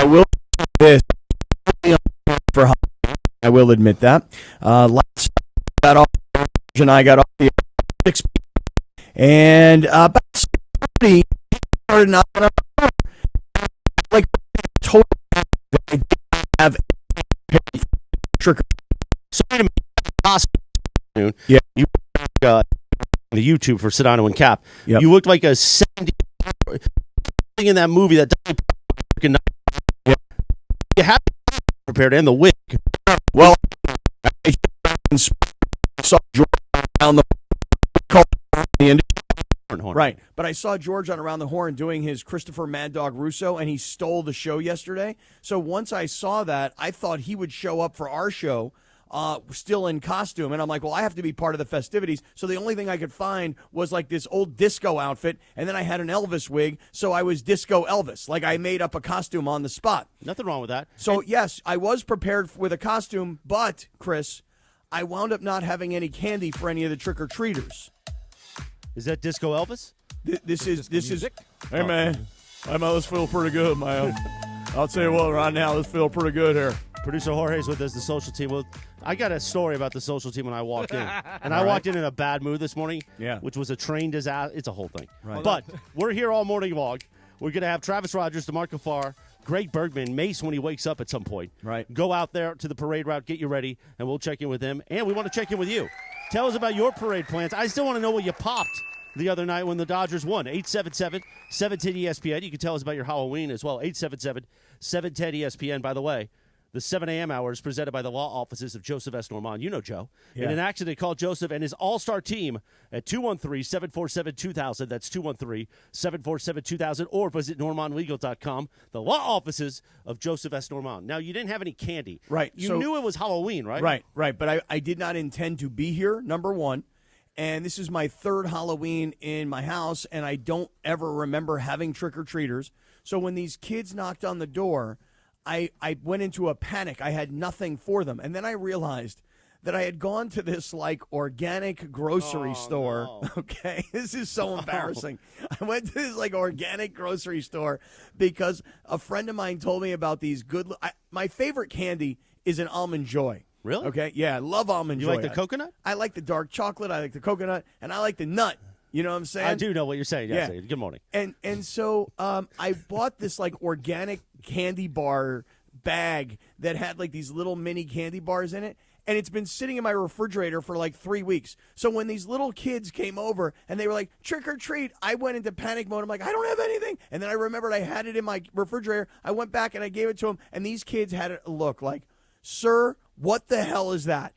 I will say this for Halloween. I will admit that. Last got off, and I got off the 6 and about 6:30 started knocking on the door. Like told that I didn't have trick or Sorry to make Yeah. You the YouTube for Sedano and Cap. Yep. You looked like a 70 thing in that movie that Yep. You have prepared and the wig. Well, I saw George around the right, but I saw George on Around the Horn doing his Christopher Mad Dog Russo, and he stole the show yesterday. So once I saw that, I thought he would show up for our show still in costume. And I'm like, well, I have to be part of the festivities. So the only thing I could find was like this old disco outfit, and then I had an Elvis wig, so I was Disco Elvis. Like I made up a costume on the spot. Nothing wrong with that. So, yes, I was prepared with a costume, but, Chris, I wound up not having any candy for any of the trick-or-treaters. Is that Disco Elvis? This is. Hey, man. Hey, man, this feels pretty good, man. I'll tell you what, right now, this feels pretty good here. Producer Jorge's with us, the social team. Well, I got a story about the social team when I walked in. And I walked in a bad mood this morning, which was a train disaster. It's a whole thing. Right. But we're here all morning long. We're going to have Travis Rogers, DeMarco Farr, Greg Bergman, Mace when he wakes up at some point. Right. Go out there to the parade route, get you ready, and we'll check in with him. And we want to check in with you. Tell us about your parade plans. I still want to know what you popped the other night when the Dodgers won. 877-710-ESPN. You can tell us about your Halloween as well. 877-710-ESPN. By the way, the 7 a.m. hour is presented by the law offices of Joseph S. Normand. You know Joe. Yeah. In an accident, call Joseph and his all-star team at 213-747-2000. That's 213-747-2000. Or visit normandlegal.com. The law offices of Joseph S. Normand. Now, you didn't have any candy. Right. You knew it was Halloween, right? Right. But I did not intend to be here, number one. And this is my third Halloween in my house, and I don't ever remember having trick-or-treaters. So when these kids knocked on the door, I went into a panic. I had nothing for them. And then I realized that I had gone to this, like, organic grocery store. No. Okay? This is so embarrassing. I went to this, like, organic grocery store because a friend of mine told me about these good my favorite candy is an Almond Joy. Really? Okay, yeah, I love Almond Joy. You like the coconut? I like the dark chocolate, I like the coconut, and I like the nut. You know what I'm saying? I do know what you're saying. Yeah. Good morning. And so I bought this, like, organic candy bar bag that had, like, these little mini candy bars in it, and it's been sitting in my refrigerator for, like, 3 weeks. So when these little kids came over and they were like, trick or treat, I went into panic mode. I'm like, I don't have anything. And then I remembered I had it in my refrigerator. I went back and I gave it to them, and these kids had a look like, sir, what the hell is that?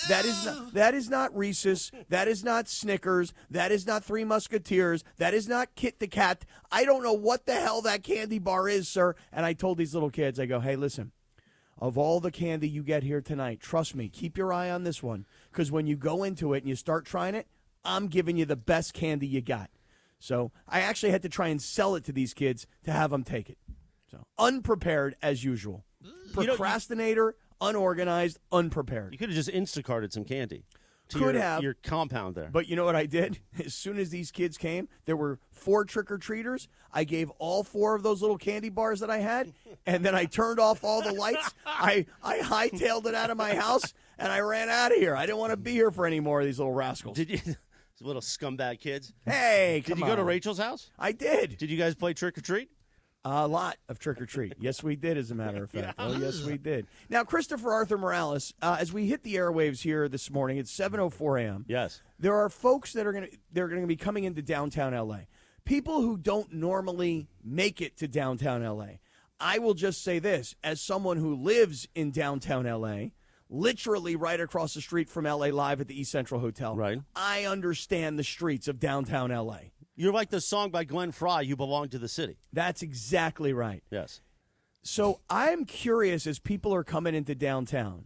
That is not Reese's. That is not Snickers. That is not Three Musketeers. That is not Kit the Kat. I don't know what the hell that candy bar is, sir. And I told these little kids, I go, hey, listen, of all the candy you get here tonight, trust me, keep your eye on this one. Because when you go into it and you start trying it, I'm giving you the best candy you got. So I actually had to try and sell it to these kids to have them take it. So unprepared as usual. Procrastinator. Unorganized, unprepared. You could have just Instacarted some candy to your compound there. But you know what I did? As soon as these kids came, there were 4 trick-or-treaters. I gave all 4 of those little candy bars that I had, and then I turned off all the lights. I hightailed it out of my house, and I ran out of here. I didn't want to be here for any more of these little rascals. Did you? Little scumbag kids. Hey, did you go to Rachel's house? I did. Did you guys play trick-or-treat? A lot of trick-or-treat. Yes, we did, as a matter of fact. Oh, yes, we did. Now, Christopher Arthur Morales, as we hit the airwaves here this morning, it's 7:04 a.m. Yes. There are folks that are going to be coming into downtown L.A., people who don't normally make it to downtown L.A. I will just say this, as someone who lives in downtown L.A., literally right across the street from L.A. Live at the East Central Hotel, right. I understand the streets of downtown L.A. You're like the song by Glenn Fry, You Belong to the City. That's exactly right. Yes. So I'm curious, as people are coming into downtown,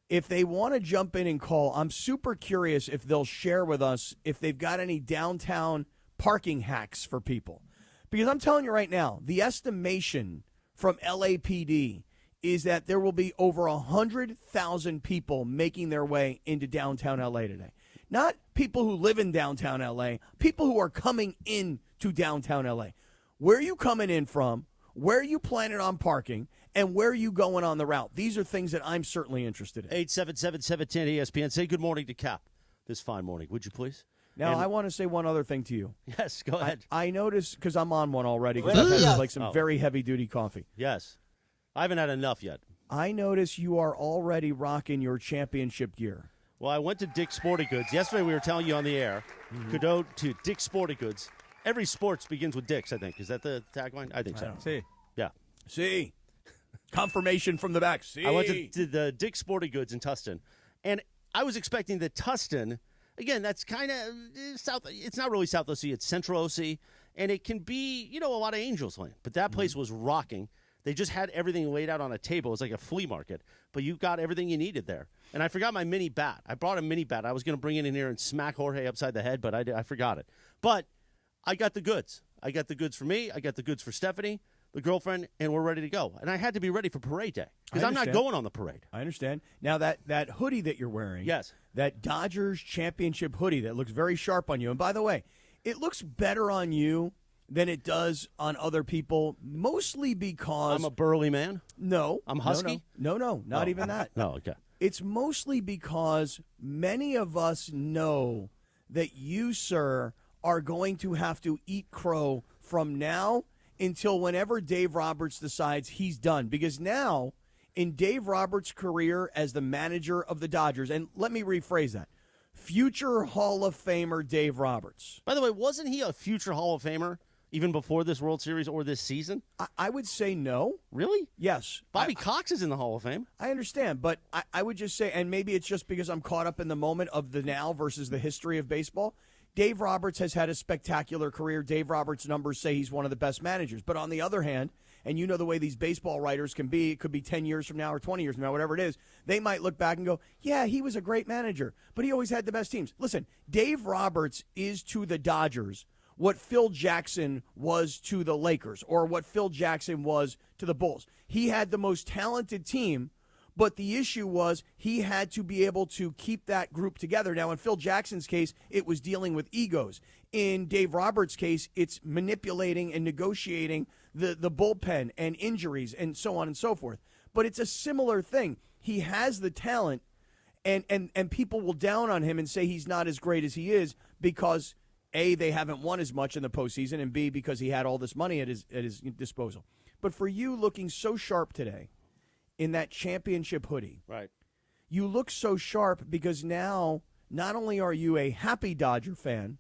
if they want to jump in and call, I'm super curious if they'll share with us if they've got any downtown parking hacks for people. Because I'm telling you right now, the estimation from LAPD is that there will be over 100,000 people making their way into downtown LA today. Not people who live in downtown L.A., people who are coming in to downtown L.A. Where are you coming in from? where are you planning on parking, and where are you going on the route? These are things that I'm certainly interested in. 877-710 ESPN. Say good morning to Cap this fine morning, would you please? Now, I want to say one other thing to you. Yes, go ahead. I noticed, because I'm on one already, because I've had like some very heavy-duty coffee. Yes. I haven't had enough yet. I notice you are already rocking your championship gear. Well, I went to Dick's Sporting Goods. Yesterday we were telling you on the air, kudos to Dick's Sporting Goods. Every sports begins with Dick's, I think. Is that the tagline? I think so. See. Yeah. See. Confirmation from the back. See. I went to the Dick's Sporting Goods in Tustin, and I was expecting that Tustin, again, that's kind of south. It's not really South OC. It's Central OC, and it can be, a lot of Angels land. But that place was rocking. They just had everything laid out on a table. It was like a flea market, but you got everything you needed there. And I forgot my mini bat. I brought a mini bat. I was going to bring it in here and smack Jorge upside the head, but I forgot it. But I got the goods. I got the goods for me. I got the goods for Stephanie, the girlfriend, and we're ready to go. And I had to be ready for parade day because I'm not going on the parade. I understand. Now, that hoodie that you're wearing, yes, that Dodgers championship hoodie that looks very sharp on you. And by the way, it looks better on you than it does on other people, mostly because I'm a burly man? No. I'm husky? No, not even that. No, okay. It's mostly because many of us know that you, sir, are going to have to eat crow from now until whenever Dave Roberts decides he's done. Because now, in Dave Roberts' career as the manager of the Dodgers, and let me rephrase that, future Hall of Famer Dave Roberts. By the way, wasn't he a future Hall of Famer even before this World Series or this season? I would say no. Really? Yes. Bobby Cox is in the Hall of Fame. I understand, but I would just say, and maybe it's just because I'm caught up in the moment of the now versus the history of baseball, Dave Roberts has had a spectacular career. Dave Roberts' numbers say he's one of the best managers. But on the other hand, and you know the way these baseball writers can be, it could be 10 years from now or 20 years from now, whatever it is, they might look back and go, yeah, he was a great manager, but he always had the best teams. Listen, Dave Roberts is to the Dodgers what Phil Jackson was to the Lakers or what Phil Jackson was to the Bulls. He had the most talented team, but the issue was he had to be able to keep that group together. Now, in Phil Jackson's case, it was dealing with egos. In Dave Roberts' case, it's manipulating and negotiating the bullpen and injuries and so on and so forth. But it's a similar thing. He has the talent, and people will down on him and say he's not as great as he is because A, they haven't won as much in the postseason, and B, because he had all this money at his disposal. But for you looking so sharp today in that championship hoodie, right? You look so sharp because now not only are you a happy Dodger fan,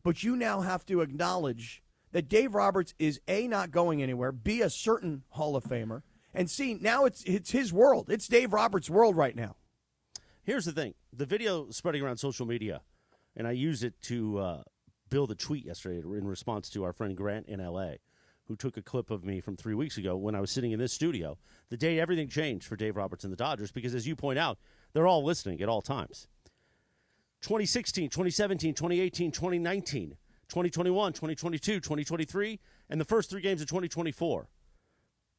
but you now have to acknowledge that Dave Roberts is A, not going anywhere, B, a certain Hall of Famer, and C, now it's his world. It's Dave Roberts' world right now. Here's the thing. The video spreading around social media, and I used it to build a tweet yesterday in response to our friend Grant in L.A., who took a clip of me from 3 weeks ago when I was sitting in this studio, the day everything changed for Dave Roberts and the Dodgers, because as you point out, they're all listening at all times. 2016, 2017, 2018, 2019, 2021, 2022, 2023, and the first 3 games of 2024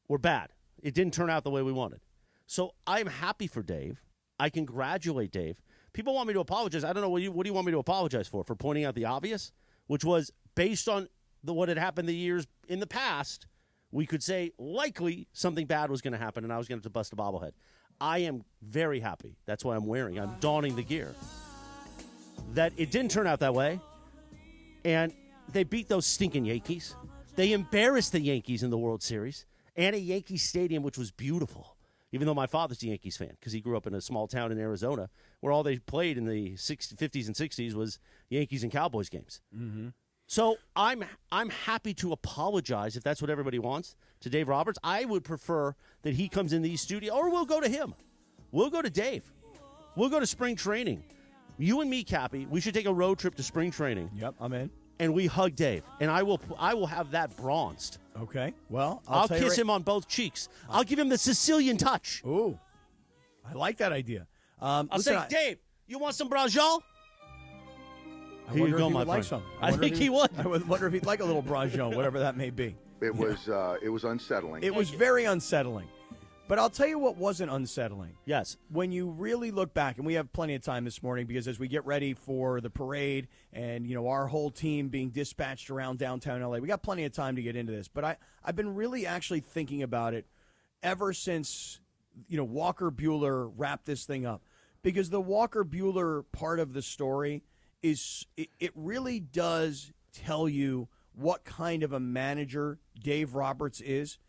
were bad. It didn't turn out the way we wanted. So I'm happy for Dave. I congratulate Dave. People want me to apologize. I don't know, what do you want me to apologize for pointing out the obvious, which was based on what had happened the years in the past, we could say likely something bad was going to happen and I was going to have to bust a bobblehead. I am very happy. That's why I'm wearing. I'm donning the gear. That it didn't turn out that way, and they beat those stinking Yankees. They embarrassed the Yankees in the World Series and a Yankee Stadium, which was beautiful, even though my father's a Yankees fan because he grew up in a small town in Arizona where all they played in the 50s and 60s was Yankees and Cowboys games. Mm-hmm. So I'm happy to apologize if that's what everybody wants to Dave Roberts. I would prefer that he comes in these studios, or we'll go to him. We'll go to Dave. We'll go to spring training. You and me, Kappy, we should take a road trip to spring training. Yep, I'm in. And we hug Dave, and I will have that bronzed. Okay. Well, I'll kiss him on both cheeks. I'll give him the Sicilian touch. Ooh, I like that idea. I'll say, Dave, you want some Braciole? Here you go, my friend. I think he would. I wonder if he'd like a little Braciole, whatever that may be. It was unsettling. It was very unsettling. But I'll tell you what wasn't unsettling. Yes. When you really look back, and we have plenty of time this morning because as we get ready for the parade and, our whole team being dispatched around downtown L.A., we got plenty of time to get into this. But I've been really actually thinking about it ever since, Walker Buehler wrapped this thing up. Because the Walker Buehler part of the story is it really does tell you what kind of a manager Dave Roberts is.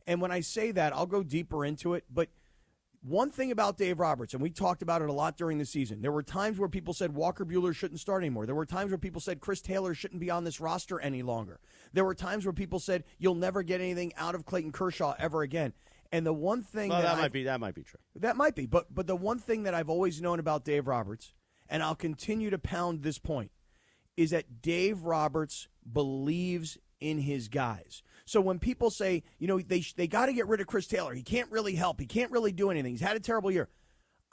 And when I say that, I'll go deeper into it. But one thing about Dave Roberts, and we talked about it a lot during the season, there were times where people said Walker Buehler shouldn't start anymore. There were times where people said Chris Taylor shouldn't be on this roster any longer. There were times where people said you'll never get anything out of Clayton Kershaw ever again. And the one thing that might be true. That might be. But the one thing that I've always known about Dave Roberts, and I'll continue to pound this point, is that Dave Roberts believes in his guys. So when people say, they got to get rid of Chris Taylor, he can't really help, he can't really do anything, he's had a terrible year.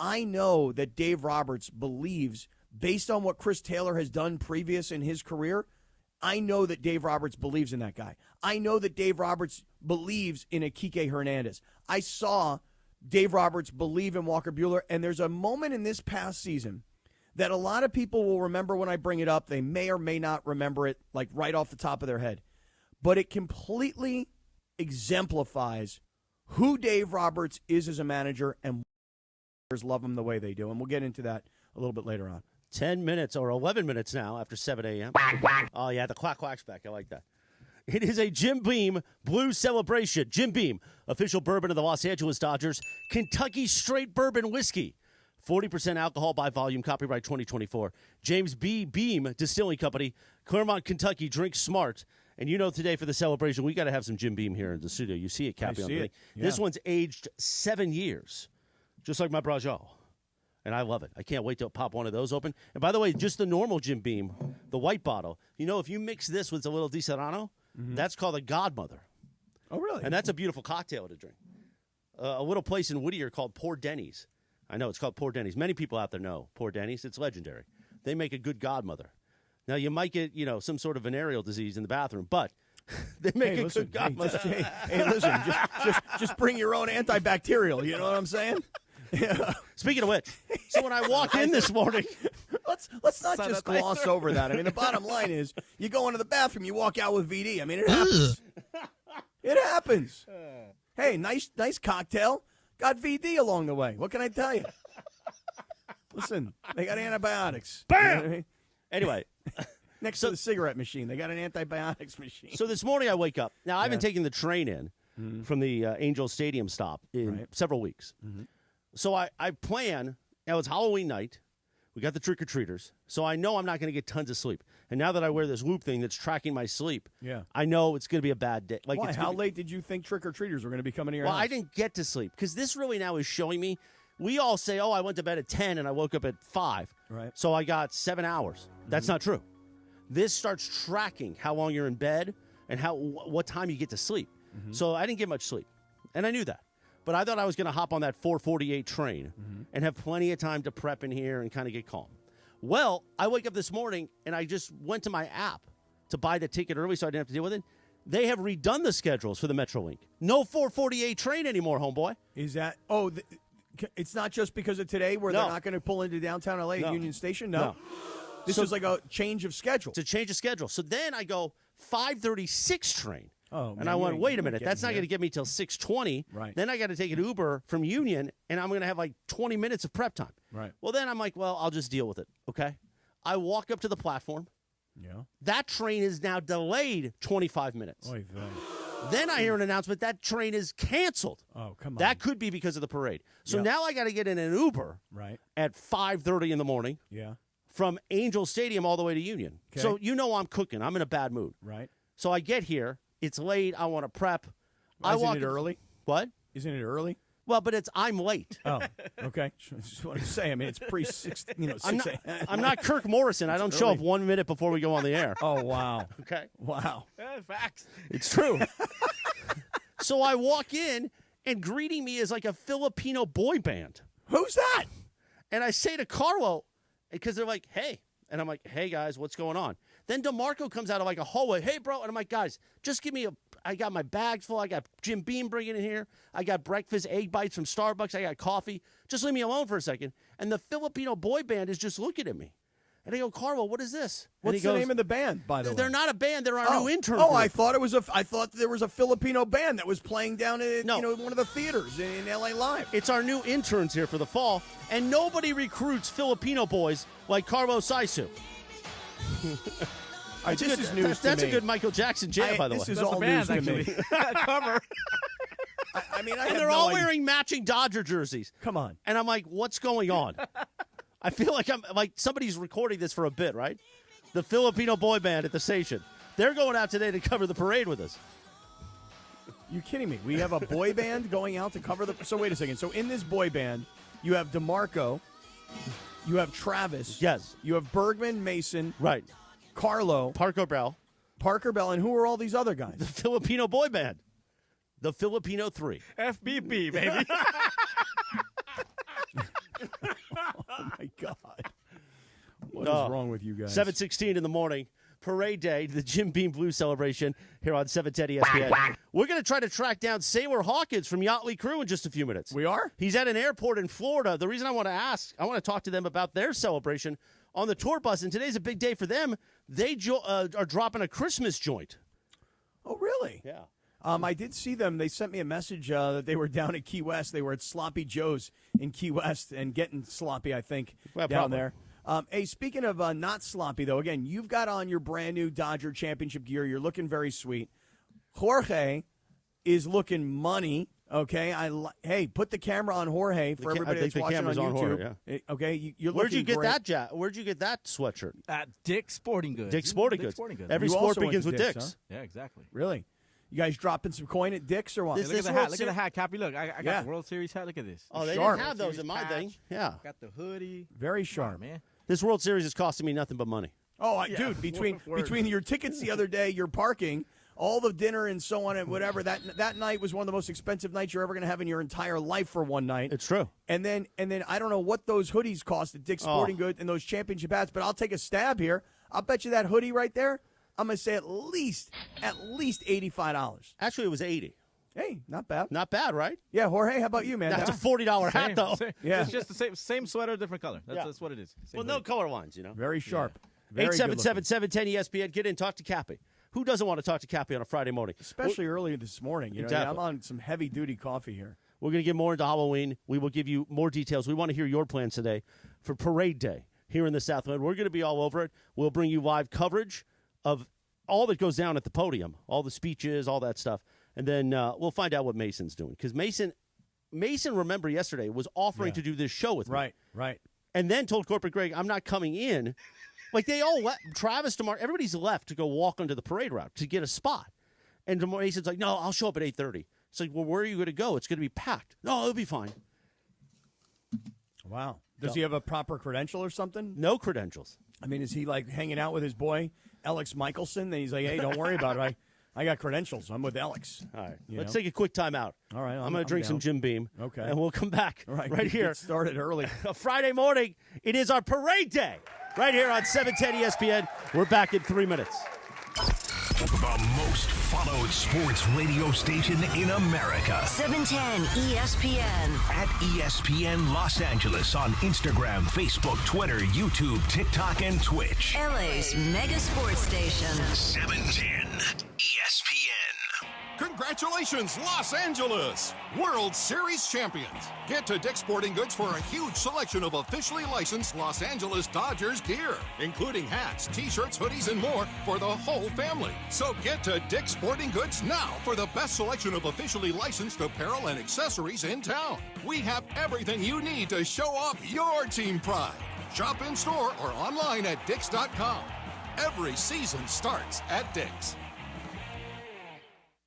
I know that Dave Roberts believes, based on what Chris Taylor has done previous in his career, I know that Dave Roberts believes in that guy. I know that Dave Roberts believes in Kike Hernandez. I saw Dave Roberts believe in Walker Buehler, and there's a moment in this past season that a lot of people will remember when I bring it up. They may or may not remember it, like right off the top of their head. But it completely exemplifies who Dave Roberts is as a manager and players love him the way they do. And we'll get into that a little bit later on. 10 minutes or 11 minutes now after 7 a.m. Oh, yeah, the quack's back. I like that. It is a Jim Beam Blues celebration. Jim Beam, official bourbon of the Los Angeles Dodgers, Kentucky straight bourbon whiskey. 40% alcohol by volume, copyright 2024. James B. Beam Distilling Company, Claremont, Kentucky. Drink smart. And today for the celebration, we got to have some Jim Beam here in the studio. You see it, Kappy. I see it. Yeah. This one's aged 7 years, just like my Brageau. And I love it. I can't wait to pop one of those open. And by the way, just the normal Jim Beam, the white bottle, if you mix this with a little Di Serrano, that's called a Godmother. Oh, really? And that's a beautiful cocktail to drink. A little place in Whittier called Poor Denny's. I know, it's called Poor Denny's. Many people out there know Poor Denny's. It's legendary. They make a good Godmother. Now, you might get, some sort of venereal disease in the bathroom, but they make a good Godmother. Hey, listen, just bring your own antibacterial. You know what I'm saying? Yeah. Speaking of which, so when I walk in this morning, let's not just gloss over that. I mean, the bottom line is, you go into the bathroom, you walk out with VD. I mean, it happens. It happens. Hey, nice cocktail. Got VD along the way. What can I tell you? Listen, they got antibiotics. Bam! You know what I mean? Anyway. Next to the cigarette machine, they got an antibiotics machine. So this morning I wake up. Now, I've been taking the train in from the Angel Stadium stop in several weeks. Mm-hmm. So I plan. Now, it's Halloween night. We got the trick-or-treaters. So I know I'm not going to get tons of sleep. And now that I wear this Whoop thing that's tracking my sleep, I know it's going to be a bad day. Why? How late did you think trick-or-treaters were going to be coming to your house? Well, I didn't get to sleep because this really now is showing me. We all say, I went to bed at 10 and I woke up at 5. Right. So I got 7 hours. That's not true. This starts tracking how long you're in bed and what time you get to sleep. Mm-hmm. So I didn't get much sleep, and I knew that. But I thought I was going to hop on that 4:48 train and have plenty of time to prep in here and kind of get calm. Well, I wake up this morning, and I just went to my app to buy the ticket early so I didn't have to deal with it. They have redone the schedules for the Metrolink. No 4:48 train anymore, homeboy. Is that – it's not just because of today where they're not going to pull into downtown L.A. at Union Station? No. This is like a change of schedule. It's a change of schedule. So then I go 5:36 train. Oh, and I went, wait a minute, that's not going to get me till 6:20. Right. Then I got to take an Uber from Union, and I'm going to have like 20 minutes of prep time. Right. Well, then I'm like, I'll just deal with it, okay? I walk up to the platform. Yeah. That train is now delayed 25 minutes. Oy vey. Then I hear an announcement that train is canceled. Oh, come on. That could be because of the parade. So now I got to get in an Uber at 5:30 in the morning. Yeah. From Angel Stadium all the way to Union. Okay. So I'm cooking. I'm in a bad mood. Right. So I get here. It's late. I want to prep. Isn't it early? What? Isn't it early? Well, but I'm late. Oh, okay. Just want to say, I mean, it's pre-6, 6 a.m. I'm not Kirk Morrison. I don't show up 1 minute before we go on the air. Oh, wow. Okay. Wow. Facts. It's true. So I walk in, and greeting me is like a Filipino boy band. Who's that? And I say to Carlo, because they're like, hey. And I'm like, hey, guys, what's going on? Then DeMarco comes out of like a hallway. Hey, bro. And I'm like, guys, just give me I got my bags full. I got Jim Beam bringing in here. I got breakfast egg bites from Starbucks. I got coffee. Just leave me alone for a second. And the Filipino boy band is just looking at me. And I go, Carlo, what is this? What's the name of the band, by the way? They're not a band. They're our new intern Oh, group. I thought there was a Filipino band that was playing down at one of the theaters in LA Live. It's our new interns here for the fall, and nobody recruits Filipino boys like Carlo Saisu. This is news to That's me. a good Michael Jackson jam, by the way. This is all news to me. Cover. I And they're all wearing matching Dodger jerseys. Come on. And I'm like, what's going on? I feel like I'm like somebody's recording this for a bit, right? The Filipino boy band at the station. They're going out today to cover the parade with us. You kidding me? We have a boy band going out to cover the. So wait a second. So in this boy band, you have DeMarco, you have Travis, Yes. you have Bergman, Mason, Right. Carlo, Parker Bell, and who are all these other guys? the Filipino boy band. The Filipino 3. FBB, baby. Oh my God! What is wrong with you guys? 7:16 in the morning. Parade Day, the Jim Beam Blues celebration here on 710 ESPN. We're going to try to track down Saywar Hawkins from Yachtly Crew in just a few minutes. We are? He's at an airport in Florida. The reason I want to talk to them about their celebration on the tour bus, and today's a big day for them. They are dropping a Christmas joint. Oh, really? Yeah. I did see them. They sent me a message that they were down at Key West. They were at Sloppy Joe's in Key West and getting sloppy, I think, Well, down probably. there. Hey, speaking of not sloppy, though, again, you've got on your brand new Dodger championship gear. You're looking very sweet. Jorge is looking money. Okay, hey, put the camera on Jorge for everybody that's watching on YouTube. Jorge, yeah. Okay, you're Where'd you looking get great. that, Where'd you get that sweatshirt? At Dick's Sporting Goods. Dick's Sporting Goods. Every You sport also went begins to with Dick's, Dick's. Yeah, exactly. Really? You guys dropping some coin at Dick's or what? This- Look at the World hat. Look at the hat, Kappy. Look, I got Yeah. the World Series hat. Look at this. Oh, they Sharp. didn't have those in my Patch. thing. Yeah. Got the hoodie. Very Come sharp, on, man. This World Series is costing me nothing but money. Oh, Yeah. dude, between Word. your tickets the other day, your parking, all the dinner and so on and whatever, that night was one of the most expensive nights you're ever going to have in your entire life for one night. It's true. And then I don't know what those hoodies cost at Dick's Sporting Goods and those championship hats, but I'll take a stab here. I'll bet you that hoodie right there, I'm going to say at least $85. Actually, it was 80. Hey, not bad. Not bad, right? Yeah, Jorge, how about you, man? That's a $40 hat, though. Yeah. It's just the same sweater, different color. That's what it is. Same Well, no hoodie. color lines, very sharp. Very good looking. 877-710 ESPN. Get in, talk to Kappy. Who doesn't want to talk to Kappy on a Friday morning? Especially early this morning. You know, Exactly. I'm on some heavy-duty coffee here. We're going to get more into Halloween. We will give you more details. We want to hear your plans today for Parade Day here in the Southland. We're going to be all over it. We'll bring you live coverage of all that goes down at the podium, all the speeches, all that stuff. And then we'll find out what Mason's doing. Because Mason, remember, yesterday was offering to do this show with me. Right. And then told Corporate Greg, I'm not coming in. Like, they all left. Travis, DeMar, everybody's left to go walk onto the parade route to get a spot. And Mason's like, no, I'll show up at 8:30. It's like, well, where are you going to go? It's going to be packed. No, it'll be fine. Wow. Does he have a proper credential or something? No credentials. I mean, is he like hanging out with his boy, Alex Michelson? And he's like, hey, don't worry about it. I got credentials. I'm with Alex. All right. You Let's know? take a quick time out. All right. I'm going to drink some down. Jim Beam. Okay. And we'll come back All right. right here. Get started early. A Friday morning. It is our parade day right here on 710 ESPN. We're back in 3 minutes. The most followed sports radio station in America. 710 ESPN. At ESPN Los Angeles on Instagram, Facebook, Twitter, YouTube, TikTok, and Twitch. LA's mega sports station. 710 ESPN. Congratulations, Los Angeles! World Series champions! Get to Dick's Sporting Goods for a huge selection of officially licensed Los Angeles Dodgers gear, including hats, t-shirts, hoodies, and more for the whole family. So get to Dick's Sporting Goods now for the best selection of officially licensed apparel and accessories in town. We have everything you need to show off your team pride. Shop in store or online at Dicks.com. Every season starts at Dick's.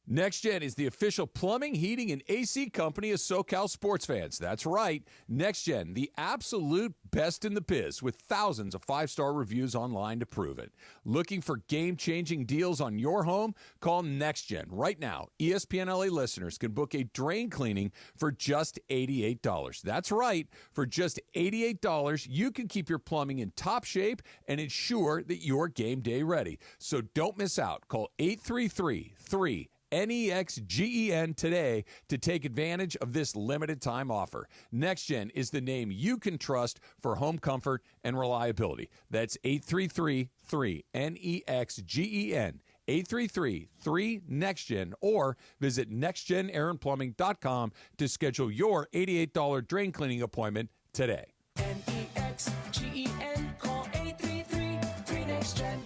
NextGen is the official plumbing, heating, and AC company of SoCal sports fans. That's right. NextGen, the absolute best in the biz, with thousands of five-star reviews online to prove it. Looking for game-changing deals on your home? Call NextGen right now. ESPN LA listeners can book a drain cleaning for just $88. That's right. For just $88, you can keep your plumbing in top shape and ensure that you're game day ready. So don't miss out. Call 833-3 NEXGEN today to take advantage of this limited time offer. NextGen is the name you can trust for home comfort and reliability. That's 833-3-NEXGEN. 833-3-NEXTGEN, or visit nextgenairandplumbing.com to schedule your $88 drain cleaning appointment today. NEXGEN, call 833-3-NEXTGEN.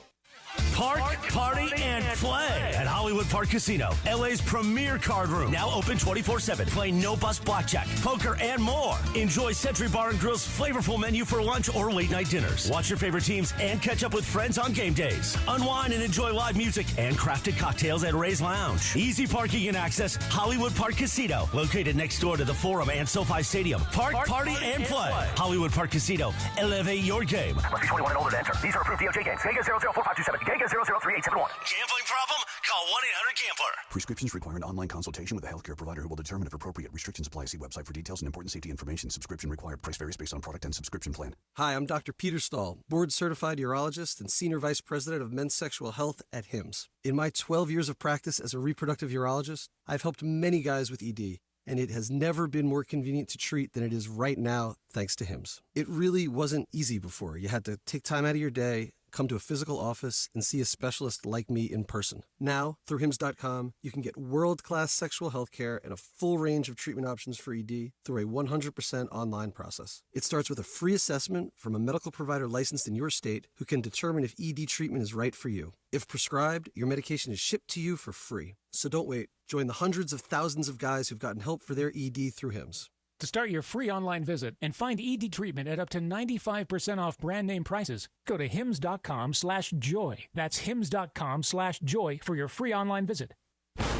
Park, party, and play at Hollywood Park Casino, LA's premier card room. Now open 24/7. Play no-bust blackjack, poker, and more. Enjoy Century Bar and Grill's flavorful menu for lunch or late-night dinners. Watch your favorite teams and catch up with friends on game days. Unwind and enjoy live music and crafted cocktails at Ray's Lounge. Easy parking and access, Hollywood Park Casino, located next door to the Forum and SoFi Stadium. Park, party, and play. Hollywood Park Casino. Elevate your game. Must be 21 and older to enter. These are approved DOJ games. Vegas 004527. Vegas 003871. Gambling problem? Call 1-800-GAMBLER. Prescriptions require an online consultation with a healthcare provider who will determine if appropriate. Restrictions apply. See website for details and important safety information. Subscription required. Price varies based on product and subscription plan. Hi, I'm Dr. Peter Stahl, board-certified urologist and senior vice president of men's sexual health at HIMSS. In my 12 years of practice as a reproductive urologist, I've helped many guys with ED, and it has never been more convenient to treat than it is right now, thanks to HIMSS. It really wasn't easy before. You had to take time out of your day, come to a physical office, and see a specialist like me in person. Now, through HIMSS.com, you can get world-class sexual health care and a full range of treatment options for ED through a 100% online process. It starts with a free assessment from a medical provider licensed in your state who can determine if ED treatment is right for you. If prescribed, your medication is shipped to you for free. So don't wait. Join the hundreds of thousands of guys who've gotten help for their ED through HIMSS. To start your free online visit and find ED treatment at up to 95% off brand name prices, go to hims.com/joy. That's hims.com/joy for your free online visit.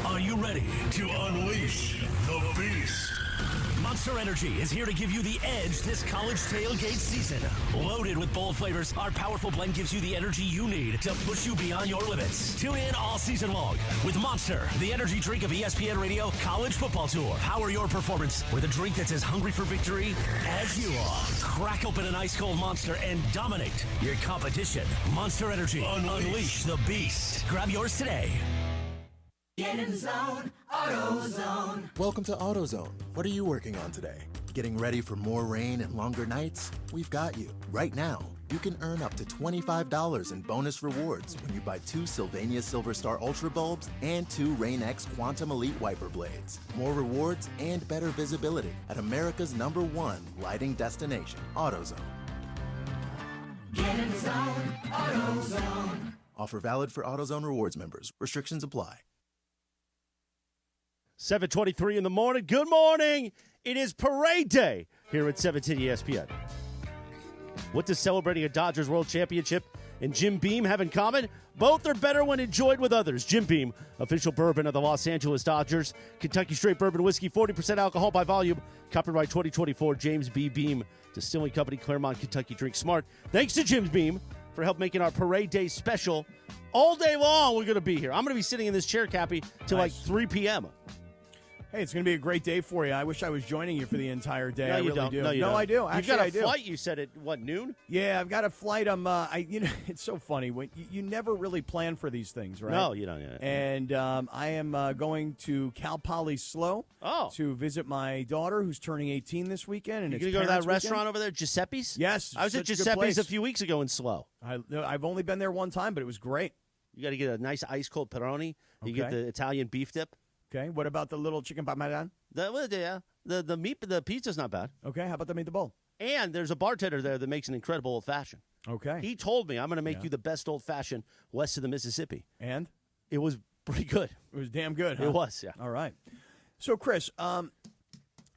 Are you ready to unleash the beast? Monster Energy is here to give you the edge this college tailgate season. Loaded with bold flavors, our powerful blend gives you the energy you need to push you beyond your limits. Tune in all season long with Monster, the energy drink of ESPN Radio College Football Tour. Power your performance with a drink that's as hungry for victory as you are. Crack open an ice-cold Monster and dominate your competition. Monster Energy. Unleash the beast. Grab yours today. Get in the zone, AutoZone. Welcome to AutoZone. What are you working on today? Getting ready for more rain and longer nights? We've got you. Right now, you can earn up to $25 in bonus rewards when you buy 2 Sylvania Silver Star Ultra bulbs and 2 Rain-X Quantum Elite wiper blades. More rewards and better visibility at America's #1 lighting destination, AutoZone. Get in the zone, AutoZone. Offer valid for AutoZone Rewards members. Restrictions apply. 7:23 in the morning. Good morning. It is parade day here at 17 ESPN. What does celebrating a Dodgers World Championship and Jim Beam have in common? Both are better when enjoyed with others. Jim Beam, official bourbon of the Los Angeles Dodgers. Kentucky Straight Bourbon Whiskey, 40% alcohol by volume. Copyright 2024, James B. Beam Distilling Company, Claremont, Kentucky. Drink smart. Thanks to Jim Beam for help making our parade day special. All day long we're going to be here. I'm going to be sitting in this chair, Kappy, till like 3 p.m. Hey, it's going to be a great day for you. I wish I was joining you for the entire day. No, I you really don't. do. No, you don't. I do. Actually, You've got a flight, you said, at, noon? Yeah, I've got a flight. It's so funny. When you never really plan for these things, right? No, you don't. Yeah. And I am going to Cal Poly SLO to visit my daughter who's turning 18 this weekend. And you're going to go to that restaurant over there, Giuseppe's? Yes. I was at Giuseppe's a few weeks ago in SLO. I've only been there one time, but it was great. You got to get a nice ice-cold Peroni. You get the Italian beef dip. Okay. What about the little chicken parmesan? The meat, the pizza's not bad. Okay. How about the meatball? And there's a bartender there that makes an incredible old-fashioned. Okay. He told me, I'm going to make you the best old-fashioned west of the Mississippi. And? It was pretty good. It was damn good, huh? It was, yeah. All right. So, Chris,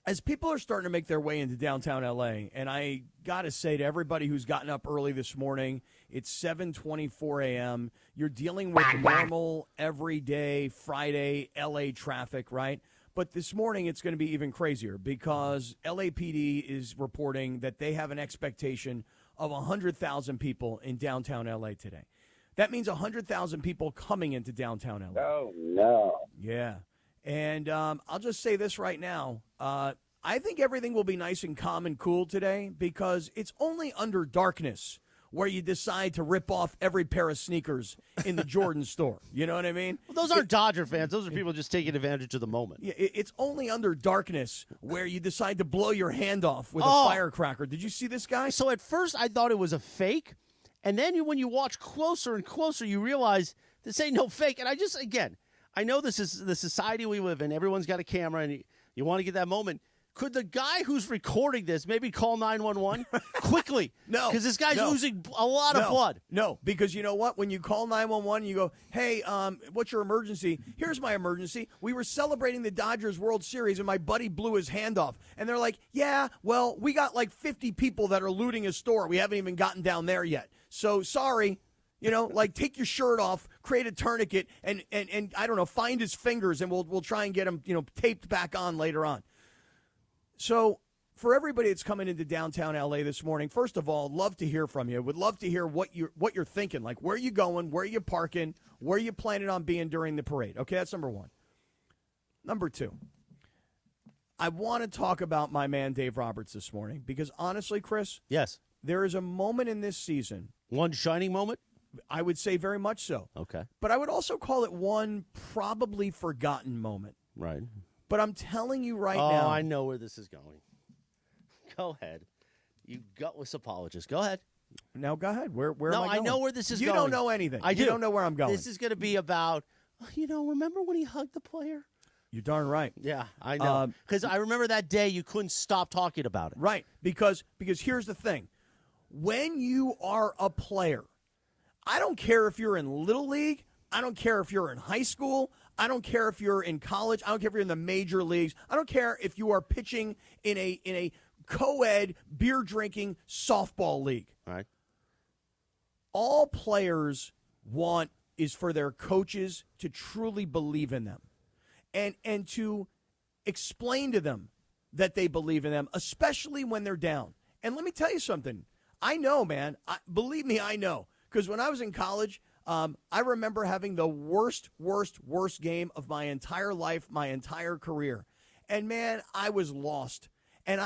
as people are starting to make their way into downtown L.A., and I got to say to everybody who's gotten up early this morning, it's 7:24 a.m., you're dealing with normal, everyday, Friday L.A. traffic, right? But this morning it's going to be even crazier because LAPD is reporting that they have an expectation of 100,000 people in downtown L.A. today. That means 100,000 people coming into downtown L.A. Oh, no. Yeah. And I'll just say this right now. I think everything will be nice and calm and cool today because it's only under darkness where you decide to rip off every pair of sneakers in the Jordan store. You know what I mean? Well, those aren't Dodger fans. Those are people just taking advantage of the moment. Yeah, it's only under darkness where you decide to blow your hand off with a firecracker. Did you see this guy? So at first I thought it was a fake, and then when you watch closer and closer, you realize this ain't no fake. And I know this is the society we live in. Everyone's got a camera, and you want to get that moment. Could the guy who's recording this maybe call 911 quickly? No. Because this guy's losing a lot of blood. No, because you know what? When you call 911, you go, hey, what's your emergency? Here's my emergency. We were celebrating the Dodgers World Series, and my buddy blew his hand off. And they're like, yeah, well, we got like 50 people that are looting a store. We haven't even gotten down there yet. So sorry. You know, like take your shirt off, create a tourniquet, and I don't know, find his fingers, and we'll try and get him, taped back on later on. So for everybody that's coming into downtown LA this morning, first of all, love to hear from you. Would love to hear what you're thinking, like where you going, where you parking, where you planning on being during the parade. Okay, that's number one. Number two, I want to talk about my man Dave Roberts this morning because honestly, Chris, yes, there is a moment in this season, one shining moment. I would say very much so. Okay. But I would also call it one probably forgotten moment. Right. But I'm telling you now. Oh, I know where this is going. Go ahead. You gutless apologist. Go ahead. Now go ahead. Where am I going? No, I know where this is going. You don't know anything. You don't know where I'm going. This is going to be about, remember when he hugged the player? You're darn right. Yeah, I know. Because I remember that day you couldn't stop talking about it. Right. Because here's the thing. When you are a player, I don't care if you're in Little League. I don't care if you're in high school. I don't care if you're in college. I don't care if you're in the major leagues. I don't care if you are pitching in a co-ed beer drinking softball league. All right. All players want is for their coaches to truly believe in them and to explain to them that they believe in them, especially when they're down. And let me tell you something. I know, man. Believe me, I know. Because when I was in college, I remember having the worst game of my entire life, my entire career. And, man, I was lost. And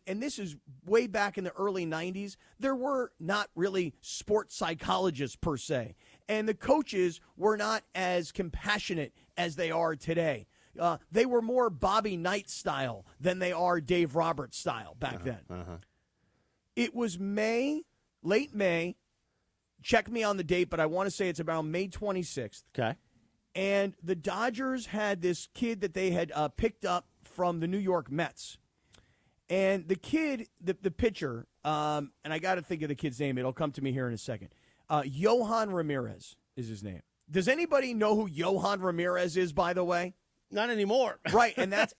this is way back in the early 90s. There were not really sports psychologists per se. And the coaches were not as compassionate as they are today. They were more Bobby Knight style than they are Dave Roberts style back then. It was late May. Check me on the date, but I want to say it's about May 26th. Okay. And the Dodgers had this kid that they had picked up from the New York Mets. And the kid, the pitcher, and I got to think of the kid's name. It'll come to me here in a second. Yohan Ramirez is his name. Does anybody know who Yohan Ramirez is, by the way? Not anymore. Right, and that's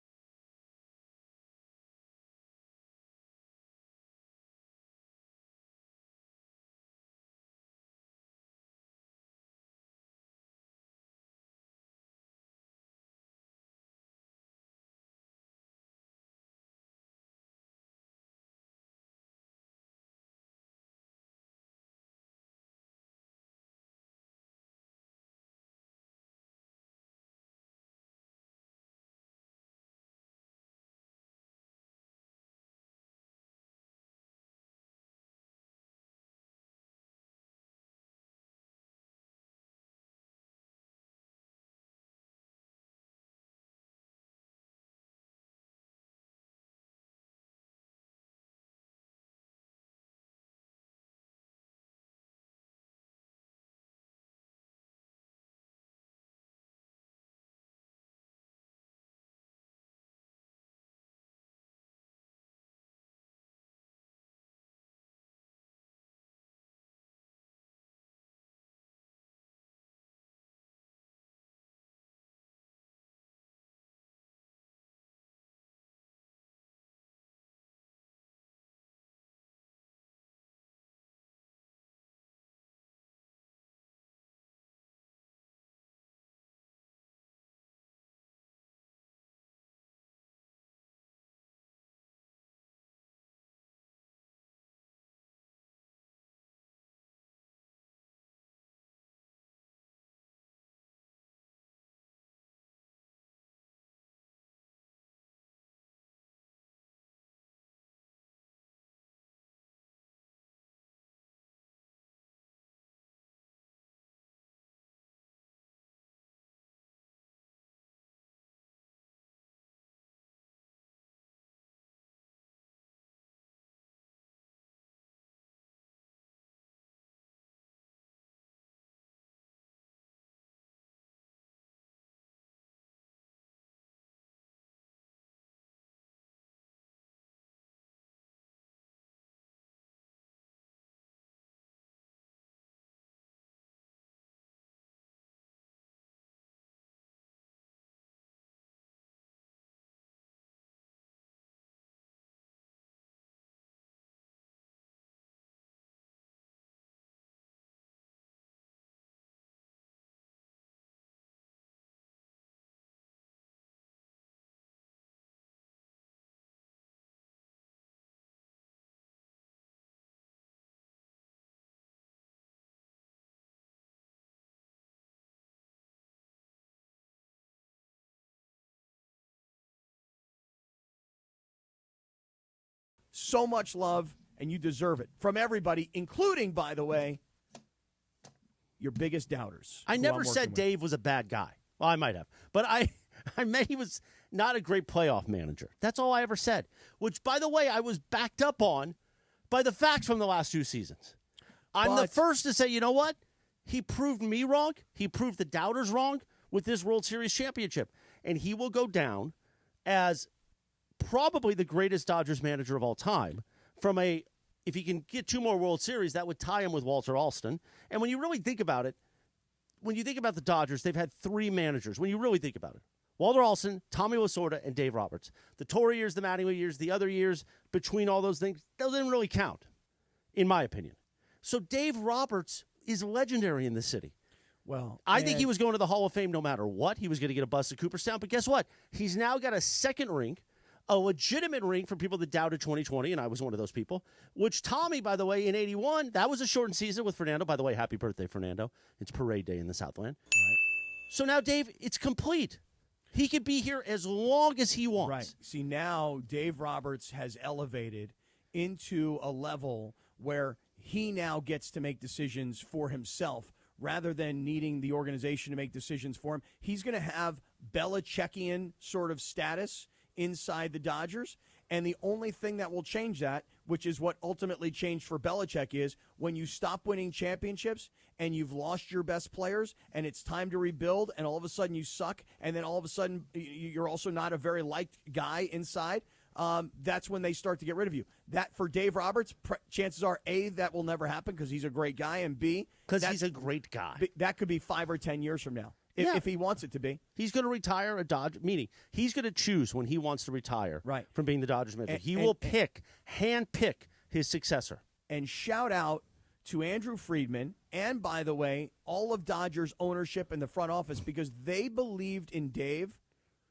so much love, and you deserve it from everybody, including, by the way, your biggest doubters. I never said Dave was a bad guy. Well, I might have. But I meant he was not a great playoff manager. That's all I ever said, which, by the way, I was backed up on by the facts from the last 2 seasons. I'm the first to say, you know what? He proved me wrong. He proved the doubters wrong with this World Series championship. And he will go down as probably the greatest Dodgers manager of all time. If he can get 2 more World Series, that would tie him with Walter Alston. And when you really think about it, when you think about the Dodgers, they've had 3 managers. When you really think about it, Walter Alston, Tommy Lasorda, and Dave Roberts. The Torre years, the Mattingly years, the other years between all those things, those didn't really count, in my opinion. So Dave Roberts is legendary in this city. Well, I think he was going to the Hall of Fame no matter what. He was going to get a bus at Cooperstown. But guess what? He's now got a second ring, a legitimate ring for people that doubted 2020, and I was one of those people, which Tommy, by the way, in 81, that was a shortened season with Fernando. By the way, happy birthday, Fernando. It's parade day in the Southland. Right. So now, Dave, it's complete. He could be here as long as he wants. Right. See, now Dave Roberts has elevated into a level where he now gets to make decisions for himself rather than needing the organization to make decisions for him. He's going to have Belichickian sort of status inside the Dodgers, and the only thing that will change that, which is what ultimately changed for Belichick, is when you stop winning championships and you've lost your best players and it's time to rebuild and all of a sudden you suck and then all of a sudden you're also not a very liked guy inside, that's when they start to get rid of you. That, for Dave Roberts, chances are, A, that will never happen because he's a great guy, and B, because he's a great guy. That could be 5 or 10 years from now. If he wants it to be. He's going to retire a Dodger, meaning he's going to choose when he wants to retire from being the Dodgers manager. He will handpick his successor. And shout out to Andrew Friedman and, by the way, all of Dodgers ownership in the front office because they believed in Dave.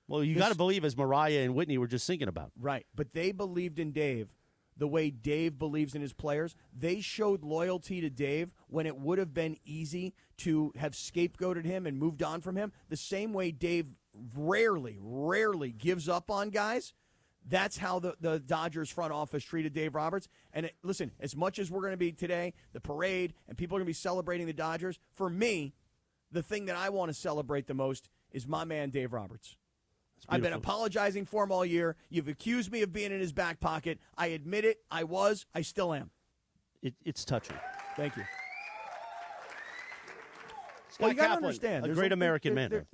Well, you got to believe, as Mariah and Whitney were just thinking about. Right, but they believed in Dave the way Dave believes in his players. They showed loyalty to Dave when it would have been easy to have scapegoated him and moved on from him. The same way Dave rarely gives up on guys. That's how the Dodgers front office treated Dave Roberts. And listen, as much as we're going to be today, the parade, and people are going to be celebrating the Dodgers, for me, the thing that I want to celebrate the most is my man Dave Roberts. I've been apologizing for him all year. You've accused me of being in his back pocket. I admit it. I still am. It's touching. Thank you. Well, you got to understand. A great American man.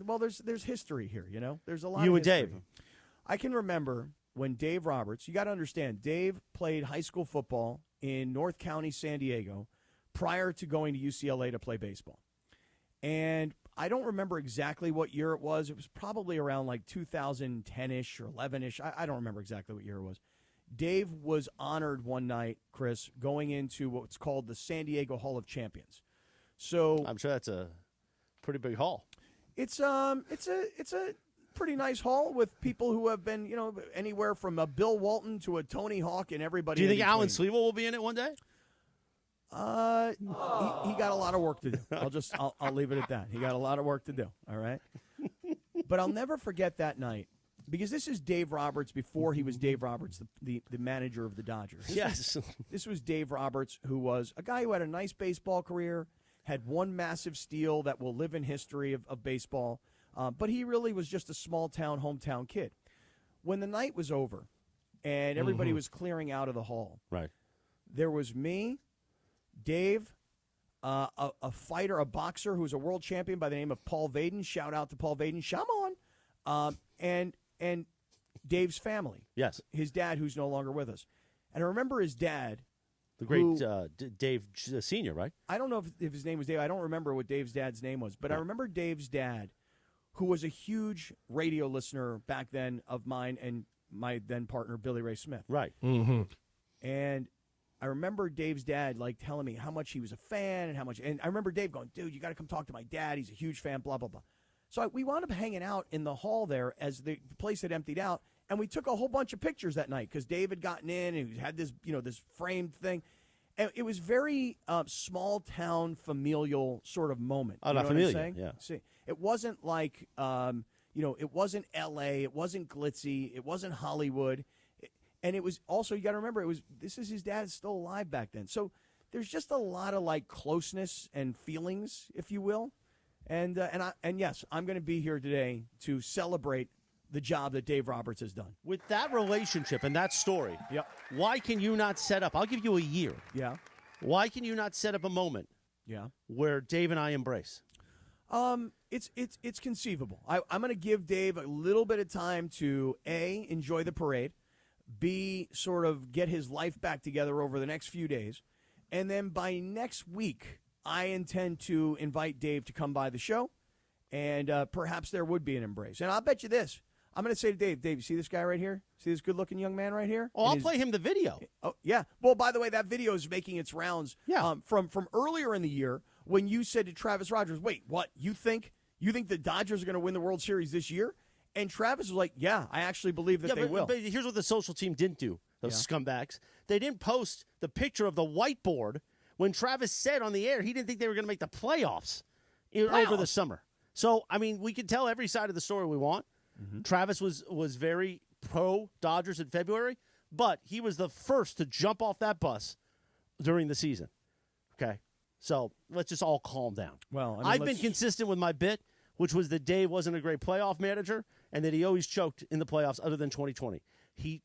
There's history here, you know? There's a lot You of and history. Dave. I can remember when Dave Roberts, you got to understand, Dave played high school football in North County, San Diego, prior to going to UCLA to play baseball. And I don't remember exactly what year it was. It was probably around like 2010-ish or 11-ish. I don't remember exactly what year it was. Dave was honored one night, Chris, going into what's called the San Diego Hall of Champions. So I'm sure that's a pretty big hall. It's a pretty nice hall with people who have been, anywhere from a Bill Walton to a Tony Hawk and everybody. Do you think Alan Sliwa will be in it one day? He got a lot of work to do. I'll leave it at that. He got a lot of work to do. All right. But I'll never forget that night because this is Dave Roberts before he was Dave Roberts, the manager of the Dodgers. This was Dave Roberts, who was a guy who had a nice baseball career, had one massive steal that will live in history of baseball, but he really was just a small-town, hometown kid. When the night was over and everybody was clearing out of the hall, right, there was me, Dave, a fighter, a boxer who's a world champion by the name of Paul Vaden. Shout out to Paul Vaden. Shaman. And Dave's family. Yes. His dad, who's no longer with us. And I remember his dad. The great Dave Sr., right? I don't know if his name was Dave. I don't remember what Dave's dad's name was. But I remember Dave's dad, who was a huge radio listener back then of mine and my then partner, Billy Ray Smith. Right. Mm-hmm. And I remember Dave's dad telling me how much he was a fan and I remember Dave going, dude, you got to come talk to my dad. He's a huge fan, blah, blah, blah. So we wound up hanging out in the hall there as the place had emptied out, and we took a whole bunch of pictures that night because Dave had gotten in and he had this, this framed thing. And it was very small town familial sort of moment. Oh, you know not what familiar, I'm saying? yeah. See, it wasn't like, it wasn't L.A., it wasn't glitzy, it wasn't Hollywood. And it was also, you got to remember, this is his dad still alive back then. So there's just a lot of like closeness and feelings, if you will. And yes, I'm going to be here today to celebrate the job that Dave Roberts has done. With that relationship and that story, yep. Why can you not set up, I'll give you a year. Yeah. Why can you not set up a moment where Dave and I embrace? It's conceivable. I'm going to give Dave a little bit of time to, A, enjoy the parade, B, sort of get his life back together over the next few days, and then by next week, I intend to invite Dave to come by the show, and perhaps there would be an embrace. And I'll bet you this. I'm going to say to Dave, you see this guy right here? See this good-looking young man right here? Oh, I'll play him the video. Oh, yeah. Well, by the way, that video is making its rounds from earlier in the year when you said to Travis Rogers, wait, what? You think the Dodgers are going to win the World Series this year? And Travis was like, yeah, I actually believe that they will. But here's what the social team didn't do, those scumbags. They didn't post the picture of the whiteboard when Travis said on the air he didn't think they were going to make the playoffs over the summer. So, I mean, we can tell every side of the story we want. Mm-hmm. Travis was very pro-Dodgers in February, but he was the first to jump off that bus during the season. Okay? So let's just all calm down. Well, I've been consistent with my bit, which was that Dave wasn't a great playoff manager and that he always choked in the playoffs other than 2020. He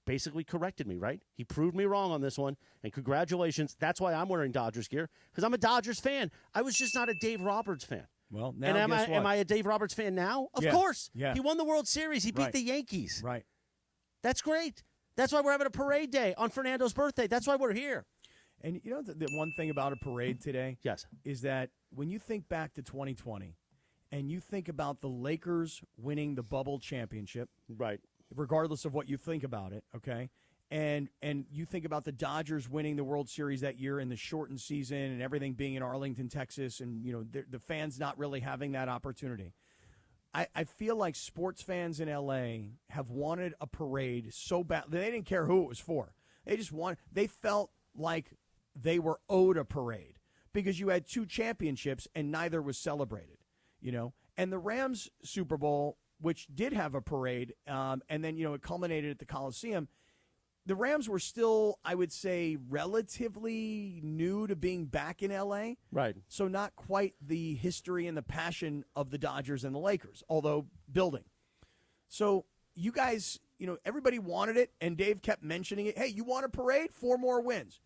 basically corrected me, right? He proved me wrong on this one, and congratulations. That's why I'm wearing Dodgers gear, because I'm a Dodgers fan. I was just not a Dave Roberts fan. Well, now and guess what? am I a Dave Roberts fan now? Of course. Yeah. He won the World Series. He beat the Yankees. Right. That's great. That's why we're having a parade day on Fernando's birthday. That's why we're here. And you know the one thing about a parade today is that when you think back to 2020 and you think about the Lakers winning the bubble championship, right, regardless of what you think about it, okay, and you think about the Dodgers winning the World Series that year in the shortened season and everything being in Arlington, Texas, and you know the fans not really having that opportunity. I feel like sports fans in LA have wanted a parade so bad. They didn't care who it was for. They felt like they were owed a parade because you had two championships and neither was celebrated, you know. And the Rams Super Bowl, which did have a parade, and then, you know, it culminated at the Coliseum. The Rams were still, I would say, relatively new to being back in L.A. Right. So not quite the history and the passion of the Dodgers and the Lakers, although building. So you guys, you know, everybody wanted it, and Dave kept mentioning it. Hey, you want a parade? 4 more wins.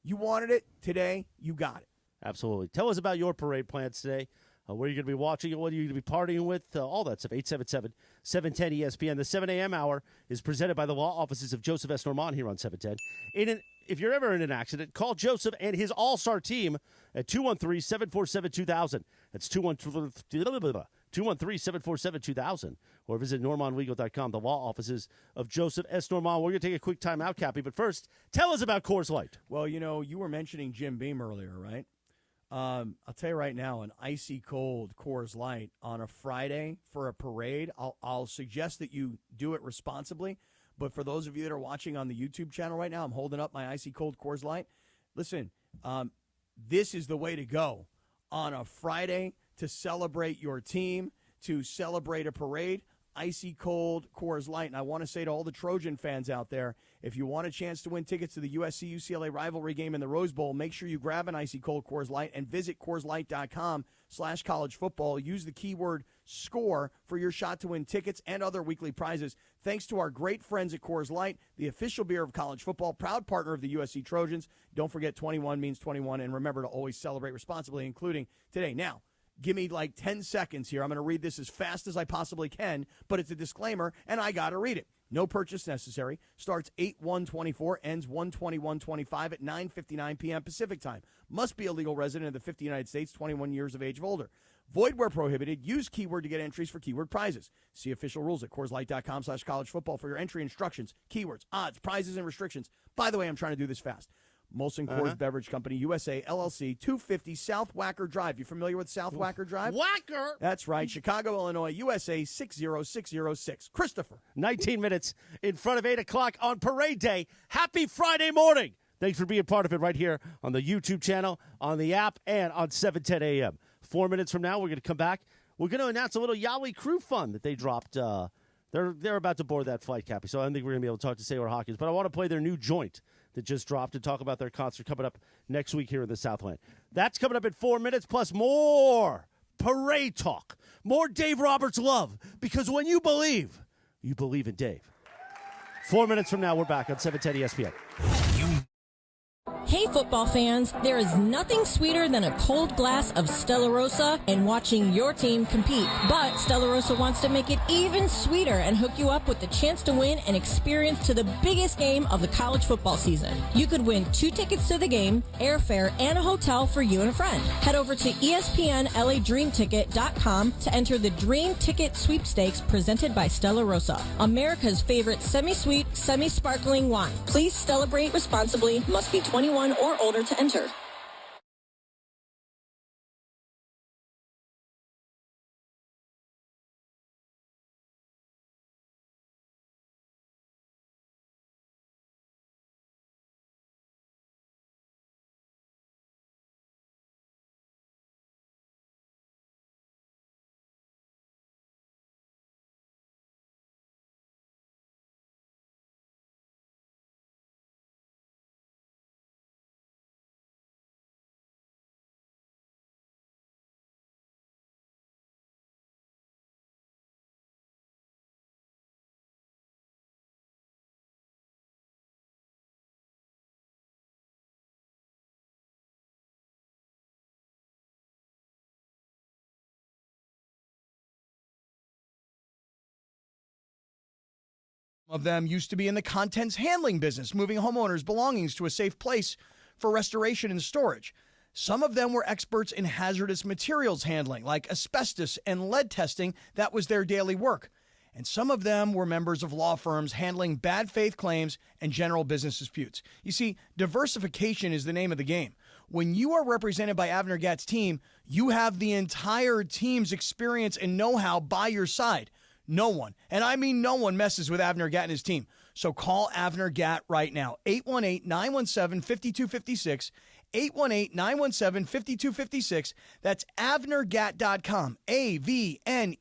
You wanted it today. You got it. Absolutely. Tell us about your parade plans today. Where you're going to be watching it, what are you going to be partying with, all that stuff. 877-710-ESPN. The 7 a.m. hour is presented by the law offices of Joseph S. Normand here on 710. If you're ever in an accident, call Joseph and his all-star team at 213-747-2000. That's 213-747-2000. Or visit normandlegal.com, the law offices of Joseph S. Normand. We're going to take a quick time out, Kappy. But first, tell us about Coors Light. Well, you know, you were mentioning Jim Beam earlier, right? I'll tell you right now, an icy cold Coors Light on a Friday for a parade, I'll suggest that you do it responsibly. But for those of you that are watching on the YouTube channel right now, I'm holding up my icy cold Coors Light. Listen, this is the way to go on a Friday to celebrate your team, to celebrate a parade. Icy cold Coors Light. And I want to say to all the Trojan fans out there, if you want a chance to win tickets to the USC-UCLA rivalry game in the Rose Bowl, make sure you grab an icy cold Coors Light and visit CoorsLight.com/collegefootball. Use the keyword SCORE for your shot to win tickets and other weekly prizes. Thanks to our great friends at Coors Light, the official beer of college football, proud partner of the USC Trojans. Don't forget 21 means 21, and remember to always celebrate responsibly, including today. Now, give me like 10 seconds here. I'm going to read this as fast as I possibly can, but it's a disclaimer, and I got to read it. No purchase necessary. Starts 8/1/24, ends 1/21/25 at 9:59 p.m. Pacific time. Must be a legal resident of the 50 United States, 21 years of age or older. Void where prohibited. Use keyword to get entries for keyword prizes. See official rules at CoorsLight.com/collegefootball for your entry instructions, keywords, odds, prizes, and restrictions. By the way, I'm trying to do this fast. Molson Coors Beverage Company, USA, LLC, 250 South Wacker Drive. You familiar with South Wacker Drive? Wacker! That's right. Chicago, Illinois, USA, 60606. Christopher. 19 minutes in front of 8 o'clock on Parade Day. Happy Friday morning. Thanks for being part of it right here on the YouTube channel, on the app, and on 710 a.m. 4 minutes from now, we're going to come back. We're going to announce a little Yahweh Crew Fund that they dropped They're about to board that flight, Kappy, so I don't think we're going to be able to talk to Sailor Hawkins. But I want to play their new joint that just dropped and talk about their concert coming up next week here in the Southland. That's coming up in 4 minutes, plus more parade talk, more Dave Roberts love, because when you believe in Dave. 4 minutes from now, we're back on 710 ESPN. Hey football fans, there is nothing sweeter than a cold glass of Stella Rosa and watching your team compete. But Stella Rosa wants to make it even sweeter and hook you up with the chance to win an experience to the biggest game of the college football season. You could win 2 tickets to the game, airfare, and a hotel for you and a friend. Head over to ESPNLADreamTicket.com to enter the Dream Ticket Sweepstakes presented by Stella Rosa, America's favorite semi-sweet, semi-sparkling wine. Please celebrate responsibly. Must be 21 or older to enter. Of them used to be in the contents handling business, moving homeowners' belongings to a safe place for restoration and storage. Some of them were experts in hazardous materials handling, like asbestos and lead testing. That was their daily work. And some of them were members of law firms handling bad faith claims and general business disputes. You see, diversification is the name of the game. When you are represented by Avner Gatt's team, you have the entire team's experience and know-how by your side. No one, and I mean no one, messes with Avner Gatt and his team. So call Avner Gatt right now, 818-917-5256, 818-917-5256. That's AvnerGatt.com, AVNERGAT,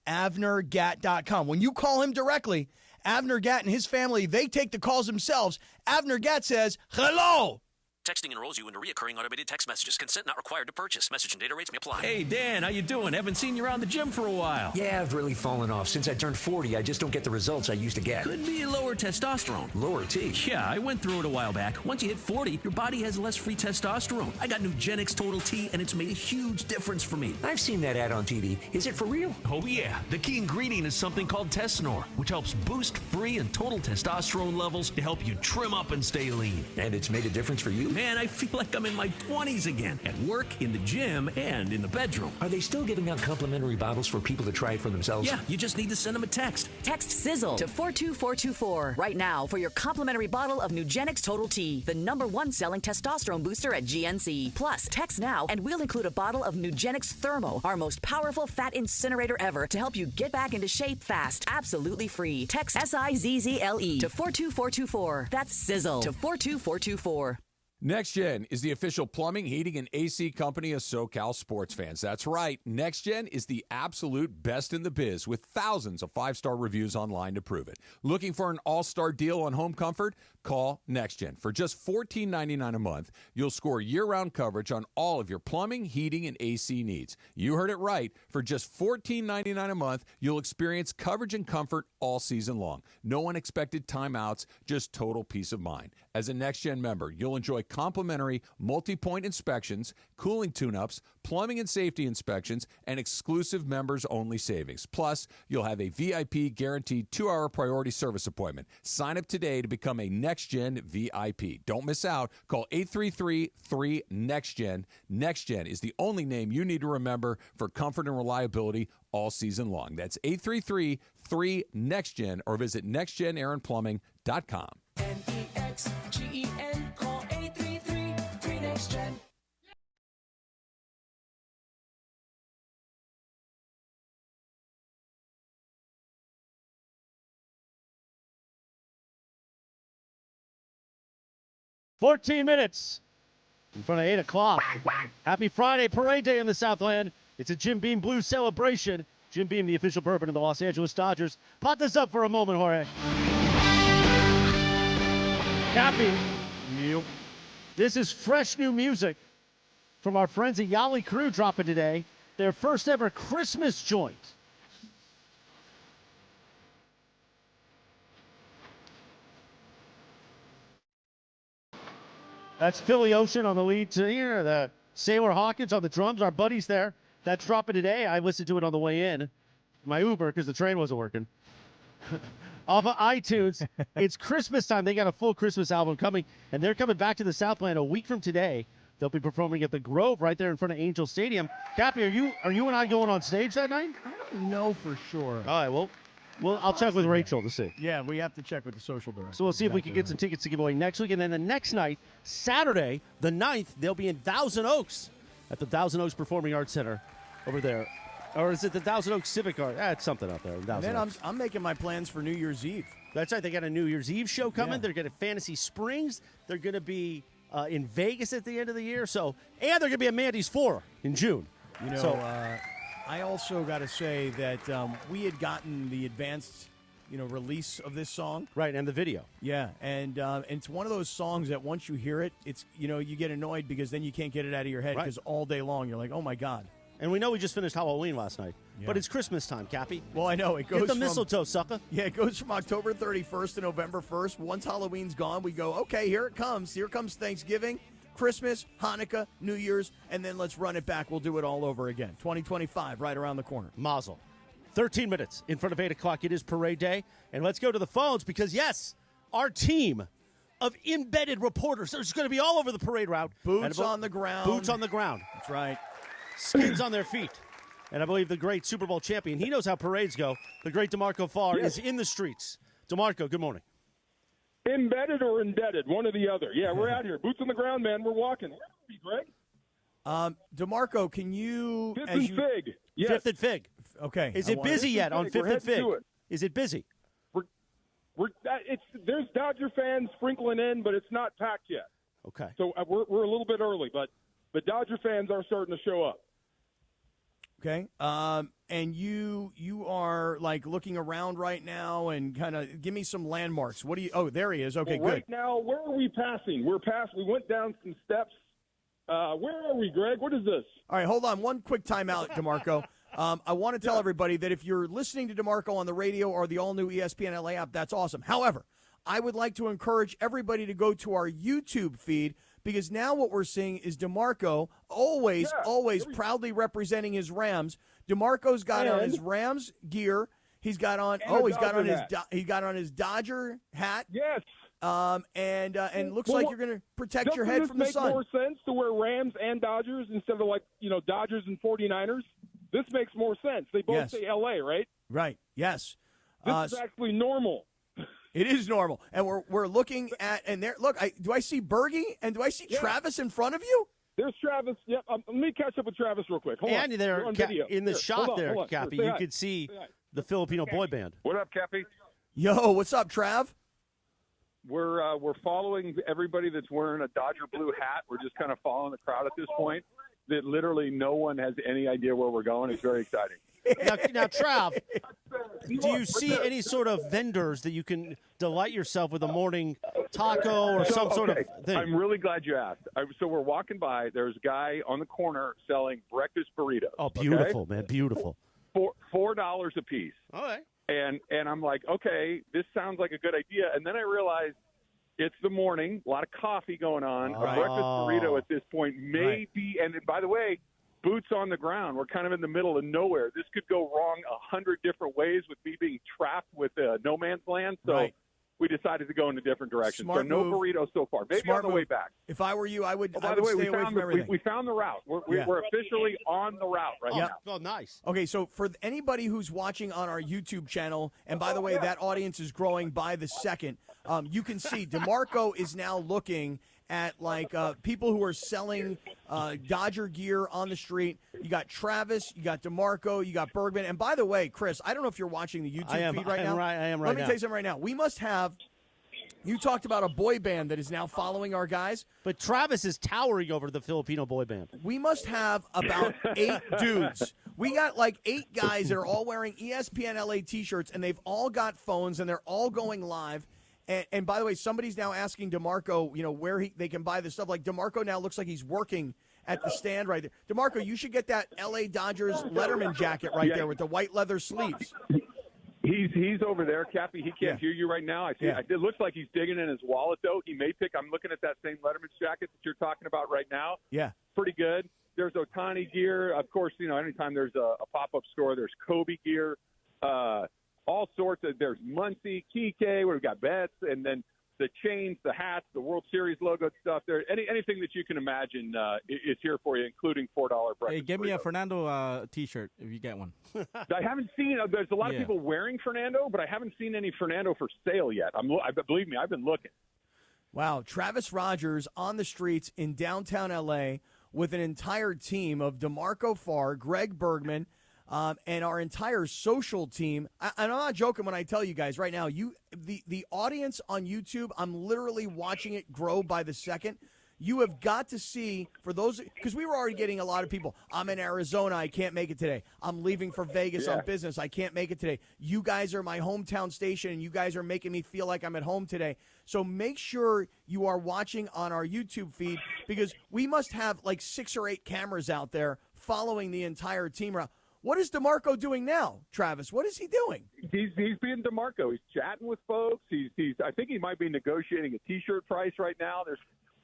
AvnerGatt.com. When you call him directly, Avner Gatt and his family, they take the calls themselves. Avner Gatt says, hello. Texting enrolls you into recurring automated text messages. Consent not required to purchase. Message and data rates may apply. Hey, Dan, how you doing? Haven't seen you around the gym for a while. Yeah, I've really fallen off. Since I turned 40, I just don't get the results I used to get. Could be lower testosterone. Lower T? Yeah, I went through it a while back. Once you hit 40, your body has less free testosterone. I got Nugenix Total T, and it's made a huge difference for me. I've seen that ad on TV. Is it for real? Oh, yeah. The key ingredient is something called Tesnor, which helps boost free and total testosterone levels to help you trim up and stay lean. And it's made a difference for you? Man, I feel like I'm in my 20s again, at work, in the gym, and in the bedroom. Are they still giving out complimentary bottles for people to try it for themselves? Yeah, you just need to send them a text. Text SIZZLE to 42424 right now for your complimentary bottle of Nugenix Total T, the #1 selling testosterone booster at GNC. Plus, text now and we'll include a bottle of Nugenix Thermo, our most powerful fat incinerator ever, to help you get back into shape fast, absolutely free. Text SIZZLE to 42424. That's SIZZLE to 42424. Next Gen is the official plumbing, heating, and AC company of SoCal sports fans. That's right. Next Gen is the absolute best in the biz with thousands of 5-star reviews online to prove it. Looking for an all-star deal on home comfort? Call Next Gen. For just $14.99 a month, you'll score year-round coverage on all of your plumbing, heating, and AC needs. You heard it right. For just $14.99 a month, you'll experience coverage and comfort all season long. No unexpected timeouts, just total peace of mind. As a Next Gen member, you'll enjoy complimentary multi-point inspections, cooling tune-ups, plumbing and safety inspections, and exclusive members-only savings. Plus, you'll have a VIP guaranteed 2-hour priority service appointment. Sign up today to become a Next Gen VIP. Don't miss out. Call 833-3-NEXT-GEN. Next Gen is the only name you need to remember for comfort and reliability all season long. That's 833-3-NEXT-GEN or visit nextgenaironplumbing.com. NEXGEN, call 833-3-NEXT-GEN. $14 minutes in front of 8 o'clock. Happy Friday, Parade Day in the Southland. It's a Jim Beam Blues celebration. Jim Beam, the official bourbon of the Los Angeles Dodgers. Pot this up for a moment, Jorge. Kappy. Yep. This is fresh new music from our friends at Yali Crew dropping today. Their first ever Christmas joint. That's Philly Ocean on the lead here. The Sailor Hawkins on the drums. Our buddies there. That's dropping today. I listened to it on the way in. My Uber, because the train wasn't working. Off of iTunes. It's Christmas time. They got a full Christmas album coming. And they're coming back to the Southland a week from today. They'll be performing at the Grove right there in front of Angel Stadium. Kappy, are you and I going on stage that night? I don't know for sure. All right, well, I'll check with Rachel to see. Yeah, we have to check with the social director. So we'll see if we can get some tickets to give away next week. And then the next night, Saturday, the 9th, they'll be in Thousand Oaks at the Thousand Oaks Performing Arts Center over there. Or is it the Thousand Oaks Civic Art? It's something up there. And then I'm making my plans for New Year's Eve. That's right. They got a New Year's Eve show coming. Yeah. They're going to Fantasy Springs. They're going to be in Vegas at the end of the year. And they're going to be at Mandy's 4 in June. You know, I also got to say that we had gotten the advanced, release of this song. Right, and the video. Yeah, and it's one of those songs that once you hear it, it's you get annoyed because then you can't get it out of your head because all day long you're like, oh my God. And we know we just finished Halloween last night. Yeah. But it's Christmas time, Kappy. Well, I know. It goes Get the mistletoe, sucker. Yeah, it goes from October 31st to November 1st. Once Halloween's gone, we go, okay, here it comes. Here comes Thanksgiving, Christmas, Hanukkah, New Year's, and then let's run it back. We'll do it all over again. 2025, right around the corner. Mazel. 13 minutes in front of 8 o'clock. It is parade day. And let's go to the phones because, yes, our team of embedded reporters, they're just going to be all over the parade route. Boots on the ground. Boots on the ground. That's right. Skins on their feet. And I believe the great Super Bowl champion, he knows how parades go. The great DeMarco Farr is in the streets. DeMarco, good morning. Embedded or indebted, one or the other. Yeah, we're out here. Boots on the ground, man. We're walking. Where are we, Greg? DeMarco, can you... Fifth and Fig. Yes. Fifth and Fig. Okay. Is it busy yet on Fifth and Fig? Is it busy? There's Dodger fans sprinkling in, but it's not packed yet. Okay. So we're a little bit early, but the Dodger fans are starting to show up. Okay. And you are like looking around right now and kind of give me some landmarks. What do you? Oh, there he is. Okay, well, good. Right now, where are we passing? We went down some steps. Where are we, Greg? What is this? All right, hold on. One quick timeout, DeMarco. I want to tell everybody that if you're listening to DeMarco on the radio or the all-new ESPN LA app, that's awesome. However, I would like to encourage everybody to go to our YouTube feed because now what we're seeing is DeMarco always proudly representing his Rams. DeMarco's got on his Rams gear. He's got on he got on his Dodger hat. Yes. And looks like you're going to protect your head from the sun. Doesn't this make more sense to wear Rams and Dodgers instead of Dodgers and 49ers? This makes more sense. They both say LA, right? Right. Yes. This is actually normal. It is normal, and we're looking at there. Look, do I see Bergie and do I see Travis in front of you? There's Travis. Yep. Let me catch up with Travis real quick. Hold on. There, in the shot there, Kappy, you could see the Filipino boy band. What up, Kappy? Yo, what's up, Trav? We're following everybody that's wearing a Dodger blue hat. We're just kind of following the crowd at this point. That literally no one has any idea where we're going. It's very exciting. Now, Trav, do you see any sort of vendors that you can delight yourself with a morning taco or some sort of thing? I'm really glad you asked. So we're walking by. There's a guy on the corner selling breakfast burritos. Oh, beautiful, man, beautiful. $4 a piece. All right. And I'm like, okay, this sounds like a good idea. And then I realized it's the morning, a lot of coffee going on. A breakfast burrito at this point may be, and by the way, boots on the ground. We're kind of in the middle of nowhere. This could go wrong 100 different ways with me being trapped with no man's land. So we decided to go in a different direction. Smart so no move. burritos so far. Maybe on the way back. If I were you, I would. By the way, we found the route. We're officially on the route right now. Oh, nice. Okay, so for anybody who's watching on our YouTube channel, and by the way, that audience is growing by the second. You can see DeMarco is now looking at people who are selling Dodger gear on the street. You got Travis, you got DeMarco, you got Bergman. And by the way, Chris, I don't know if you're watching the YouTube feed right now. I am right now. Let me tell you something right now. We must have You talked about a boy band that is now following our guys. But Travis is towering over the Filipino boy band. We must have about 8 dudes. We got like 8 guys that are all wearing ESPN LA T-shirts, and they've all got phones, and they're all going live. And by the way, somebody's now asking DeMarco, where they can buy this stuff. Like, DeMarco now looks like he's working at the stand right there. DeMarco, you should get that LA Dodgers Letterman jacket right there with the white leather sleeves. He's over there, Kappy. He can't hear you right now. I see. Yeah. It looks like he's digging in his wallet, though. He may pick. I'm looking at that same Letterman's jacket that you're talking about right now. Yeah. Pretty good. There's Ohtani gear. Of course, anytime there's a pop-up store, there's Kobe gear. All sorts of. There's Muncie, Kike. We've got bets, and then the chains, the hats, the World Series logo stuff. There, anything that you can imagine is here for you, including $4 breakfast. Hey, get me burritos. a Fernando T-shirt if you get one. I haven't seen. There's a lot of people wearing Fernando, but I haven't seen any Fernando for sale yet. Believe me, I've been looking. Wow, Travis Rogers on the streets in downtown LA with an entire team of DeMarco Farr, Greg Bergman, and our entire social team. And I'm not joking when I tell you guys right now, the audience on YouTube, I'm literally watching it grow by the second. You have got to see, for those, because we were already getting a lot of people, I'm in Arizona, I can't make it today. I'm leaving for Vegas on business, I can't make it today. You guys are my hometown station, and you guys are making me feel like I'm at home today. So make sure you are watching on our YouTube feed, because we must have like 6 or 8 cameras out there following the entire team around. What is DeMarco doing now, Travis? What is he doing? He's being DeMarco. He's chatting with folks. I think he might be negotiating a T-shirt price right now.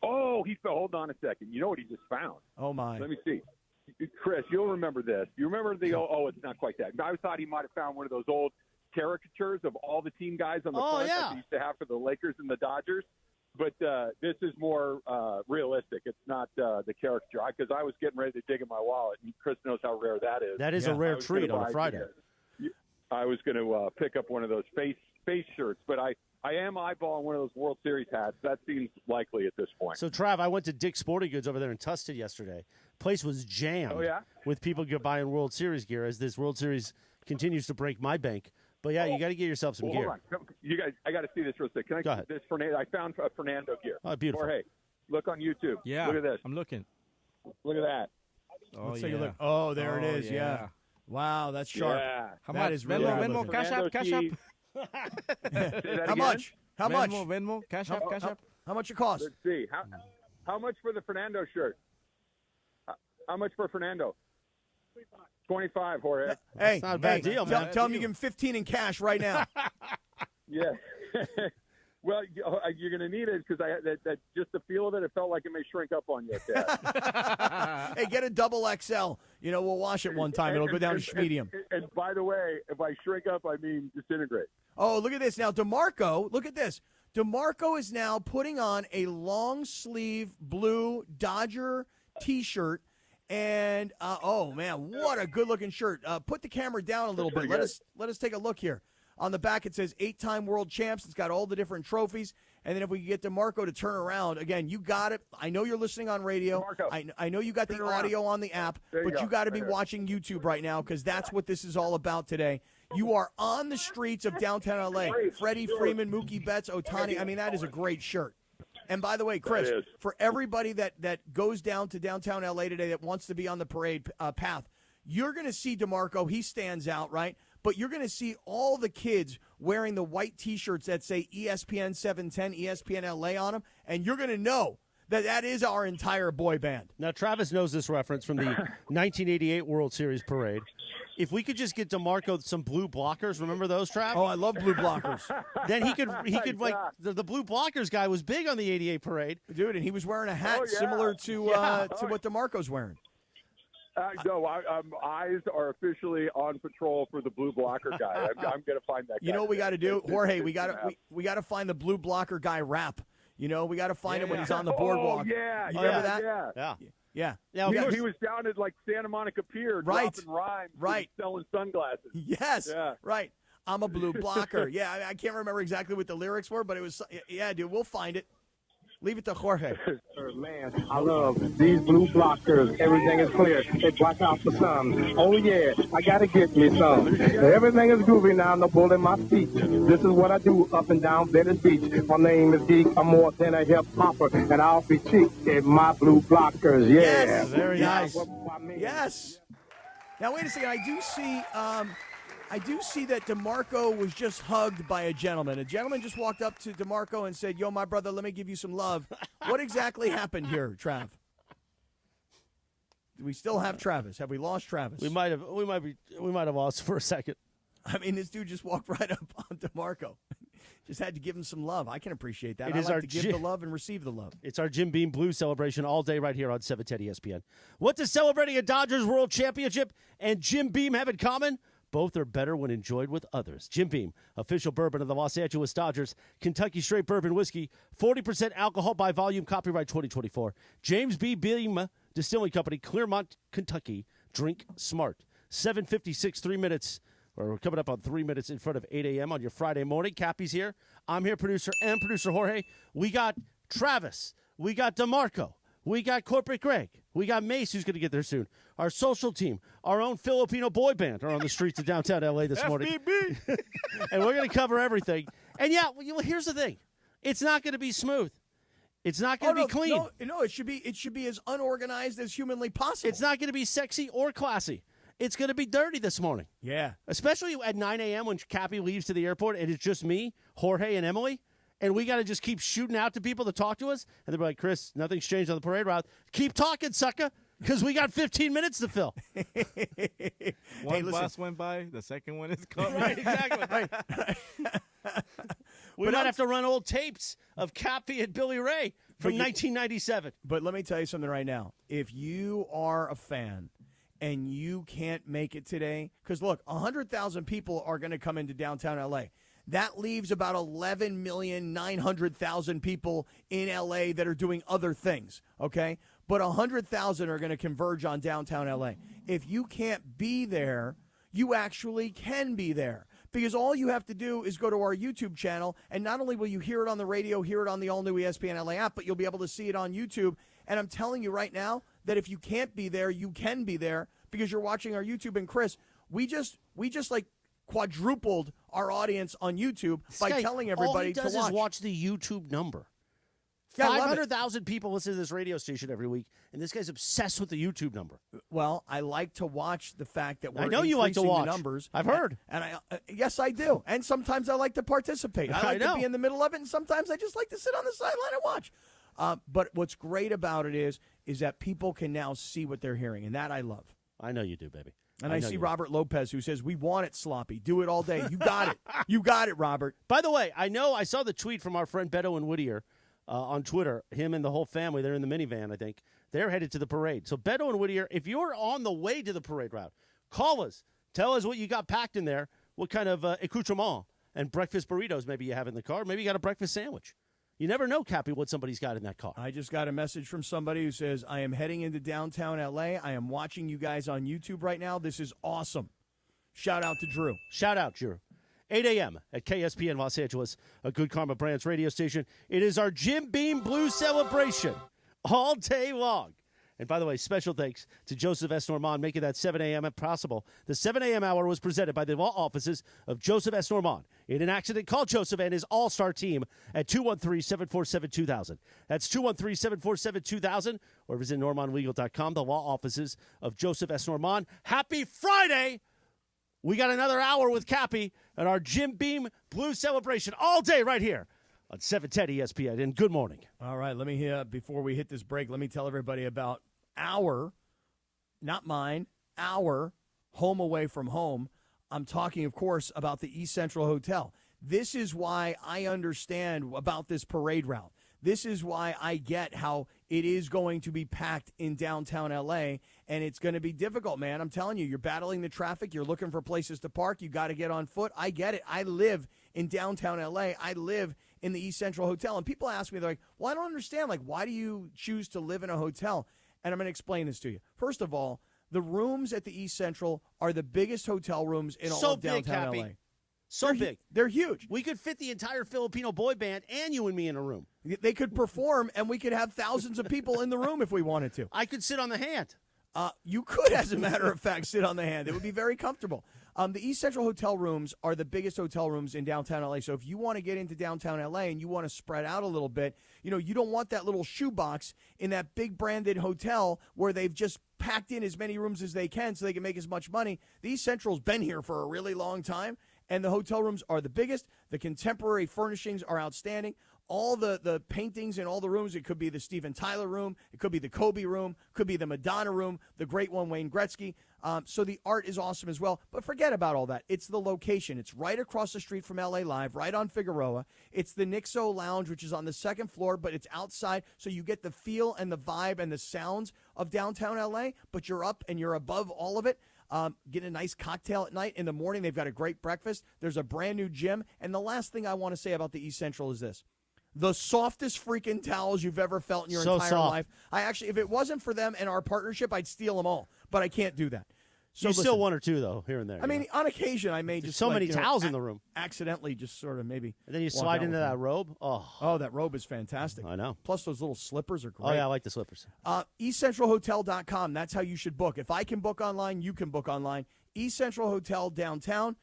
Hold on a second. You know what he just found? Oh, my. Let me see. Chris, you'll remember this. You remember it's not quite that. I thought he might have found one of those old caricatures of all the team guys on the front that he used to have for the Lakers and the Dodgers. But this is more realistic. It's not the caricature. Because I was getting ready to dig in my wallet, and Chris knows how rare that is. That is a rare treat on a Friday. I was going to pick up one of those face shirts, but I am eyeballing one of those World Series hats. That seems likely at this point. So, Trav, I went to Dick's Sporting Goods over there in Tustin yesterday. Place was jammed with people buying World Series gear as this World Series continues to break my bank. But, yeah, you got to get yourself some gear. Hold on. You guys, I got to see this real quick. Can I Go ahead. This Fernando? I found a Fernando gear. Oh, beautiful. Jorge, look on YouTube. Yeah. Look at this. I'm looking. Look at that. Oh, Let's take a look. Oh, there it is. Yeah. Wow, that's sharp. Yeah. How that much? is really Venmo, Cash App, Cash App. How much? How much? Venmo, Cash App, Cash App. How much it costs? Let's see. How much for the Fernando shirt? How much for Fernando? 25, Jorge. Hey, It's not a bad deal, man. Tell him you give him 15 in cash right now. Yeah. Well, you're going to need it because that just the feel of it felt like it may shrink up on you. Hey, get a double XL. We'll wash it one time. It'll go down to medium. And by the way, if I shrink up, I mean disintegrate. Oh, look at this. Now, DeMarco, look at this. DeMarco is now putting on a long-sleeve blue Dodger T-shirt. And, oh, man, what a good-looking shirt. Put the camera down a little bit. Let us take a look here. On the back, it says 8-time world champs. It's got all the different trophies. And then if we can get DeMarco to turn around, again, you got it. I know you're listening on radio. I know you got the audio on the app, but you got to be watching YouTube right now because that's what this is all about today. You are on the streets of downtown L.A. Freddie Freeman, Mookie Betts, Ohtani. I mean, that is a great shirt. And by the way, Chris, for everybody that goes down to downtown L.A. today that wants to be on the parade path, you're going to see DeMarco. He stands out, right? But you're going to see all the kids wearing the white T-shirts that say ESPN 710, ESPN LA on them, and you're going to know that is our entire boy band. Now, Travis knows this reference from the 1988 World Series parade. If we could just get DeMarco some blue blockers, remember those, Trav? Oh, I love blue blockers. Then he could like the blue blockers guy was big on the 88 parade. Dude, and he was wearing a hat similar to what DeMarco's wearing. No, eyes are officially on patrol for the blue blocker guy. I'm going to find that guy. You know what we got to do, Jorge? We got to find the blue blocker guy rap. We got to find him when he's on the boardwalk. Oh, yeah. You remember that? Yeah. Now, he was down at like Santa Monica Pier dropping rhymes, selling sunglasses. Yes, right. I'm a blue blocker. I can't remember exactly what the lyrics were, but it was, dude, we'll find it. Leave it to Jorge. Man, I love these blue blockers. Everything is clear. They block out the sun. Oh, yeah, I got to get me some. Everything is groovy now, no bull in my speech. This is what I do up and down Venice Beach. My name is Geek. I'm more than a hip-hopper, and I'll be cheap in my blue blockers. Yeah. Yes, very nice. Yes. Now, wait a second. I do see that DeMarco was just hugged by a gentleman. A gentleman just walked up to DeMarco and said, "Yo, my brother, let me give you some love." What exactly happened here, Trav? Do we still have Travis? Have we lost Travis? We might have lost for a second. I mean, this dude just walked right up on DeMarco. Just had to give him some love. I can appreciate that. I like to give the love and receive the love. It's our Jim Beam Blue celebration all day right here on 710 ESPN. What does celebrating a Dodgers World Championship and Jim Beam have in common? Both are better when enjoyed with others. Jim Beam, official bourbon of the Los Angeles Dodgers, Kentucky Straight Bourbon Whiskey, 40% alcohol by volume, copyright 2024. James B. Beam Distilling Company, Claremont, Kentucky. Drink smart. 7:56, 3 minutes. Or we're coming up on 3 minutes in front of 8 a.m. on your Friday morning. Kappy's here. I'm here, producer Jorge. We got Travis. We got DeMarco. We got Corporate Greg. We got Mace, who's going to get there soon. Our social team, our own Filipino boy band, are on the streets of downtown L.A. this morning. And we're going to cover everything. And, yeah, here's the thing. It's not going to be smooth. It's not going to be clean. No, it should be as unorganized as humanly possible. It's not going to be sexy or classy. It's going to be dirty this morning. Yeah. Especially at 9 a.m. when Kappy leaves to the airport and it's just me, Jorge, and Emily. And we got to just keep shooting out to people to talk to us. And they're like, "Chris, nothing's changed on the parade route. Keep talking, sucker, because we got 15 minutes to fill." One bus went by. The second one is coming. Right, exactly. Right. We might have to run old tapes of Kappy and Billy Ray from 1997. But let me tell you something right now. If you are a fan and you can't make it today, because, look, 100,000 people are going to come into downtown L.A., that leaves about 11,900,000 people in L.A. that are doing other things, okay? But 100,000 are going to converge on downtown L.A. If you can't be there, you actually can be there. Because all you have to do is go to our YouTube channel, and not only will you hear it on the radio, hear it on the all-new ESPN LA app, but you'll be able to see it on YouTube. And I'm telling you right now that if you can't be there, you can be there because you're watching our YouTube. And, Chris, we just like quadrupled our audience on YouTube by telling everybody to watch. All he does is watch the YouTube number. Yeah, 500,000 people listen to this radio station every week, and this guy's obsessed with the YouTube number. Well, I like to watch the fact that we're I know you like to increasing watch. the numbers. I've heard. And yes, I do. And sometimes I like to participate. I like to be in the middle of it, and sometimes I just like to sit on the sideline and watch. But what's great about it is that people can now see what they're hearing, and that I love. I know you do, baby. And I see Robert Lopez, who says, "We want it sloppy. Do it all day." You got it. You got it, Robert. By the way, I saw the tweet from our friend Beto and Whittier on Twitter. Him and the whole family, they're in the minivan, I think. They're headed to the parade. So Beto and Whittier, if you're on the way to the parade route, call us. Tell us what you got packed in there, what kind of accoutrement and breakfast burritos maybe you have in the car. Maybe you got a breakfast sandwich. You never know, Kappy, what somebody's got in that car. I just got a message from somebody who says, "I am heading into downtown L.A. I am watching you guys on YouTube right now. This is awesome." Shout out to Drew. Shout out, Drew. 8 a.m. at KSPN Los Angeles, a Good Karma Brands radio station. It is our Jim Beam Blue celebration all day long. And by the way, special thanks to Joseph S. Normand making that 7 a.m. possible. The 7 a.m. hour was presented by the law offices of Joseph S. Normand. In an accident, call Joseph and his all-star team at 213-747-2000. That's 213-747-2000, or visit normandlegal.com, the law offices of Joseph S. Normand. Happy Friday! We got another hour with Kappy and our Jim Beam Blue celebration all day right here on 710 ESPN. And good morning. All right, let me before we hit this break, let me tell everybody about our, not mine, our home away from home. I'm talking, of course, about the East Central Hotel. This is why I understand about this parade route. This is why I get how it is going to be packed in downtown L.A., and it's going to be difficult, man. I'm telling you, you're battling the traffic. You're looking for places to park. You got to get on foot. I get it. I live in downtown L.A. I live in the East Central Hotel, and people ask me, they're like, well, I don't understand. Like, why do you choose to live in a hotel? And I'm going to explain this to you. First of all, the rooms at the East Central are the biggest hotel rooms in all of downtown L.A. So big. They're huge. We could fit the entire Filipino boy band and you and me in a room. They could perform, and we could have thousands of people in the room if we wanted to. I could sit on the hand. You could, as a matter of fact, sit on the hand. It would be very comfortable. The East Central hotel rooms are the biggest hotel rooms in downtown L.A., so if you want to get into downtown L.A. and you want to spread out a little bit, you don't want that little shoebox in that big branded hotel where they've just packed in as many rooms as they can so they can make as much money. The East Central's been here for a really long time, and the hotel rooms are the biggest. The contemporary furnishings are outstanding. All the paintings in all the rooms, it could be the Steven Tyler room, it could be the Kobe room, could be the Madonna room, the great one, Wayne Gretzky. So the art is awesome as well. But forget about all that. It's the location. It's right across the street from LA Live, right on Figueroa. It's the Nixo Lounge, which is on the second floor, but it's outside, so you get the feel and the vibe and the sounds of downtown LA, but you're up and you're above all of it. Get a nice cocktail at night. In the morning, they've got a great breakfast. There's a brand new gym. And the last thing I want to say about the East Central is this. The softest freaking towels you've ever felt in your entire life. If it wasn't for them and our partnership, I'd steal them all. But I can't do that. So still one or two, though, here and there. I mean, on occasion, I may just many towels in the room. Accidentally just sort of maybe. And then you slide into that robe. Oh, that robe is fantastic. I know. Plus, those little slippers are great. Oh, yeah, I like the slippers. EastCentralHotel.com. That's how you should book. If I can book online, you can book online. East Central Hotel downtown.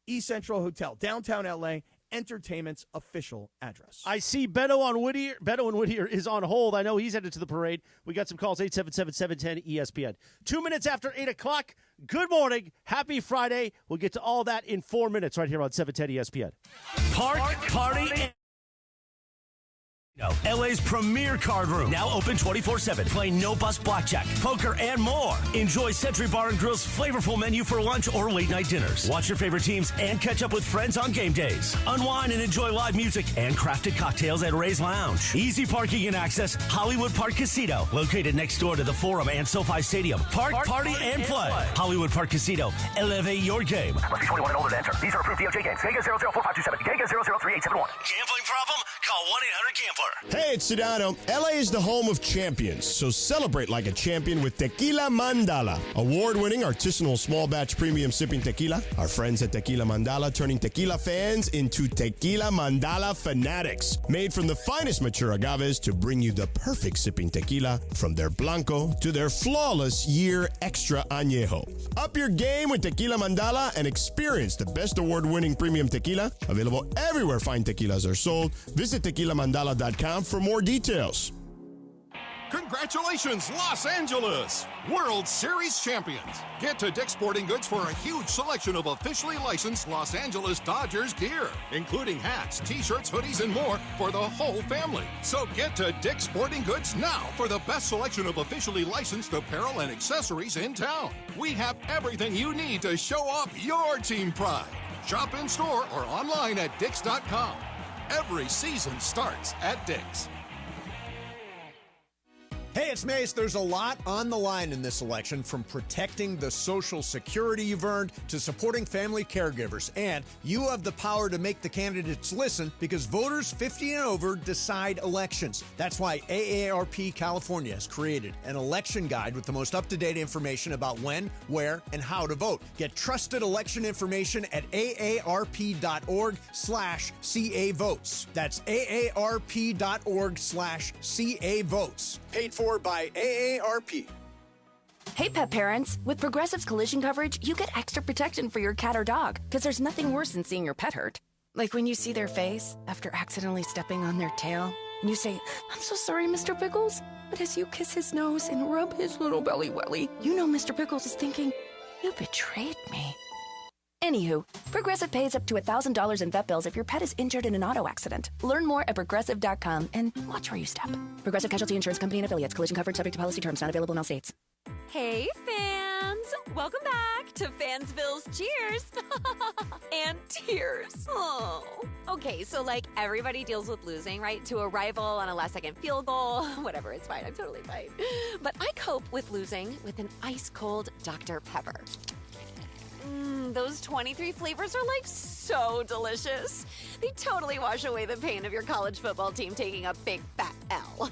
East Central Hotel downtown L.A., Entertainment's official address. I see Beto and Whittier is on hold. I know he's headed to the parade. We got some calls, 877-710-ESPN. 2 minutes after 8 o'clock. Good morning. Happy Friday. We'll get to all that in 4 minutes right here on 710 ESPN. Party. LA's premier card room, now open 24/7. Play no-bust blackjack, poker, and more. Enjoy Century Bar & Grill's flavorful menu for lunch or late-night dinners. Watch your favorite teams and catch up with friends on game days. Unwind and enjoy live music and crafted cocktails at Ray's Lounge. Easy parking and access, Hollywood Park Casino, located next door to the Forum and SoFi Stadium. Party, and play. Hollywood Park Casino, elevate your game. Must be 21 and older to enter. These are approved DOJ games. Vegas 004527. Vegas 003871. Gambling problem? Call 1-800-GAMBLER. Hey, it's Sedano. LA is the home of champions, so celebrate like a champion with Tequila Mandala. Award-winning artisanal small batch premium sipping tequila. Our friends at Tequila Mandala turning tequila fans into Tequila Mandala fanatics. Made from the finest mature agaves to bring you the perfect sipping tequila, from their Blanco to their flawless year extra añejo. Up your game with Tequila Mandala and experience the best award-winning premium tequila. Available everywhere fine tequilas are sold. Visit tequilamandala.com for more details. Congratulations, Los Angeles! World Series champions! Get to Dick's Sporting Goods for a huge selection of officially licensed Los Angeles Dodgers gear, including hats, t-shirts, hoodies, and more for the whole family. So get to Dick's Sporting Goods now for the best selection of officially licensed apparel and accessories in town. We have everything you need to show off your team pride. Shop in store or online at Dicks.com. Every season starts at Dick's. Hey, it's Mace. There's a lot on the line in this election, from protecting the Social Security you've earned to supporting family caregivers. And you have the power to make the candidates listen, because voters 50 and over decide elections. That's why AARP California has created an election guide with the most up-to-date information about when, where, and how to vote. Get trusted election information at aarp.org/CA votes. That's aarp.org/CA votes. Paid for by AARP. Hey, pet parents. With Progressive's collision coverage, you get extra protection for your cat or dog, because there's nothing worse than seeing your pet hurt. Like when you see their face after accidentally stepping on their tail, and you say, "I'm so sorry, Mr. Pickles." But as you kiss his nose and rub his little belly welly, you know Mr. Pickles is thinking, "You betrayed me." Anywho, Progressive pays up to $1,000 in vet bills if your pet is injured in an auto accident. Learn more at Progressive.com and watch where you step. Progressive Casualty Insurance Company and Affiliates. Collision coverage subject to policy terms. Not available in all states. Hey, fans! Welcome back to Fansville's Cheers and Tears. Oh. Okay, so like everybody deals with losing, right? To a rival on a last-second field goal. Whatever, it's fine. I'm totally fine. But I cope with losing with an ice-cold Dr. Pepper. Those 23 flavors are like so delicious. They totally wash away the pain of your college football team taking a big fat L.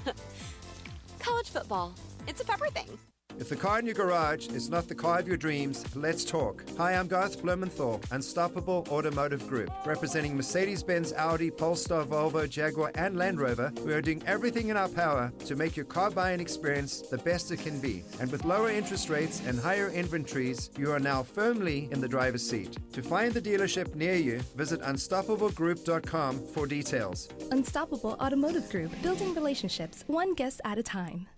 College football, it's a pepper thing. If the car in your garage is not the car of your dreams, let's talk. Hi, I'm Garth Blumenthal, Unstoppable Automotive Group. Representing Mercedes-Benz, Audi, Polestar, Volvo, Jaguar, and Land Rover, we are doing everything in our power to make your car buying experience the best it can be. And with lower interest rates and higher inventories, you are now firmly in the driver's seat. To find the dealership near you, visit unstoppablegroup.com for details. Unstoppable Automotive Group, building relationships one guest at a time.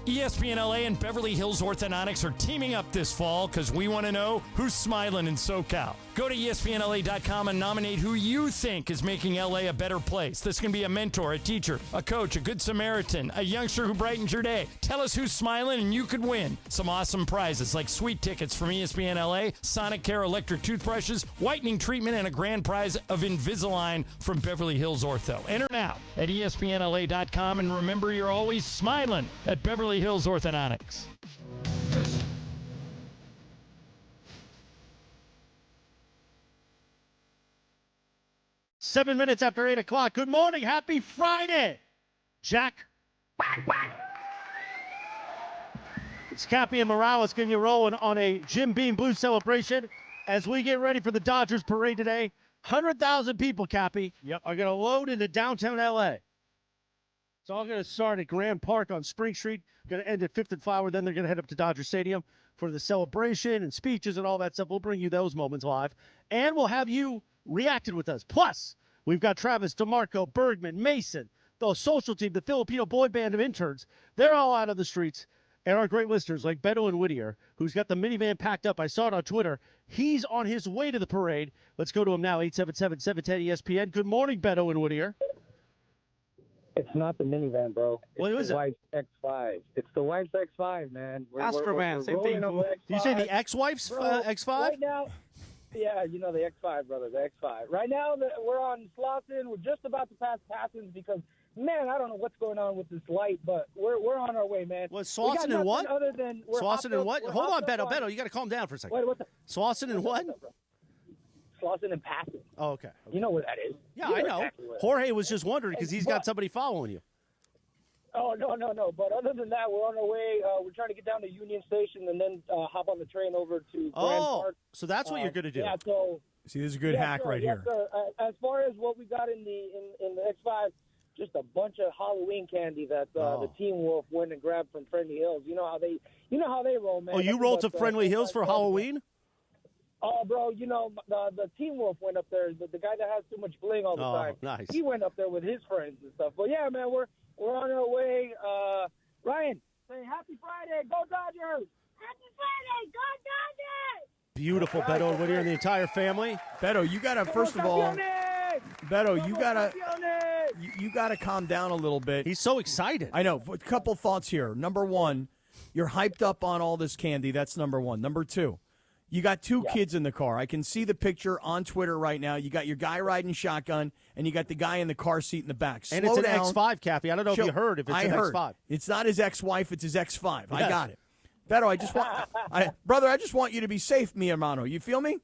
ESPN LA and Beverly Hills Orthodontics are teaming up this fall because we want to know who's smiling in SoCal. Go to ESPNLA.com and nominate who you think is making LA a better place. This can be a mentor, a teacher, a coach, a good Samaritan, a youngster who brightens your day. Tell us who's smiling and you could win some awesome prizes like sweet tickets from ESPN LA, Sonic Care electric toothbrushes, whitening treatment, and a grand prize of Invisalign from Beverly Hills Ortho. Enter now at ESPNLA.com and remember you're always smiling at Beverly Hills Orthodontics. 7 minutes after 8 o'clock. Good morning. Happy Friday. Jack. It's Kappy and Morales getting you rolling on a Jim Beam Blues celebration as we get ready for the Dodgers parade today. 100,000 people, Kappy, are going to load into downtown L.A. It's all going to start at Grand Park on Spring Street, going to end at 5th and Flower. Then they're going to head up to Dodger Stadium for the celebration and speeches and all that stuff. We'll bring you those moments live. And we'll have you reacted with us. Plus, we've got Travis, DeMarco, Bergman, Mason, the social team, the Filipino boy band of interns. They're all out of the streets. And our great listeners like Beto and Whittier, who's got the minivan packed up. I saw it on Twitter. He's on his way to the parade. Let's go to him now, 877-710-ESPN. Good morning, Beto and Whittier. It's not the minivan, bro. What is it's it? The wife's X5. It's the wife's X5, man. Astrovan, same thing. Did you say the ex-wife's X5? Right now, yeah, you know the X5, brother, the X5. Right now, we're on Slauson. We're just about to pass Passons because, man, I don't know what's going on with this light, but we're on our way, man. Was Slauson and what? Other than Slauson and what? Hold on, Beto. You got to calm down for a second. Wait, what's that? Slauson and what? Slauson and Passons. Oh, okay. You know where that is. Yeah, I know. Exactly Jorge was just wondering because he's got somebody following you. Oh, no. But other than that, we're on our way. We're trying to get down to Union Station and then hop on the train over to Grand Park. So that's what you're going to do. Yeah, so... See, this is a good hack right here. Sir. As far as what we got in the X5, just a bunch of Halloween candy that the Teen Wolf went and grabbed from Friendly Hills. You know how they roll, man. Oh, you rolled to Friendly Hills for Halloween? Oh, bro, you know, the Teen Wolf went up there. The guy that has too much bling all the time. Nice. He went up there with his friends and stuff. But, yeah, man, we're on our way. Ryan, say Happy Friday. Go Dodgers. Happy Friday. Go Dodgers. Beautiful, Beto and Whittier and the entire family. Beto, you got to, first of all, Beto, you got to calm down a little bit. He's so excited. I know. A couple thoughts here. Number one, you're hyped up on all this candy. That's number one. Number two, you got two kids in the car. I can see the picture on Twitter right now. You got your guy riding shotgun, and you got the guy in the car seat in the back. And it's an X5, Kappy. I don't know if you heard if it's an X5. It's not his ex-wife. It's his X5. Yes. I got it. Beto, I just want you to be safe, mi hermano. You feel me?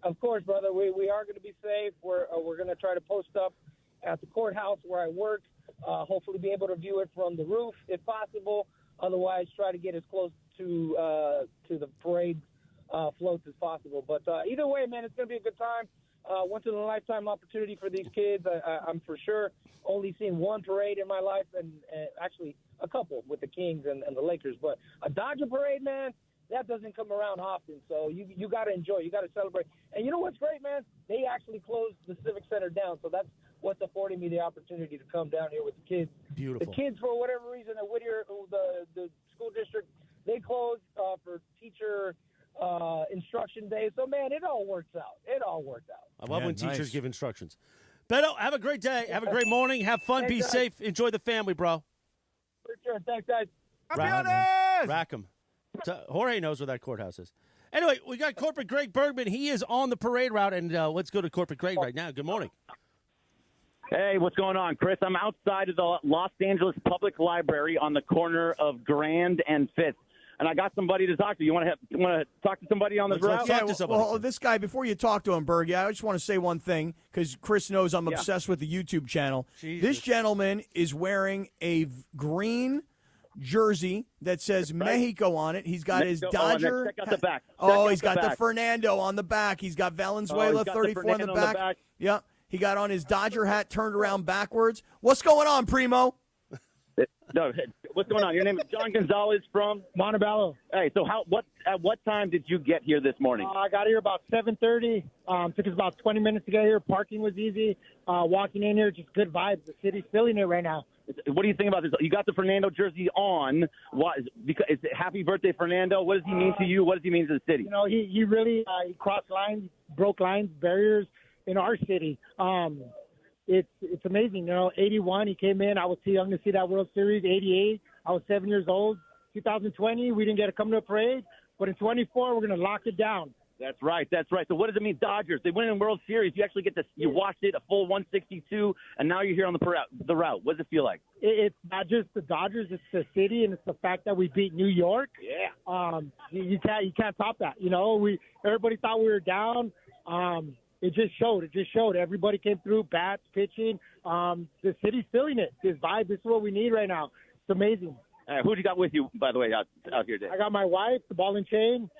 Of course, brother. We are going to be safe. We're going to try to post up at the courthouse where I work. Hopefully, be able to view it from the roof if possible. Otherwise, try to get as close to the parade floats as possible. But either way, man, it's going to be a good time. Once in a lifetime opportunity for these kids. I'm for sure only seen one parade in my life, and actually a couple with the Kings and the Lakers. But a Dodger parade, man, that doesn't come around often. So you got to enjoy. You got to celebrate. And you know what's great, man? They actually closed the Civic Center down. So that's what's affording me the opportunity to come down here with the kids. Beautiful. The kids, for whatever reason, at Whittier, the school district, they closed for teacher instruction day. So, man, it all works out. I love when teachers give instructions. Beto, have a great day. Have a great morning. Have fun. Be safe. Enjoy the family, bro. For sure. Thanks, guys. Rack 'em. Jorge knows where that courthouse is. Anyway, we got Corporate Greg Bergman. He is on the parade route, and let's go to Corporate Greg right now. Good morning. Hey, what's going on, Chris? I'm outside of the Los Angeles Public Library on the corner of Grand and 5th. And I got somebody to talk to. You want to talk to somebody on this route? Well, this guy, before you talk to him, Berg, I just want to say one thing because Chris knows I'm obsessed with the YouTube channel. Jesus. This gentleman is wearing a green jersey that says Mexico on it. He's got his Dodger. Check out the back. He's got the Fernando on the back. He's got Valenzuela 34 on the back. Yeah, he got on his Dodger hat turned around backwards. What's going on, Primo? No, what's going on? Your name is John Gonzalez from Montebello. Hey, so at what time did you get here this morning? I got here about 7:30. Took us about 20 minutes to get here. Parking was easy. Walking in here, just good vibes. The city's feeling it right now. What do you think about this? You got the Fernando jersey on. What? Because it's happy birthday, Fernando. What does he mean to you? What does he mean to the city? You know, he really he crossed lines, broke lines, barriers in our city. It's amazing. You know, 81, he came in. I was too young to see that World Series. 88, I was 7 years old. 2020, we didn't get to come to a parade. But in 24, we're going to lock it down. That's right. So what does it mean, Dodgers? They win in World Series. You actually get to you watched it a full 162, and now you're here on the route. What does it feel like? It's not just the Dodgers; it's the city, and it's the fact that we beat New York. Yeah. You can't top that. You know, everybody thought we were down. It just showed. Everybody came through, bats, pitching. The city's feeling it. This vibe. This is what we need right now. It's amazing. Who do you got with you, by the way, out here today? I got my wife, the ball and chain.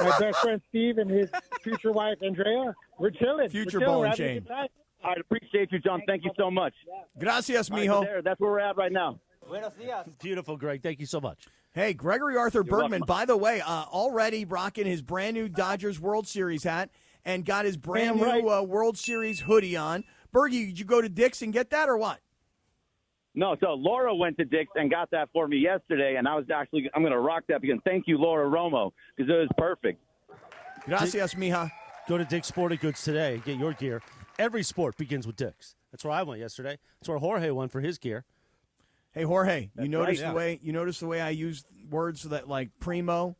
My best friend Steve and his future wife Andrea. We're chilling. Future ball and chain. I appreciate you, John. Thank you so much. Gracias, mijo. That's where we're at right now. Buenos dias. Beautiful, Greg. Thank you so much. Hey, Gregory Arthur You're Bergman, welcome. by the way, already rocking his brand new Dodgers World Series hat and got his brand new World Series hoodie on. Bergie, did you go to Dick's and get that or what? No, so Laura went to Dick's and got that for me yesterday, and I'm going to rock that because thank you, Laura Romo, because it was perfect. Gracias, mija. Go to Dick's Sporting Goods today and get your gear. Every sport begins with Dick's. That's where I went yesterday. That's where Jorge went for his gear. Hey, Jorge, you notice right, the way I use words that like primo,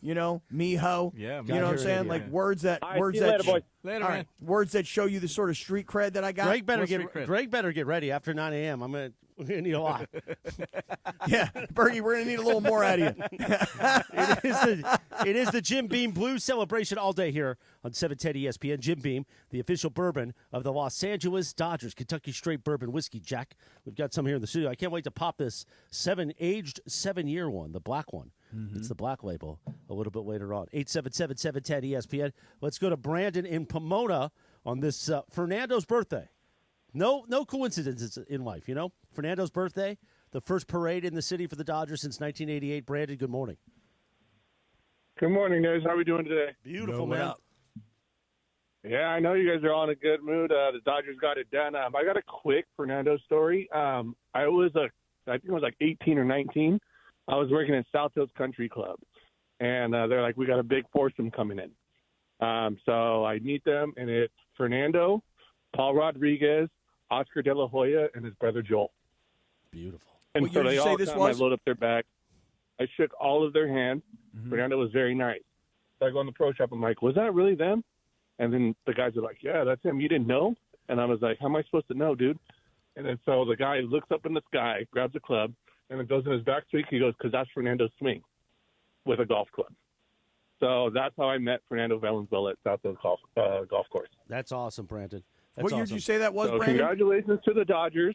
mijo. Yeah, you know what I'm saying? Like words that words that show you the sort of street cred that I got. Greg better get ready after 9 a.m. We're gonna need a lot. Yeah, Bergie, we're gonna need a little more out of you. It is the Jim Beam Blues celebration all day here on 710 ESPN. Jim Beam, the official bourbon of the Los Angeles Dodgers, Kentucky Straight Bourbon Whiskey. Jack, we've got some here in the studio. I can't wait to pop this aged 7-year one, the black one. Mm-hmm. It's the black label a little bit later on. 877-710 ESPN. Let's go to Brandon in Pomona on this Fernando's birthday. No coincidences in life, Fernando's birthday, the first parade in the city for the Dodgers since 1988. Brandon, good morning. Good morning, guys. How are we doing today? Beautiful, man. Yeah, I know you guys are all in a good mood. The Dodgers got it done. I got a quick Fernando story. I think it was like 18 or 19. I was working at South Hills Country Club, and they're like, we got a big foursome coming in. So I meet them, and it's Fernando, Paul Rodriguez, Oscar De La Hoya, and his brother Joel. Beautiful. And what so year did they you say all this come, was? I load up their back. I shook all of their hands. Mm-hmm. Fernando was very nice. So I go in the pro shop. I'm like, was that really them? And then the guys are like, yeah, that's him. You didn't know? And I was like, how am I supposed to know, dude? And then so the guy looks up in the sky, grabs a club, and then goes in his back swing. He goes, because that's Fernando's swing with a golf club. So that's how I met Fernando Valenzuela at South Hills Golf Course. That's awesome, Brandon. What year did you say that was, Brandon? Congratulations to the Dodgers.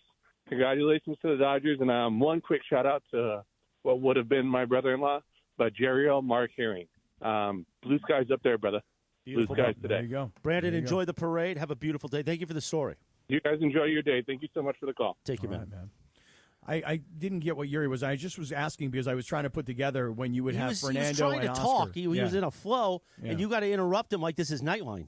And one quick shout-out to what would have been my brother-in-law, but Jerry Mark Herring. Blue skies up there, brother. Beautiful. Blue skies today. There you go. Brandon, enjoy the parade. Have a beautiful day. Thank you for the story. You guys enjoy your day. Thank you so much for the call. Take care, man. I didn't get what year he was. I just was asking because I was trying to put together when you would have Fernando he was trying and to Oscar. talk. He was in a flow, and you got to interrupt him like this is Nightline.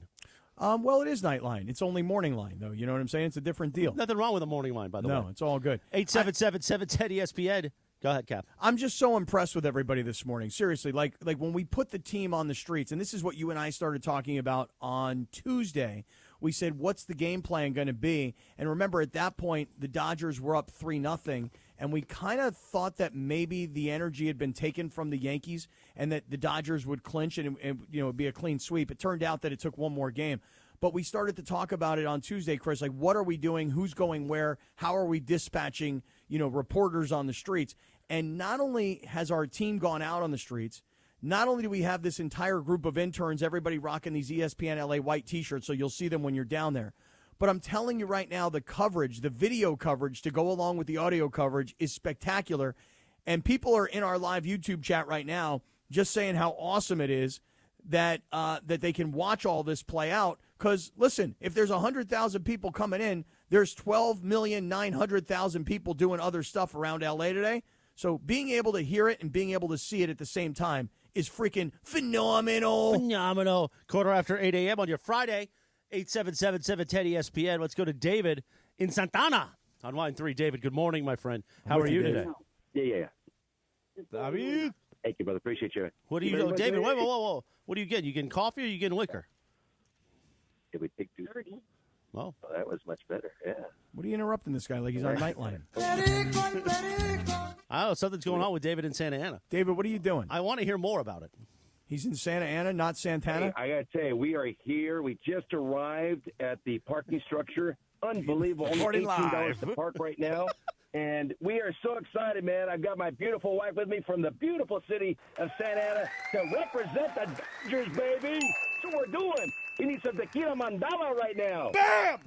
Well, it is Nightline. It's only Morning Line, though. You know what I'm saying? It's a different deal. Nothing wrong with a morning line, by the way. No, it's all good. 877-710-ESPN. Go ahead, Cap. I'm just so impressed with everybody this morning. Seriously, like when we put the team on the streets, and this is what you and I started talking about on Tuesday. We said, what's the game plan going to be? And remember, at that point, the Dodgers were up 3-0, and we kind of thought that maybe the energy had been taken from the Yankees and that the Dodgers would clinch and it'd be a clean sweep. It turned out that it took one more game. But we started to talk about it on Tuesday, Chris, like what are we doing? Who's going where? How are we dispatching, reporters on the streets? And not only has our team gone out on the streets, not only do we have this entire group of interns, everybody rocking these ESPN LA white T-shirts, so you'll see them when you're down there. But I'm telling you right now, the coverage, the video coverage to go along with the audio coverage is spectacular. And people are in our live YouTube chat right now just saying how awesome it is that that they can watch all this play out. Because, listen, if there's 100,000 people coming in, there's 12,900,000 people doing other stuff around L.A. today. So being able to hear it and being able to see it at the same time is freaking phenomenal. Phenomenal. Quarter after 8 a.m. on your Friday, 877-710-ESPN. Let's go to David in Santana on line 3. David, good morning, my friend. How are you today? Yeah. David. Thank you, brother. Appreciate you. What do you do? David, whoa. What do you get? You getting coffee or you getting liquor? Did we take 2:30? Well, that was much better. Yeah. What are you interrupting this guy like he's on Nightline? I don't know. Something's going on with David in Santa Ana. David, what are you doing? I want to hear more about it. He's in Santa Ana, not Santana? Hey, I got to tell you, we are here. We just arrived at the parking structure. Unbelievable. Only $18 to park right now. And we are so excited, man. I've got my beautiful wife with me from the beautiful city of Santa Ana to represent the Dodgers, baby. That's what we're doing. We need some tequila mandala right now. Bam!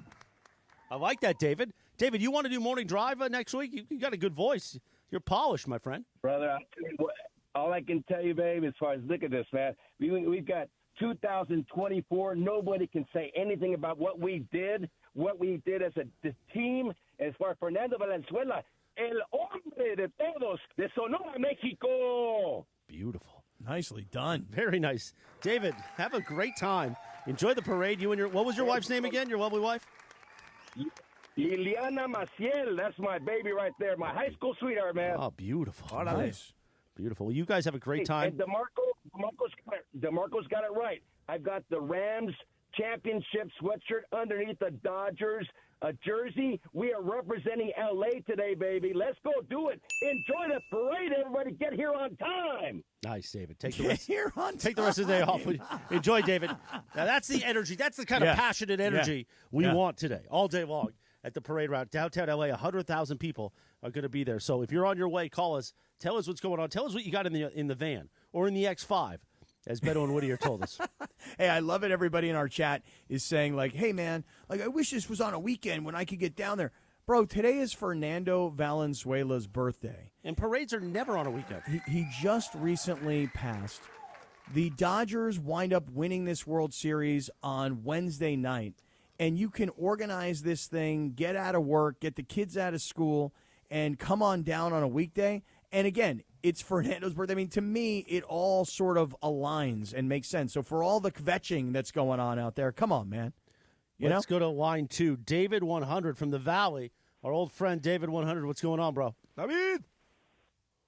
I like that, David. David, you want to do morning drive next week? You got a good voice. You're polished, my friend. Brother, I'll tell you what, all I can tell you, babe, as far as look at this, man, we've got 2024. Nobody can say anything about what we did as a team. As far as Fernando Valenzuela, el hombre de todos, de Sonora, Mexico. Beautiful. Nicely done. Very nice. David, have a great time. Enjoy the parade. You and what was your wife's name again, your lovely wife? Liliana Maciel. That's my baby right there. My high school sweetheart, man. Oh, beautiful. Oh, nice. Beautiful. Well, you guys have a great time. And DeMarco's got it right. I've got the Rams championship sweatshirt underneath the Dodgers jersey. We are representing L.A. today, baby. Let's go do it. Enjoy the parade, everybody. Get here on time. Nice, David. Take the rest of the day off. time. Enjoy, David. Now, that's the energy. That's the kind of passionate energy we want today, all day long at the parade route. Downtown L.A., 100,000 people are going to be there. So if you're on your way, call us. Tell us what's going on. Tell us what you got in the van or in the X5, as Beto and Whittier told us. Hey, I love it. Everybody in our chat is saying, like, hey, man, like, I wish this was on a weekend when I could get down there. Bro, today is Fernando Valenzuela's birthday. And parades are never on a weekend. He just recently passed. The Dodgers wind up winning this World Series on Wednesday night. And you can organize this thing, get out of work, get the kids out of school, and come on down on a weekday. And again, it's Fernando's birthday. I mean, to me, it all sort of aligns and makes sense. So for all the kvetching that's going on out there, come on, man. Let's go to line 2. David 100 from the Valley. Our old friend David 100. What's going on, bro? David.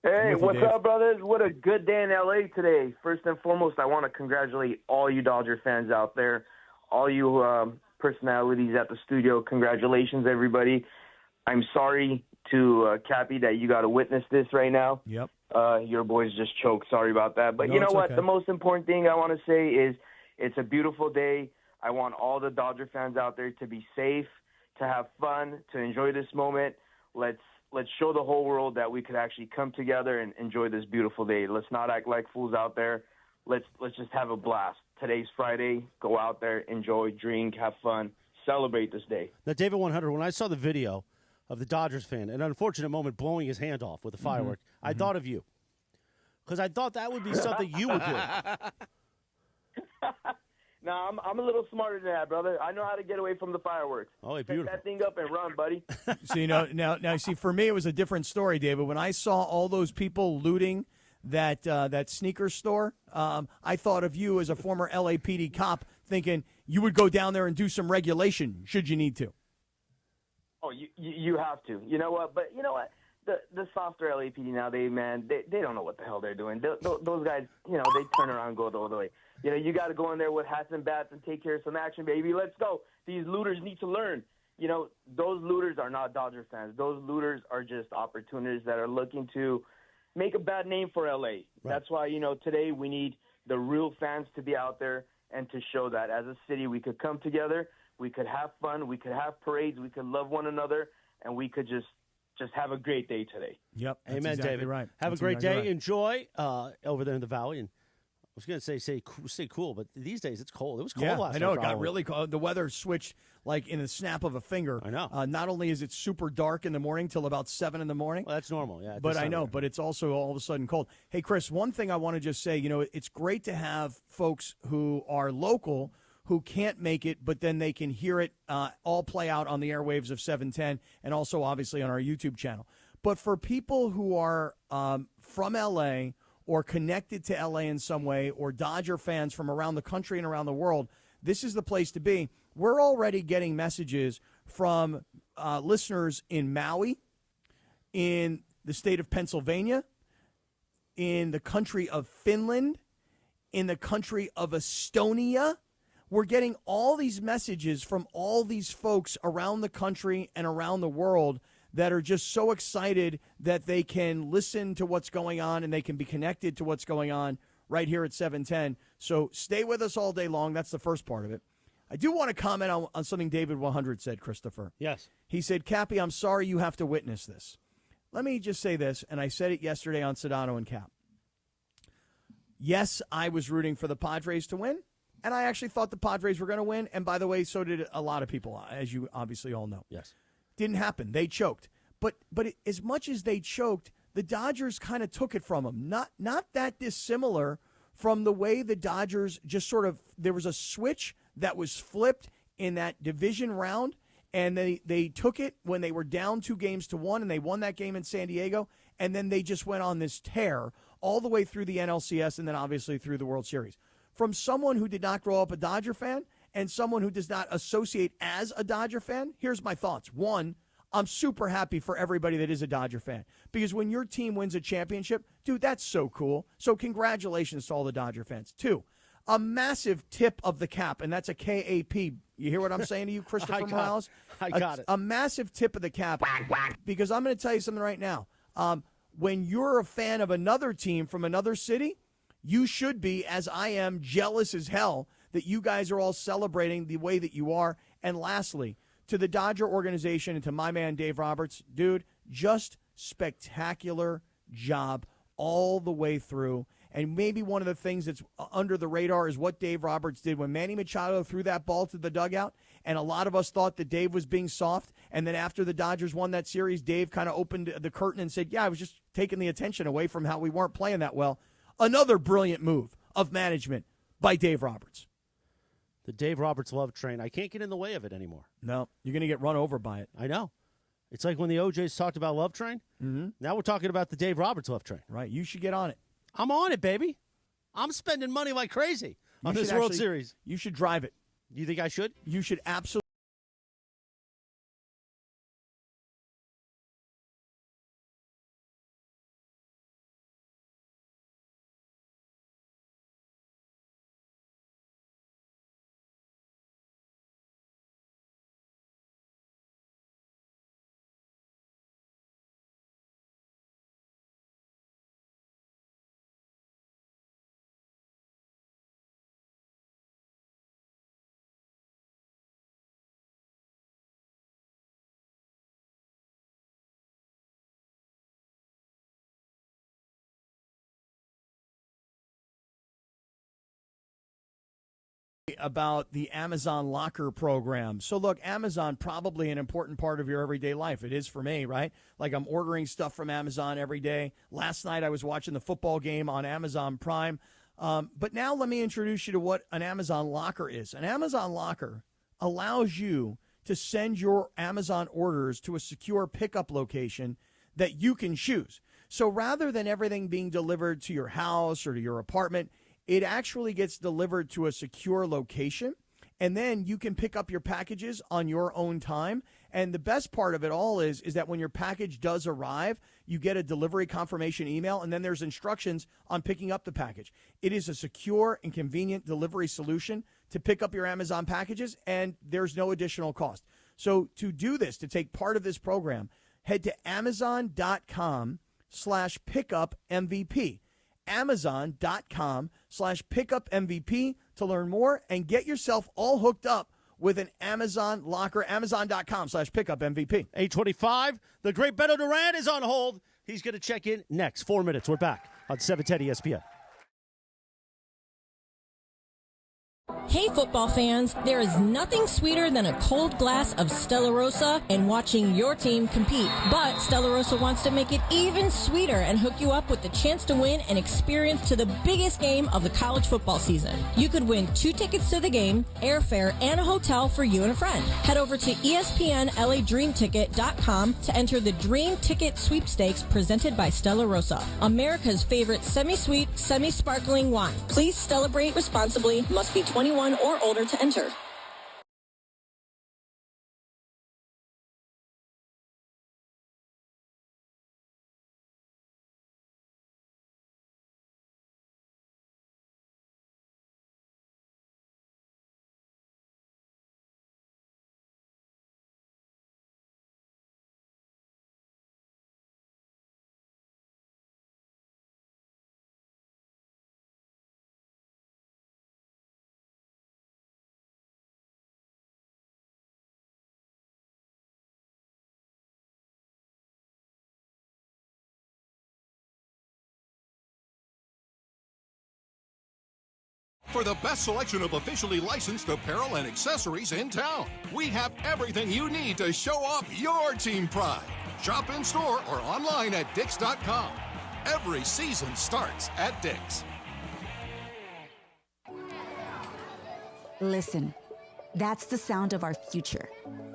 Hey, what's up, brothers? What a good day in L.A. today. First and foremost, I want to congratulate all you Dodger fans out there, all you personalities at the studio. Congratulations, everybody. I'm sorry to Kappy that you got to witness this right now. Yep. Your boys just choked. Sorry about that. But you know what? Okay. The most important thing I want to say is it's a beautiful day. I want all the Dodger fans out there to be safe, to have fun, to enjoy this moment. Let's show the whole world that we could actually come together and enjoy this beautiful day. Let's not act like fools out there. Let's just have a blast. Today's Friday. Go out there, enjoy, drink, have fun, celebrate this day. Now, David 100, when I saw the video of the Dodgers fan, an unfortunate moment blowing his hand off with a firework, I thought of you. Because I thought that would be something you would do. No, I'm a little smarter than that, brother. I know how to get away from the fireworks. Oh, beautiful. Pick that thing up and run, buddy. So, now, see, for me, it was a different story, David. When I saw all those people looting that sneaker store, I thought of you as a former LAPD cop thinking you would go down there and do some regulation should you need to. Oh, you have to. You know what? But you know what? The softer LAPD now, they don't know what the hell they're doing. Those guys, they turn around and go the other way. You got to go in there with hats and bats and take care of some action, baby. Let's go. These looters need to learn. Those looters are not Dodger fans. Those looters are just opportunists that are looking to make a bad name for LA. Right. That's why, today we need the real fans to be out there and to show that as a city we could come together, we could have fun, we could have parades, we could love one another, and we could just have a great day today. Yep. Amen, exactly David. Right. Have that's a great exactly day. Right. Enjoy over there in the Valley, and was going to say stay cool, but these days it's cold. It was cold Yeah, last I know night it for got Halloween. really cold. The weather switched like in the snap of a finger. I know. Not only is it super dark in the morning till about 7 in the morning. Well, that's normal, yeah. But I know, but it's also all of a sudden cold. Hey, Chris, one thing I want to just say, it's great to have folks who are local who can't make it, but then they can hear it all play out on the airwaves of 710 and also obviously on our YouTube channel. But for people who are from L.A. or connected to L.A. in some way, or Dodger fans from around the country and around the world, this is the place to be. We're already getting messages from listeners in Maui, in the state of Pennsylvania, in the country of Finland, in the country of Estonia. We're getting all these messages from all these folks around the country and around the world that are just so excited that they can listen to what's going on and they can be connected to what's going on right here at 710. So stay with us all day long. That's the first part of it. I do want to comment on something David 100 said, Christopher. Yes. He said, Kappy, I'm sorry you have to witness this. Let me just say this, and I said it yesterday on Sedano and Cap. Yes, I was rooting for the Padres to win, and I actually thought the Padres were going to win. And by the way, so did a lot of people, as you obviously all know. Yes. Didn't happen. They choked. But as much as they choked, the Dodgers kind of took it from them. Not that dissimilar from the way the Dodgers just sort of, there was a switch that was flipped in that division round, and they took it when they were down 2-1, and they won that game in San Diego, and then they just went on this tear all the way through the NLCS and then obviously through the World Series. From someone who did not grow up a Dodger fan and someone who does not associate as a Dodger fan, here's my thoughts. One, I'm super happy for everybody that is a Dodger fan, because when your team wins a championship, dude, that's so cool. So congratulations to all the Dodger fans. Two, a massive tip of the cap, and that's a KAP. You hear what I'm saying to you, Christopher Morales? I got it. A massive tip of the cap, because I'm going to tell you something right now. When you're a fan of another team from another city, you should be, as I am, jealous as hell that you guys are all celebrating the way that you are. And lastly, to the Dodger organization and to my man Dave Roberts, dude, just spectacular job all the way through. And maybe one of the things that's under the radar is what Dave Roberts did when Manny Machado threw that ball to the dugout. And a lot of us thought that Dave was being soft. And then after the Dodgers won that series, Dave kind of opened the curtain and said, yeah, I was just taking the attention away from how we weren't playing that well. Another brilliant move of management by Dave Roberts. The Dave Roberts love train. I can't get in the way of it anymore. No, you're going to get run over by it. I know. It's like when the OJs talked about love train. Mm-hmm. Now we're talking about the Dave Roberts love train. Right. You should get on it. I'm on it, baby. I'm spending money like crazy on this World Series. You should drive it. You think I should? You should absolutely. About the Amazon Locker program. So look, Amazon, probably an important part of your everyday life. It is for me, right? Like, I'm ordering stuff from Amazon every day. Last night I was watching the football game on Amazon Prime. But now let me introduce you to what an Amazon Locker is. An Amazon Locker allows you to send your Amazon orders to a secure pickup location that you can choose. So rather than everything being delivered to your house or to your apartment, it actually gets delivered to a secure location, and then you can pick up your packages on your own time. And the best part of it all is that when your package does arrive, you get a delivery confirmation email, and then there's instructions on picking up the package. It is a secure and convenient delivery solution to pick up your Amazon packages, and there's no additional cost. So to do this, to take part of this program, head to Amazon.com/pickupMVP. Amazon.com/pickupMVP to learn more and get yourself all hooked up with an Amazon Locker. Amazon.com/pickupMVP. 8:25. The great Beto Duran is on hold. He's going to check in next. 4 minutes. We're back on 710 ESPN. Hey football fans, there is nothing sweeter than a cold glass of Stella Rosa and watching your team compete. But Stella Rosa wants to make it even sweeter and hook you up with the chance to win an experience to the biggest game of the college football season. You could win 2 tickets to the game, airfare, and a hotel for you and a friend. Head over to ESPNLADreamTicket.com to enter the Dream Ticket Sweepstakes presented by Stella Rosa, America's favorite semi-sweet, semi-sparkling wine. Please celebrate responsibly. Must be 21 or older to enter. For the best selection of officially licensed apparel and accessories in town, we have everything you need to show off your team pride. Shop in store or online at Dicks.com. Every season starts at Dicks. Listen, that's the sound of our future.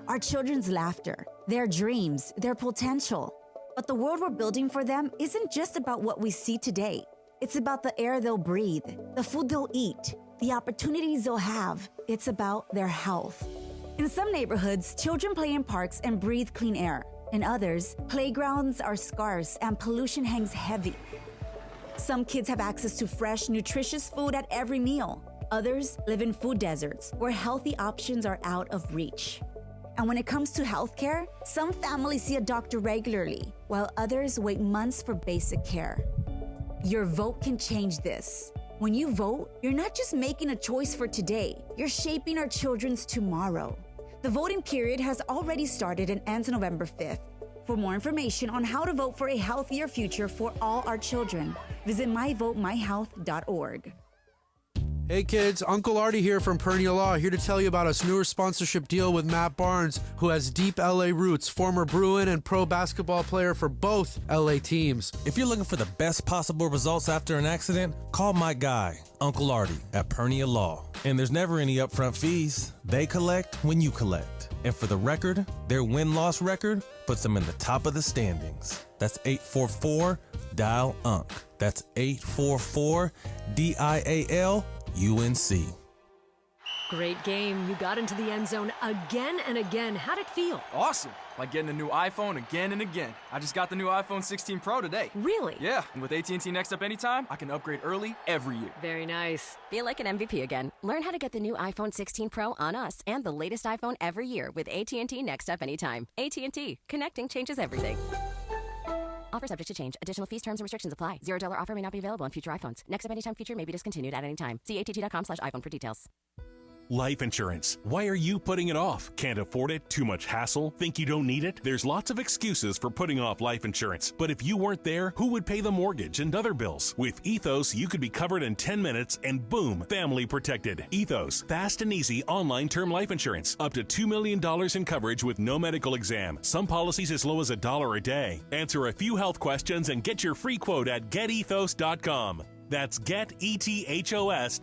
Our children's laughter, their dreams, their potential. But the world we're building for them isn't just about what we see today. It's about the air they'll breathe, the food they'll eat, the opportunities they'll have. It's about their health. In some neighborhoods, children play in parks and breathe clean air. In others, playgrounds are scarce and pollution hangs heavy. Some kids have access to fresh, nutritious food at every meal. Others live in food deserts where healthy options are out of reach. And when it comes to healthcare, some families see a doctor regularly, while others wait months for basic care. Your vote can change this. When you vote, you're not just making a choice for today, you're shaping our children's tomorrow. The voting period has already started and ends November 5th. For more information on how to vote for a healthier future for all our children, visit myvotemyhealth.org. Hey kids, Uncle Artie here from Perennial Law, here to tell you about a newer sponsorship deal with Matt Barnes, who has deep LA roots, former Bruin and pro basketball player for both LA teams. If you're looking for the best possible results after an accident, call my guy, Uncle Artie, at Perennial Law. And there's never any upfront fees. They collect when you collect. And for the record, their win-loss record puts them in the top of the standings. That's 844-DIAL-UNC. That's 844-DIAL-UNC. Great game. You got into the end zone again and again. How'd it feel? Awesome. Like getting a new iPhone again and again. I just got the new iPhone 16 Pro today. Really? Yeah, and with AT&T Next Up Anytime, I can upgrade early every year. Very nice. Feel like an MVP again. Learn how to get the new iPhone 16 Pro on us and the latest iPhone every year with AT&T Next Up Anytime. AT&T. Connecting changes everything. Offer subject to change. Additional fees, terms, and restrictions apply. $0 offer may not be available on future iPhones. Next Up Anytime feature may be discontinued at any time. See att.com/iPhone for details. Life insurance. Why are you putting it off? Can't afford it? Too much hassle? Think you don't need it? There's lots of excuses for putting off life insurance. But if you weren't there, who would pay the mortgage and other bills? With Ethos, you could be covered in 10 minutes and boom, family protected. Ethos, fast and easy online term life insurance. Up to $2 million in coverage with no medical exam. Some policies as low as $1 a day. Answer a few health questions and get your free quote at getethos.com. That's getethos.com.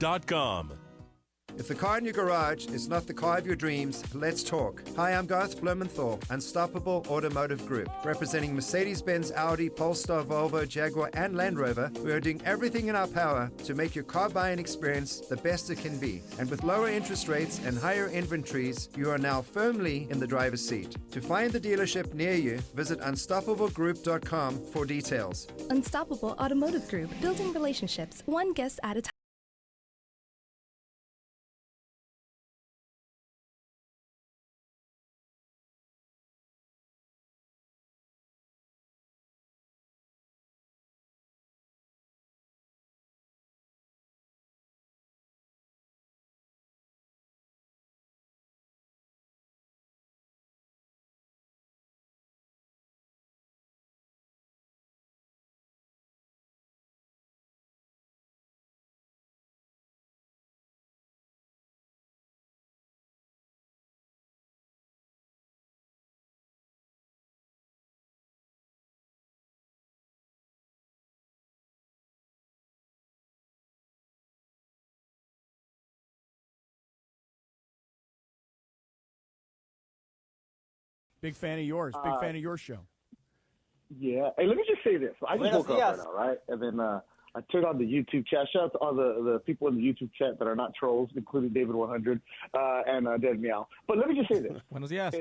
If the car in your garage is not the car of your dreams, let's talk. Hi, I'm Garth Blumenthal, Unstoppable Automotive Group. Representing Mercedes-Benz, Audi, Polestar, Volvo, Jaguar, and Land Rover, we are doing everything in our power to make your car buying experience the best it can be. And with lower interest rates and higher inventories, you are now firmly in the driver's seat. To find the dealership near you, visit unstoppablegroup.com for details. Unstoppable Automotive Group, building relationships, one guest at a time. Big fan of yours. Big fan of your show. Yeah. Hey, let me just say this. I just woke up right now, right? And then I turned on the YouTube chat. Shout out to all the people in the YouTube chat that are not trolls, including David 100 and Dead Meow. But let me just say this. Buenos dias.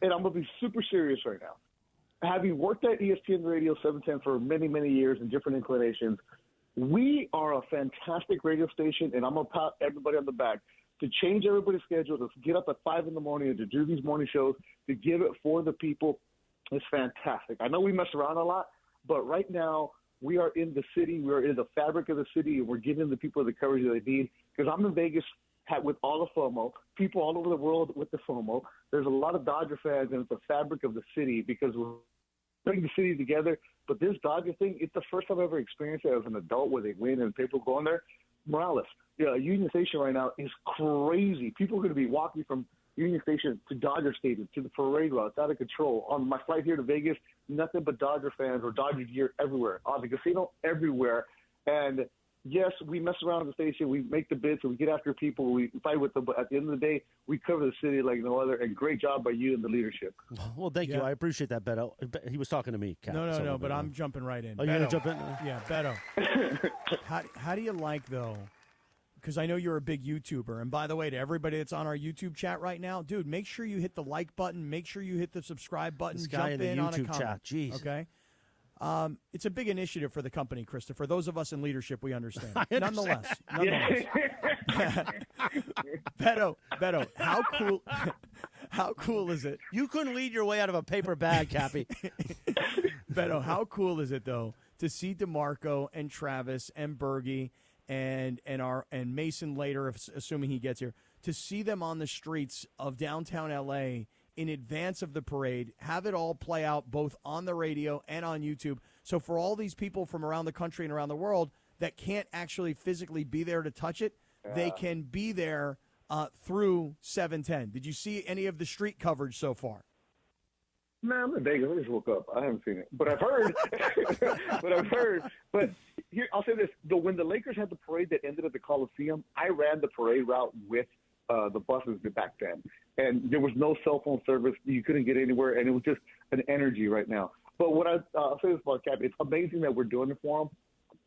And I'm going to be super serious right now. Having worked at ESPN Radio 710 for many, many years in different inclinations, we are a fantastic radio station, and I'm going to pat everybody on the back to change everybody's schedule, to get up at 5 in the morning and to do these morning shows, to give it for the people. It's fantastic. I know we mess around a lot, but right now we are in the city. We're in the fabric of the city, and we're giving the people the courage that they need. Because I'm in Vegas with all the FOMO, people all over the world with the FOMO. There's a lot of Dodger fans, and it's the fabric of the city because we're putting the city together. But this Dodger thing, it's the first time I've ever experienced it as an adult where they win and people go in there. Morales, Union Station right now is crazy. People are going to be walking from Union Station to Dodger Stadium to the parade route. It's out of control. On my flight here to Vegas, nothing but Dodger fans or Dodger gear everywhere. On the casino, everywhere. And yes, we mess around at the station. We make the bids and we get after people. We fight with them. But at the end of the day, we cover the city like no other. And great job by you and the leadership. Well, thank you. I appreciate that, Beto. He was talking to me, Cap. No, but I'm jumping right in. Oh, you're going to jump in? Yeah, Beto. How do you like, though, because I know you're a big YouTuber. And by the way, to everybody that's on our YouTube chat right now, dude, make sure you hit the like button. Make sure you hit the subscribe button. This guy jump in the on a YouTube comment. chat. Jeez. Okay? It's a big initiative for the company, Christopher. Those of us in leadership, we understand. I understand. Nonetheless. Beto, how cool is it? You couldn't lead your way out of a paper bag, Kappy. Beto, how cool is it, though, to see DeMarco and Travis and Bergie and Mason later, assuming he gets here, to see them on the streets of downtown L.A. in advance of the parade, have it all play out both on the radio and on YouTube. So for all these people from around the country and around the world that can't actually physically be there to touch it, they can be there through 710. Did you see any of the street coverage so far? Man, I'm in Vegas. I just woke up. I haven't seen it, but I've heard. But here, I'll say this: when the Lakers had the parade that ended at the Coliseum, I ran the parade route with the buses back then, and there was no cell phone service. You couldn't get anywhere, and it was just an energy right now. But what I'll say this about Cap: it's amazing that we're doing it for them.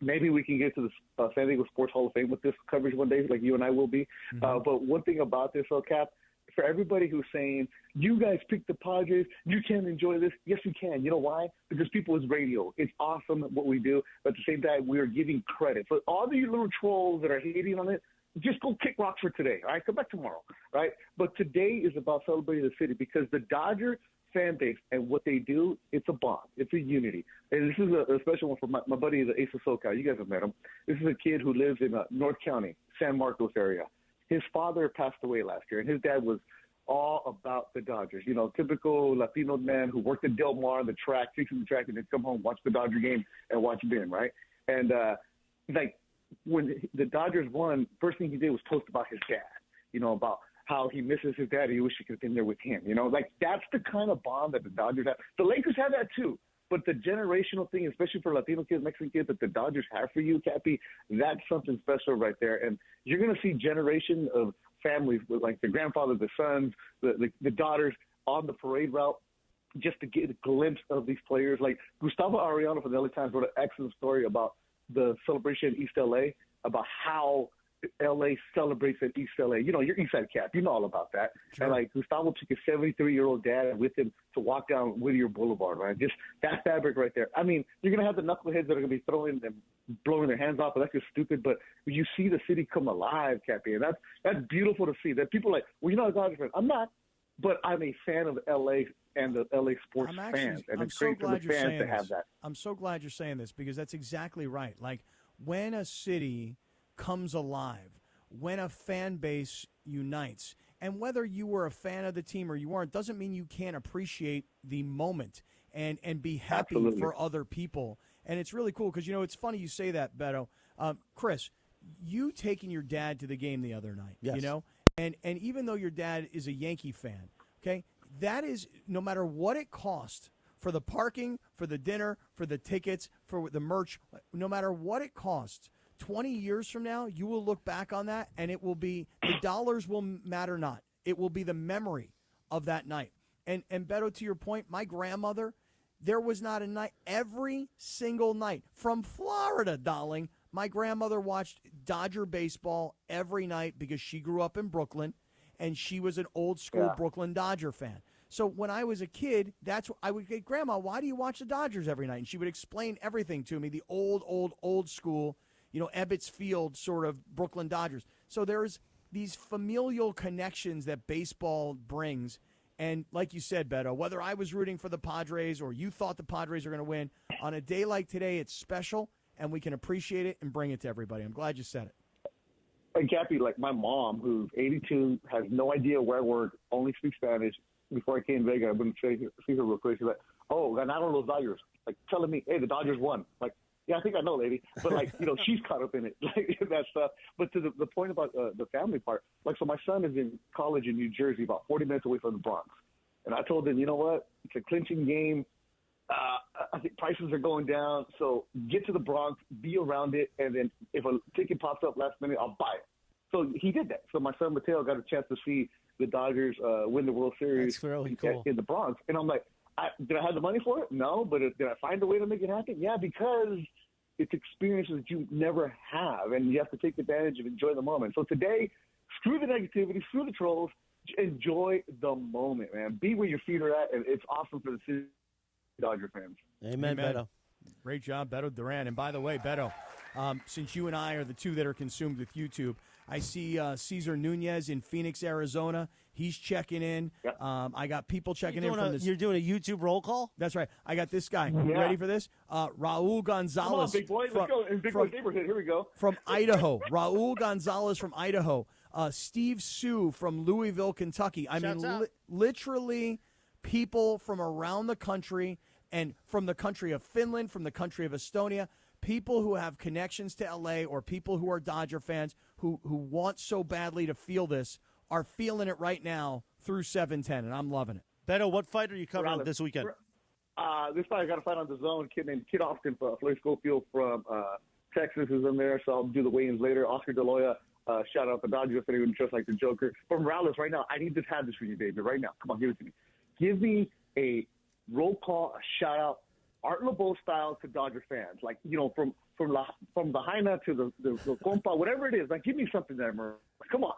Maybe we can get to the San Diego Sports Hall of Fame with this coverage one day, like you and I will be. Mm-hmm. But one thing about this, Cap. For everybody who's saying, you guys picked the Padres, you can't enjoy this. Yes, you can. You know why? Because people is radio. It's awesome what we do. But at the same time, we are giving credit. For all the little trolls that are hating on it, just go kick rocks for today. All right? Come back tomorrow. Right? But today is about celebrating the city because the Dodger fan base and what they do, it's a bond. It's a unity. And this is a special one for my buddy, the Ace of SoCal. You guys have met him. This is a kid who lives in North County, San Marcos area. His father passed away last year, and his dad was all about the Dodgers. You know, typical Latino man who worked at Del Mar on the track, fixing the track, and then come home, watch the Dodger game, and watch Ben, right? And, when the Dodgers won, first thing he did was post about his dad, you know, about how he misses his dad. He wish he could have been there with him. You know, that's the kind of bond that the Dodgers have. The Lakers have that too. But the generational thing, especially for Latino kids, Mexican kids, that the Dodgers have for you, Kappy, that's something special right there. And you're going to see generation of families with, like, the grandfather, the sons, the daughters on the parade route just to get a glimpse of these players. Like Gustavo Arellano from the LA Times wrote an excellent story about the celebration in East LA, about how LA celebrates at East LA. You know, you're East Side Cap. You know all about that. Sure. And like Gustavo took his 73-year-old dad with him to walk down Whittier Boulevard, right? Just that fabric right there. I mean, you're going to have the knuckleheads that are going to be throwing and blowing their hands off, but that's just stupid. But you see the city come alive, Kappy, and that's beautiful to see. That people are like, well, you're not a Dodgers fan. I'm not, but I'm a fan of LA and the LA sports fans, and it's great for the fans to have that. I'm so glad you're saying this because that's exactly right. Like when a city comes alive, when a fan base unites, and whether you were a fan of the team or you weren't, doesn't mean you can't appreciate the moment and be happy Absolutely. for other people. And it's really cool because, you know, it's funny you say that, Beto. Chris, you taking your dad to the game the other night, Yes. you know, and even though your dad is a Yankee fan, okay, that is, no matter what it cost for the parking, for the dinner, for the tickets, for the merch, no matter what it costs, 20 years from now, you will look back on that, and it will be, the dollars will matter not. It will be the memory of that night. And Beto, to your point, my grandmother, there was not a night, every single night from Florida, darling. My grandmother watched Dodger baseball every night because she grew up in Brooklyn, and she was an old school Brooklyn Dodger fan. So when I was a kid, that's what I would get, Grandma, why do you watch the Dodgers every night? And she would explain everything to me, the old school, Ebbets Field sort of Brooklyn Dodgers. So there's these familial connections that baseball brings. And like you said, Beto, whether I was rooting for the Padres or you thought the Padres were going to win, on a day like today, it's special, and we can appreciate it and bring it to everybody. I'm glad you said it. And Kappy, like my mom, who's 82, has no idea where I work, only speaks Spanish. Before I came to Vegas, I went to see her real quick. She's like, "Oh, ganaron los Dodgers." Like telling me, "Hey, the Dodgers won." Like, yeah, I think I know, lady. But like, she's caught up in it, like that stuff. But to the point about the family part, like, so my son is in college in New Jersey, about 40 minutes away from the Bronx. And I told him, you know what? It's a clinching game. I think prices are going down, so get to the Bronx, be around it, and then if a ticket pops up last minute, I'll buy it. So he did that. So my son Mateo got a chance to see the Dodgers win the World Series. That's really cool. In the Bronx. And I'm like, did I have the money for it? No, but did I find a way to make it happen? Yeah, because it's experiences that you never have, and you have to take advantage and enjoy the moment. So today, screw the negativity, screw the trolls, enjoy the moment, man. Be where your feet are at, and it's awesome for the city Dodger fans. Amen, Beto. Great job, Beto Duran. And by the way, Beto, since you and I are the two that are consumed with YouTube, I see Cesar Nunez in Phoenix, Arizona. He's checking in. Yep. I got people checking in from this. You're doing a YouTube roll call? That's right. I got this guy. You ready for this? Raul Gonzalez. Come on, big boy. Let's go. In Big Boy's neighborhood. Here we go. From Idaho. Raul Gonzalez from Idaho. Steve Sue from Louisville, Kentucky. I mean, literally people from around the country and from the country of Finland, from the country of Estonia, people who have connections to L.A. or people who are Dodger fans who want so badly to feel this are feeling it right now through 710, and I'm loving it. Beto, what fight are you covering this weekend? This fight I got to fight on the zone. Kid named Kid Austin, Floyd Schofield from Texas is in there, so I'll do the weigh-ins later. Oscar De La Hoya, shout out the Dodgers, if anyone just like the Joker. From Morales right now, I need to have this for you, David, right now. Come on, give it to me. Give me a roll call, a shout-out, Art LeBeau style to Dodger fans. Like, from the Jaina to the compa, whatever it is. Like, give me something there, Mer. Come on.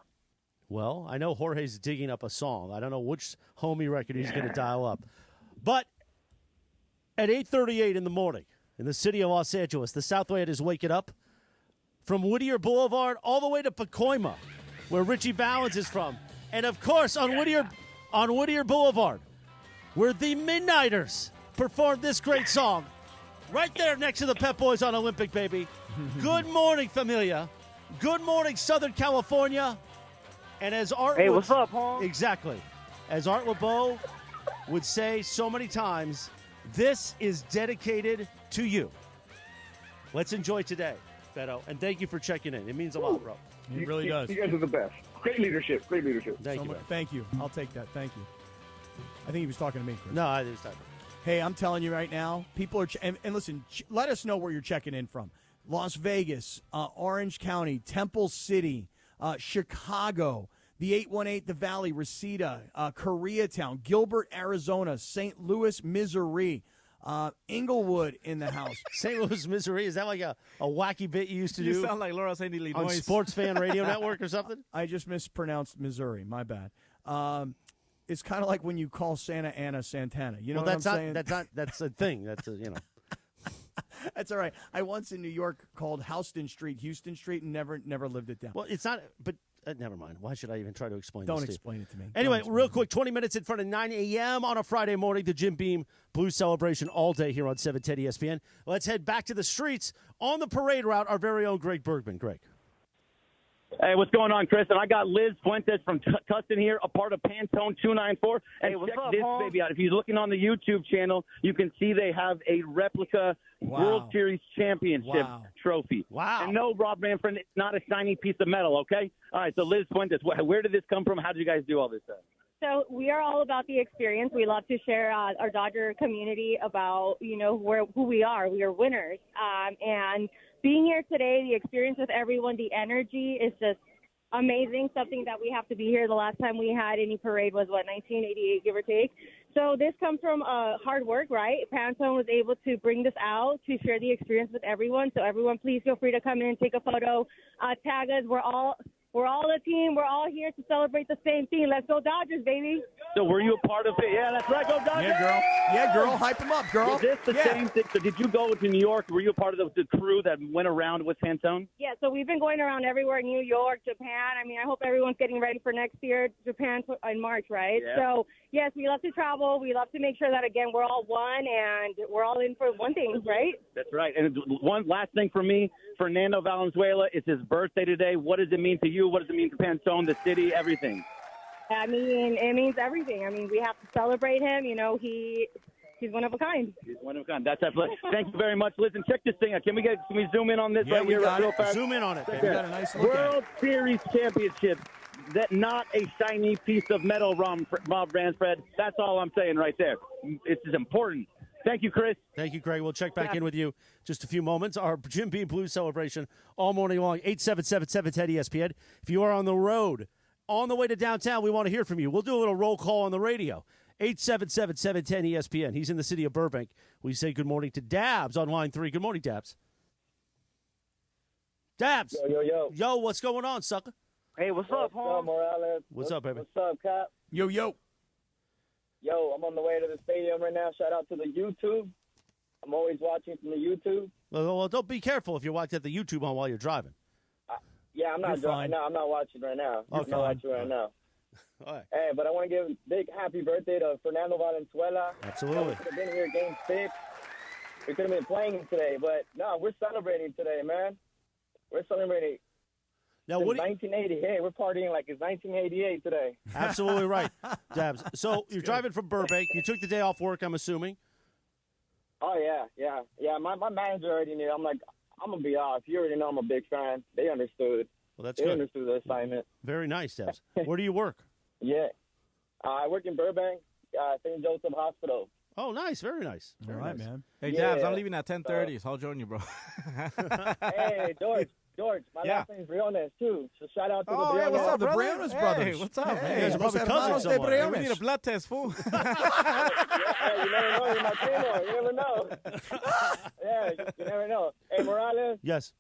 Well, I know Jorge's digging up a song. I don't know which homie record he's going to dial up. But at 8:38 in the morning in the city of Los Angeles, the Southway is waking up from Whittier Boulevard all the way to Pacoima, where Richie Valens is from. And, of course, on Whittier Boulevard, where the Midnighters performed this great song right there next to the Pep Boys on Olympic, baby. Good morning, familia. Good morning, Southern California. And as Art what's up, Paul? Exactly. As Art LeBeau would say so many times, this is dedicated to you. Let's enjoy today, Beto. And thank you for checking in. It means a lot, bro. It really does. You guys are the best. Great leadership. Great leadership. Thank you. I'll take that. Thank you. I think he was talking to me, Chris. No, I was talking. Hey, I'm telling you right now, people are and listen, let us know where you're checking in from. Las Vegas, Orange County, Temple City, Chicago, the 818, the Valley, Reseda, Koreatown, Gilbert, Arizona, St. Louis, Missouri, Inglewood in the house. St. Louis, Missouri, is that like a wacky bit you used to do? You sound like Laura St. Illinois. On Sports Fan Radio Network or something? I just mispronounced Missouri. My bad. It's kind of like when you call Santa Ana Santana. You know what I'm saying? That's a thing. That's That's all right. I once in New York called Houston Street Houston Street and never lived it down. Well, it's not, but never mind. Why should I even try to explain Don't this to explain it to me. Anyway, real quick, 20 minutes in front of 9 a.m. on a Friday morning, the Jim Beam Blues celebration all day here on 710 ESPN. Let's head back to the streets on the parade route, our very own Greg Bergman. Greg. Hey, what's going on, Chris? And I got Liz Fuentes from Tustin here, a part of Pantone 294. And what's check up, this Paul? baby out. If you're looking on the YouTube channel, you can see they have a replica World Series championship trophy. Wow. And no, Rob Manfred, it's not a shiny piece of metal, okay? All right, so Liz Fuentes, where did this come from? How did you guys do all this stuff? So we are all about the experience. We love to share our Dodger community about, who we are. We are winners. And being here today, the experience with everyone, the energy is just amazing, something that we have to be here. The last time we had any parade was, 1988, give or take. So this comes from hard work, right? Pantone was able to bring this out to share the experience with everyone. So everyone, please feel free to come in, take a photo, tag us. We're all a team. We're all here to celebrate the same thing. Let's go Dodgers, baby. So were you a part of it? Yeah, that's right. Go Dodgers. Yeah, girl. Yeah, girl. Hype them up, girl. Is this the same thing? So did you go to New York? Were you a part of the crew that went around with Pantone? Yeah, so we've been going around everywhere, New York, Japan. I mean, I hope everyone's getting ready for next year, Japan in March, right? Yeah. So, yes, we love to travel. We love to make sure that, again, we're all one and we're all in for one thing, right? That's right. And one last thing for me, Fernando Valenzuela, it's his birthday today. What does it mean to you? What does it mean to Pantone, the city, everything? I mean, it means everything. I mean, we have to celebrate him. You know, he's one of a kind. He's one of a kind. That's that. Thank you very much. Listen, check this thing out. Can we zoom in on this right here real fast? Zoom in on it. Right We got a nice look at it. World Series championship. That not a shiny piece of metal, Rob Ransfred. That's all I'm saying right there. It's important. Thank you, Chris. Thank you, Greg. We'll check back in with you just a few moments. Our Jim Beam Blues celebration all morning long, 877-710-ESPN. If you are on the road, on the way to downtown, we want to hear from you. We'll do a little roll call on the radio. 877-710-ESPN. He's in the city of Burbank. We say good morning to Dabs on line 3. Good morning, Dabs. Dabs. Yo. Yo, what's going on, sucker? Hey, what's up, Holmes? Morales? What's up, baby? What's up, Cap? Yo. Yo, I'm on the way to the stadium right now. Shout out to the YouTube. I'm always watching from the YouTube. Well, don't be careful if you're watching at the YouTube on while you're driving. Yeah, I'm not driving. No, I'm not watching right now. I'm not watching right now. All right. Hey, but I want to give a big happy birthday to Fernando Valenzuela. Absolutely. We could have been here game 6. We could have been playing him today, but no, we're celebrating today, man. We're celebrating. Now, what 1980. Hey, we're partying like it's 1988 today. Absolutely right, Dabs. So you're driving from Burbank. You took the day off work, I'm assuming. Oh, yeah. My manager already knew. I'm like, I'm going to be off. You already know I'm a big fan. They understood. Well, that's they good. understood the assignment. Very nice, Dabs. Where do you work? Yeah. I work in Burbank, St. Joseph Hospital. Oh, nice. Very nice. All right, man. Hey, Dabs, I'm leaving at 10:30, so I'll join you, bro. Hey, George, my last name's Briones, too. So shout out to the Briones. Hey, what's up, the brother? Briones brothers. Hey, what's up, Hey, man? you guys are probably cousins somewhere. Hey, we need a blood test, fool. Yeah, you never know. You're my primo. You never know. Yeah, you never know. Hey, Morales. Yes.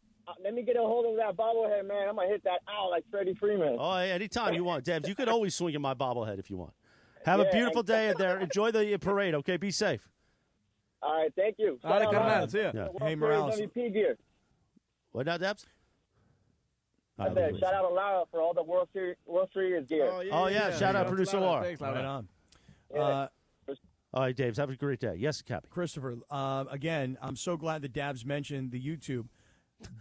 Let me get a hold of that bobblehead, man. I'm going to hit that out like Freddie Freeman. Oh, hey, anytime you want, Dabs. You could always swing in my bobblehead if you want. Have a beautiful day there. Enjoy the parade, okay? Be safe. All right, thank you. All right, carnal. See ya. Yeah. Hey, Morales. MVP gear. What now, Dabs? I said, shout out to Lara for all the World Series gear. Oh, yeah. Shout out, producer Laura. Thanks, Right on. All right, Daves. Have a great day. Yes, Kappy. Christopher, again, I'm so glad that Dabs mentioned the YouTube.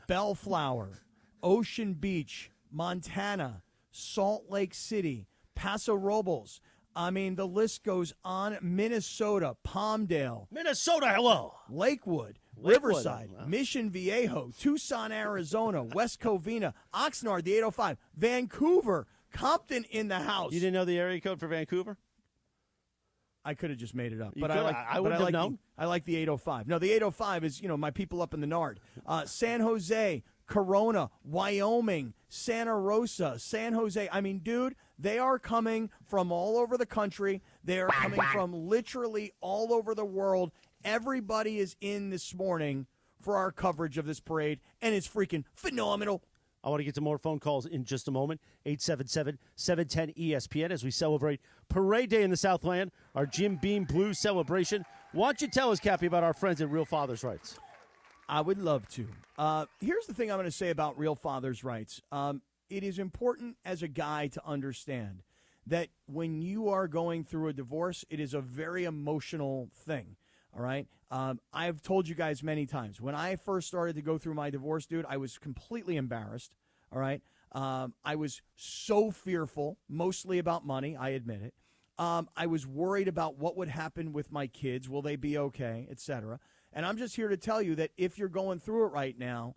Bellflower, Ocean Beach, Montana, Salt Lake City, Paso Robles. I mean, the list goes on. Minnesota, Palmdale. Minnesota, hello. Lakewood, Riverside, Mission Viejo, Tucson, Arizona, West Covina, Oxnard, the 805, Vancouver, Compton in the house. You didn't know the area code for Vancouver? I could have just made it up, You but could. I like. I wouldn't have known. I like the 805. No, the 805 is my people up in the Nard. San Jose, Corona, Wyoming, Santa Rosa, San Jose. I mean, dude, they are coming from all over the country. They are coming from literally all over the world. Everybody is in this morning for our coverage of this parade, and it's freaking phenomenal. I want to get to more phone calls in just a moment. 877-710-ESPN as we celebrate Parade Day in the Southland, our Jim Beam Blues celebration. Why don't you tell us, Kappy, about our friends at Real Father's Rights? I would love to. Here's the thing I'm going to say about Real Father's Rights. It is important as a guy to understand that when you are going through a divorce, it is a very emotional thing. All right. I've told you guys many times when I first started to go through my divorce, dude, I was completely embarrassed. All right. I was so fearful, mostly about money. I admit it. I was worried about what would happen with my kids. Will they be okay, etc. And I'm just here to tell you that if you're going through it right now,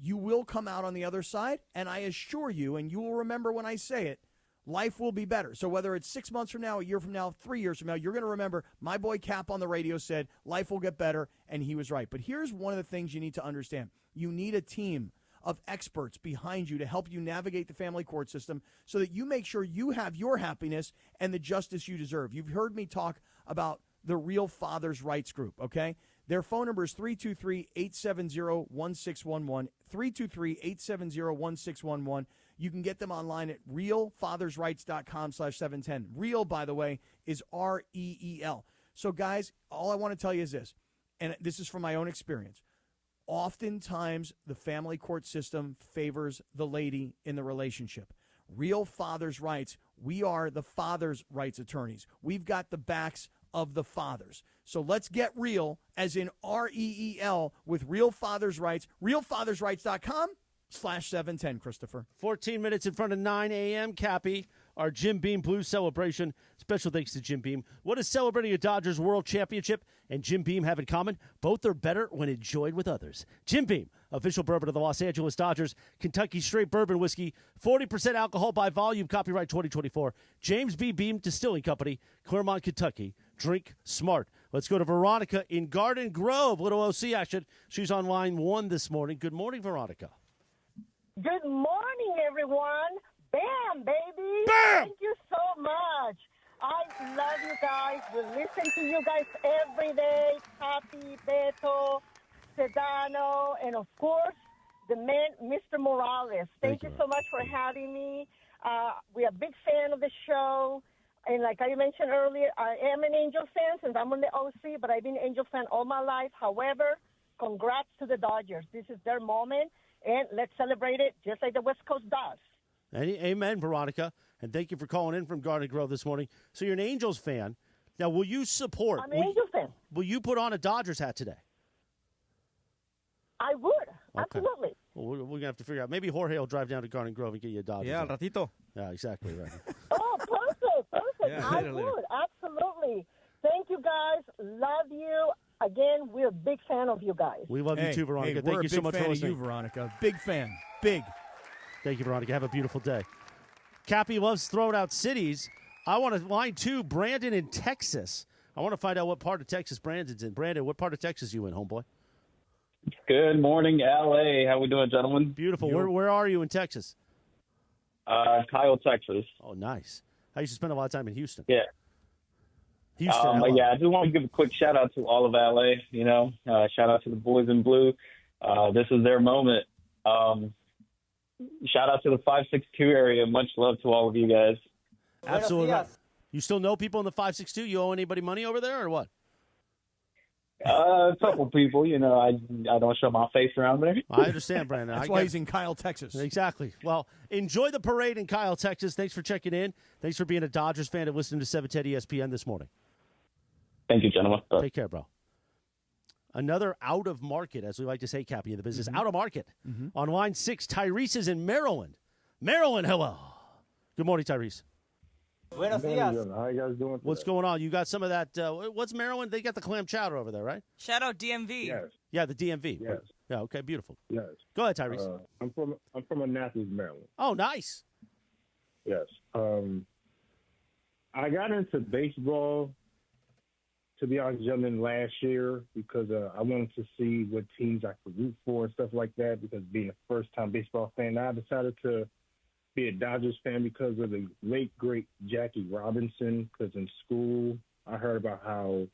you will come out on the other side. And I assure you, and you will remember when I say it, life will be better. So whether it's 6 months from now, a year from now, 3 years from now, you're going to remember my boy Cap on the radio said life will get better, and he was right. But here's one of the things you need to understand. You need a team of experts behind you to help you navigate the family court system so that you make sure you have your happiness and the justice you deserve. You've heard me talk about the Real Fathers Rights Group, okay? Their phone number is 323-870-1611, 323-870-1611. You can get them online at realfathersrights.com/710. Real, by the way, is REEL. So, guys, all I want to tell you is this, and this is from my own experience. Oftentimes, the family court system favors the lady in the relationship. Real Fathers Rights, we are the fathers' rights attorneys. We've got the backs of the fathers. So let's get real, as in REEL, with Real Fathers Rights, realfathersrights.com/710, Christopher. 14 minutes in front of 9 a.m., Kappy, our Jim Beam Blues celebration. Special thanks to Jim Beam. What does celebrating a Dodgers World Championship and Jim Beam have in common? Both are better when enjoyed with others. Jim Beam, official bourbon of the Los Angeles Dodgers, Kentucky Straight Bourbon Whiskey, 40% alcohol by volume, copyright 2024. James B. Beam Distilling Company, Claremont, Kentucky. Drink smart. Let's go to Veronica in Garden Grove. Little OC action. She's on line 1 this morning. Good morning, Veronica. Good morning, everyone. Bam, baby. Bam! Thank you so much. I love you guys. We listen to you guys every day. Kappy, Beto, Sedano, and, of course, the man, Mr. Morales. Thank you so much for having me. We're a big fan of the show. And like I mentioned earlier, I am an Angel fan since I'm on the OC, but I've been an Angel fan all my life. However, congrats to the Dodgers. This is their moment, and let's celebrate it just like the West Coast does. Amen, Veronica. And thank you for calling in from Garden Grove this morning. So you're an Angels fan. Now, will you support? I'm an Angel fan. Will you put on a Dodgers hat today? I would. Okay. Absolutely. Well, we're going to have to figure out. Maybe Jorge will drive down to Garden Grove and get you a Dodgers hat. Ratito. Yeah, exactly right. Oh, perfect. Yeah, I would. Absolutely. Thank you, guys. Love you. Again, we're a big fan of you guys. We love you too, Veronica. Thank you so much for listening. We're a big fan of you, Veronica. Big fan. Big. Thank you, Veronica. Have a beautiful day. Kappy loves throwing out cities. I want to line 2, Brandon in Texas. I want to find out what part of Texas Brandon's in. Brandon, what part of Texas you in, homeboy? Good morning, L.A. How we doing, gentlemen? Beautiful. Where are you in Texas? Kyle, Texas. Oh, nice. I used to spend a lot of time in Houston. Yeah. Houston. I just want to give a quick shout out to all of LA. Shout out to the boys in blue. This is their moment. Shout out to the 562 area. Much love to all of you guys. Absolutely. You still know people in the 562? You owe anybody money over there or what? A couple people. I don't show my face around there. I understand, Brandon. That's why he's in Kyle, Texas. Exactly. Well, enjoy the parade in Kyle, Texas. Thanks for checking in. Thanks for being a Dodgers fan and listening to 710 ESPN this morning. Thank you, gentlemen. Take care, bro. Another out of market, as we like to say, Kappy, in the business. Out of market. On line 6, Tyrese is in Maryland. Maryland, hello. Good morning, Tyrese. Buenos dias. How you guys doing today? What's going on? You got some of that. What's Maryland? They got the clam chowder over there, right? Shout out DMV. Yes. Yeah, the DMV. Yes. Yeah, okay, beautiful. Yes. Go ahead, Tyrese. I'm from Annapolis, Maryland. Oh, nice. Yes. I got into baseball, to be honest, gentlemen, last year because I wanted to see what teams I could root for and stuff like that. Because being a first-time baseball fan, I decided to be a Dodgers fan because of the late, great Jackie Robinson. Because in school, I heard about how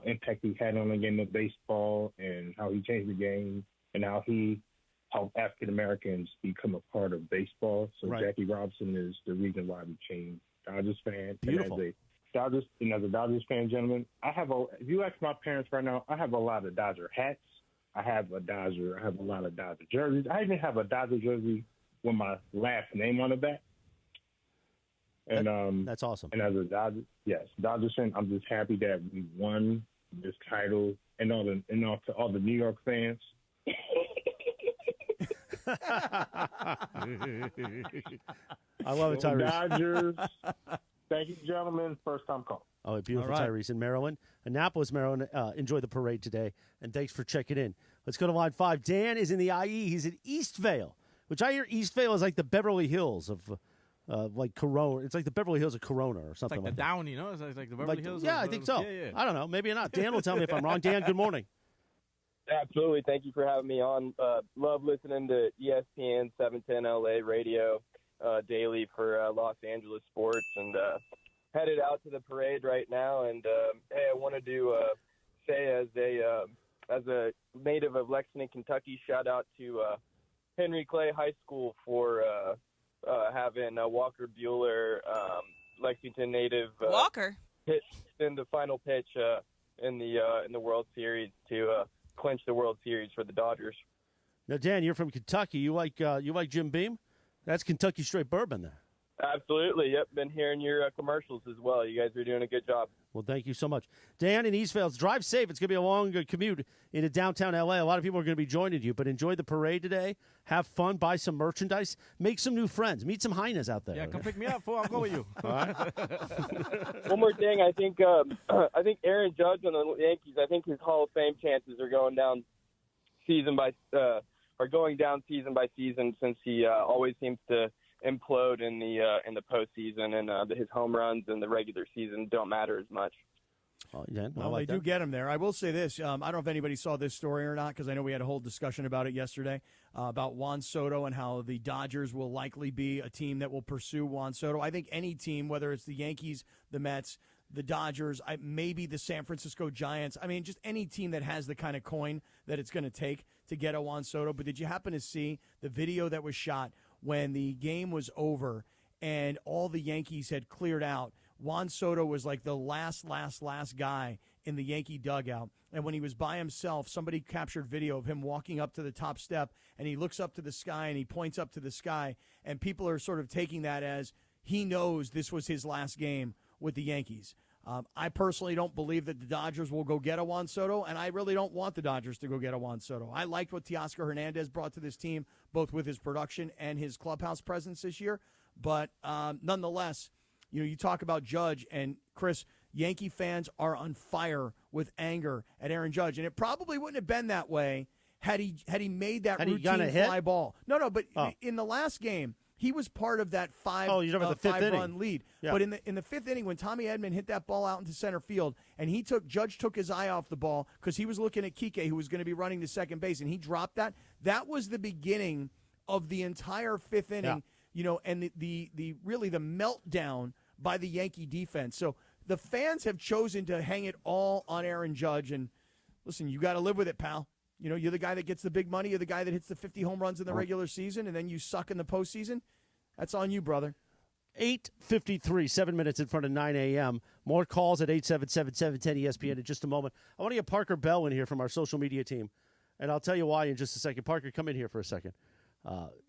impact he had on the game of baseball and how he changed the game and how he helped African Americans become a part of baseball. So Right. Jackie Robinson is the reason why we changed. Dodgers fan. Beautiful. And as a Dodgers fan, gentlemen, if you ask my parents right now, I have a lot of Dodger hats. I have a lot of Dodger jerseys. I even have a Dodger jersey with my last name on the back. And that's awesome. And as a Dodgers fan, I'm just happy that we won this title, and to all the New York fans. I love it, Tyrese. Dodgers. Thank you, gentlemen. First time call. Oh, beautiful, All right. Tyrese in Maryland. Annapolis, Maryland. Enjoy the parade today, and thanks for checking in. Let's go to line 5. Dan is in the IE. He's in Eastvale, which I hear Eastvale is like the Beverly Hills of like Corona. It's like the Beverly Hills of Corona or something It's like the Down, It's like the Beverly Hills. Yeah, I think so. Yeah. I don't know. Maybe not. Dan will tell me if I'm wrong. Dan, good morning. Absolutely. Thank you for having me on. Love listening to ESPN 710 LA radio daily for Los Angeles sports, and headed out to the parade right now. And hey, I wanted to say as a native of Lexington, Kentucky, shout out to Henry Clay High School for having Walker Bueller, Lexington native, Walker hit in the final pitch in the World Series to clinch the World Series for the Dodgers. Now, Dan, you're from Kentucky. You like Jim Beam? That's Kentucky straight bourbon there. Absolutely. Yep. Been hearing your commercials as well. You guys are doing a good job. Well, thank you so much. Dan in Eastvale, drive safe. It's going to be a long commute into downtown L.A. A lot of people are going to be joining you, but enjoy the parade today. Have fun. Buy some merchandise. Make some new friends. Meet some hyenas out there. Yeah, come pick me up, fool. I'll go with you. All right. One more thing. I think Aaron Judge on the Yankees, I think his Hall of Fame chances are going down season by season since he always seems to implode in the postseason, and his home runs in the regular season don't matter as much. Oh, yeah, well, they do get him there. I will say this. I don't know if anybody saw this story or not, because I know we had a whole discussion about it yesterday, about Juan Soto and how the Dodgers will likely be a team that will pursue Juan Soto. I think any team, whether it's the Yankees, the Mets, the Dodgers, maybe the San Francisco Giants, I mean, just any team that has the kind of coin that it's going to take to get a Juan Soto. But did you happen to see the video that was shot when the game was over and all the Yankees had cleared out? Juan Soto was like the last guy in the Yankee dugout. And when he was by himself, somebody captured video of him walking up to the top step, and he looks up to the sky and he points up to the sky. And people are sort of taking that as he knows this was his last game with the Yankees. I personally don't believe that the Dodgers will go get a Juan Soto, and I really don't want the Dodgers to go get a Juan Soto. I liked what Teoscar Hernandez brought to this team, both with his production and his clubhouse presence this year. But nonetheless, you talk about Judge, and Chris, Yankee fans are on fire with anger at Aaron Judge, and it probably wouldn't have been that way had he made that routine fly ball. No, but in the last game, he was part of that five-run lead. Yeah. But in the fifth inning, when Tommy Edman hit that ball out into center field, and Judge took his eye off the ball because he was looking at Kike, who was going to be running to second base, and he dropped that. That was the beginning of the entire fifth inning. Yeah. And the really the meltdown by the Yankee defense. So the fans have chosen to hang it all on Aaron Judge, and listen, you got to live with it, pal. You're the guy that gets the big money. You're the guy that hits the 50 home runs in the regular season, and then you suck in the postseason. That's on you, brother. 8:53, 7 minutes in front of 9 a.m. More calls at 877-710-ESPN in just a moment. I want to get Parker Bell in here from our social media team, and I'll tell you why in just a second. Parker, come in here for a second.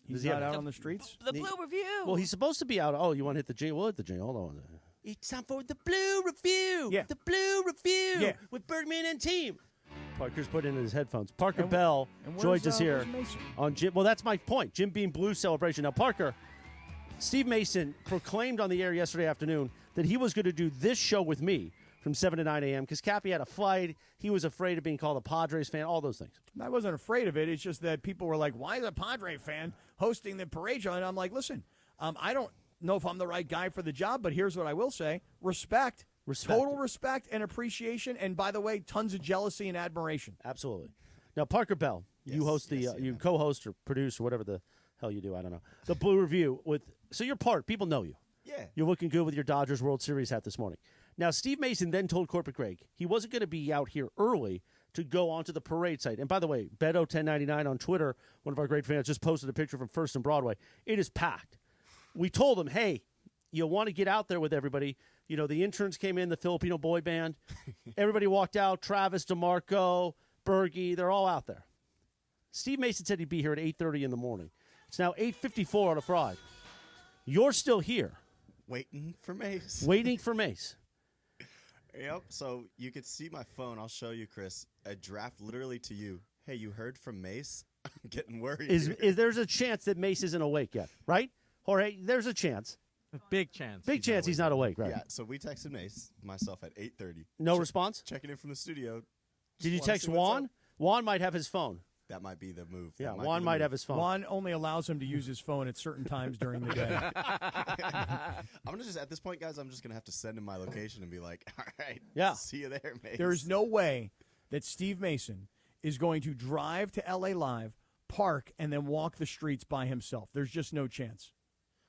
He's not out on the streets? The Blue Review. Well, he's supposed to be out. Oh, you want to hit the jingle? We'll hit the jingle. Hold on. It's time for the Blue Review. Yeah. The Blue Review with Bergman and team. Parker's put in his headphones. Parker Bell joins us here on Jim. Well, that's my point. Jim Beam Blue celebration. Now, Parker, Steve Mason proclaimed on the air yesterday afternoon that he was going to do this show with me from 7 to 9 a.m. because Kappy had a flight. He was afraid of being called a Padres fan, all those things. I wasn't afraid of it. It's just that people were like, why is a Padre fan hosting the parade show? And I'm like, listen, I don't know if I'm the right guy for the job, but here's what I will say. Respect. Total respect and appreciation, and by the way, tons of jealousy and admiration. Absolutely. Now, Parker Bell, you host you co-host or produce or whatever the hell you do. I don't know. The Blue Review so you're people know you. Yeah. You're looking good with your Dodgers World Series hat this morning. Now, Steve Mason then told Corporate Greg he wasn't going to be out here early to go onto the parade site. And by the way, Beto1099 on Twitter, one of our great fans, just posted a picture from First and Broadway. It is packed. We told him, hey, you want to get out there with everybody. The interns came in, the Filipino boy band. Everybody walked out. Travis, DeMarco, Bergie, they're all out there. Steve Mason said he'd be here at 8:30 in the morning. It's now 8:54 on a Friday. You're still here. Waiting for Mace. Waiting for Mace. Yep, so you could see my phone. I'll show you, Chris. A draft literally to you. Hey, you heard from Mace? I'm getting worried. Is there's a chance that Mace isn't awake yet, right? Jorge, there's a chance. Big chance. Big chance he's not awake, right? Yeah, so we texted Mace, myself, at 8:30. No response? Checking in from the studio. Did you text Juan? Juan might have his phone. That might be the move. Yeah, Juan might have his phone. Juan only allows him to use his phone at certain times during the day. I'm going to just, at this point, guys, I'm just going to have to send him my location and be like, all right, see you there, Mace. There's no way that Steve Mason is going to drive to LA Live, park, and then walk the streets by himself. There's just no chance.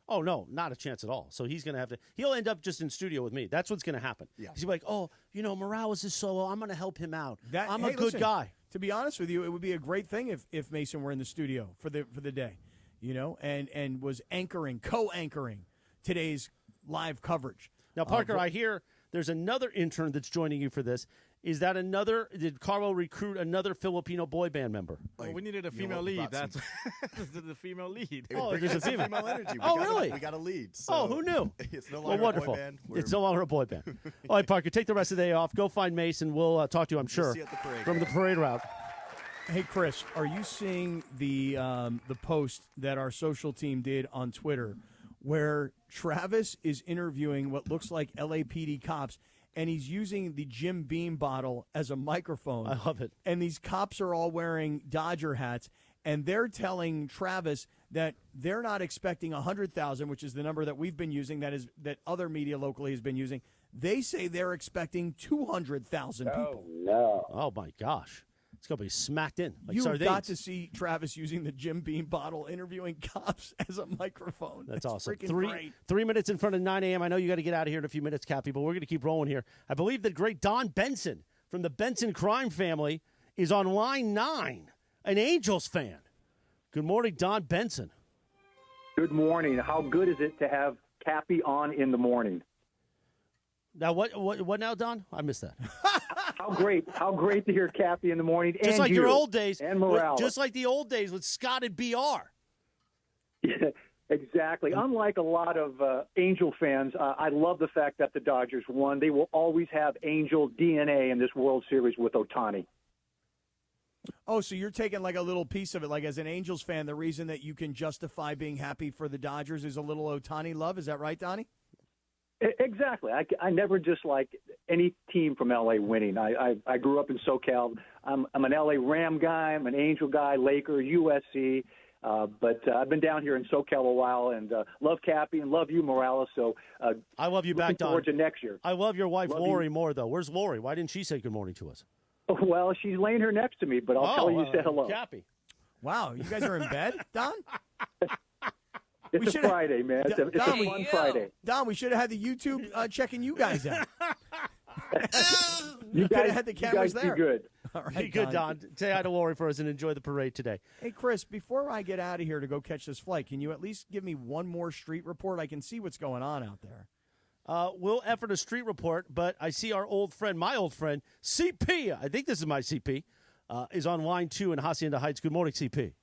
Oh, no, not a chance at all. So he's going to have to – he'll end up just in studio with me. That's what's going to happen. Yeah. He's like, oh, Morales is solo. I'm going to help him out. I'm hey, a good listen, guy. To be honest with you, it would be a great thing if Mason were in the studio for the day, and was co-anchoring today's live coverage. Now, Parker, I hear there's another intern that's joining you for this. Is that did Carlo recruit another Filipino boy band member? Well, we needed a female lead. That's the female lead. Oh, there's a female energy. Really? We got a lead. So who knew? It's no longer wonderful. a boy band. It's no longer a boy band. All right, Parker, take the rest of the day off. Go find Mace, and we'll talk to you, I'm sure, see you at the parade. from the parade route. Hey, Chris, are you seeing the post that our social team did on Twitter where Travis is interviewing what looks like LAPD cops, and he's using the Jim Beam bottle as a microphone? I love it. And these cops are all wearing Dodger hats, and they're telling Travis that they're not expecting 100,000, which is the number that we've been using, that other media locally has been using. They say they're expecting 200,000 people. No. Oh, my gosh. It's going to be smacked in. Like You've sardines. got to see Travis using the Jim Beam bottle interviewing cops as a microphone. That's It's awesome. freaking great. 3 minutes in front of 9 a.m. I know you got to get out of here in a few minutes, Kappy, but we're going to keep rolling here. I believe the great Don Benson from the Benson crime family is on line 9, an Angels fan. Good morning, Don Benson. Good morning. How good is it to have Kappy on in the morning? Now, what now, Don? I missed that. How great to hear Kappy in the morning. Just and like you, your old days. And Morales. Just like the old days with Scott and BR. Yeah, exactly. Unlike a lot of Angel fans, I love the fact that the Dodgers won. They will always have Angel DNA in this World Series with Ohtani. Oh, so you're taking like a little piece of it. Like as an Angels fan, the reason that you can justify being happy for the Dodgers is a little Ohtani love. Is that right, Donnie? Exactly. I never disliked any team from L.A. winning. I grew up in SoCal. I'm an L.A. Ram guy. I'm an Angel guy, Laker, USC. But I've been down here in SoCal a while and love Kappy and love you, Morales. So I love you back, Don. Forward to next year. I love your wife, Lori, more, though. Where's Lori? Why didn't she say good morning to us? Well, she's laying here next to me, but I'll tell her you said hello. Kappy. Wow, you guys are in bed, Don? It's a Friday, man. It's a fun Friday. Don, we should have had the YouTube checking you guys out. You could have guys had the cameras be there. good. All right, Be good, Don. Say hi to Lori for us and enjoy the parade today. Hey, Chris, before I get out of here to go catch this flight, can you at least give me one more street report? I can see what's going on out there. We'll effort a street report, but I see my old friend, CP, I think this is my CP, is on line 2 in Hacienda Heights. Good morning, CP.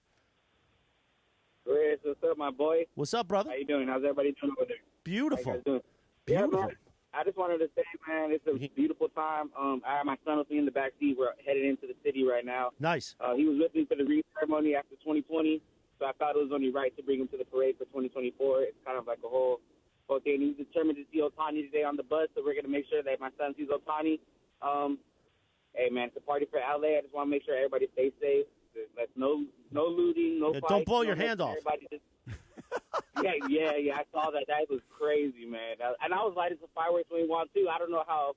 Chris, what's up, my boy? What's up, brother? How you doing? How's everybody doing over there? Beautiful. How you guys doing? Beautiful. Yeah, man. I just wanted to say, man, it's a beautiful time. I have my son with me in the back seat. We're headed into the city right now. Nice. He was with me for the ring ceremony after 2020, so I thought it was only right to bring him to the parade for 2024. It's kind of like a whole thing. He's determined to see Ohtani today on the bus, so we're going to make sure that my son sees Ohtani. Hey, man, it's a party for LA. I just want to make sure everybody stays safe. There's no looting, no fights. Don't blow your hand off. Yeah. I saw that. That was crazy, man. And I was lighting some fireworks when we won too. I don't know how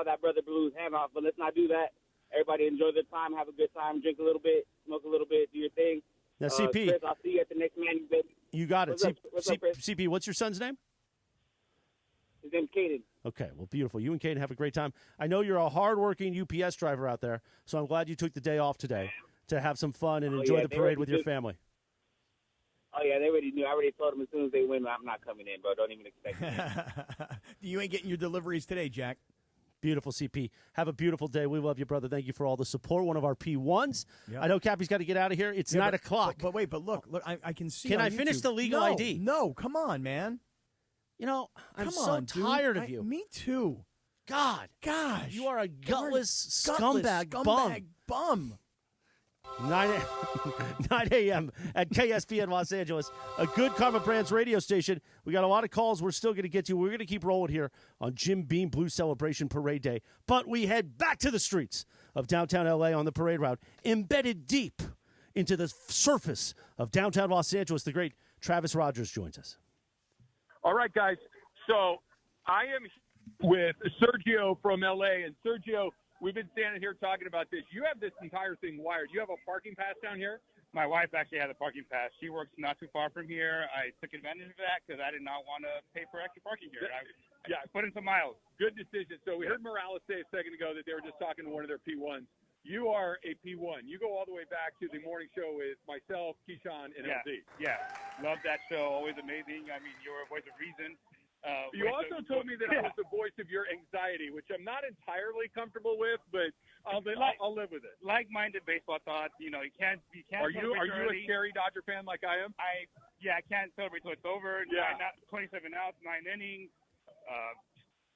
that brother blew his hand off, but let's not do that. Everybody enjoy their time, have a good time, drink a little bit, smoke a little bit, do your thing. Now, CP, Chris, I'll see you at the next man, baby. You got it. What's up, Chris? CP, what's your son's name? His name's Caden. Okay, well, beautiful. You and Caden have a great time. I know you're a hardworking UPS driver out there, so I'm glad you took the day off today to have some fun and enjoy the parade with your family. Oh, yeah, they already knew. I already told them as soon as they win, I'm not coming in, bro. Don't even expect me. You ain't getting your deliveries today, Jack. Beautiful, CP. Have a beautiful day. We love you, brother. Thank you for all the support. One of our P1s. Yep. I know Kappy's got to get out of here. It's 9 o'clock. But wait, look, I can see. Can on I finish YouTube. the legal ID? No, come on, man. You know, I'm Come so on, dude. tired of you. Me too. God. Gosh. You are a gutless scumbag bum. 9 a.m. at KSPN Los Angeles, a good Karma Brands radio station. We got a lot of calls we're still going to get to. We're going to keep rolling here on Jim Beam Blue Celebration Parade Day. But we head back to the streets of downtown L.A. on the parade route, embedded deep into the surface of downtown Los Angeles. The great Travis Rogers joins us. All right, guys. So I am with Sergio from L.A., and Sergio, we've been standing here talking about this. You have this entire thing wired. You have a parking pass down here? My wife actually had a parking pass. She works not too far from here. I took advantage of that because I did not want to pay for extra parking here. I put in some miles. Good decision. So we heard Morales say a second ago that they were just talking to one of their P1s. You are a P1. You go all the way back to the morning show with myself, Keyshawn, and LZ. Yeah, love that show. Always amazing. I mean, you're a voice of reason. You also told me that I was the voice of your anxiety, which I'm not entirely comfortable with, but I'll live with it. Like-minded baseball thoughts. You can't. Are you a scary Dodger fan like I am? I can't celebrate till it's over. Yeah. 27 outs, 9 innings.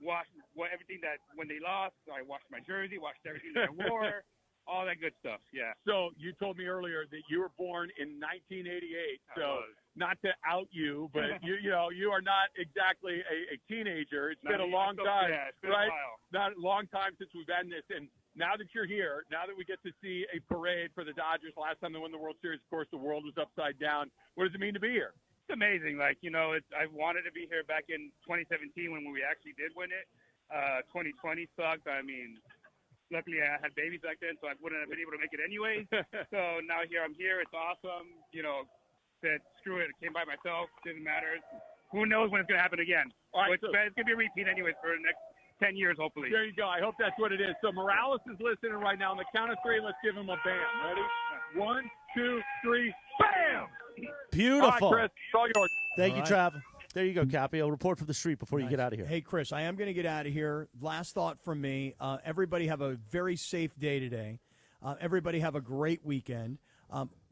Washed everything that when they lost. I washed my jersey, washed everything that I wore. All that good stuff, yeah. So you told me earlier that you were born in 1988. So not to out you, but you are not exactly a teenager. It's been a long time, it's been right? a while. Not a long time since we've had this. And now that you're here, now that we get to see a parade for the Dodgers, last time they won the World Series, of course, the world was upside down. What does it mean to be here? It's amazing. I wanted to be here back in 2017 when we actually did win it. 2020 sucked. I mean, luckily I had babies back then, so I wouldn't have been able to make it anyways. So now I'm here. It's awesome. Said screw it. I came by myself. Didn't matter. Who knows when it's going to happen again? All right, But it's going to be a repeat anyways for the next 10 years, hopefully. There you go. I hope that's what it is. So Morales is listening right now. On the count of 3, let's give him a bam. Ready? 1, 2, 3, bam! Beautiful. All right, Chris, it's all yours. Thank you, Trav. There you go, Kappy. A report from the street before you get out of here. Hey, Chris, I am going to get out of here. Last thought from me. Everybody have a very safe day today. Everybody have a great weekend.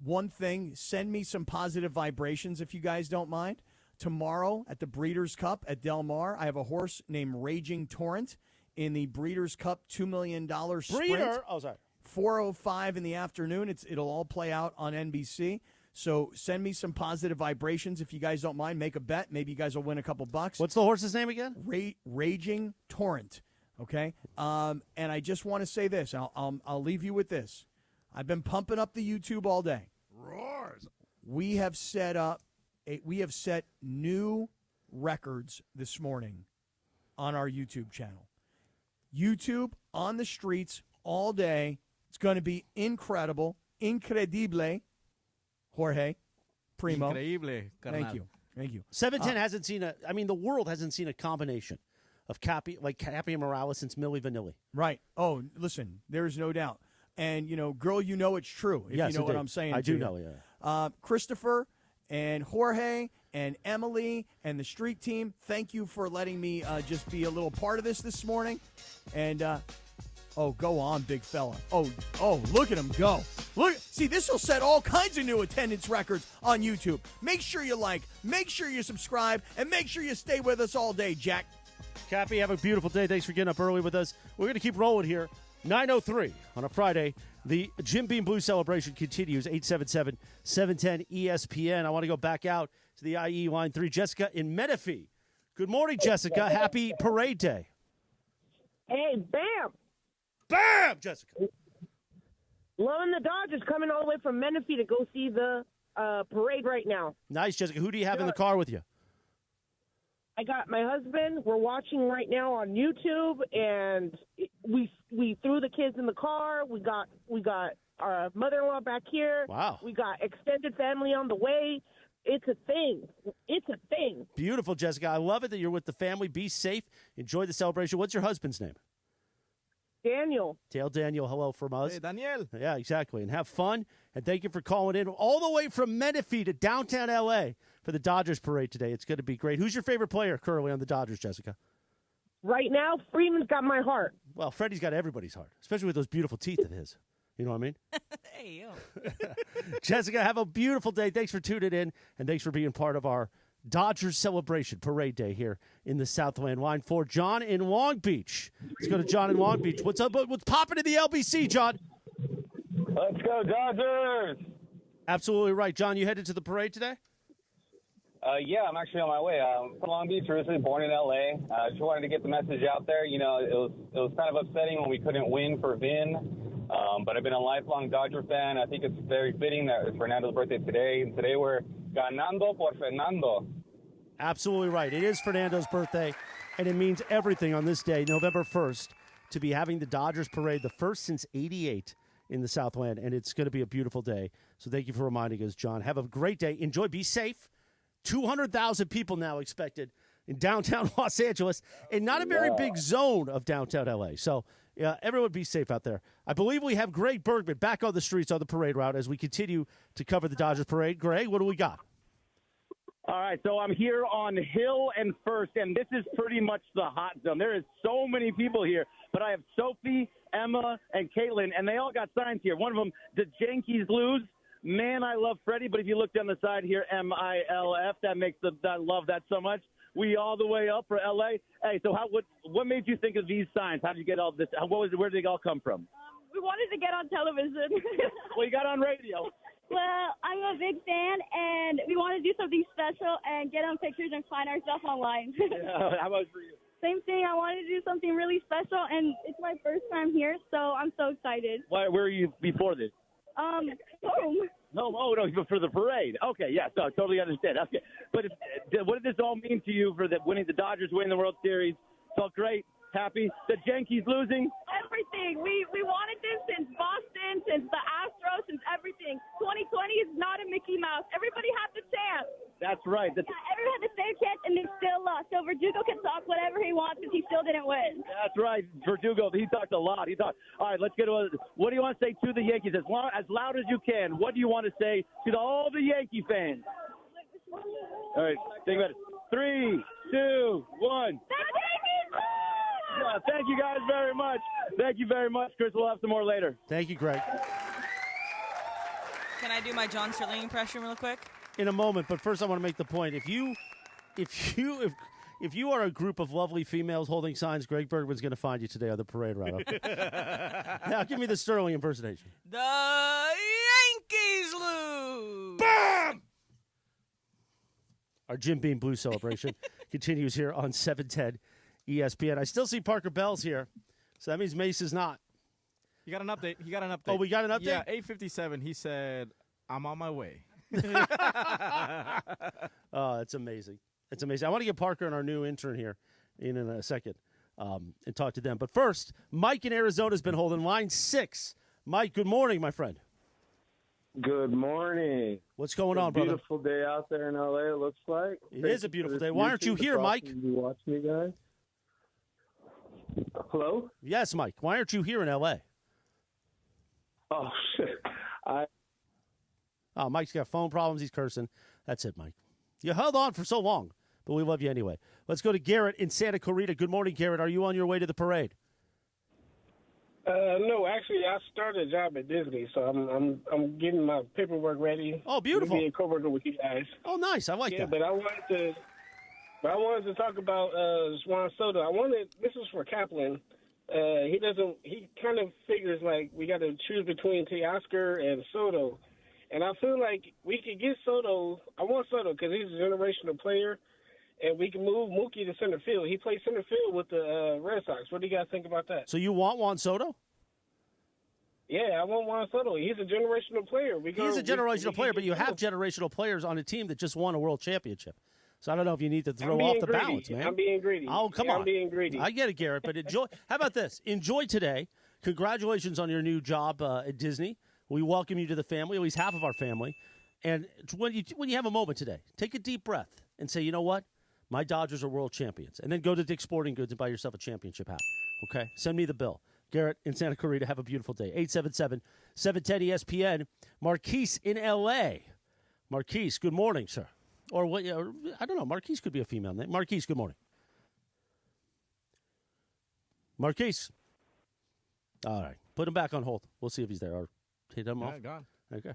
One thing, send me some positive vibrations if you guys don't mind. Tomorrow at the Breeders' Cup at Del Mar, I have a horse named Raging Torrent in the Breeders' Cup $2 million sprint. Breeder? Oh, sorry. 4:05 in the afternoon. It'll all play out on NBC. So send me some positive vibrations if you guys don't mind. Make a bet. Maybe you guys will win a couple bucks. What's the horse's name again? Raging Torrent. Okay. And I just want to say this. I'll leave you with this. I've been pumping up the YouTube all day. Roars. We have set new records this morning on our YouTube channel. YouTube on the streets all day. It's going to be incredible. Incredible. Jorge, Primo. Increíble, carnal. Thank you. 710 hasn't seen the world hasn't seen a combination of Kappy and Morales since Milli Vanilli. Right. Oh, listen, there's no doubt. And, girl, it's true, if yes, you know what I'm saying. I do know, yeah. Christopher and Jorge and Emily and the street team, thank you for letting me just be a little part of this morning. And, go on, big fella. Oh, look at him go. Look, see, this will set all kinds of new attendance records on YouTube. Make sure you like, make sure you subscribe, and make sure you stay with us all day, Jack. Kappy, have a beautiful day. Thanks for getting up early with us. We're going to keep rolling here. 9:03 on a Friday. The Jim Beam Blue celebration continues. 877-710 ESPN. I want to go back out to the IE line 3. Jessica in Menifee. Good morning, Jessica. Happy Parade Day. Hey, bam! Bam, Jessica. Loving the Dodgers, coming all the way from Menifee to go see the parade right now. Nice, Jessica. Who do you have in the car with you? I got my husband. We're watching right now on YouTube, and we threw the kids in the car. We got our mother-in-law back here. Wow. We got extended family on the way. It's a thing. It's a thing. Beautiful, Jessica. I love it that you're with the family. Be safe. Enjoy the celebration. What's your husband's name? Daniel. Tell Daniel hello from us. Hey, Daniel. Yeah, exactly. And have fun. And thank you for calling in all the way from Menifee to downtown L.A. for the Dodgers parade today. It's going to be great. Who's your favorite player currently on the Dodgers, Jessica? Right now, Freeman's got my heart. Well, Freddie's got everybody's heart, especially with those beautiful teeth of his. You know what I mean? Hey, yo. Jessica, have a beautiful day. Thanks for tuning in, and thanks for being part of our Dodgers celebration parade day here in the Southland. Line 4, John in Long Beach. Let's go to John in Long Beach. What's up? What's popping in the LBC, John? Let's go, Dodgers! Absolutely right. John, you headed to the parade today? Yeah, I'm actually on my way. I'm from Long Beach, originally born in L.A. Just wanted to get the message out there. It was kind of upsetting when we couldn't win for Vin, but I've been a lifelong Dodger fan. I think it's very fitting that it's Fernando's birthday today. And today we're ganando por Fernando. Absolutely right. It is Fernando's birthday, and it means everything on this day, November 1st, to be having the Dodgers parade, the first since '88 in the Southland, and it's going to be a beautiful day. So thank you for reminding us, John. Have a great day. Enjoy. Be safe. 200,000 people now expected in downtown Los Angeles, and not a very big zone of downtown L.A. So everyone be safe out there. I believe we have Greg Bergman back on the streets on the parade route as we continue to cover the Dodgers parade. Greg, what do we got? All right, so I'm here on Hill and First, and this is pretty much the hot zone. There is so many people here, but I have Sophie, Emma, and Caitlin, and they all got signs here. One of them, the Yankees lose. Man, I love Freddie, but if you look down the side here, MILF, I love that so much. We all the way up for LA. Hey, so what made you think of these signs? How did you get all this? Where did they all come from? We wanted to get on television. Well, you got on radio. Well, I'm a big fan, and we want to do something special and get on pictures and find our stuff online. Yeah, how about for you? Same thing. I wanted to do something really special, and it's my first time here, so I'm so excited. Where were you before this? Home. No, for the parade. Okay, yeah, so I totally understand. Okay, but what did this all mean to you for winning the Dodgers, winning the World Series? Felt great, happy. The Yankees losing. Everything. We wanted this since Boston, since the Astros, since everything. 2020 is not a Mickey Mouse. Everybody had the chance. That's right. Everyone had the same chance, and they still lost. So Verdugo can talk whatever he wants because he still didn't win. That's right. Verdugo, he talked a lot. All right, let's get to it. What do you want to say to the Yankees? As loud as you can. What do you want to say to all the Yankee fans? All right, think about it. 3, 2, 1. Yeah, thank you guys very much. Thank you very much, Chris. We'll have some more later. Thank you, Greg. Can I do my John Sterling impression real quick? In a moment, but first I want to make the point. If you are a group of lovely females holding signs, Greg Bergman's going to find you today on the parade route. Okay? Now, give me the Sterling impersonation. The Yankees lose. Bam! Our Jim Beam Blue celebration continues here on 710 ESPN. I still see Parker Bell's here, so that means Mace is not. He got an update. Oh, we got an update? Yeah, 8:57. He said, I'm on my way. Oh, that's amazing. That's amazing. I want to get Parker and our new intern here in a second and talk to them. But first, Mike in Arizona has been holding line 6. Mike, good morning, my friend. Good morning. What's going on, brother? Beautiful day out there in L.A., it looks like. It is a beautiful day. Why aren't you here, Mike? You watch me, guys? Hello? Yes, Mike. Why aren't you here in L.A.? Oh, shit. Oh, Mike's got phone problems. He's cursing. That's it, Mike. You held on for so long, but we love you anyway. Let's go to Garrett in Santa Clarita. Good morning, Garrett. Are you on your way to the parade? No, actually, I started a job at Disney, so I'm getting my paperwork ready. Oh, beautiful! To be a coworker with you guys. Oh, nice. I like that. But I wanted to talk about Juan Soto. This is for Kaplan. He kind of figures like we got to choose between Teoscar and Soto. And I feel like we could get Soto. I want Soto because he's a generational player, and we can move Mookie to center field. He plays center field with the Red Sox. What do you guys think about that? So you want Juan Soto? Yeah, I want Juan Soto. He's a generational player. He's a generational player, but you have generational players on a team that just won a world championship. So I don't know if you need to throw off the balance, man. I'm being greedy. Oh, come on. I'm being greedy. I get it, Garrett, but enjoy. How about this? Enjoy today. Congratulations on your new job at Disney. We welcome you to the family, at least half of our family. And when you have a moment today, take a deep breath and say, you know what? My Dodgers are world champions. And then go to Dick's Sporting Goods and buy yourself a championship hat. Okay? Send me the bill. Garrett in Santa Clarita, have a beautiful day. 877-710-ESPN. Marquise in L.A. Marquise, good morning, sir. Or what? I don't know. Marquise could be a female name. Marquise, good morning. Marquise. All right. Put him back on hold. We'll see if he's there. Or take him off. Gone. Okay.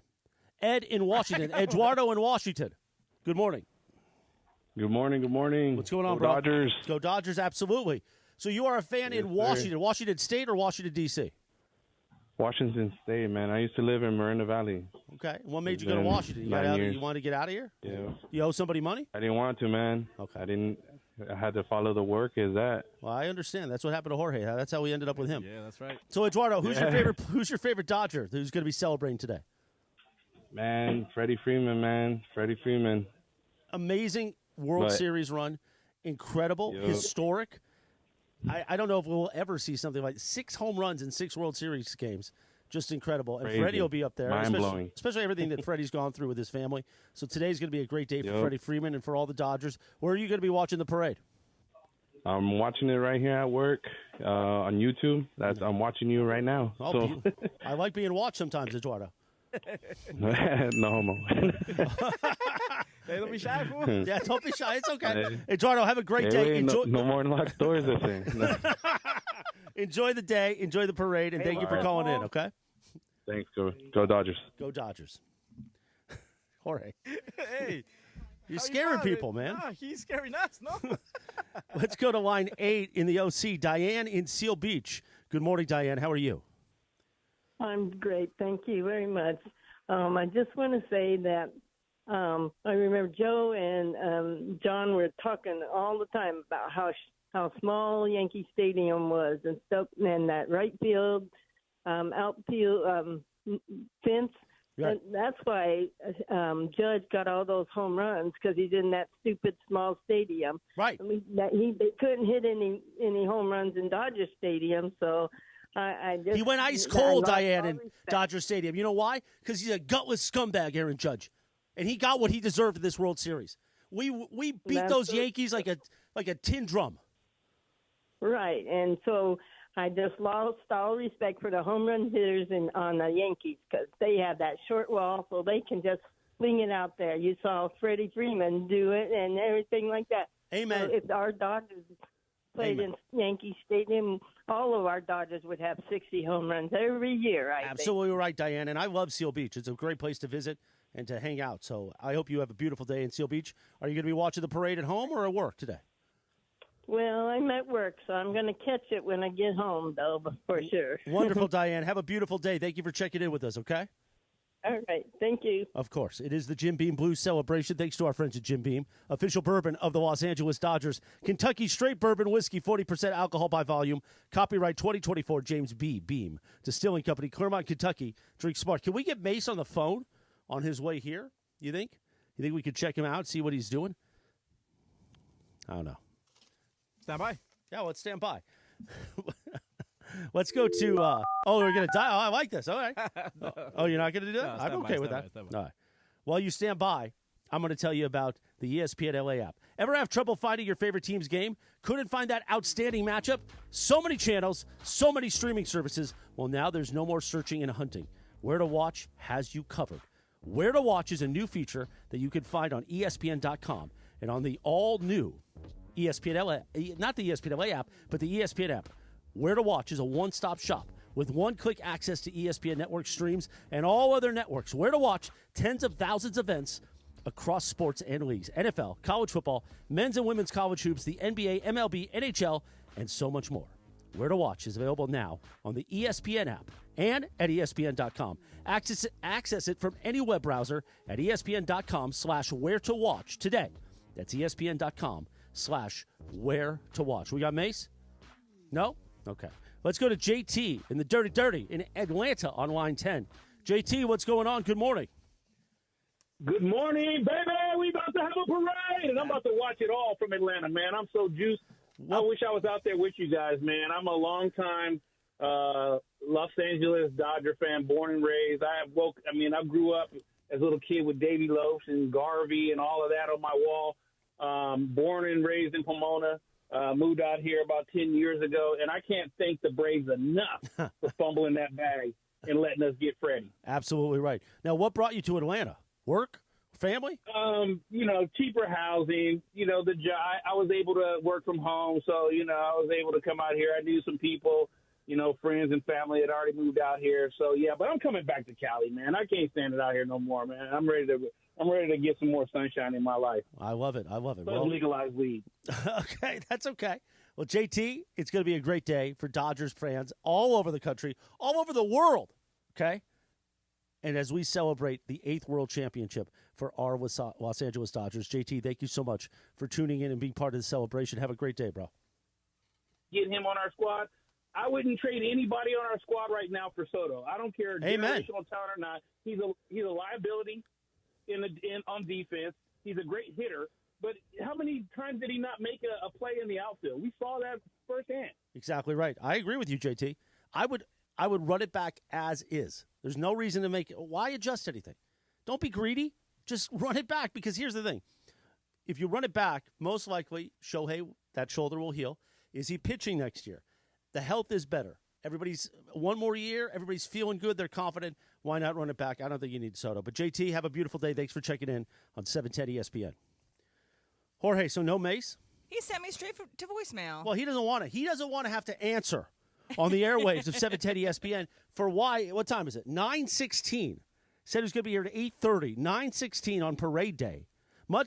Ed in Washington. Eduardo in Washington. Good morning. Good morning. Good morning. What's going on, Go bro? Dodgers. Go Dodgers, absolutely. So you are a fan in Washington. Sir. Washington State or Washington, D.C.? Washington State, man. I used to live in Miranda Valley. Okay. What made you go to Washington? You got 9 out? years. You wanted to get out of here? Yeah. You owe somebody money? I didn't want to, man. Okay. I had to follow the work. Is that? Well, I understand. That's what happened to Jorge. That's how we ended up with him. Yeah, that's right. So, Eduardo, who's your favorite Dodger who's going to be celebrating today? Man, Freddie Freeman, man. Freddie Freeman. Amazing World Series run. Incredible. Yep. Historic. I don't know if we'll ever see something like 6 home runs in 6 World Series games. Just incredible. And Crazy. Freddie will be up there, Mind-blowing. especially everything that Freddie's gone through with his family. So today's going to be a great day for Yep. Freddie Freeman and for all the Dodgers. Where are you going to be watching the parade? I'm watching it right here at work on YouTube. I'm watching you right now. Oh, So I like being watched sometimes, Eduardo. no homo. Hey, don't be shy, fool. Yeah, don't be shy. It's okay. Hey. Eduardo, have a great day. Wait, Enjoy. no more locked doors this thing. No. Enjoy the day. Enjoy the parade, and thank you for calling in. Okay. Thanks. Go Dodgers. Go Dodgers. Jorge, Hey. you're how scaring you doing? people, man. Nah, he's scaring us, no? Let's go to line 8 in the OC. Diane in Seal Beach. Good morning, Diane. How are you? I'm great. Thank you very much. I just want to say that I remember Joe and John were talking all the time about how small Yankee Stadium was and stuff, and that right field, outfield fence. Right. And that's why Judge got all those home runs, because he's in that stupid small stadium. Right. I mean, they couldn't hit any home runs in Dodger Stadium, so I just, He went ice cold, I lost Diane, all in respect. Dodger Stadium. You know why? Because he's a gutless scumbag, Aaron Judge, and he got what he deserved in this World Series. We beat That's those so- Yankees like a tin drum. Right, and so I just lost all respect for the home run hitters on the Yankees, because they have that short wall, so they can just fling it out there. You saw Freddie Freeman do it and everything like that. Amen. So if our Dodgers played Amen. in Yankee Stadium, all of our Dodgers would have 60 home runs every year, I think. Absolutely right, Diane. And I love Seal Beach. It's a great place to visit and to hang out. So I hope you have a beautiful day in Seal Beach. Are you going to be watching the parade at home or at work today? Well, I'm at work, so I'm going to catch it when I get home, though, for sure. Wonderful, Diane. Have a beautiful day. Thank you for checking in with us, okay? All right. Thank you. Of course. It is the Jim Beam Blues celebration. Thanks to our friends at Jim Beam, official bourbon of the Los Angeles Dodgers. Kentucky straight bourbon whiskey, 40% alcohol by volume. Copyright 2024, James B. Beam. Distilling Company, Claremont, Kentucky. Drink smart. Can we get Mace on the phone on his way here, you think? You think we could check him out, see what he's doing? I don't know. Stand by. Yeah, let's stand by. Let's go to, we're going to die. Oh, I like this. All right. Oh, you're not going to do that? No, I'm stand okay by, with stand that. by, stand by. All right. While you stand by, I'm going to tell you about the ESPN LA app. Ever have trouble finding your favorite team's game? Couldn't find that outstanding matchup? So many channels, so many streaming services. Well, now there's no more searching and hunting. Where to Watch has you covered. Where to Watch is a new feature that you can find on ESPN.com and on the all-new ESPN LA, not the ESPN LA app, but the ESPN app. Where to Watch is a one-stop shop with one-click access to ESPN network streams and all other networks. Where to Watch, tens of thousands of events across sports and leagues, NFL, college football, men's and women's college hoops, the NBA, MLB, NHL, and so much more. Where to Watch is available now on the ESPN app and at ESPN.com. Access it from any web browser at ESPN.com/where to watch today. That's ESPN.com/where to watch. We got Mace? No? Okay. Let's go to JT in the Dirty in Atlanta on line 10. JT, what's going on? Good morning. Good morning, baby. We about to have a parade, and I'm about to watch it all from Atlanta, man. I'm so juiced. I wish I was out there with you guys, man. I'm a long-time Los Angeles Dodger fan, born and raised. I grew up as a little kid with Davy Loafs and Garvey and all of that on my wall. Born and raised in Pomona. Moved out here about 10 years ago, and I can't thank the Braves enough for fumbling that bag and letting us get Freddie. Absolutely right. Now, what brought you to Atlanta? Work? Family? Cheaper housing, the job. I was able to work from home, so, I was able to come out here. I knew some people, friends and family had already moved out here. So, yeah, but I'm coming back to Cali, man. I can't stand it out here no more, man. I'm ready to get some more sunshine in my life. I love it. Let's legalize weed. Okay, that's okay. Well, JT, it's going to be a great day for Dodgers fans all over the country, all over the world, okay? And as we celebrate the 8th World Championship for our Los Angeles Dodgers, JT, thank you so much for tuning in and being part of the celebration. Have a great day, bro. Get him on our squad. I wouldn't trade anybody on our squad right now for Soto. I don't care Amen. generational talent or not. He's a liability on defense. He's a great hitter. but how many times did he not make a play in the outfield? We saw that firsthand. Exactly right. I agree with you, JT. I would run it back as is. There's no reason to why adjust anything? Don't be greedy. Just run it back, because here's the thing. If you run it back, most likely Shohei, that shoulder will heal. Is he pitching next year? The health is better. Everybody's one more year. Everybody's feeling good. They're confident. Why not run it back? I don't think you need Soto. But JT, have a beautiful day. Thanks for checking in on 710 ESPN. Jorge, so no Mace? He sent me straight to voicemail. Well, he doesn't want to. He doesn't want to have to answer on the airwaves of 710 ESPN for why. What time is it? 9:16. Said he was going to be here at 8:30. 9:16 on parade day.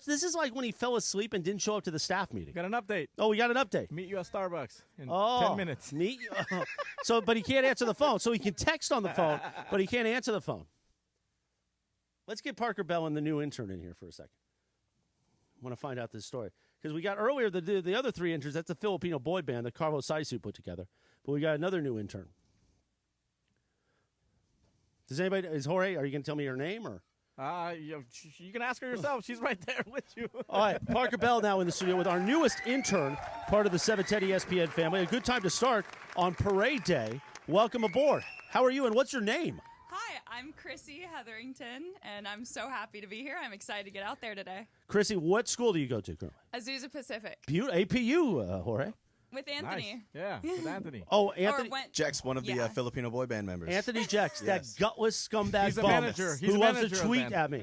This is like when he fell asleep and didn't show up to the staff meeting. Got an update. Oh, we got an update. Meet you at Starbucks in 10 minutes. Meet you. But he can't answer the phone. So he can text on the phone, but he can't answer the phone. Let's get Parker Bell and the new intern in here for a second. I want to find out this story. Because we got earlier the other three interns. That's a Filipino boy band that Carlos Saisu put together. But we got another new intern. Is Jorge, are you going to tell me her name or? You can ask her yourself. She's right there with you. All right, Parker Bell now in the studio with our newest intern, part of the 710 ESPN family. A good time to start on parade day. Welcome aboard. How are you, and what's your name? Hi, I'm Chrissy Hetherington, and I'm so happy to be here. I'm excited to get out there today. Chrissy, what school do you go to currently? Azusa Pacific. APU, Jorge. With Anthony. Nice. Yeah, with Anthony. Oh, Anthony. Jack's one of the Filipino boy band members. Anthony Jax, that gutless scumbag He's the bum manager. He's who the loves manager to of tweet them. at me.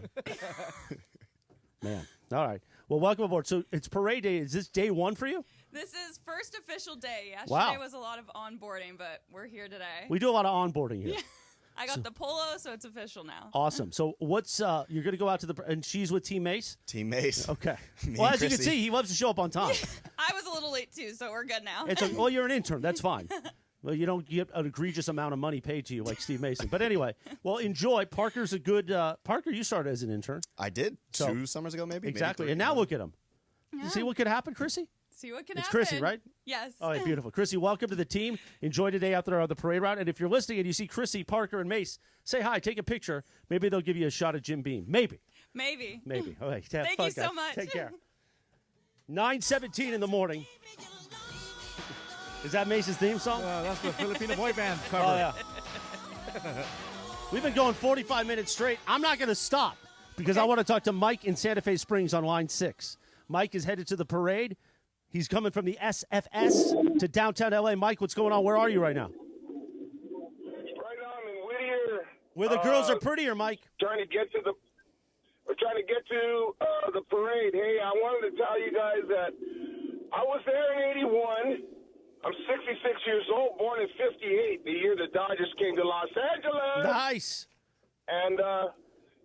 Man. All right. Well, welcome aboard. So it's parade day. Is this day one for you? This is first official day. Yesterday Wow. was a lot of onboarding, but we're here today. We do a lot of onboarding here. Yeah. I got the polo, so it's official now. Awesome. So what's you're going to go out to and she's with Team Mace? Team Mace. Okay. Me Well, and as you can Chrissy. see, he loves to show up on time. I was a little late, too, so we're good now. Well, you're an intern. That's fine. Well, you don't get an egregious amount of money paid to you like Steve Mason. But anyway, well, enjoy. Parker's a good Parker, you started as an intern. I did. 2 summers ago, maybe. Exactly. Maybe 3, and now look at him. You see what could happen, Chrissy? See what can It's happen. Chrissy, right? Yes. All right, beautiful. Chrissy, welcome to the team. Enjoy today out there on the parade route. And if you're listening and you see Chrissy, Parker, and Mace, say hi, take a picture. Maybe they'll give you a shot at Jim Beam. Maybe. Maybe. All right. Thank you so much. Take care. 9:17 in the morning. Is that Mace's theme song? That's the Filipino boy band cover. Oh, yeah. We've been going 45 minutes straight. I'm not going to stop because I want to talk to Mike in Santa Fe Springs on line 6. Mike is headed to the parade. He's coming from the SFS to downtown L.A. Mike, what's going on? Where are you right now? Right now I'm in Whittier. Where the girls are prettier, Mike. We're trying to get to the parade. Hey, I wanted to tell you guys that I was there in 81. I'm 66 years old, born in 58, the year the Dodgers came to Los Angeles. Nice. And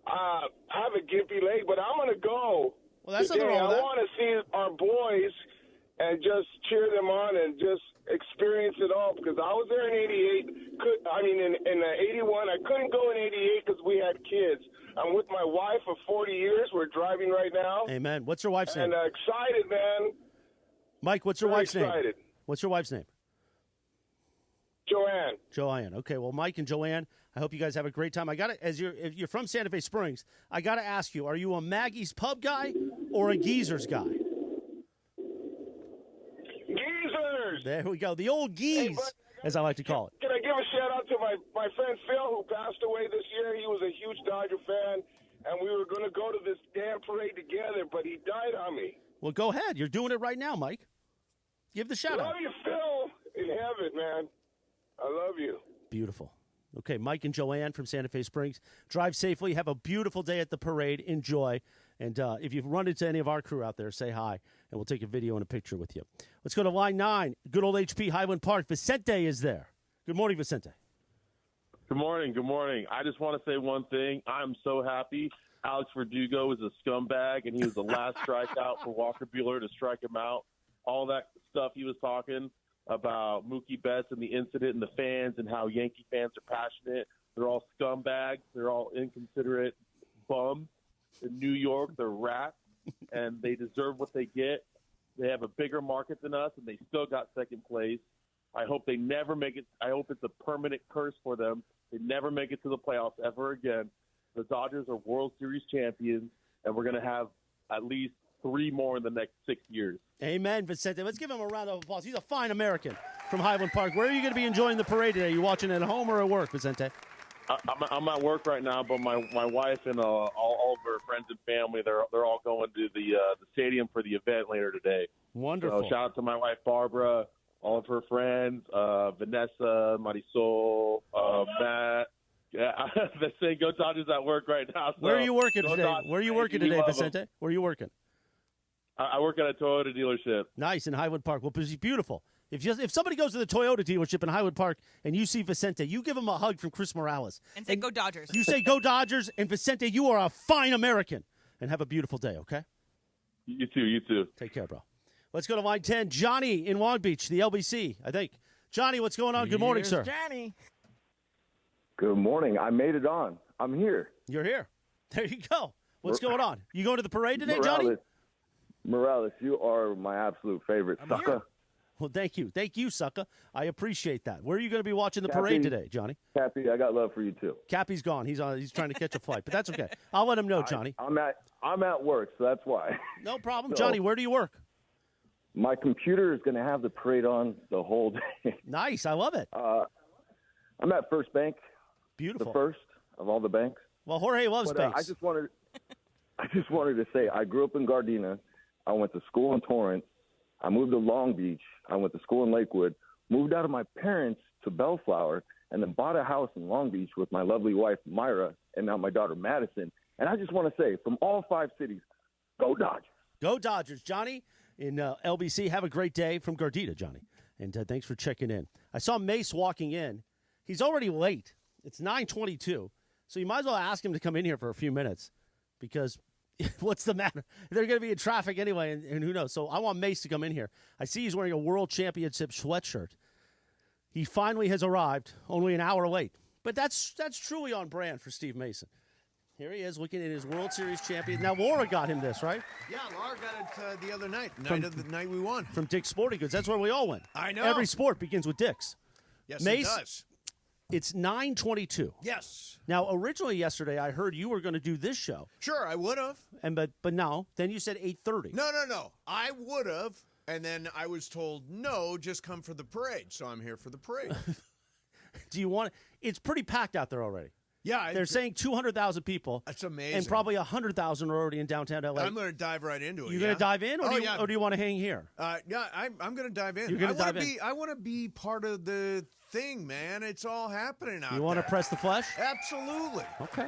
I have a gimpy leg, but I'm going to go. Well, that's today. nothing wrong with I that. want to see our boys and just cheer them on and just experience it all because I was there in 88. In 81. I couldn't go in 88 because we had kids. I'm with my wife of 40 years. We're driving right now. Amen. What's your wife's And name? excited, man. Mike, what's your Very wife's excited. name? What's your wife's name? Joanne. Joanne. Okay, well, Mike and Joanne, I hope you guys have a great time. If you're from Santa Fe Springs, I got to ask you, are you a Maggie's Pub guy or a Geezer's guy? Geezers! There we go. The old Geez, as I like to call it. Can I give a shout out to my friend Phil who passed away this year? He was a huge Dodger fan, and we were going to go to this damn parade together, but he died on me. Well, go ahead. You're doing it right now, Mike. Give the shout out. Love you, Phil. In heaven, man. I love you. Beautiful. Okay, Mike and Joanne from Santa Fe Springs. Drive safely. Have a beautiful day at the parade. Enjoy. And if you've run into any of our crew out there, say hi, and we'll take a video and a picture with you. Let's go to line 9. Good old HP Highland Park. Vicente is there. Good morning, Vicente. Good morning. Good morning. I just want to say one thing. I'm so happy. Alex Verdugo is a scumbag, and he was the last strikeout for Walker Buehler to strike him out. All that stuff he was talking about Mookie Betts and the incident and the fans and how Yankee fans are passionate. They're all scumbags. They're all inconsiderate bums. In New York, they're rats, and they deserve what they get. They have a bigger market than us, and they still got second place. I hope they never make it. I hope it's a permanent curse for them. They never make it to the playoffs ever again. The Dodgers are World Series champions, and we're going to have at least 3 more in the next 6 years. Amen, Vicente. Let's give him a round of applause. He's a fine American from Highland Park. Where are you going to be enjoying the parade today? Are you watching it at home or at work, Vicente? I'm at work right now, but my wife and all of her friends and family, they're all going to the stadium for the event later today. Wonderful. So shout out to my wife Barbara, all of her friends, Vanessa, Marisol, Matt. Yeah, they're saying go Dodgers at work right now. So Where are you working today? Dodgers, Where are you working today, Vicente? Where are you working? I work at a Toyota dealership. Nice, in Highland Park. Well, it's beautiful. If somebody goes to the Toyota dealership in Highland Park and you see Vicente, you give him a hug from Chris Morales. And say, go Dodgers. You say, go Dodgers, and Vicente, you are a fine American. And have a beautiful day, okay? You too. Take care, bro. Let's go to line 10. Johnny in Long Beach, the LBC, I think. Johnny, what's going on? Good morning, sir. Johnny. Good morning. I made it on. I'm here. You're here. There you go. What's going on? You going to the parade today, Johnny? Morales, you are my absolute favorite, sucker. Well, thank you. Thank you, sucker. I appreciate that. Where are you going to be watching the parade today, Johnny? Kappy, I got love for you, too. Kappy's gone. He's trying to catch a flight, but that's okay. I'll let him know, Johnny. I'm at work, so that's why. No problem. So, Johnny, where do you work? My computer is going to have the parade on the whole day. Nice. I love it. I'm at First Bank. Beautiful. The first of all the banks. Well, Jorge loves banks. I just wanted to say I grew up in Gardena. I went to school in Torrance. I moved to Long Beach. I went to school in Lakewood. Moved out of my parents to Bellflower, and then bought a house in Long Beach with my lovely wife Myra, and now my daughter Madison. And I just want to say, from all 5 cities, go Dodgers. Go Dodgers, Johnny. In LBC, have a great day from Gardena, Johnny. And thanks for checking in. I saw Mace walking in. He's already late. It's 9:22, so you might as well ask him to come in here for a few minutes because what's the matter? They're going to be in traffic anyway, and who knows? So I want Mace to come in here. I see he's wearing a World Championship sweatshirt. He finally has arrived, only an hour late. But that's truly on brand for Steve Mason. Here he is looking at his World Series champion. Now, Laura got him this, right? Yeah, Laura got it the other night, the night we won. From Dick's Sporting Goods. That's where we all went. I know. Every sport begins with Dick's. Yes, Mace, it does. It's 9:22. Yes. Now, originally yesterday, I heard you were going to do this show. Sure, I would have. But no, then you said 8:30. No. I would have, and then I was told, no, just come for the parade. So I'm here for the parade. Do you want it's pretty packed out there already. Yeah. They're saying 200,000 people. That's amazing. And probably 100,000 are already in downtown LA. I'm going to dive right into it. You're going to dive in, or do you want to hang here? Yeah, I'm going to dive in. You're going to dive in. I want to be part of the thing, man. It's all happening out there. You want to press the flesh? Absolutely. Okay.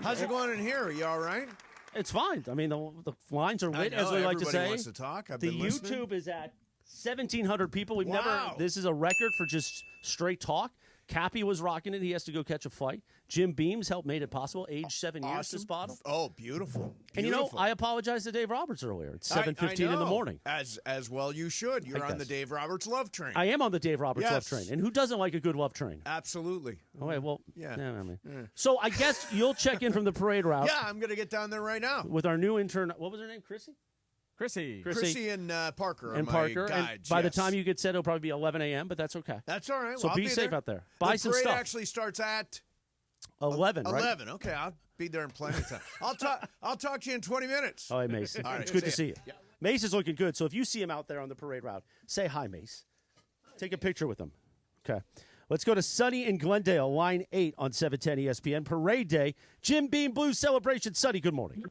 How's it going in here? Are you all right? It's fine. I mean, the lines are lit, as we like to say. Everybody wants to talk. I've the been listening. YouTube is at 1,700 people. We've Wow. This is a record for just straight talk. Kappy was rocking it. He has to go catch a flight. Jim Beams helped made it possible. Age 7 years to spot him. Oh, beautiful. And you know, I apologized to Dave Roberts earlier. It's 7:15 in the morning. As well you should. You're on the Dave Roberts love train. I am on the Dave Roberts love train. And who doesn't like a good love train? Absolutely. Okay, well, yeah. I mean. So I guess you'll check in from the parade route. Yeah, I'm going to get down there right now. With our new intern. What was her name? Chrissy and Parker and are Parker. my guides. By the time you get set, it'll probably be 11 a.m., but that's okay. That's all right. So I'll be safe there. out there. Buy some The stuff. parade actually starts at 11, right? 11. Okay, I'll be there in plenty of time. I'll talk to you in 20 minutes. All right, Mace. All right, it's good to see see you. Yeah. Mace is looking good, so if you see him out there on the parade route, say hi, Mace. Take a picture with him. Okay. Let's go to Sunny in Glendale, line 8 on 710 ESPN. Parade Day, Jim Beam Blues celebration. Sunny, good morning.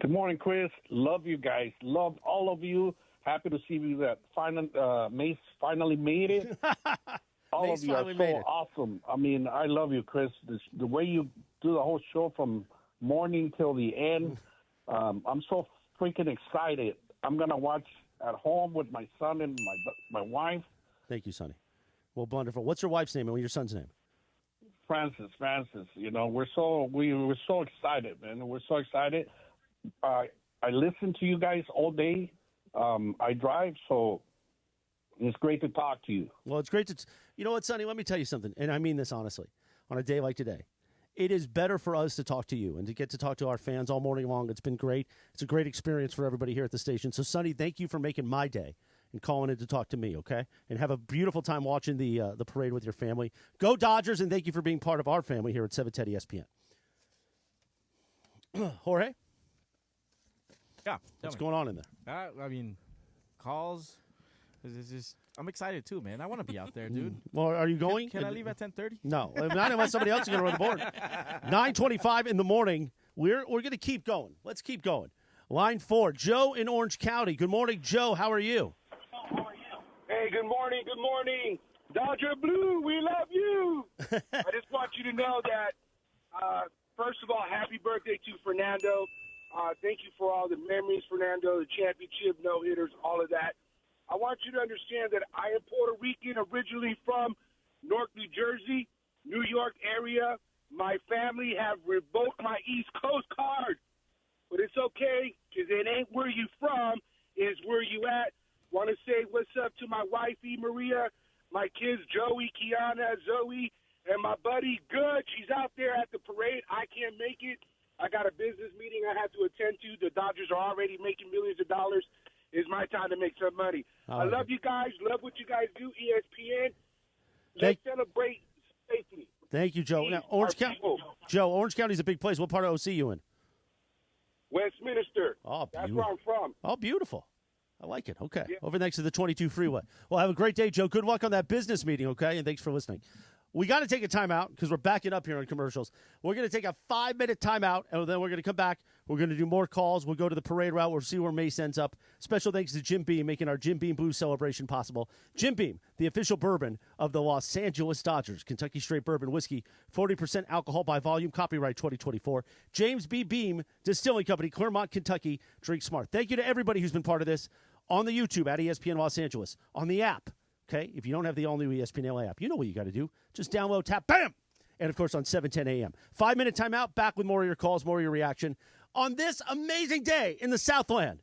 Good morning, Chris. Love you guys. Love all of you. Happy to see you that Mace finally made it. All Mace of you are finally made so it. awesome. I mean, I love you, Chris. The way you do the whole show from morning till the end, I'm so freaking excited. I'm going to watch at home with my son and my wife. Thank you, Sonny. Well, wonderful. What's your wife's name and your son's name? Francis. You know, we were so excited, man. We're so excited. I listen to you guys all day. I drive, so it's great to talk to you. Well, it's great to. You know what, Sonny? Let me tell you something, and I mean this honestly. On a day like today, it is better for us to talk to you and to get to talk to our fans all morning long. It's been great. It's a great experience for everybody here at the station. So, Sonny, thank you for making my day and calling in to talk to me, okay? And have a beautiful time watching the parade with your family. Go Dodgers, and thank you for being part of our family here at 710 ESPN. Jorge? Yeah. What's going on in there? I mean, calls. It's just, I'm excited too, man. I want to be out there, dude. Well, are you going? Can I leave at 10:30? No, not unless somebody else is going to run the board. 9:25 in the morning. We're going to keep going. Let's keep going. Line 4, Joe in Orange County. Good morning, Joe. How are you? Hey, good morning. Good morning. Dodger Blue, we love you. I just want you to know that, first of all, happy birthday to Fernando. Thank you for all the memories, Fernando, the championship, no-hitters, all of that. I want you to understand that I am Puerto Rican, originally from Newark, New Jersey, New York area. My family have revoked my East Coast card. But it's okay, because it ain't where you from, it's where you at. Want to say what's up to my wifey, Maria, my kids, Joey, Kiana, Zoe, and my buddy, Good. She's out there at the parade. I can't make it. I got a business meeting I have to attend to. The Dodgers are already making millions of dollars. It's my time to make some money. I love you guys. Love what you guys do, ESPN. Let's celebrate safely. Thank you, Joe. Now, Orange County. Joe, Orange County's a big place. What part of OC you in? Westminster. Oh, that's where I'm from. Oh, beautiful. I like it. Okay. Yeah. Over next to the 22 freeway. Well, have a great day, Joe. Good luck on that business meeting, okay? And thanks for listening. We got to take a timeout because we're backing up here on commercials. We're going to take a 5-minute timeout, and then we're going to come back. We're going to do more calls. We'll go to the parade route. We'll see where Mace ends up. Special thanks to Jim Beam, making our Jim Beam Blues celebration possible. Jim Beam, the official bourbon of the Los Angeles Dodgers. Kentucky Straight Bourbon Whiskey, 40% alcohol by volume, copyright 2024. James B. Beam Distilling Company, Claremont, Kentucky. Drink smart. Thank you to everybody who's been part of this on the YouTube at ESPN Los Angeles, on the app. Okay, if you don't have the all-new ESPN LA app, you know what you got to do. Just download, tap, bam! And, of course, on 7:10 a.m. 5-minute timeout, back with more of your calls, more of your reaction on this amazing day in the Southland.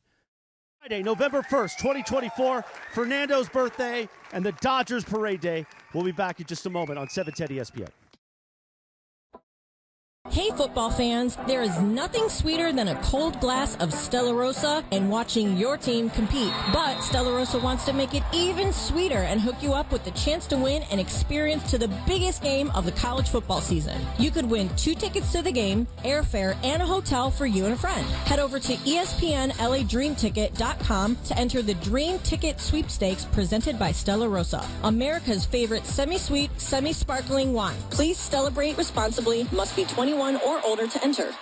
Friday, November 1st, 2024, Fernando's birthday and the Dodgers Parade Day. We'll be back in just a moment on 710 ESPN. Hey football fans, there is nothing sweeter than a cold glass of Stella Rosa and watching your team compete. But Stella Rosa wants to make it even sweeter and hook you up with the chance to win an experience to the biggest game of the college football season. You could win 2 tickets to the game, airfare, and a hotel for you and a friend. Head over to ESPNLADreamTicket.com to enter the Dream Ticket Sweepstakes presented by Stella Rosa, America's favorite semi-sweet, semi-sparkling wine. Please celebrate responsibly. Must be 21 or older to enter.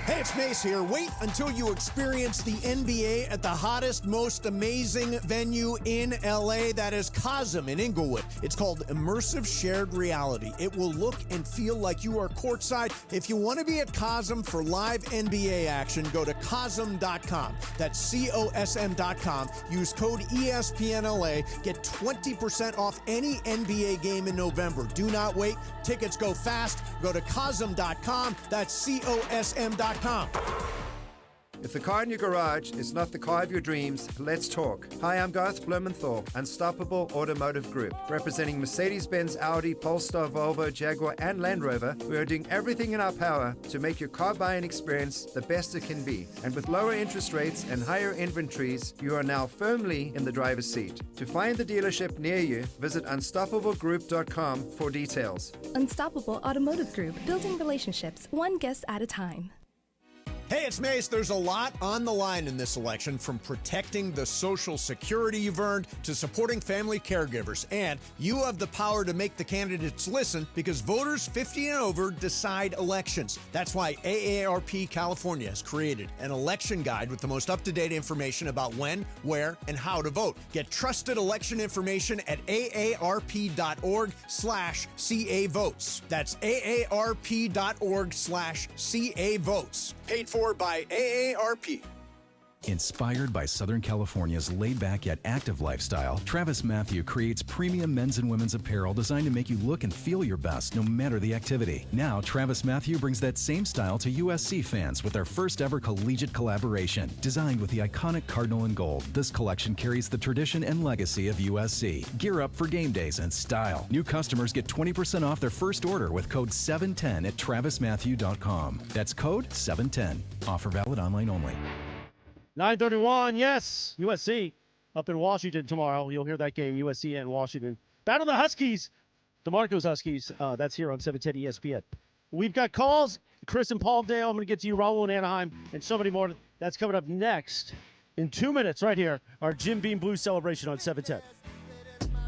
Hey, it's Mace here. Wait until you experience the NBA at the hottest, most amazing venue in LA. That is Cosm in Inglewood. It's called Immersive Shared Reality. It will look and feel like you are courtside. If you want to be at Cosm for live NBA action, go to Cosm.com. That's COSM.com. Use code ESPNLA. Get 20% off any NBA game in November. Do not wait. Tickets go fast. Go to Cosm.com. That's COSM.com. If the car in your garage is not the car of your dreams, let's talk. Hi, I'm Garth Blumenthal, Unstoppable Automotive Group. Representing Mercedes-Benz, Audi, Polestar, Volvo, Jaguar, and Land Rover, we are doing everything in our power to make your car buying experience the best it can be. And with lower interest rates and higher inventories, you are now firmly in the driver's seat. To find the dealership near you, visit unstoppablegroup.com for details. Unstoppable Automotive Group, building relationships one guest at a time. Hey, it's Mace. There's a lot on the line in this election, from protecting the Social Security you've earned to supporting family caregivers. And you have the power to make the candidates listen, because voters 50 and over decide elections. That's why AARP California has created an election guide with the most up-to-date information about when, where, and how to vote. Get trusted election information at aarp.org/CA votes. That's aarp.org/CA votes. Paid for by AARP. Inspired by Southern California's laid-back yet active lifestyle, Travis Mathew creates premium men's and women's apparel designed to make you look and feel your best no matter the activity. Now, Travis Mathew brings that same style to USC fans with their first ever collegiate collaboration. Designed with the iconic Cardinal and Gold, this collection carries the tradition and legacy of USC. Gear up for game days in style. New customers get 20% off their first order with code 710 at travismatthew.com. That's code 710. Offer valid online only. 9:31, yes, USC up in Washington tomorrow. You'll hear that game, USC and Washington. Battle the Huskies, DeMarco's Huskies. That's here on 710 ESPN. We've got calls. Chris in Palmdale. I'm going to get to you, Raul in Anaheim, and so many more. That's coming up next in 2 minutes right here, our Jim Beam Blues celebration on 710.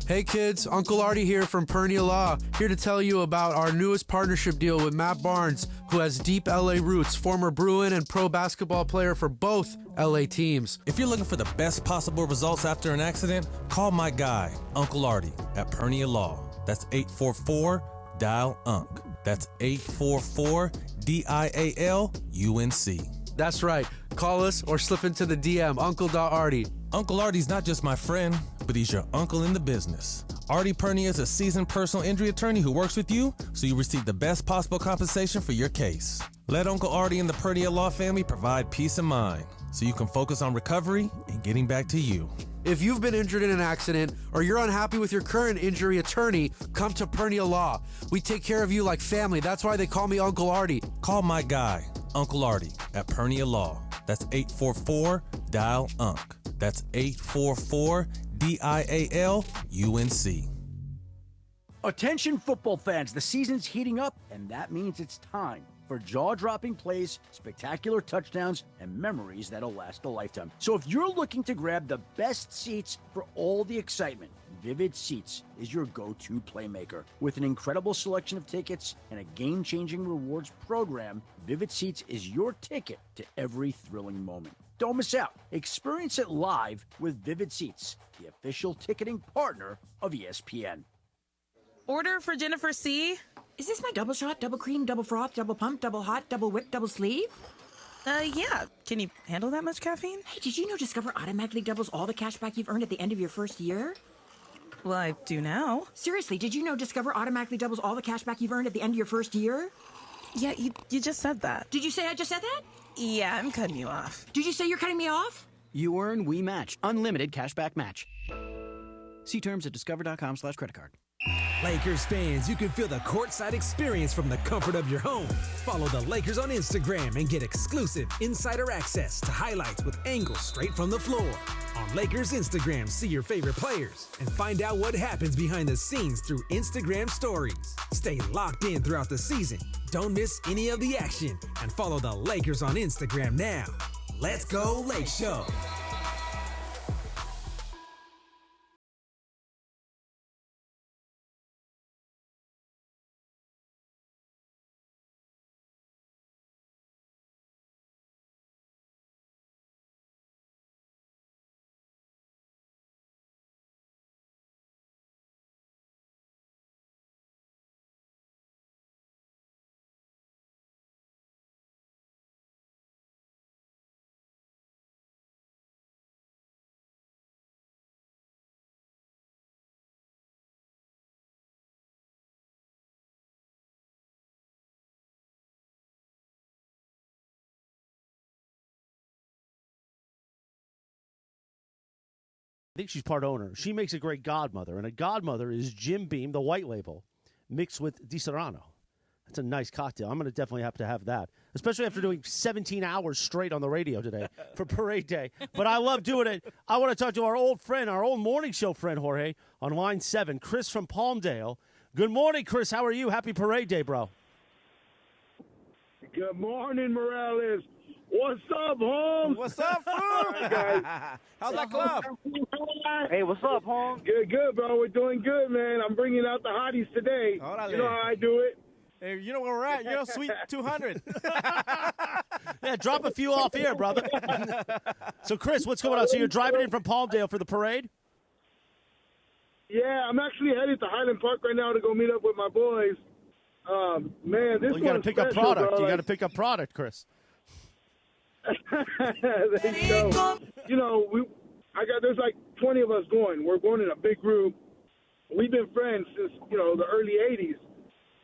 Hey kids, Uncle Artie here from Pernia Law, here to tell you about our newest partnership deal with Matt Barnes, who has deep LA roots, former Bruin and pro basketball player for both LA teams. If you're looking for the best possible results after an accident, call my guy, Uncle Artie, at Pernia Law. That's 844-DIAL-UNC. That's 844-DIAL-UNC. That's right. Call us or slip into the DM, Uncle.Artie. Uncle Artie's not just my friend, but he's your uncle in the business. Artie Pernia is a seasoned personal injury attorney who works with you, so you receive the best possible compensation for your case. Let Uncle Artie and the Pernia Law family provide peace of mind, so you can focus on recovery and getting back to you. If you've been injured in an accident or you're unhappy with your current injury attorney, come to Pernia Law. We take care of you like family. That's why they call me Uncle Artie. Call my guy, Uncle Artie, at Pernia Law. That's 844-DIAL-UNC. That's 844-DIAL-UNC. Attention football fans, the season's heating up, and that means it's time for jaw-dropping plays, spectacular touchdowns, and memories that'll last a lifetime. So if you're looking to grab the best seats for all the excitement, Vivid Seats is your go-to playmaker. With an incredible selection of tickets and a game-changing rewards program, Vivid Seats is your ticket to every thrilling moment. Don't miss out. Experience it live with Vivid Seats, the official ticketing partner of ESPN. Order for Jennifer C. Is this my double shot, double cream, double froth, double pump, double hot, double whip, double sleeve? Yeah. Can you handle that much caffeine? Hey, did you know Discover automatically doubles all the cash back you've earned at the end of your first year? Well, I do now. Seriously, did you know Discover automatically doubles all the cash back you've earned at the end of your first year? Yeah, you just said that. Did you say I just said that? Yeah, I'm cutting you off. Did you say you're cutting me off? You earn, we match. Unlimited cashback match. See terms at discover.com/creditcard. Lakers fans, you can feel the courtside experience from the comfort of your home. Follow the Lakers on Instagram and get exclusive insider access to highlights with angles straight from the floor. On Lakers Instagram, see your favorite players and find out what happens behind the scenes through Instagram stories. Stay locked in throughout the season. Don't miss any of the action and follow the Lakers on Instagram now. Let's go Lake Show. I think she's part owner. She makes a great godmother, and a godmother is Jim Beam, the white label, mixed with Di Serrano. That's a nice cocktail. I'm going to definitely have to have that, especially after doing 17 hours straight on the radio today for Parade Day. But I love doing it. I want to talk to our old friend, our old morning show friend, Jorge, on line 7, Chris from Palmdale. Good morning, Chris. How are you? Happy Parade Day, bro. Good morning, Morales. What's up, Holmes? What's up, fool? guys. How's that club? Hey, what's up, Holmes? Good, bro. We're doing good, man. I'm bringing out the hotties today. Órale. You know how I do it. Hey, you know where we're at? You know, sweet 200. Yeah, drop a few off here, brother. So, Chris, what's going on? So you're driving in from Palmdale for the parade? Yeah, I'm actually headed to Highland Park right now to go meet up with my boys. Man, this Well, you got to pick up special, product. bro. You got to pick up product, Chris. There you go. You know, there's like 20 of us going. We're going in a big group. We've been friends since, the early 80s,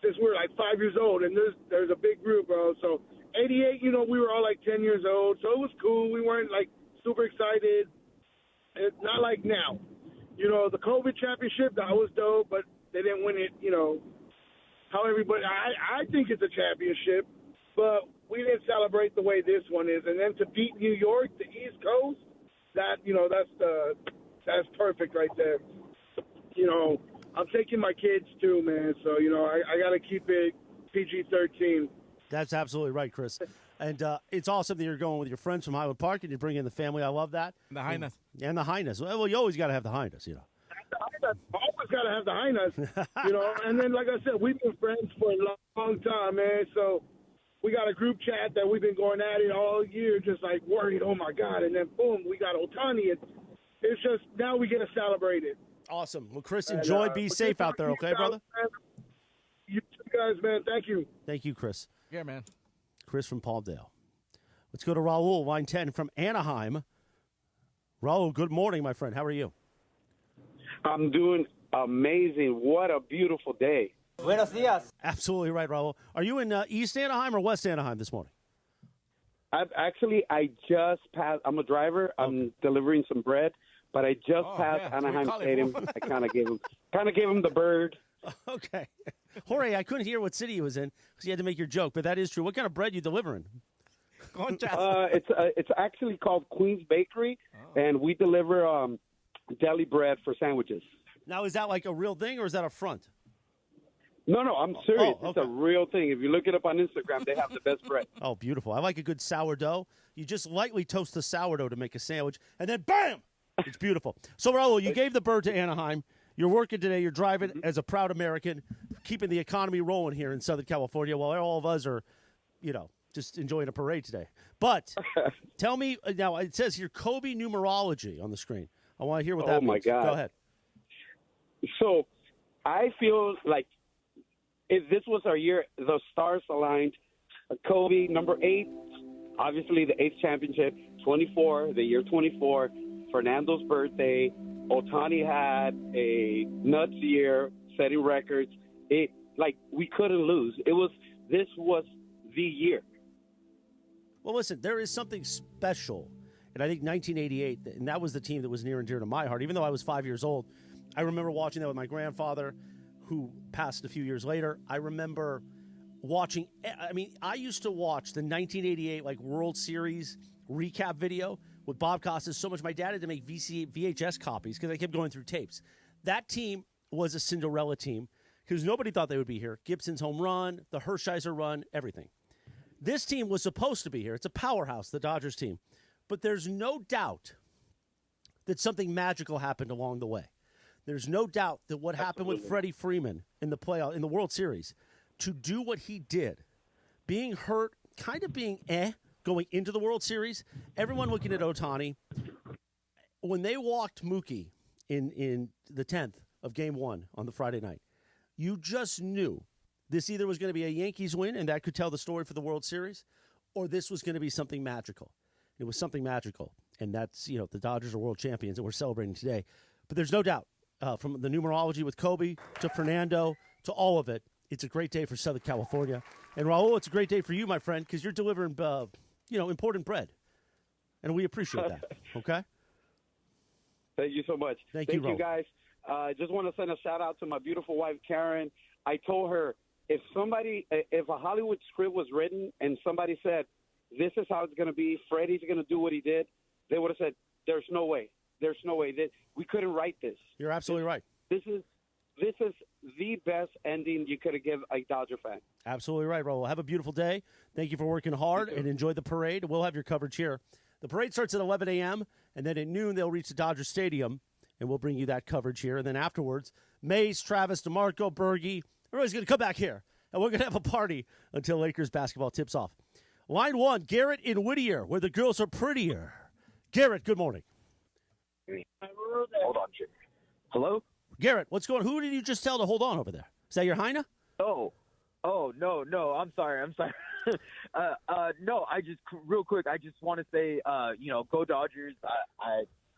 since we were like 5 years old, and there's a big group, bro. So 88, we were all like 10 years old, so it was cool. We weren't like super excited. It's not like now. The COVID championship, that was dope, but they didn't win it, how everybody, I think it's a championship, but we didn't celebrate the way this one is. And then to beat New York, the East Coast, that's perfect right there. I'm taking my kids too, man. So, I got to keep it PG-13. That's absolutely right, Chris. And it's awesome that you're going with your friends from Highland Park and you bring in the family. I love that. The highness. And the highness. Well, you always got to have the highness, Always got to have the highness, And then, like I said, we've been friends for a long time, man. So we got a group chat that we've been going at it all year, just like worried, oh, my God. And then, boom, we got Ohtani. It's just now we get to celebrate it. Awesome. Well, Chris, enjoy. Be safe out there, okay, brother? You guys, man. Thank you. Thank you, Chris. Yeah, man. Chris from Palmdale. Let's go to Raul, line 10 from Anaheim. Raul, good morning, my friend. How are you? I'm doing amazing. What a beautiful day. Buenos dias. Absolutely right, Raul. Are you in East Anaheim or West Anaheim this morning? I just passed. I'm a driver. I'm delivering some bread, but I just passed Anaheim Stadium. I kind of gave him the bird. Okay. Jorge, I couldn't hear what city he was in because you had to make your joke, but that is true. What kind of bread you delivering? It's actually called Queen's Bakery, and we deliver deli bread for sandwiches. Now, is that like a real thing or is that a front? No, I'm serious. Oh, okay. It's a real thing. If you look it up on Instagram, they have the best bread. Oh, beautiful. I like a good sourdough. You just lightly toast the sourdough to make a sandwich, and then bam! It's beautiful. So, Raul, you gave the bird to Anaheim. You're working today. You're driving as a proud American, keeping the economy rolling here in Southern California while all of us are, just enjoying a parade today. But tell me, now it says here Kobe numerology on the screen. I want to hear what that means. Oh, my God. Go ahead. So I feel like if this was our year, the stars aligned. Kobe, number 8, obviously the 8th championship, 24, the year 24, Fernando's birthday. Ohtani had a nuts year, setting records. We couldn't lose. This was the year. Well, listen, there is something special, and I think 1988, and that was the team that was near and dear to my heart. Even though I was 5 years old, I remember watching that with my grandfather, who passed a few years later. I remember watching. I used to watch the 1988 World Series recap video with Bob Costas so much. My dad had to make VHS copies because I kept going through tapes. That team was a Cinderella team because nobody thought they would be here. Gibson's home run, the Hershiser run, everything. This team was supposed to be here. It's a powerhouse, the Dodgers team. But there's no doubt that something magical happened along the way. There's no doubt that what happened with Freddie Freeman in the World Series, to do what he did, being hurt, kind of being going into the World Series, everyone looking at Ohtani. When they walked Mookie in the 10th of Game 1 on the Friday night, you just knew this either was going to be a Yankees win, and that could tell the story for the World Series, or this was going to be something magical. It was something magical, and that's, the Dodgers are world champions, and we're celebrating today. But there's no doubt, from the numerology with Kobe to Fernando to all of it, it's a great day for Southern California. And, Raul, it's a great day for you, my friend, because you're delivering, important bread. And we appreciate that, okay? Thank you so much. Thank you, guys. I just want to send a shout-out to my beautiful wife, Karen. I told her, if a Hollywood script was written and somebody said, this is how it's going to be, Freddie's going to do what he did, they would have said, there's no way. There's no way. We couldn't write this. You're absolutely right. This is this is the best ending you could have given a Dodger fan. Absolutely right, Raul. Have a beautiful day. Thank you for working hard and enjoy the parade. We'll have your coverage here. The parade starts at 11 a.m., and then at noon they'll reach the Dodger Stadium, and we'll bring you that coverage here. And then afterwards, Mace, Travis, DeMarco, Bergie, everybody's going to come back here, and we're going to have a party until Lakers basketball tips off. Line 1, Garrett in Whittier, where the girls are prettier. Garrett, good morning. Hold on, Jim. Hello? Garrett, what's going on? Who did you just tell to hold on over there? Is that your Heina? Oh, no, I'm sorry. No, real quick, I just want to say, go Dodgers.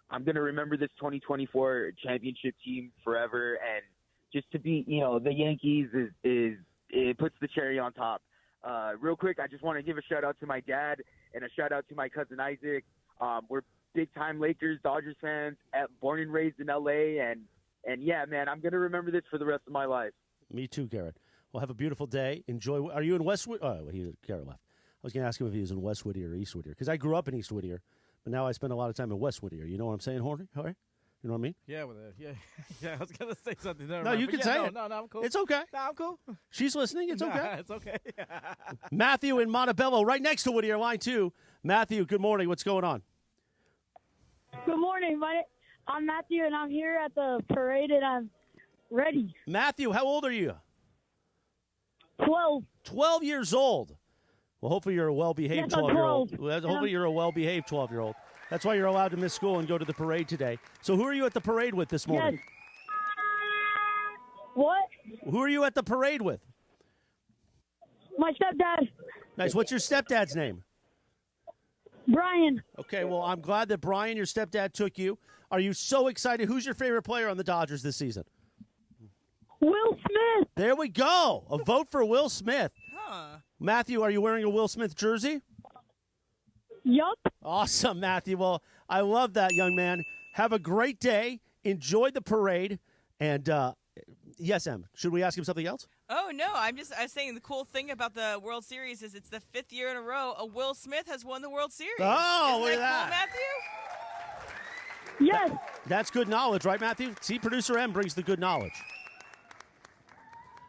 I'm going to remember this 2024 championship team forever, and just to beat, the Yankees it puts the cherry on top. Real quick, I just want to give a shout-out to my dad and a shout-out to my cousin Isaac. We're big-time Lakers, Dodgers fans, born and raised in L.A., and yeah, man, I'm going to remember this for the rest of my life. Me too, Garrett. Well, have a beautiful day. Enjoy. Are you in West Whittier? Oh, Garrett left. I was going to ask him if he was in West Whittier or East Whittier, because I grew up in East Whittier, but now I spend a lot of time in West Whittier. You know what I'm saying, Jorge? You know what I mean? Yeah, yeah. I was going to say something there. No, you can say it. No, I'm cool. It's okay. No, I'm cool. She's listening. It's okay. It's okay. Matthew in Montebello, right next to Whittier, line 2. Matthew, good morning. What's going on? Good morning. I'm Matthew, and I'm here at the parade, and I'm ready. Matthew, how old are you? 12. 12 years old. Well, hopefully you're a well-behaved 12-year-old. 12. Hopefully you're a well-behaved 12-year-old. That's why you're allowed to miss school and go to the parade today. So who are you at the parade with this morning? Yes. What? Who are you at the parade with? My stepdad. Nice. What's your stepdad's name? Brian. Okay, well, I'm glad that Brian, your stepdad, took you. Are you so excited? Who's your favorite player on the Dodgers this season? Will Smith. There we go. A vote for Will Smith. Huh. Matthew, are you wearing a Will Smith jersey? Yup. Awesome, Matthew. Well, I love that, young man. Have a great day. Enjoy the parade. And, yes, Em, should we ask him something else? Oh, no. I was saying the cool thing about the World Series is it's the 5th year in a row a Will Smith has won the World Series. Oh, Isn't look at that that. cool, Matthew? Yes. That's good knowledge, right, Matthew? See, Producer M brings the good knowledge.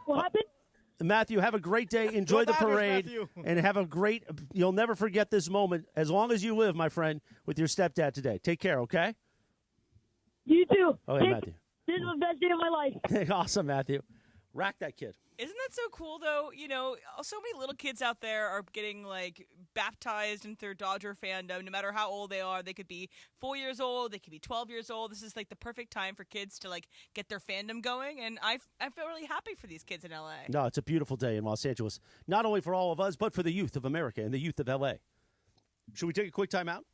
What happened? Matthew, have a great day. Enjoy the parade. And have a great, you'll never forget this moment as long as you live, my friend, with your stepdad today. Take care, okay? You too. Okay, Matthew. This is the best day of my life. Awesome, Matthew. Rack that kid. Isn't that so cool, though? So many little kids out there are getting, baptized into their Dodger fandom, no matter how old they are. They could be 4 years old. They could be 12 years old. This is, the perfect time for kids to, get their fandom going. And I feel really happy for these kids in L.A. No, it's a beautiful day in Los Angeles, not only for all of us, but for the youth of America and the youth of L.A. Should we take a quick time out?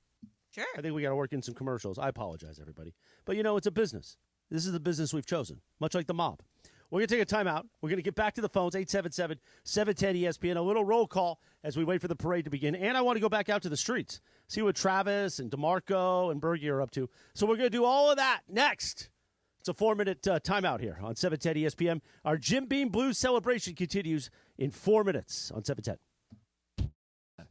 Sure. I think we got to work in some commercials. I apologize, everybody. But, it's a business. This is the business we've chosen, much like the mob. We're going to take a timeout. We're going to get back to the phones, 877-710-ESPN, a little roll call as we wait for the parade to begin. And I want to go back out to the streets, see what Travis and DeMarco and Bergie are up to. So we're going to do all of that next. It's a 4-minute timeout here on 710 ESPN. Our Jim Beam Blues celebration continues in 4 minutes on 710.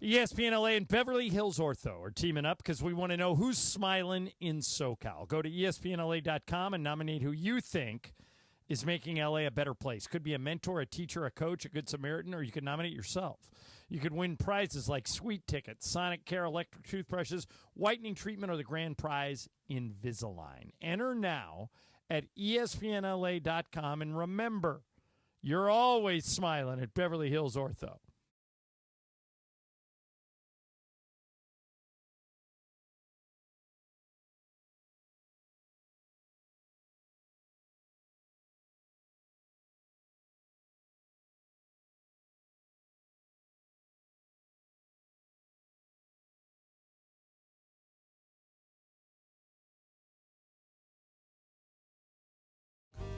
ESPN LA and Beverly Hills Ortho are teaming up because we want to know who's smiling in SoCal. Go to ESPNLA.com and nominate who you think is making LA a better place. Could be a mentor, a teacher, a coach, a good Samaritan, or you could nominate yourself. You could win prizes like sweet tickets, Sonic Care electric toothbrushes, whitening treatment, or the grand prize, Invisalign. Enter now at ESPNLA.com, and remember, you're always smiling at Beverly Hills Ortho.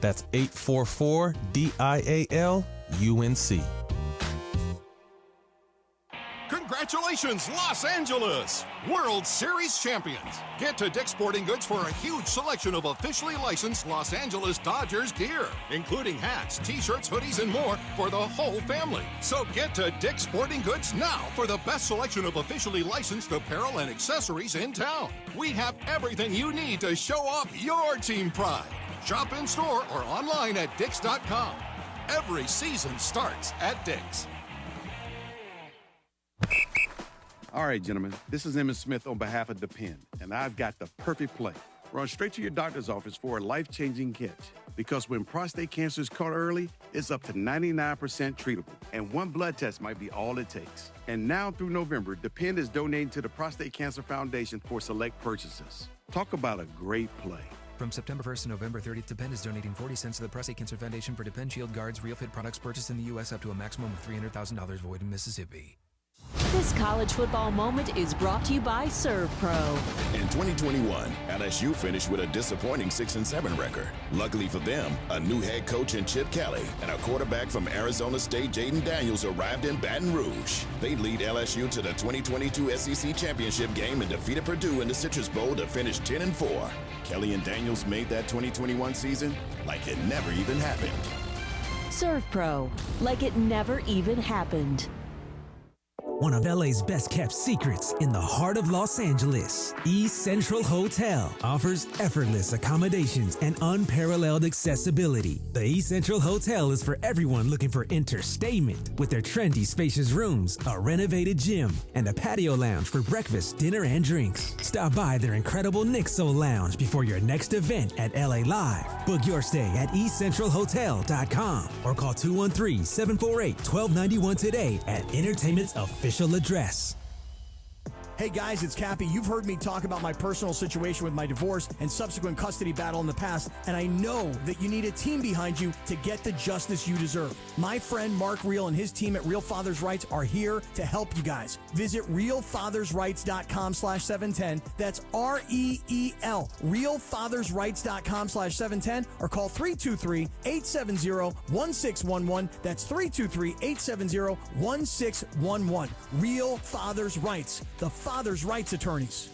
That's 844-DIAL-UNC. Congratulations, Los Angeles! World Series champions! Get to Dick's Sporting Goods for a huge selection of officially licensed Los Angeles Dodgers gear, including hats, t-shirts, hoodies, and more for the whole family. So get to Dick's Sporting Goods now for the best selection of officially licensed apparel and accessories in town. We have everything you need to show off your team pride. Shop in store or online at Dix.com. Every season starts at Dix. All right, gentlemen, this is Emmett Smith on behalf of Depend, and I've got the perfect play. Run straight to your doctor's office for a life-changing catch. Because when prostate cancer is caught early, it's up to 99% treatable, and one blood test might be all it takes. And now through November, Depend is donating to the Prostate Cancer Foundation for select purchases. Talk about a great play. From September 1st to November 30th, Depend is donating 40 cents to the Prostate Cancer Foundation for Depend Shield Guards Real Fit products purchased in the U.S. up to a maximum of $300,000 void in Mississippi. This college football moment is brought to you by ServPro. In 2021, LSU finished with a disappointing 6-7 record. Luckily for them, a new head coach in Chip Kelly and a quarterback from Arizona State, Jaden Daniels, arrived in Baton Rouge. They lead LSU to the 2022 SEC Championship game and defeated Purdue in the Citrus Bowl to finish 10-4. Kelly and Daniels made that 2021 season like it never even happened. ServPro, like it never even happened. One of LA's best kept secrets in the heart of Los Angeles, East Central Hotel offers effortless accommodations and unparalleled accessibility. The East Central Hotel is for everyone looking for entertainment with their trendy spacious rooms, a renovated gym, and a patio lounge for breakfast, dinner, and drinks. Stop by their incredible Nixo Lounge before your next event at LA Live. Book your stay at eastcentralhotel.com or call 213-748-1291 today at Entertainment's official address. Hey guys, it's Kappy. You've heard me talk about my personal situation with my divorce and subsequent custody battle in the past, and I know that you need a team behind you to get the justice you deserve. My friend Mark Reel and his team at Real Fathers Rights are here to help you guys. Visit realfathersrights.com/710. That's REEL, realfathersrights.com/710, or call 323-870-1611. That's 323-870-1611. Real Fathers Rights, the Father's Rights Attorneys.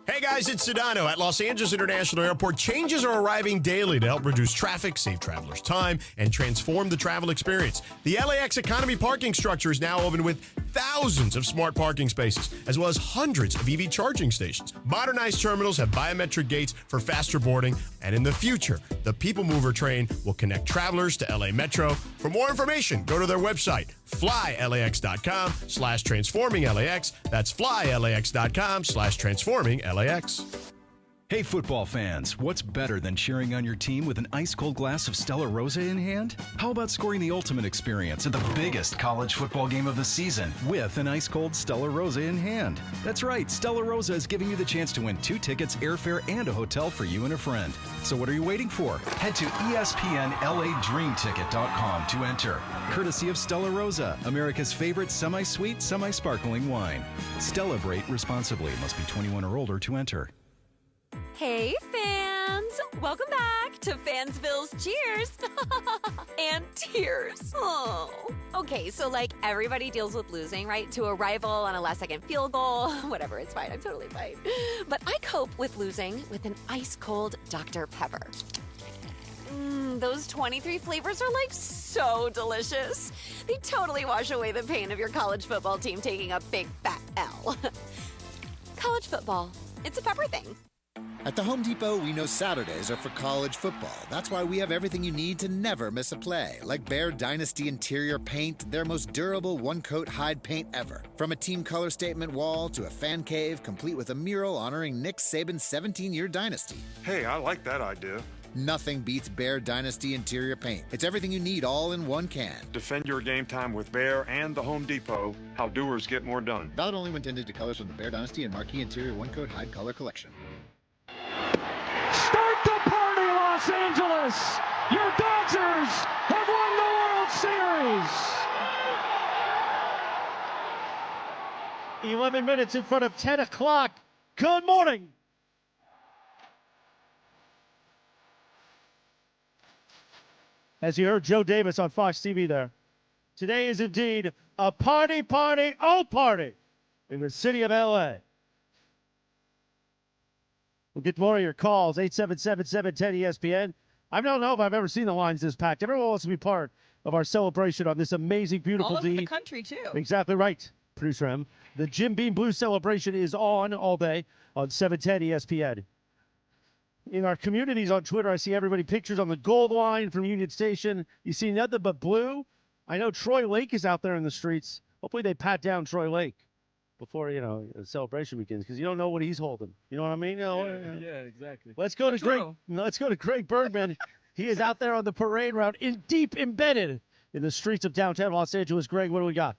Hey guys, it's Sedano at Los Angeles International Airport. Changes are arriving daily to help reduce traffic, save travelers time, and transform the travel experience. The LAX Economy parking structure is now open with thousands of smart parking spaces, as well as hundreds of EV charging stations. Modernized terminals have biometric gates for faster boarding, and in the future, the People Mover train will connect travelers to LA Metro. For more information, go to their website, flylax.com/transforming LAX. That's flylax.com/transforming LAX. Hey, football fans, what's better than cheering on your team with an ice-cold glass of Stella Rosa in hand? How about scoring the ultimate experience at the biggest college football game of the season with an ice-cold Stella Rosa in hand? That's right, Stella Rosa is giving you the chance to win 2 tickets, airfare, and a hotel for you and a friend. So what are you waiting for? Head to ESPNLADreamTicket.com to enter. Courtesy of Stella Rosa, America's favorite semi-sweet, semi-sparkling wine. Celebrate responsibly. Must be 21 or older to enter. Hey, fans! Welcome back to Fansville's Cheers and Tears. Oh. Okay, so like everybody deals with losing, right? To a rival on a last-second field goal. Whatever, it's fine. I'm totally fine. But I cope with losing with an ice-cold Dr. Pepper. Those 23 flavors are like so delicious. They totally wash away the pain of your college football team taking a big fat L. College football. It's a pepper thing. At the Home Depot, we know Saturdays are for college football. That's why we have everything you need to never miss a play. Like Bear Dynasty interior paint, their most durable one-coat hide paint ever. From a team color statement wall to a fan cave, complete with a mural honoring Nick Saban's 17-year dynasty. Hey, I like that idea. Nothing beats Bear Dynasty interior paint. It's everything you need all in one can. Defend your game time with Bear and the Home Depot. How doers get more done. Valid only when intended to colors from the Bear Dynasty and Marquee Interior One-Coat Hide Color Collection. Start the party, Los Angeles! Your Dodgers have won the World Series! 11 minutes in front of 10 o'clock. Good morning! As you heard Joe Davis on Fox TV there, today is indeed a party, oh party in the city of L.A. We'll get more of your calls, 877-710-ESPN. I don't know if I've ever seen the lines this packed. Everyone wants to be part of our celebration on this amazing, beautiful All over day. the country, too. Exactly right, Producer M. The Jim Beam Blues celebration is on all day on 710 ESPN. in our communities on Twitter, I see everybody pictures on the gold line from Union Station. You see nothing but blue. I know Troy Lake is out there in the streets. Hopefully they pat down Troy Lake before, the celebration begins, because you don't know what he's holding. You know what I mean? Yeah, exactly. Let's go to Greg Bergman. He is out there on the parade route, deep embedded in the streets of downtown Los Angeles. Greg, what do we got?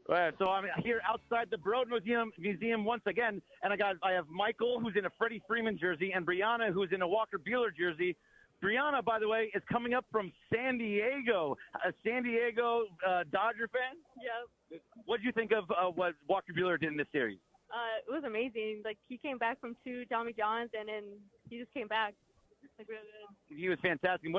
All right, so I'm here outside the Broad Museum once again, and I have Michael, who's in a Freddie Freeman jersey, and Brianna, who's in a Walker Buehler jersey. Brianna, by the way, is coming up from San Diego. A San Diego Dodger fan? Yep. What did you think of what Walker Buehler did in this series? It was amazing. Like, he came back from 2 Tommy Johns, and then he just came back. Like, really good. He was fantastic.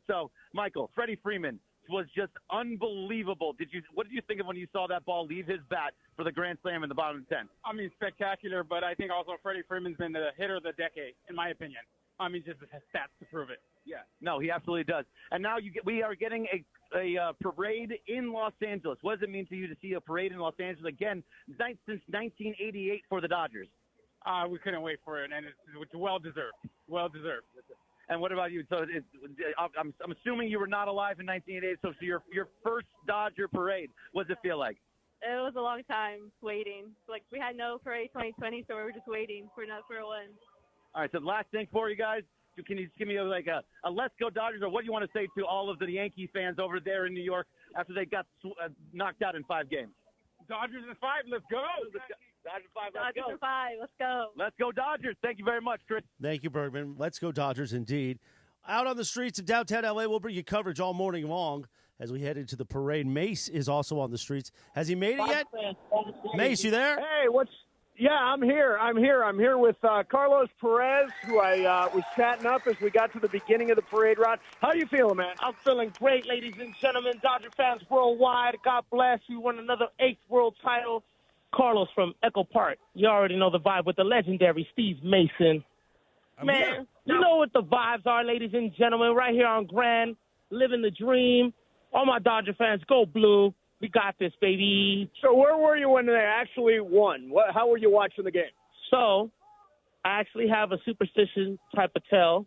So, Michael, Freddie Freeman was just unbelievable. What did you think of when you saw that ball leave his bat for the grand slam in the bottom of the 10th? I mean, spectacular, but I think also Freddie Freeman's been the hitter of the decade, in my opinion. I mean, just has stats to prove it. Yeah. No, he absolutely does. And now we are getting a parade in Los Angeles. What does it mean to you to see a parade in Los Angeles again since 1988 for the Dodgers? We couldn't wait for it, and it's well deserved. Well deserved. And what about you? So I'm assuming you were not alive in 1988. So your first Dodger parade, what does it feel like? It was a long time waiting. Like, we had no parade 2020, so we were just waiting for a win. All right, so last thing for you guys. Can you just give me a let's go Dodgers, or what do you want to say to all of the Yankee fans over there in New York after they got knocked out in 5 games? Dodgers in 5, let's go. Dodgers 5, let's Dodgers go. in 5, let's go. Let's go Dodgers. Thank you very much, Chris. Thank you, Bergman. Let's go Dodgers indeed. Out on the streets of downtown L.A., we'll bring you coverage all morning long as we head into the parade. Mace is also on the streets. Has he made it yet? Mace, you there? Hey, Yeah, I'm here. I'm here with Carlos Perez, who I was chatting up as we got to the beginning of the parade route. How you feeling, man? I'm feeling great, ladies and gentlemen. Dodger fans worldwide, God bless. We won another 8th world title. Carlos from Echo Park. You already know the vibe with the legendary Steve Mason. Man, you know what the vibes are, ladies and gentlemen. Right here on Grand, living the dream. All my Dodger fans, go blue. We got this, baby. So where were you when they actually won? How were you watching the game? So I actually have a superstition type of tell.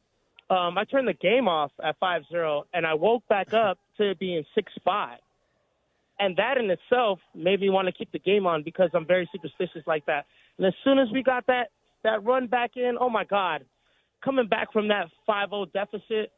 I turned the game off at 5-0, and I woke back up to it being 6-5. And that in itself made me want to keep the game on because I'm very superstitious like that. And as soon as we got that run back in, oh, my God, coming back from that 5-0 deficit,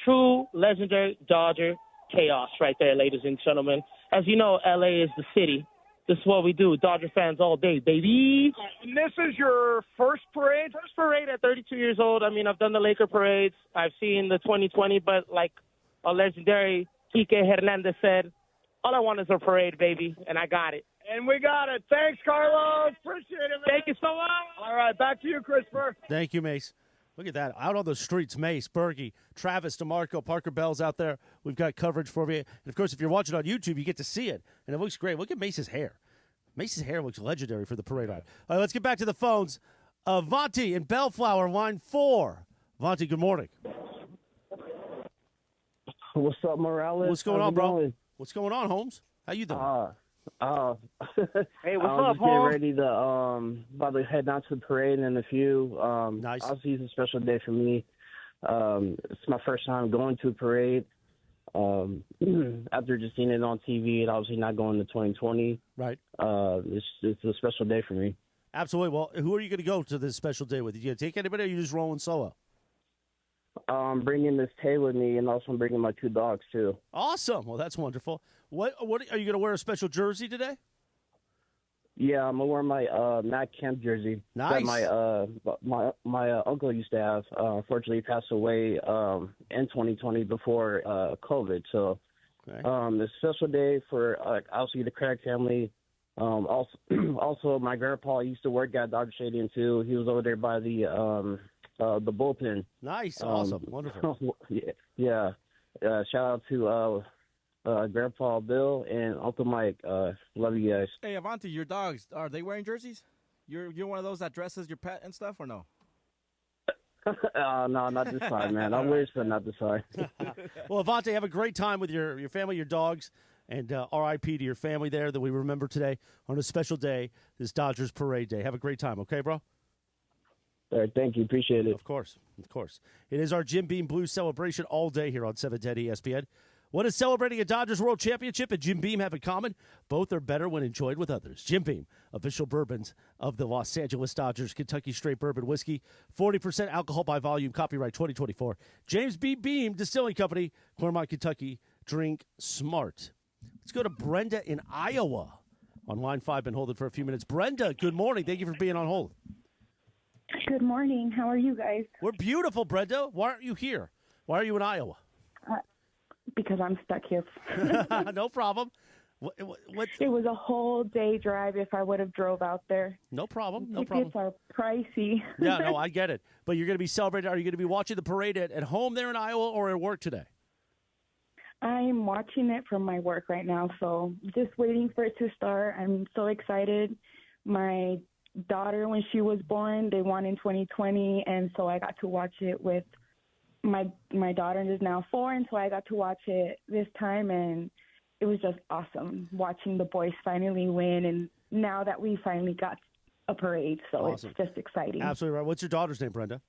true legendary Dodger chaos right there, ladies and gentlemen. As you know, L.A. is the city. This is what we do. Dodger fans all day, baby. And this is your first parade? First parade at 32 years old. I mean, I've done the Laker parades. I've seen the 2020, but like a legendary Kike Hernandez said, all I want is a parade, baby, and I got it. And we got it. Thanks, Carlos. Appreciate it, man. Thank you so much. All right, back to you, Christopher. Thank you, Mace. Look at that. Out on the streets, Mace, Bergie, Travis, DeMarco, Parker Bell's out there. We've got coverage for you. And, of course, if you're watching on YouTube, you get to see it. And it looks great. Look at Mace's hair. Mace's hair looks legendary for the parade ride. All right, let's get back to the phones. Vonti in Bellflower, line 4. Vonti, good morning. What's up, Morales? What's going on, bro? What's going on, Holmes? How you doing? Hey, what's up, up, getting Holmes? ready to about to head down to the parade in a few. Nice. Obviously, it's a special day for me. It's my first time going to a parade. After just seeing it on TV and obviously not going to 2020. Right. It's a special day for me. Absolutely. Well, who are you going to go to this special day with? You going to take anybody, or are you just rolling solo? I'm bringing Miss Tay with me, and also I'm bringing my 2 dogs too. Awesome. Well, that's wonderful. What are you going to wear a special jersey today? Yeah, I'm gonna wear my Matt Kemp jersey Nice. that my uncle used to have. Unfortunately, he passed away in 2020 before COVID. So it's a special day for obviously the Craig family. Also, my grandpa used to work at Dodger Stadium too. He was over there by the bullpen. Nice, awesome, wonderful. Yeah. Shout out to Grandpa Bill and Uncle Mike. Love you guys. Hey, Avanti, your dogs, are they wearing jerseys? You're one of those that dresses your pet and stuff, or no? No, not this time, man. I wish, but not this time. Well, Avante, have a great time with your family, your dogs, and R.I.P. to your family there that we remember today on a special day, this Dodgers Parade Day. Have a great time, okay, bro? All right, thank you. Appreciate it. Of course. It is our Jim Beam Blues celebration all day here on 710 ESPN. What does celebrating a Dodgers World Championship and Jim Beam have in common? Both are better when enjoyed with others. Jim Beam, official bourbons of the Los Angeles Dodgers, Kentucky Straight Bourbon Whiskey, 40% alcohol by volume, copyright 2024. James B. Beam Distilling Company, Claremont, Kentucky. Drink smart. Let's go to Brenda in Iowa. On line 5, been holding for a few minutes. Brenda, good morning. Thank you for being on hold. Good morning. How are you guys? We're beautiful, Brenda. Why aren't you here? Why are you in Iowa? Because I'm stuck here. No problem. It was a whole day drive if I would have drove out there. No problem. Tickets are pricey. Yeah, no, I get it. But you're going to be celebrating. Are you going to be watching the parade at home there in Iowa or at work today? I'm watching it from my work right now, so just waiting for it to start. I'm so excited. My daughter, when she was born, they won in 2020, and so I got to watch it with my daughter is now 4, and so I got to watch it this time, and it was just awesome watching the boys finally win, and now that we finally got a parade, so Awesome. It's just exciting. Absolutely right. What's your daughter's name, Brenda?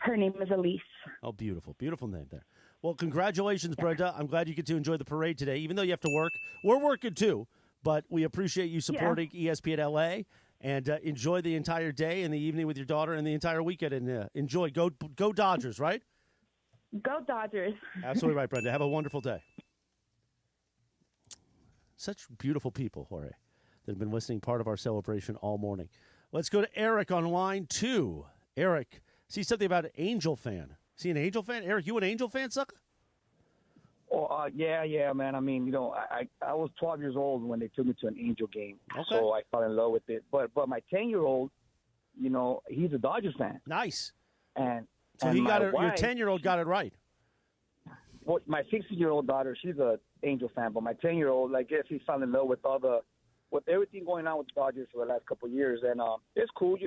Her name is Elise. Oh, beautiful. Beautiful name there. Well, congratulations, Brenda. I'm glad you get to enjoy the parade today, even though you have to work. We're working too, but we appreciate you supporting ESPN LA, and enjoy the entire day and the evening with your daughter and the entire weekend, and enjoy. Go Dodgers, right? Go Dodgers. Absolutely right, Brenda. Have a wonderful day. Such beautiful people, Jorge, that have been listening part of our celebration all morning. Let's go to Eric on line 2. Eric, see something about an Angel fan. See an Angel fan? Eric, you an Angel fan, sucker? Oh, yeah, man. I mean, I was 12 years old when they took me to an Angel game, Okay. so I fell in love with it. But my 10-year-old, he's a Dodgers fan. Nice. And So and he got my it. wife- Your 10-year-old got it right. Well, my 16-year-old daughter, she's a Angel fan, but my 10-year-old, I guess he fell in love with with everything going on with the Dodgers for the last couple of years, and it's cool.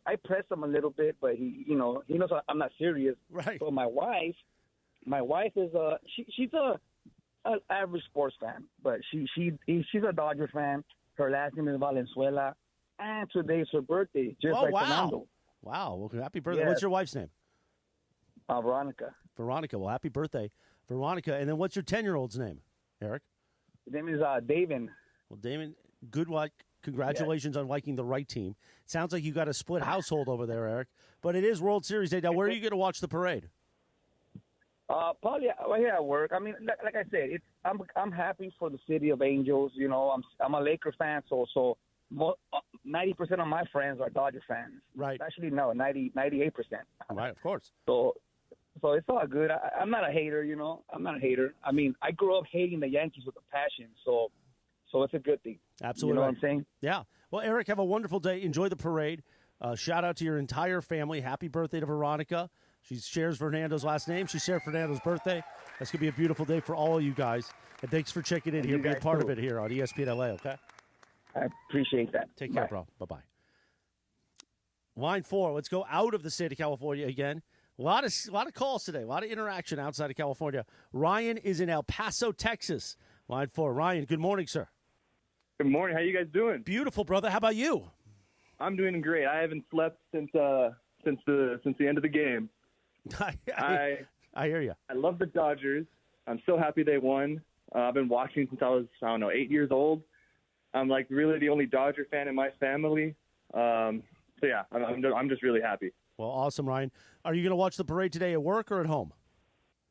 I press him a little bit, but he knows I'm not serious. Right. So my wife is she's an average sports fan, but she's a Dodger fan. Her last name is Valenzuela, and today's her birthday, just like wow. Fernando. Wow. Well, happy birthday. Yes. What's your wife's name? Veronica. Veronica. Well, happy birthday, Veronica. And then what's your 10-year-old's name, Eric? His name is David. Well, Damon, good luck. Congratulations on liking the right team. Sounds like you got a split household over there, Eric. But it is World Series Day. Now, where are you going to watch the parade? Probably right here at work. I mean, like I said, I'm happy for the city of Angels. I'm a Lakers fan, so 90% of my friends are Dodger fans. Right. Actually, no, 98%. Right, of course. So it's all good. I'm not a hater, I'm not a hater. I mean, I grew up hating the Yankees with a passion, so it's a good thing. Absolutely. You know right. what I'm saying? Yeah. Well, Eric, have a wonderful day. Enjoy the parade. Shout out to your entire family. Happy birthday to Veronica. She shares Fernando's last name. She shared Fernando's birthday. That's going to be a beautiful day for all of you guys. And thanks for checking in here, being part of it here on ESPN LA, okay? I appreciate that. Take care, bro. Bye-bye. Line 4, let's go out of the state of California again. A lot of calls today, a lot of interaction outside of California. Ryan is in El Paso, Texas. Line 4. Ryan, good morning, sir. Good morning. How you guys doing? Beautiful, brother. How about you? I'm doing great. I haven't slept since the end of the game. I hear you. I love the Dodgers. I'm so happy they won. I've been watching since I was 8 years old. I'm like really the only Dodger fan in my family. So yeah, I'm just really happy. Well, awesome, Ryan. Are you going to watch the parade today at work or at home?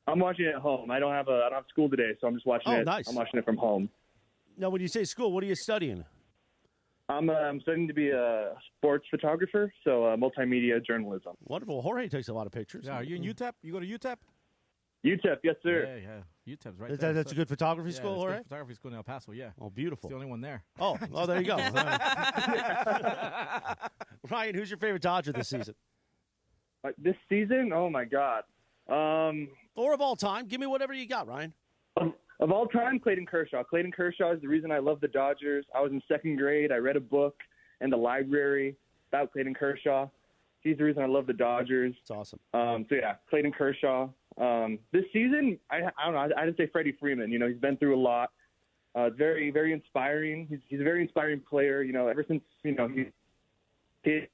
I'm watching it at home. I don't have school today, so I'm just watching it. Nice. I'm watching it from home. Now, when you say school, what are you studying? I'm studying to be a sports photographer, so multimedia journalism. Wonderful. Jorge takes a lot of pictures. Yeah, are you in UTEP? You go to UTEP? UTEP, yes, sir. Yeah. UTEP's right there. That's a good photography school, it's a Jorge? good photography school in El Paso, yeah. Oh, beautiful. It's the only one there. Oh, there you go. Ryan, who's your favorite Dodger this season? This season? Oh, my God. Or of all time. Give me whatever you got, Ryan. Of all time, Clayton Kershaw. Clayton Kershaw is the reason I love the Dodgers. I was in second grade. I read a book in the library about Clayton Kershaw. He's the reason I love the Dodgers. It's awesome. So, yeah, Clayton Kershaw. This season, I don't know. I'd say Freddie Freeman. He's been through a lot. Very, very inspiring. He's a very inspiring player. Ever since, he hit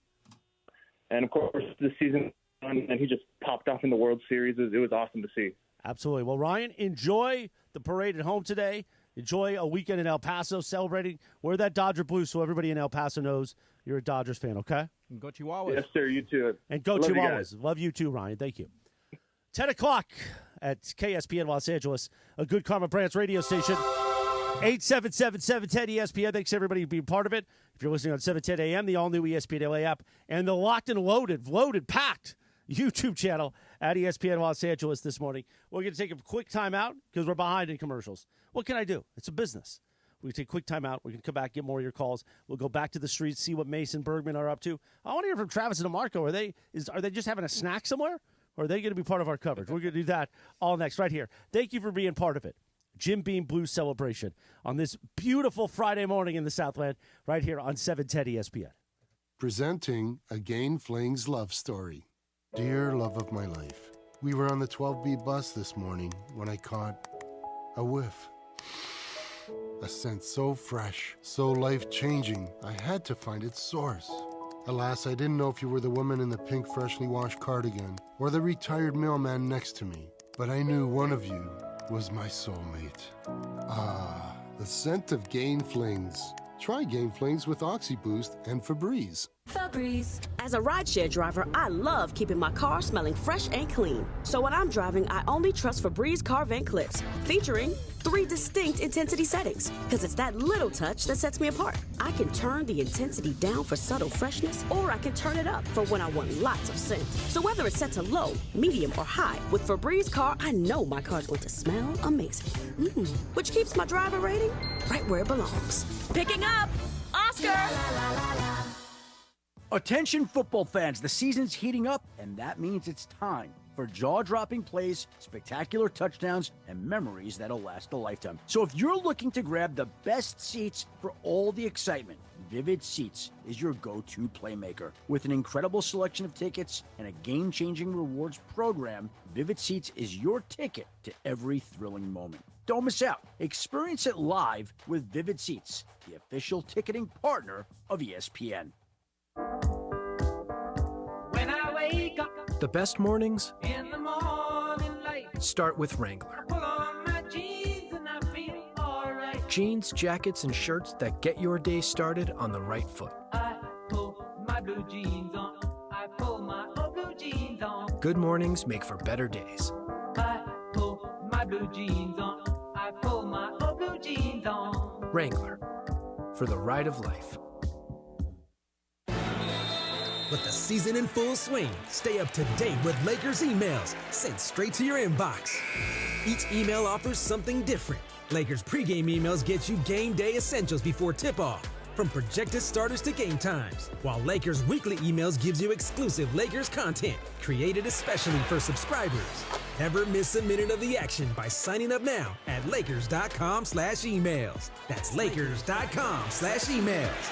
And, of course, this season, and he just popped off in the World Series. It was awesome to see. Absolutely. Well, Ryan, enjoy the parade at home today. Enjoy a weekend in El Paso celebrating. Wear that Dodger blue so everybody in El Paso knows you're a Dodgers fan, okay? And go Chihuahuas. Yes, sir. You too. And go Love you Chihuahuas. guys. Love you too, Ryan. Thank you. 10 o'clock at KSPN Los Angeles, a Good Karma Brands radio station. 877-710-ESPN. Thanks, everybody, for being part of it. If you're listening on 710 a.m., the all-new ESPN LA app, and the locked and loaded, packed YouTube channel at ESPN Los Angeles this morning. We're going to take a quick time out because we're behind in commercials. What can I do? It's a business. We can take a quick time out. We can come back, get more of your calls. We'll go back to the streets, see what Mace and Bergman are up to. I want to hear from Travis and DeMarco. Are they just having a snack somewhere? Or are they going to be part of our coverage? We're going to do that all next right here. Thank you for being part of it. Jim Beam Blues celebration on this beautiful Friday morning in the Southland right here on 710 ESPN. Presenting a Gain Flings love story. Dear love of my life, we were on the 12B bus this morning when I caught a whiff. A scent so fresh, so life-changing, I had to find its source. Alas, I didn't know if you were the woman in the pink freshly washed cardigan or the retired mailman next to me, but I knew one of you was my soulmate. Ah, the scent of Gain Flings. Try Gain Flings with OxyBoost and Febreze. Febreze. As a rideshare driver, I love keeping my car smelling fresh and clean. So when I'm driving, I only trust Febreze car vent clips, featuring 3 distinct intensity settings, because it's that little touch that sets me apart. I can turn the intensity down for subtle freshness, or I can turn it up for when I want lots of scent. So whether it's set to low, medium, or high, with Febreze car, I know my car's going to smell amazing. Which keeps my driver rating right where it belongs. Picking up Oscar! Attention football fans, the season's heating up, and that means it's time for jaw-dropping plays, spectacular touchdowns, and memories that'll last a lifetime. So if you're looking to grab the best seats for all the excitement, Vivid Seats is your go-to playmaker. With an incredible selection of tickets and a game-changing rewards program, Vivid Seats is your ticket to every thrilling moment. Don't miss out. Experience it live with Vivid Seats, the official ticketing partner of ESPN. When I wake up, the best mornings in the morning light, start with Wrangler. pull on my jeans and I feel alright. Jeans, jackets, and shirts that get your day started on the right foot. I pull my blue jeans on. I pull my old blue jeans on. Good mornings make for better days. I pull my blue jeans on. I pull my old blue jeans on. Wrangler, for the ride of life. With the season in full swing, stay up to date with Lakers emails sent straight to your inbox. Each email offers something different. Lakers pregame emails get you game day essentials before tip-off, from projected starters to game times, while Lakers weekly emails gives you exclusive Lakers content created especially for subscribers. Never miss a minute of the action by signing up now at Lakers.com/emails. That's Lakers.com/emails.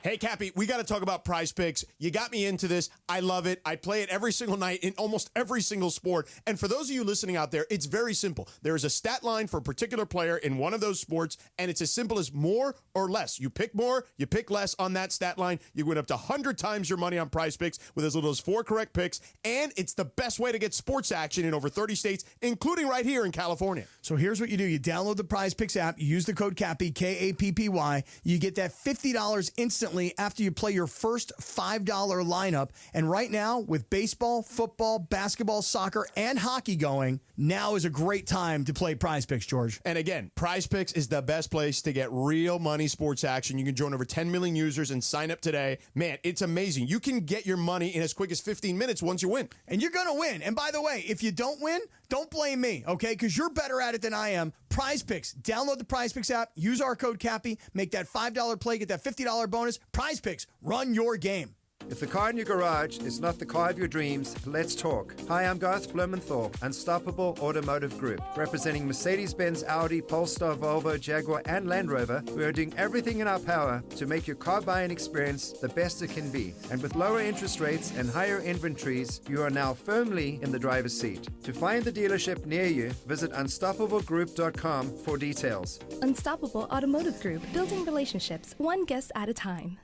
Hey, Kappy, we got to talk about Prize Picks. You got me into this. I love it. I play it every single night in almost every single sport. And for those of you listening out there, it's very simple. There is a stat line for a particular player in one of those sports, and it's as simple as more or less. You pick more, you pick less on that stat line. You win up to 100 times your money on Prize Picks with as little as 4 correct picks. And it's the best way to get sports action in over 30 states, including right here in California. So here's what you do. You download the Prize Picks app. You use the code Kappy, Kappy. You get that $50 instantly after you play your first $5 lineup. And right now, with baseball, football, basketball, soccer, and hockey going, now is a great time to play Prize Picks, George. And again, Prize Picks is the best place to get real money sports action. You can join over 10 million users and sign up today. Man, it's amazing. You can get your money in as quick as 15 minutes once you win. And you're going to win. And by the way, if you don't win, don't blame me, okay? Because you're better at it than I am. Prize Picks. Download the Prize Picks app. Use our code Kappy. Make that $5 play. Get that $50 bonus. Prize Picks. Run your game. If the car in your garage is not the car of your dreams, let's talk. Hi, I'm Garth Blumenthal, Unstoppable Automotive Group. Representing Mercedes-Benz, Audi, Polestar, Volvo, Jaguar, and Land Rover, we are doing everything in our power to make your car buying experience the best it can be. And with lower interest rates and higher inventories, you are now firmly in the driver's seat. To find the dealership near you, visit unstoppablegroup.com for details. Unstoppable Automotive Group, building relationships one guest at a time.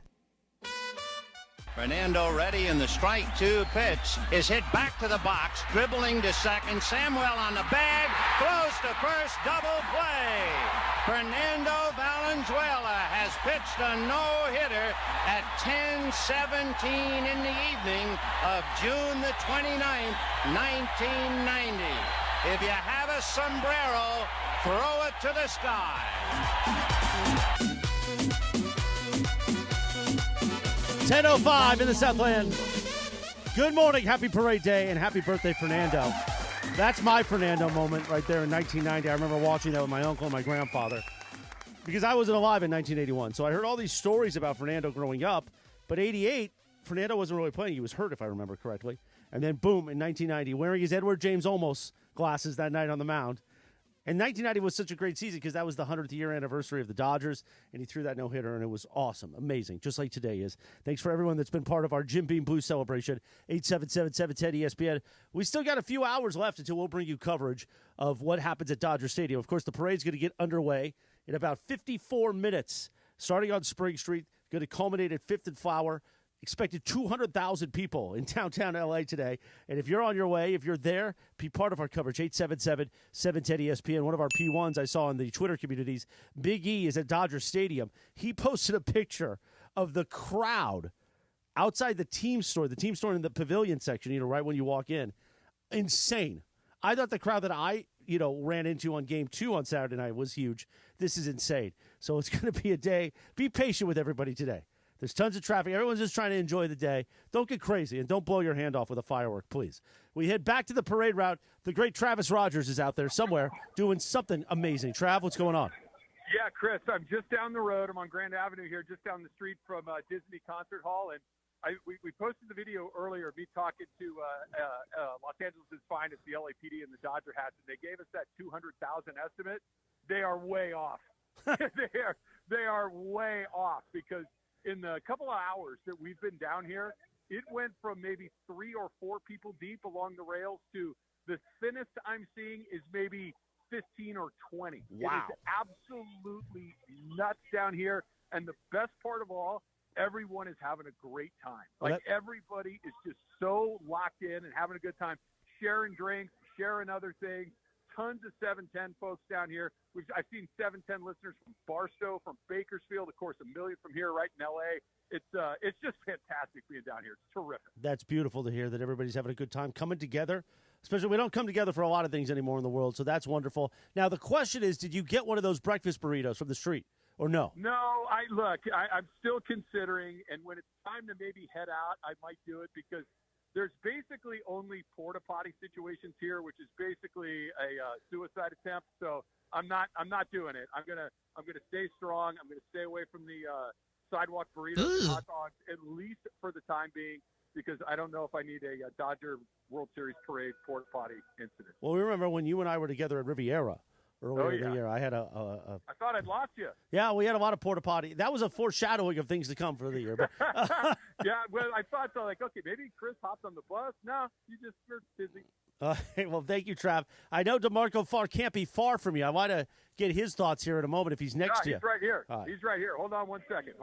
Fernando ready, and the strike 2 pitch is hit back to the box, dribbling to second. Samuel on the bag, throws to first, double play. Fernando Valenzuela has pitched a no-hitter at 10:17 in the evening of June the 29th, 1990. If you have a sombrero, throw it to the sky. 10:05 in the Southland. Good morning, happy parade day, and happy birthday, Fernando. That's my Fernando moment right there in 1990. I remember watching that with my uncle and my grandfather because I wasn't alive in 1981. So I heard all these stories about Fernando growing up, but 88, Fernando wasn't really playing. He was hurt, if I remember correctly. And then, boom, in 1990, wearing his Edward James Olmos glasses that night on the mound. And 1990 was such a great season because that was the 100th year anniversary of the Dodgers, and he threw that no-hitter, and it was awesome, amazing, just like today is. Thanks for everyone that's been part of our Jim Beam Blues celebration, 877-710-ESPN. We still got a few hours left until we'll bring you coverage of what happens at Dodger Stadium. Of course, the parade's going to get underway in about 54 minutes, starting on Spring Street, going to culminate at 5th and Flower. Expected 200,000 people in downtown L.A. today. And if you're on your way, if you're there, be part of our coverage, 877-710-ESPN. One of our P1s I saw in the Twitter communities, Big E, is at Dodger Stadium. He posted a picture of the crowd outside the team store in the pavilion section, right when you walk in. Insane. I thought the crowd that I ran into on Game 2 on Saturday night was huge. This is insane. So it's going to be a day. Be patient with everybody today. There's tons of traffic. Everyone's just trying to enjoy the day. Don't get crazy, and don't blow your hand off with a firework, please. We head back to the parade route. The great Travis Rogers is out there somewhere doing something amazing. Trav, what's going on? Yeah, Chris, I'm just down the road. I'm on Grand Avenue here, just down the street from Disney Concert Hall, and we posted the video earlier of me talking to Los Angeles' finest, the LAPD, and the Dodger hats, and they gave us that 200,000 estimate. They are way off. They are way off because in the couple of hours that we've been down here, it went from maybe 3 or 4 people deep along the rails to the thinnest I'm seeing is maybe 15 or 20. Wow. It is absolutely nuts down here. And the best part of all, everyone is having a great time. Like everybody is just so locked in and having a good time, sharing drinks, sharing other things. Tons of 710 folks down here. I've seen 710 listeners from Barstow, from Bakersfield, of course, a million from here right in L.A. It's just fantastic being down here. It's terrific. That's beautiful to hear that everybody's having a good time coming together. Especially we don't come together for a lot of things anymore in the world, so that's wonderful. Now, the question is, did you get one of those breakfast burritos from the street or no? No, I'm still considering, and when it's time to maybe head out, I might do it because there's basically only porta potty situations here, which is basically a suicide attempt. So I'm not doing it. I'm gonna stay strong. I'm gonna stay away from the sidewalk burritos and hot dogs at least for the time being, because I don't know if I need a Dodger World Series parade porta potty incident. Well, we remember when you and I were together at Riviera earlier in the year. I had I thought I'd lost you. Yeah, we had a lot of porta potty. That was a foreshadowing of things to come for the year. But, yeah, well, I thought so. Like, okay, maybe Chris hopped on the bus. No, you're busy. Well, thank you, Trav. I know DeMarco Farr can't be far from you. I want to get his thoughts here in a moment if he's next to you. He's right here. He's right here. Hold on one second.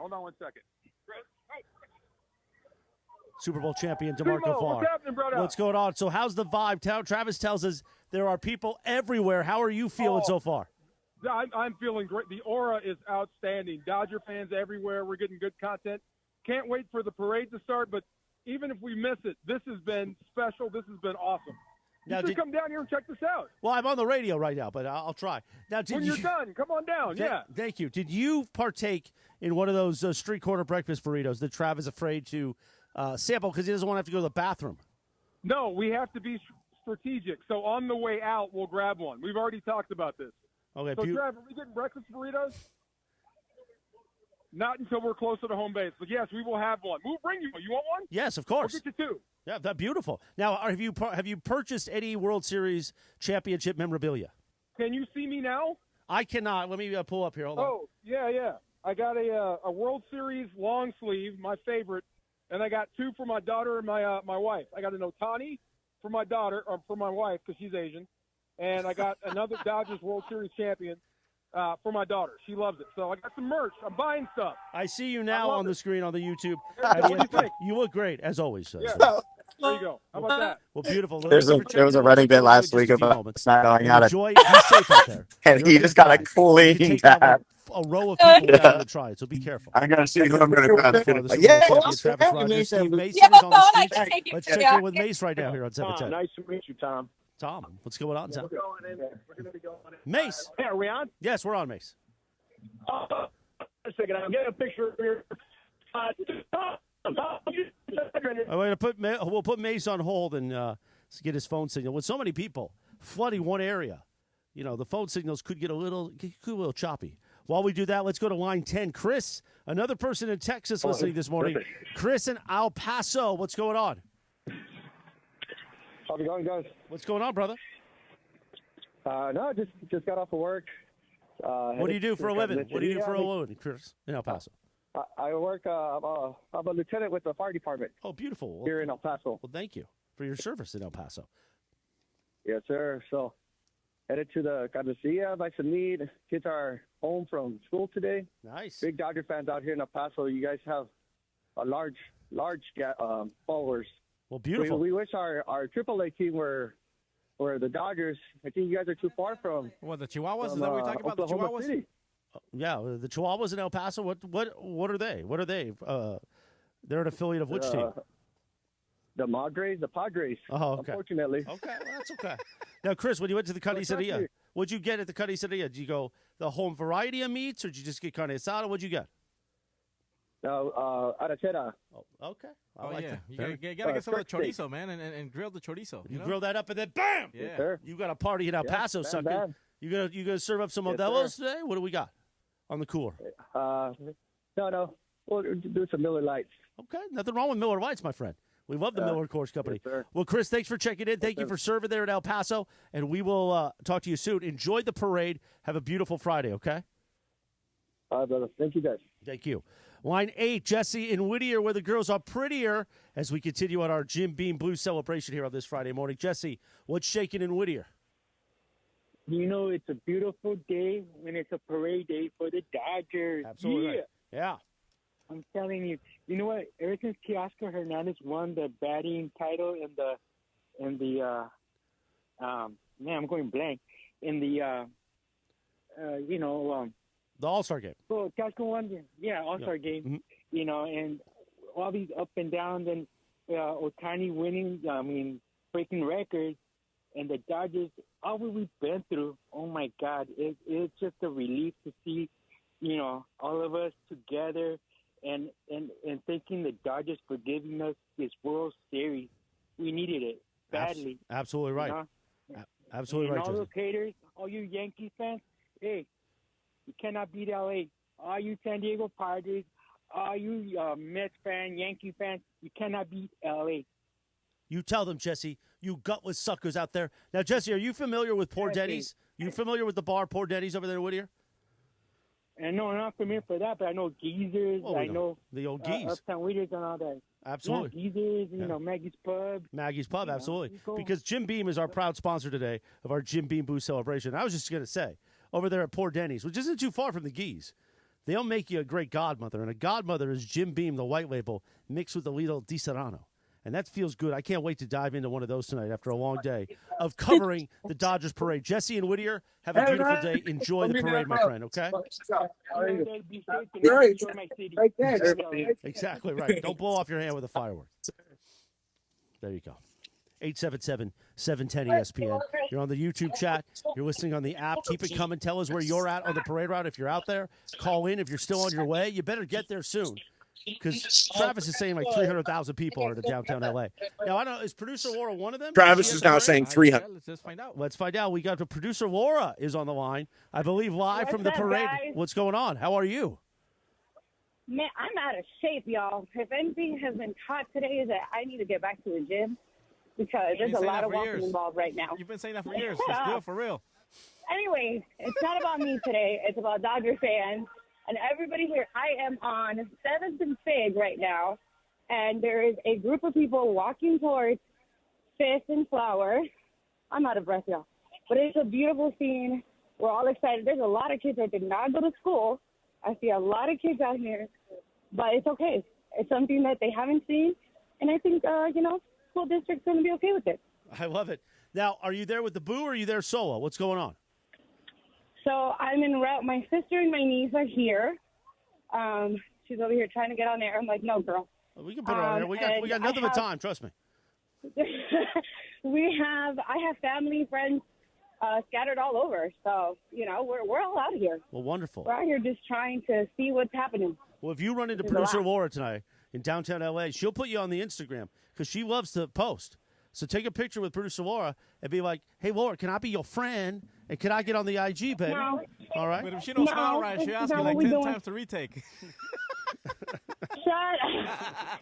Super Bowl champion DeMarco Farr. What's happening, brother? What's going on? So how's the vibe? Travis tells us there are people everywhere. How are you feeling so far? I'm feeling great. The aura is outstanding. Dodger fans everywhere. We're getting good content. Can't wait for the parade to start, but even if we miss it, this has been special. This has been awesome. You should come down here and check this out. Well, I'm on the radio right now, but I'll try. Now, when you're done, come on down. Thank you. Did you partake in one of those street corner breakfast burritos that Trav is afraid to sample because he doesn't want to have to go to the bathroom? No, we have to be strategic. So on the way out, we'll grab one. We've already talked about this. Okay. So, Trav, are we getting breakfast burritos? Not until we're closer to home base. But, yes, we will have one. We'll bring you one. You want one? Yes, of course. We'll get you two. Yeah, that's beautiful. Now, have you purchased any World Series championship memorabilia? Can you see me now? I cannot. Let me pull up here. Hold on. Oh, yeah. I got a World Series long sleeve, my favorite, and I got 2 for my daughter and my wife. I got an Ohtani for my daughter, or for my wife because she's Asian, and I got another Dodgers World Series champion. for my daughter. She loves it. So I got some merch. I'm buying stuff. I see you now on the screen on the YouTube. What do you think? You look great, as always. Yeah. There you go. How about that? Well, beautiful. There was a running bit last week about it's not going out. Enjoy. Be safe out there. And he just got a clean tap. A row of people down to try it, so be careful. I'm going to see who I'm going to grab. Yeah, Travis Rogers, Steve Mason is on the street. Let's check in with Mace right now here on 710. Nice to meet you, Tom. Tom, what's going on, Tom? We're going to be going in. Mace. Hey, are we on? Yes, we're on, Mace. A second. I'm getting a picture of your. We'll put Mace on hold and get his phone signal. With so many people flooding one area, the phone signals could get a little choppy. While we do that, let's go to line 10. Chris, another person in Texas listening this morning. Perfect. Chris in El Paso, what's going on? How's it going, guys? What's going on, brother? No, just got off of work. What do you do for a living? What do you do for a living, Chris, in El Paso? I work. I'm a lieutenant with the fire department. Oh, beautiful. Here in El Paso. Well, thank you for your service in El Paso. Yes, sir. So, headed to the Carniceria by some need. Kids are home from school today. Nice. Big Dodger fans out here in El Paso. You guys have a large followers. Well, beautiful. We wish our AAA team were the Dodgers. I think you guys are too far from. What, the Chihuahuas? Is that what you're talking about? The Oklahoma Chihuahuas? City. Yeah, the Chihuahuas in El Paso. What are they? What are they? They're an affiliate of which team? The Padres. Oh, okay. Unfortunately. Okay, well, that's okay. Now, Chris, when you went to the Carniceria, what'd you get at the Carniceria? Did you go the home variety of meats, or did you just get carne asada? What'd you get? No, arachera. Oh, okay. Oh, like yeah. that. You gotta get some of the chorizo, man, and grill the chorizo. You grill that up and then bam! Yeah. You got a party in El Paso, sucker. bam. You gonna serve up some Yes, Modelo's today? What do we got on the cooler? No. We'll do some Miller Lights. Okay, nothing wrong with Miller Lights, my friend. We love the Miller Coors Company. Yes, sir. Well, Chris, thanks for checking in. Thank you for serving there at El Paso, and we will talk to you soon. Enjoy the parade. Have a beautiful Friday, okay? All right, brother. Thank you, guys. Thank you. Line 8, Jesse in Whittier, where the girls are prettier, as we continue on our Jim Beam Blues celebration here on this Friday morning. Jesse, what's shaking in Whittier? It's a beautiful day when it's a parade day for the Dodgers. Absolutely. Right. Yeah. I'm telling you. You know what? Ever since Teoscar Hernandez won the batting title in the I'm going blank. In the the All-Star game. Well, Teoscar won All-Star game. Mm-hmm. And all these up and downs and Ohtani winning, breaking records, and the Dodgers, all what we've been through, oh, my God, it's just a relief to see, all of us together and thanking the Dodgers for giving us this World Series. We needed it badly. Absolutely right. Absolutely right, all Jesse. those haters, all you Yankees fans, hey, you cannot beat L.A. All you San Diego Padres, all you Mets fans, Yankee fans, you cannot beat L.A. You tell them, Jesse, you gutless suckers out there. Now, Jesse, are you familiar with Poor Denny's? You familiar with the bar Poor Denny's over there in Whittier? And no, I'm not familiar for that, but I know Geezers. I know the old Geese. Uptown Whittiers and all that. Absolutely. Yeah, Geezers, Maggie's Pub. Maggie's Pub, absolutely. Because Jim Beam is our proud sponsor today of our Jim Beam Boost celebration. I was just going to say, over there at Poor Denny's, which isn't too far from the Geese, they'll make you a great godmother. And a godmother is Jim Beam, the white label, mixed with a little Di Serrano. And that feels good. I can't wait to dive into one of those tonight after a long day of covering the Dodgers parade. Jesse and Whittier, have a beautiful day. Enjoy the parade, my friend, okay? Exactly right. Don't blow off your hand with a firework. There you go. 877-710-ESPN. You're on the YouTube chat. You're listening on the app. Keep it coming. Tell us where you're at on the parade route. If you're out there, call in. If you're still on your way, you better get there soon. Because Travis is saying like 300,000 people are in downtown L.A. Now, I don't know, is producer Laura one of them? Travis is now saying 300. Let's just find out. Let's find out. We got the producer Laura is on the line, I believe, live from the parade. Guys? What's going on? How are you? Man, I'm out of shape, y'all. If anything has been taught today is that I need to get back to the gym because there's a lot of walking involved right now. You've been saying that for years. It's good, for real. Anyways, it's not about me today. It's about Dodger fans. And everybody here, I am on 7th and Fig right now, and there is a group of people walking towards 5th and Flower. I'm out of breath, y'all. But it's a beautiful scene. We're all excited. There's a lot of kids that did not go to school. I see a lot of kids out here, but it's okay. It's something that they haven't seen, and I think, school district's going to be okay with it. I love it. Now, are you there with the boo or are you there solo? What's going on? So I'm en route. My sister and my niece are here. She's over here trying to get on air. I'm like, no, girl. Well, we can put her on there. We got nothing but time. Trust me. I have family, friends scattered all over. So, we're all out here. Well, wonderful. We're out here just trying to see what's happening. Well, if you run into producer Laura tonight in downtown L.A., she'll put you on the Instagram because she loves to post. So take a picture with producer Laura and be like, hey, Laura, can I be your friend? And can I get on the IG, baby? No. All right? But if she don't smile right, she'll ask you like 10 times to retake. Shut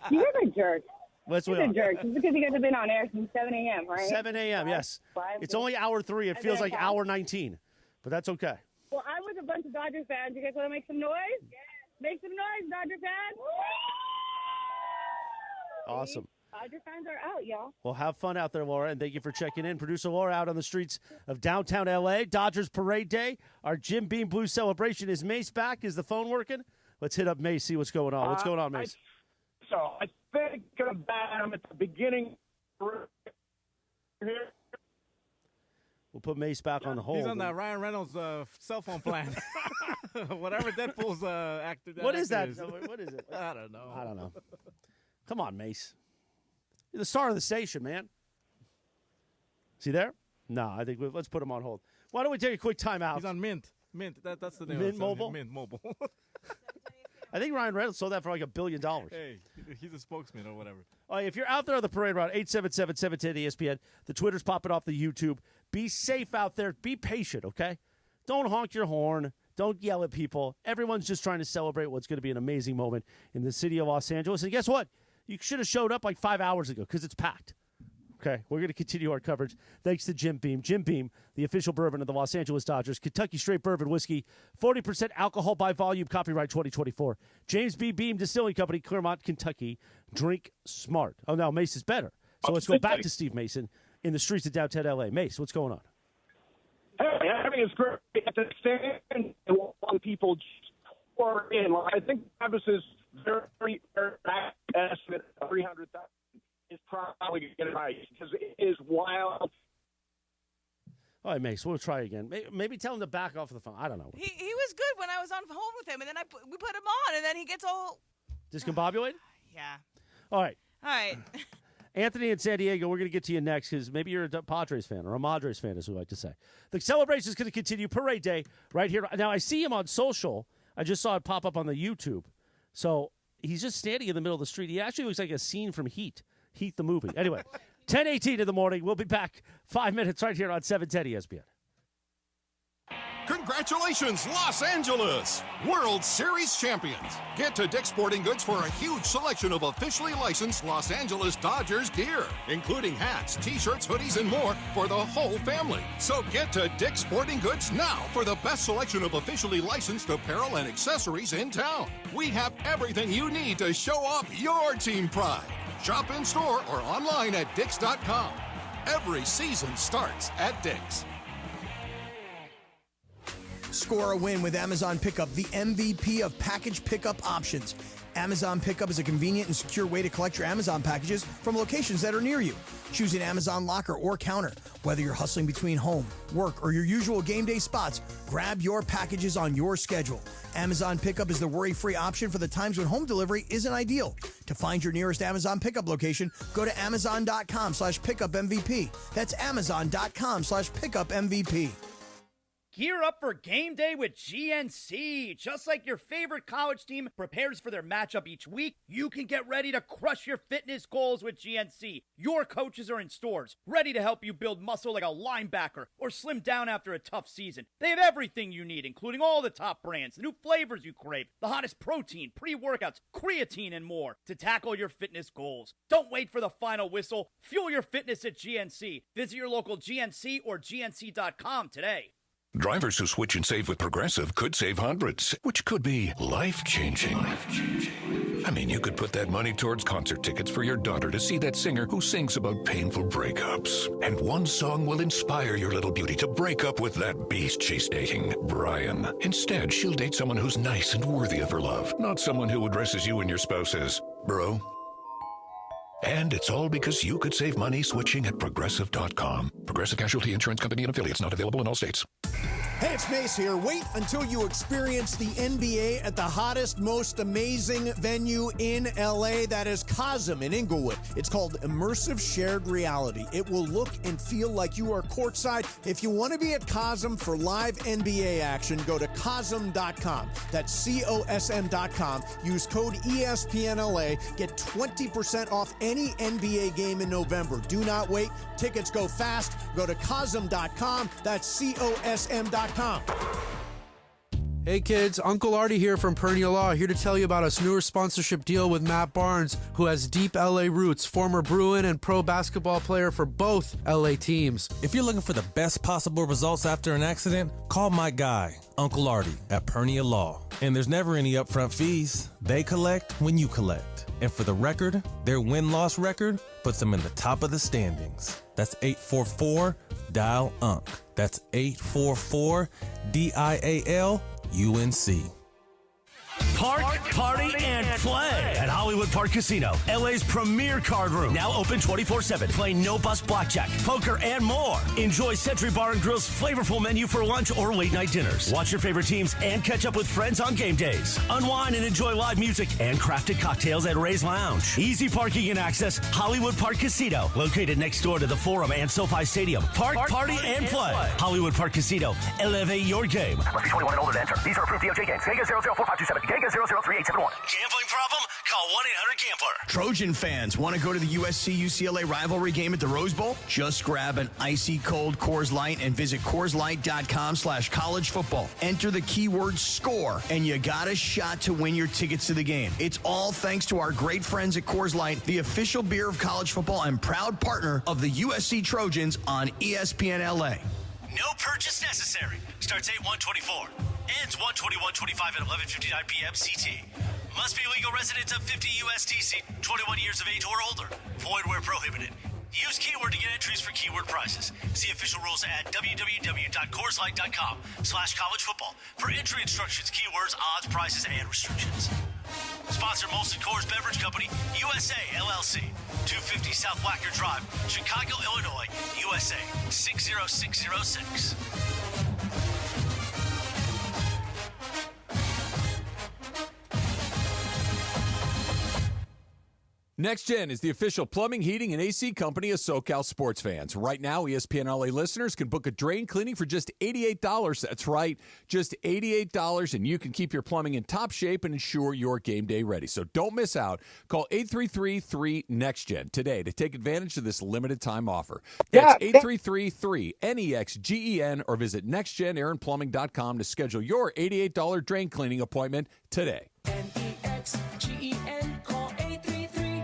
You're a jerk. You're a jerk. It's because you guys have been on air since 7 a.m., right? 7 a.m., yes. It's only hour 3. It feels like hour 19. But that's okay. Well, I'm with a bunch of Dodger fans. You guys want to make some noise? Yeah. Make some noise, Dodger fans. Awesome. Dodger fans are out, y'all. Well, have fun out there, Laura, and thank you for checking in. Producer Laura out on the streets of downtown L.A. Dodgers Parade Day. Our Jim Beam Blues celebration. Is Mace back? Is the phone working? Let's hit up Mace, see what's going on. What's going on, Mace? I think I'm at the beginning. We'll put Mace back on the hold. He's on that Ryan Reynolds cell phone plan. Whatever Deadpool's actor. What is that? Is. What is it? I don't know. Come on, Mace. You're the star of the station, man. Is he there? No, I think let's put him on hold. Why don't we take a quick timeout? He's on Mint. That's the name. Mint Mobile? Mint Mobile. I think Ryan Reynolds sold that for like $1 billion. Hey, he's a spokesman or whatever. All right, if you're out there on the parade route, 877-710-ESPN. The Twitter's popping off the YouTube. Be safe out there. Be patient, okay? Don't honk your horn. Don't yell at people. Everyone's just trying to celebrate what's going to be an amazing moment in the city of Los Angeles. And guess what? You should have showed up like 5 hours ago because it's packed. Okay, we're going to continue our coverage thanks to Jim Beam. Jim Beam, the official bourbon of the Los Angeles Dodgers. Kentucky Straight Bourbon Whiskey, 40% alcohol by volume, copyright 2024. James B. Beam Distilling Company, Claremont, Kentucky. Drink smart. Oh, now Mace is better. So let's go back to Steve Mason in the streets of downtown L.A. Mace, what's going on? Hey, I think it's great at the stand and want people pour in. I think Travis is very estimate of 300,000 is probably going to get it right because it is wild. All right, Mace, we'll try again. Maybe tell him to back off the phone. I don't know. He was good when I was on hold with him, and then we put him on, and then he gets all... Discombobulated? Yeah. All right. All right. Anthony in San Diego, we're going to get to you next because maybe you're a Padres fan or a Madres fan, as we like to say. The celebration is going to continue. Parade Day right here. Now, I see him on social. I just saw it pop up on the YouTube. So he's just standing in the middle of the street. He actually looks like a scene from Heat the movie. Anyway, 10:18 in the morning. We'll be back 5 minutes right here on 710 ESPN. Congratulations, Los Angeles! World Series champions! Get to Dick's Sporting Goods for a huge selection of officially licensed Los Angeles Dodgers gear, including hats, t-shirts, hoodies, and more for the whole family. So get to Dick's Sporting Goods now for the best selection of officially licensed apparel and accessories in town. We have everything you need to show off your team pride. Shop in store or online at Dicks.com. Every season starts at Dick's. Score a win with Amazon Pickup, the MVP of package pickup options. Amazon Pickup is a convenient and secure way to collect your Amazon packages from locations that are near you. Choose an Amazon locker or counter. Whether you're hustling between home, work, or your usual game day spots, grab your packages on your schedule. Amazon Pickup is the worry-free option for the times when home delivery isn't ideal. To find your nearest Amazon Pickup location, go to amazon.com/pickupmvp. That's amazon.com/pickupmvp. Gear up for game day with GNC. Just like your favorite college team prepares for their matchup each week, you can get ready to crush your fitness goals with GNC. Your coaches are in stores, ready to help you build muscle like a linebacker or slim down after a tough season. They have everything you need, including all the top brands, the new flavors you crave, the hottest protein, pre-workouts, creatine, and more to tackle your fitness goals. Don't wait for the final whistle. Fuel your fitness at GNC. Visit your local GNC or GNC.com today. Drivers who switch and save with Progressive could save hundreds, which could be life-changing. I mean, you could put that money towards concert tickets for your daughter to see that singer who sings about painful breakups. And one song will inspire your little beauty to break up with that beast she's dating, Brian. Instead, she'll date someone who's nice and worthy of her love, not someone who addresses you and your spouse as bro. And it's all because you could save money switching at Progressive.com. Progressive Casualty Insurance Company and affiliates, not available in all states. Hey, it's Mace here. Wait until you experience the NBA at the hottest, most amazing venue in LA. That is Cosm in Inglewood. It's called Immersive Shared Reality. It will look and feel like you are courtside. If you want to be at Cosm for live NBA action, go to Cosm.com. That's COSM.com. Use code ESPNLA. Get 20% off any NBA game in November. Do not wait. Tickets go fast. Go to Cosm.com. That's COSM.com. Hey kids, Uncle Artie here from Perennial Law, here to tell you about a newer sponsorship deal with Matt Barnes, who has deep LA roots, former Bruin and pro basketball player for both LA teams. If you're looking for the best possible results after an accident, call my guy, Uncle Artie, at Perennial Law. And there's never any upfront fees. They collect when you collect. And for the record, their win-loss record puts them in the top of the standings. That's 844-DIAL-UNC. That's 844-DIAL-UNC. Park, party, and play at Hollywood Park Casino, LA's premier card room. Now open 24/7. Play no-bust blackjack, poker, and more. Enjoy Century Bar and Grill's flavorful menu for lunch or late-night dinners. Watch your favorite teams and catch up with friends on game days. Unwind and enjoy live music and crafted cocktails at Ray's Lounge. Easy parking and access, Hollywood Park Casino, located next door to the Forum and SoFi Stadium. Park, party, and play. Hollywood Park Casino. Elevate your game. Must be 21 and older to enter. These are approved DOJ games. Geico 004527. Geico 003871. Gambling problem? Call 1-800-GAMBLER. Trojan fans, want to go to the USC-UCLA rivalry game at the Rose Bowl? Just grab an icy cold Coors Light and visit CoorsLight.com/college football. Enter the keyword SCORE, and you got a shot to win your tickets to the game. It's all thanks to our great friends at Coors Light, the official beer of college football and proud partner of the USC Trojans on ESPN LA. No purchase necessary. Starts 8/1/24. Ends 1/21/25 at 11:59 p.m. CT. Must be legal residents of 50 USDC, 21 years of age or older. Void where prohibited. Use keyword to get entries for keyword prizes. See official rules at www.CoorsLight.com/college football for entry instructions, keywords, odds, prizes, and restrictions. Sponsor Molson Coors Beverage Company, USA, LLC. 250 South Wacker Drive, Chicago, Illinois, USA, 60606. Next Gen is the official plumbing, heating, and AC company of SoCal sports fans. Right now, ESPN LA listeners can book a drain cleaning for just $88. That's right, just $88, and you can keep your plumbing in top shape and ensure you're game day ready. So don't miss out. Call 833-3-NEXTGEN today to take advantage of this limited time offer. That's 833-3-NEXGEN or visit nextgenaironplumbing.com to schedule your $88 drain cleaning appointment today. NEXGEN, call 833-3-NEXTGEN.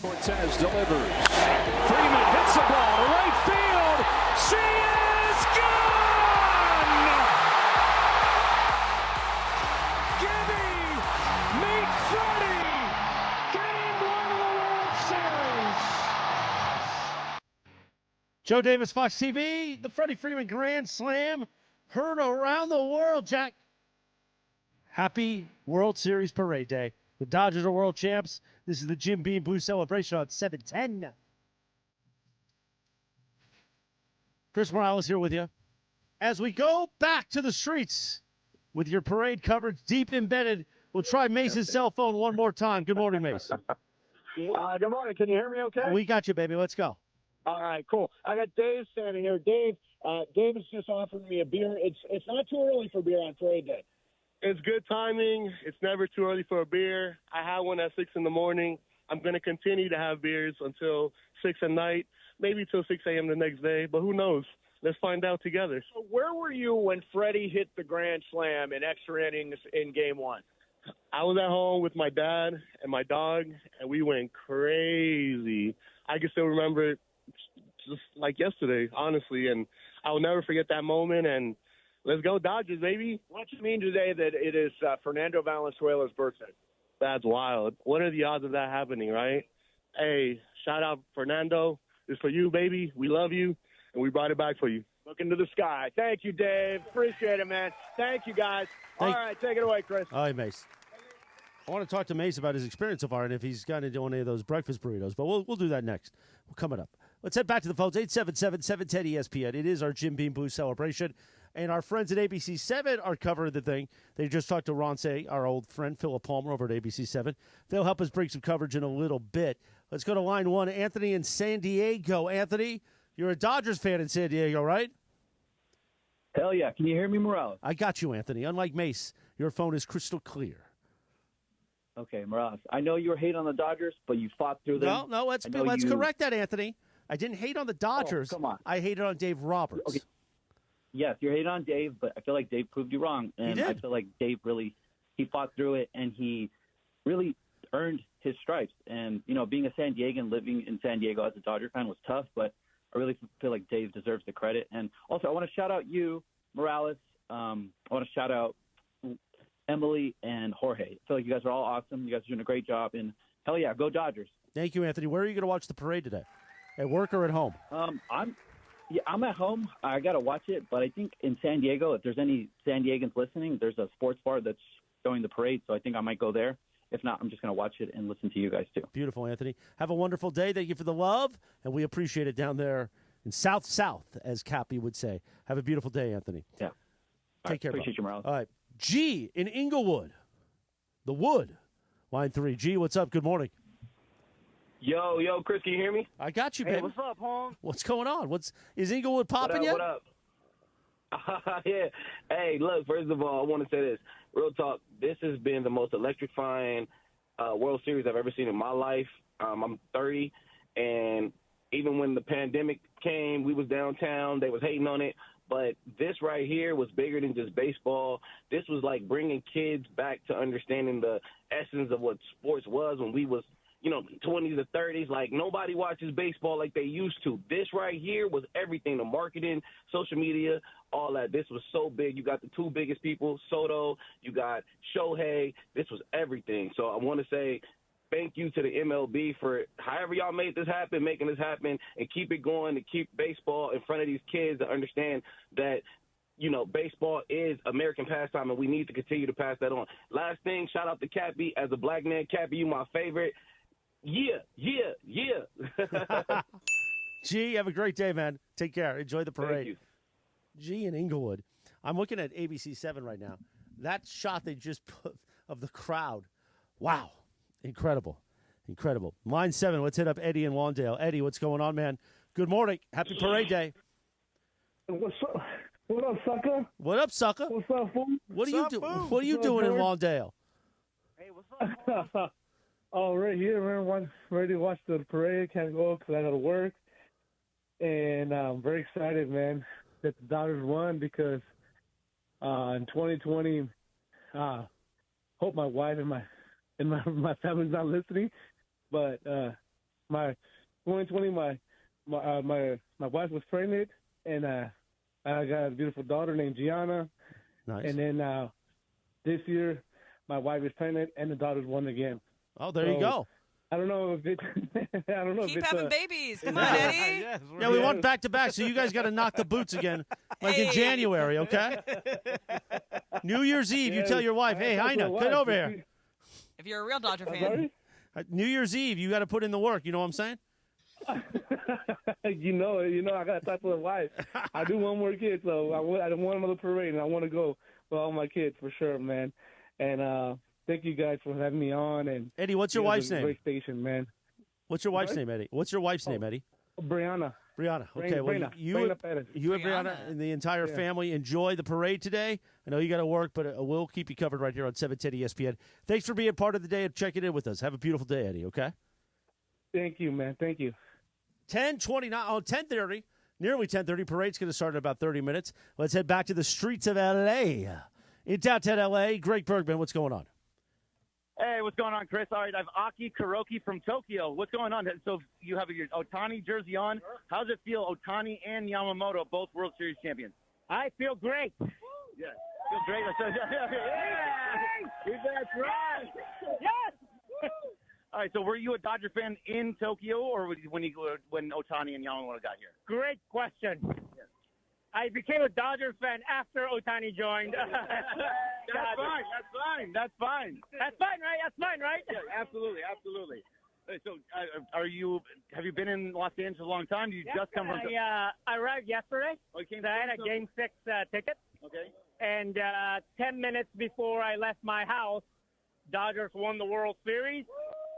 Cortez delivers. Freeman hits the ball to right field. She is gone! Gibby, meet Freddie. Game one of the World Series. Joe Davis, Fox TV, the Freddie Freeman Grand Slam, heard around the world, Jack. Happy World Series Parade Day. The Dodgers are world champs. This is the Jim Beam Blue Celebration on 710. Chris Morales here with you. As we go back to the streets with your parade coverage deep embedded, we'll try Mace's cell phone one more time. Good morning, Mace. Good morning. Can you hear me okay? We got you, baby. Let's go. All right, cool. I got Dave standing here. Dave has just offered me a beer. It's not too early for beer on parade day. It's good timing. It's never too early for a beer. I had one at 6 in the morning. I'm going to continue to have beers until 6 at night, maybe till 6 a.m. the next day, but who knows? Let's find out together. So where were you when Freddie hit the grand slam in extra innings in game one? I was at home with my dad and my dog, and we went crazy. I can still remember just like yesterday, honestly. And I'll never forget that moment. And let's go Dodgers, baby. What you mean today that it is Fernando Valenzuela's birthday? That's wild. What are the odds of that happening, right? Hey, shout out Fernando. It's for you, baby. We love you, and we brought it back for you. Look into the sky. Thank you, Dave. Appreciate it, man. Thank you, guys. All right, take it away, Chris. All right, Mace. I want to talk to Mace about his experience so far and if he's gotten into any of those breakfast burritos, but we'll do that next. We're coming up. Let's head back to the phones, 877-710-ESPN. It is our Jim Beam Boost celebration, and our friends at ABC7 are covering the thing. They just talked to Ron Say, our old friend Philip Palmer over at ABC7. They'll help us bring some coverage in a little bit. Let's go to line one, Anthony in San Diego. Anthony, you're a Dodgers fan in San Diego, right? Hell yeah. Can you hear me, Morales? I got you, Anthony. Unlike Mace, your phone is crystal clear. Okay, Morales. I know you were hating on the Dodgers, but you fought through them. No, let's correct that, Anthony. I didn't hate on the Dodgers. Oh, come on. I hated on Dave Roberts. Okay. Yes, you're hating on Dave, but I feel like Dave proved you wrong. And He did. I feel like Dave he fought through it, and he really earned his stripes. And, being a San Diegan, living in San Diego as a Dodger fan was tough, but I really feel like Dave deserves the credit. And also, I want to shout out you, Morales. I want to shout out Emily and Jorge. I feel like you guys are all awesome. You guys are doing a great job. And hell yeah, go Dodgers. Thank you, Anthony. Where are you going to watch the parade today? At work or at home? I'm at home. I got to watch it. But I think in San Diego, if there's any San Diegans listening, there's a sports bar that's showing the parade. So I think I might go there. If not, I'm just going to watch it and listen to you guys too. Beautiful, Anthony. Have a wonderful day. Thank you for the love. And we appreciate it down there in South, as Kappy would say. Have a beautiful day, Anthony. Yeah. Take care, appreciate bro. you, Morales. All right. G in Inglewood. The Wood. Line 3. G, what's up? Good morning. Yo, Chris, can you hear me? I got you, Hey, baby. what's up, home? What's going on? Is Inglewood popping yet? What up? Yeah. Hey, look, first of all, I want to say this. Real talk, this has been the most electrifying World Series I've ever seen in my life. I'm 30, and even when the pandemic came, we was downtown. They was hating on it. But this right here was bigger than just baseball. This was like bringing kids back to understanding the essence of what sports was when we was, 20s to 30s. Like, nobody watches baseball like they used to. This right here was everything, the marketing, social media, all that. This was so big. You got the two biggest people, Soto, you got Shohei. This was everything. So I want to say thank you to the MLB for however y'all made this happen, making this happen, and keep it going to keep baseball in front of these kids to understand that, baseball is American pastime, and we need to continue to pass that on. Last thing, shout out to Kappy. As a black man, Kappy, you my favorite. Yeah. G, have a great day, man. Take care. Enjoy the parade. Thank you. G in Inglewood. I'm looking at ABC7 right now. That shot they just put of the crowd. Wow. Incredible. Line 7, let's hit up Eddie in Wandale. Eddie, what's going on, man? Good morning. Happy parade day. What's up? What up, sucker? What up, sucker? What's up, fool? What are you doing in Wandale? Hey, what's up? Oh, right here, man. Ready to watch the parade. Can't go because I got to work. And I'm very excited, man, that the Dodgers won because in 2020, hope my wife and my family's not listening, but my 2020, my wife was pregnant, and I got a beautiful daughter named Gianna. Nice. And then this year, my wife is pregnant, and the daughter's won again. Oh, there you go. I don't know if it. I don't know Keep if it's having babies. Come on, Eddie. Yeah, we went back to back, so you guys got to knock the boots again, like in January, okay? New Year's Eve, you tell your wife, hey, Heina, get over here. If you're a real Dodger fan. New Year's Eve, you got to put in the work. You know what I'm saying? you know, I got to talk to the wife. I do want more kids, so I don't want another parade, and I want to go with all my kids for sure, man. And thank you guys for having me on. And Eddie, what's your wife's name? Great station, man. What's your wife's name, Eddie? What's your wife's name, Eddie? Brianna. Okay, well, you and Brianna and the entire family enjoy the parade today. I know you got to work, but we'll keep you covered right here on 710 ESPN. Thanks for being part of the day and checking in with us. Have a beautiful day, Eddie, okay? Thank you, man. Thank you. 10:30, nearly 10:30. Parade's going to start in about 30 minutes. Let's head back to the streets of L.A. In downtown L.A., Greg Bergman, what's going on? Hey, what's going on, Chris? All right, I have Aki Kuroki from Tokyo. What's going on? So you have your Ohtani jersey on. How does it feel, Ohtani and Yamamoto, both World Series champions? I feel great. Yeah, feel great. That's right. Yes. All right, so were you a Dodger fan in Tokyo or when Ohtani and Yamamoto got here? Great question. Yes. I became a Dodgers fan after Ohtani joined. That's fine. That's fine, right? Yeah, absolutely. So, have you been in Los Angeles a long time? Do you just come from? I arrived yesterday. Oh, you came so I had a Game 6 ticket. Okay. And 10 minutes before I left my house, Dodgers won the World Series.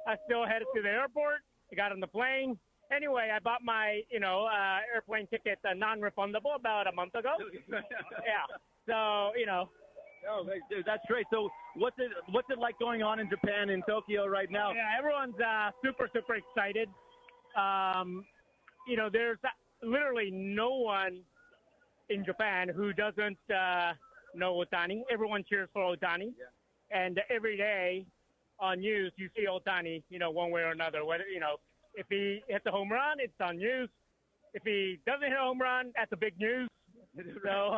I still headed to the airport. I got on the plane. Anyway, I bought my, airplane ticket non-refundable about a month ago. Yeah. So, Oh, dude, that's great. So, what's it like going on in Japan, in Tokyo right now? Yeah, everyone's super, super excited. There's literally no one in Japan who doesn't know Ohtani. Everyone cheers for Ohtani. Yeah. And every day on news, you see Ohtani, one way or another. Whether, if he hits a home run, it's on news. If he doesn't hit a home run, that's a big news. So,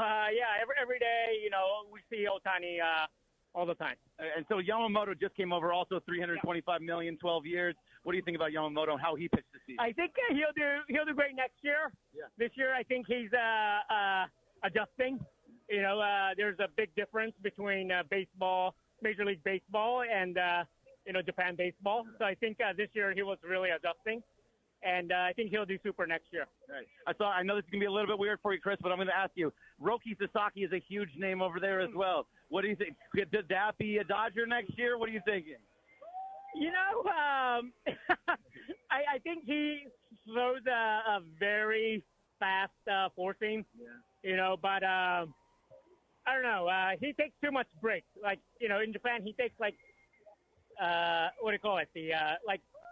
every day, we see Ohtani all the time. And so Yamamoto just came over, also $325 million, 12 years. What do you think about Yamamoto and how he pitched this season? I think he'll do great next year. Yeah. This year, I think he's adjusting. There's a big difference between baseball, Major League Baseball, and Japan baseball. So I think this year he was really adjusting. And I think he'll do super next year. Right. I know this is going to be a little bit weird for you, Chris, but I'm going to ask you. Roki Sasaki is a huge name over there as well. What do you think? Could that be a Dodger next year? What are you thinking? I think he throws a very fast four seam. Yeah. But I don't know. He takes too much breaks. Like, in Japan, he takes what do you call it?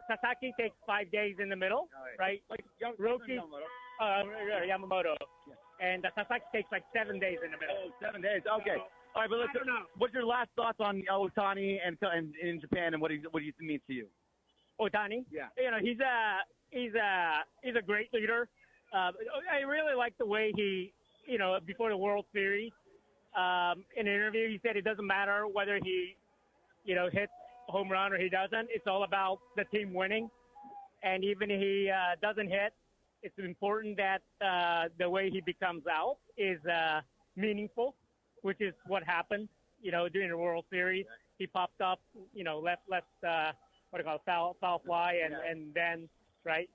Sasaki takes 5 days in the middle, right? Like Roki, Yamamoto. Yeah. And Sasaki takes 7 days in the middle. Oh, 7 days. Okay. All right, but what's your last thoughts on Ohtani and in Japan, and what do you mean to you? Ohtani? Yeah. He's a great leader. I really like the way he, before the World Series, in an interview, he said it doesn't matter whether he, hits home run or he doesn't. It's all about the team winning. And even if he doesn't hit, it's important that the way he becomes out is meaningful, which is what happened, during the World Series. He popped up, left foul fly, and then, right,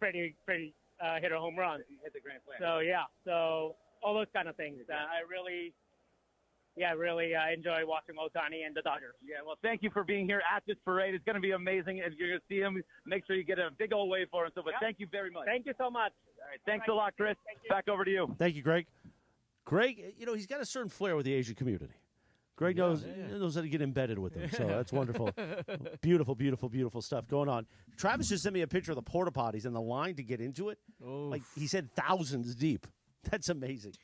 Freddie hit a home run. Hit the grand slam. So, yeah, all those kind of things. I really enjoy watching Ohtani and the Dodgers. Yeah, well, thank you for being here at this parade. It's going to be amazing. If you're going to see him, make sure you get a big old wave for him. But thank you very much. Thank you so much. All right, thanks a lot, Chris. Back over to you. Thank you, Greg. Greg, he's got a certain flair with the Asian community. Greg knows how to get embedded with them, so that's wonderful. Beautiful, beautiful, beautiful stuff going on. Travis just sent me a picture of the porta potties and the line to get into it. Oof. Like he said, thousands deep. That's amazing.